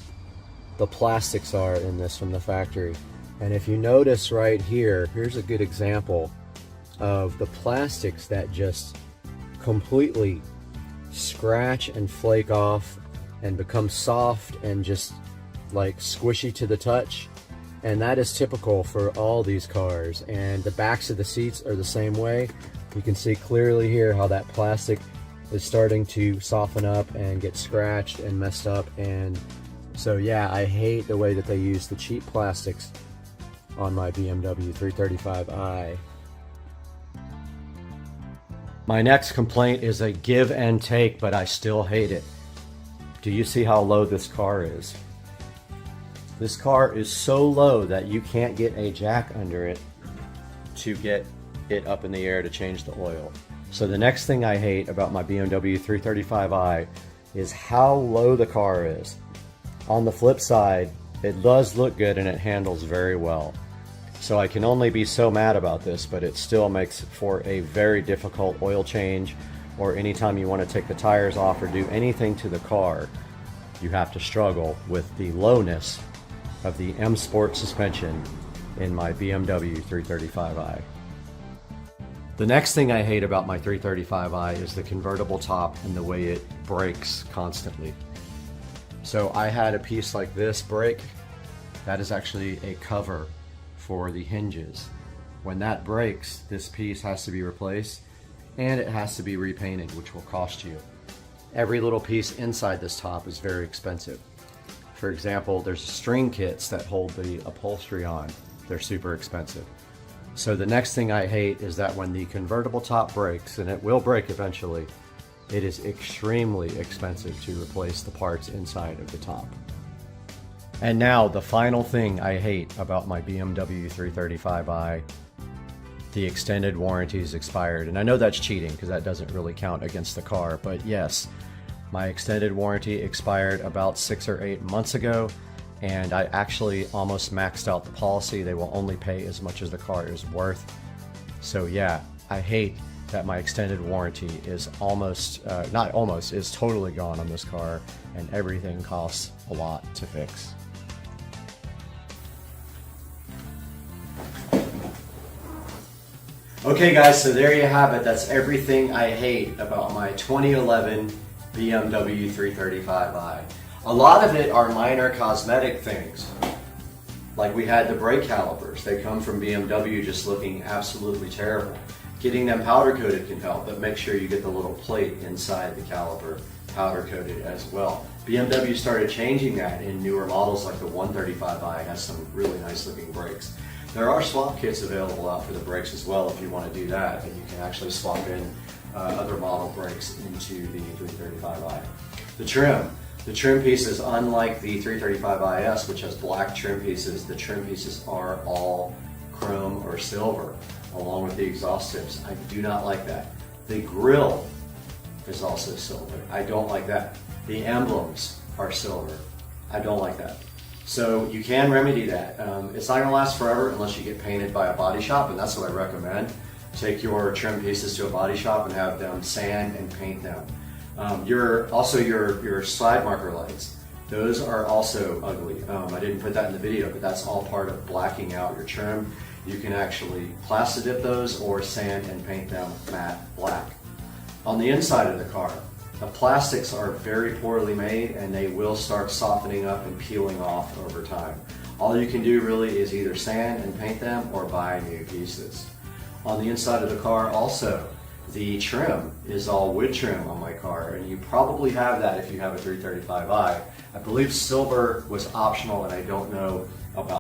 the plastics are in this from the factory. And if you notice right here, here's a good example of the plastics that just completely scratch and flake off and become soft and just like squishy to the touch. And that is typical for all these cars. And the backs of the seats are the same way. You can see clearly here how that plastic is starting to soften up and get scratched and messed up. And so yeah, I hate the way that they use the cheap plastics on my BMW 335i. My next complaint is a give and take, but I still hate it. Do you see how low this car is? This car is so low that you can't get a jack under it to get it up in the air to change the oil. So the next thing I hate about my BMW 335i is how low the car is. On the flip side, it does look good and it handles very well. So I can only be so mad about this, but it still makes for a very difficult oil change, or anytime you want to take the tires off or do anything to the car, you have to struggle with the lowness of the M Sport suspension in my BMW 335i. The next thing I hate about my 335i is the convertible top and the way it breaks constantly. So I had a piece like this break. That is actually a cover for the hinges. When that breaks, this piece has to be replaced and it has to be repainted, which will cost you. Every little piece inside this top is very expensive. For example, there's string kits that hold the upholstery on. They're super expensive. So the next thing I hate is that when the convertible top breaks, and it will break eventually, it is extremely expensive to replace the parts inside of the top. And now the final thing I hate about my BMW 335i, the extended warranty is expired. And I know that's cheating because that doesn't really count against the car, but yes, my extended warranty expired about 6 or 8 months ago, and I actually almost maxed out the policy. They will only pay as much as the car is worth. So yeah, I hate that my extended warranty is is totally gone on this car, and everything costs a lot to fix. Okay guys, so there you have it. That's everything I hate about my 2011 BMW 335i. A lot of it are minor cosmetic things. Like we had the brake calipers. They come from BMW just looking absolutely terrible. Getting them powder coated can help, but make sure you get the little plate inside the caliper powder coated as well. BMW started changing that in newer models, like the 135i has some really nice looking brakes. There are swap kits available out for the brakes as well if you want to do that, and you can actually swap in other model brakes into the 335i. The trim pieces, unlike the 335IS, which has black trim pieces, the trim pieces are all chrome or silver, along with the exhaust tips. I do not like that. The grille is also silver. I don't like that. The emblems are silver. I don't like that. So you can remedy that. It's not gonna last forever unless you get painted by a body shop, and that's what I recommend. Take your trim pieces to a body shop and have them sand and paint them. Your slide marker lights, those are also ugly. I didn't put that in the video, but that's all part of blacking out your trim. You can actually plasti dip those or sand and paint them matte black. On the inside of the car, the plastics are very poorly made and they will start softening up and peeling off over time. All you can do really is either sand and paint them or buy new pieces. On the inside of the car also, the trim is all wood trim on my car, and you probably have that if you have a 335i. I believe silver was optional, and I don't know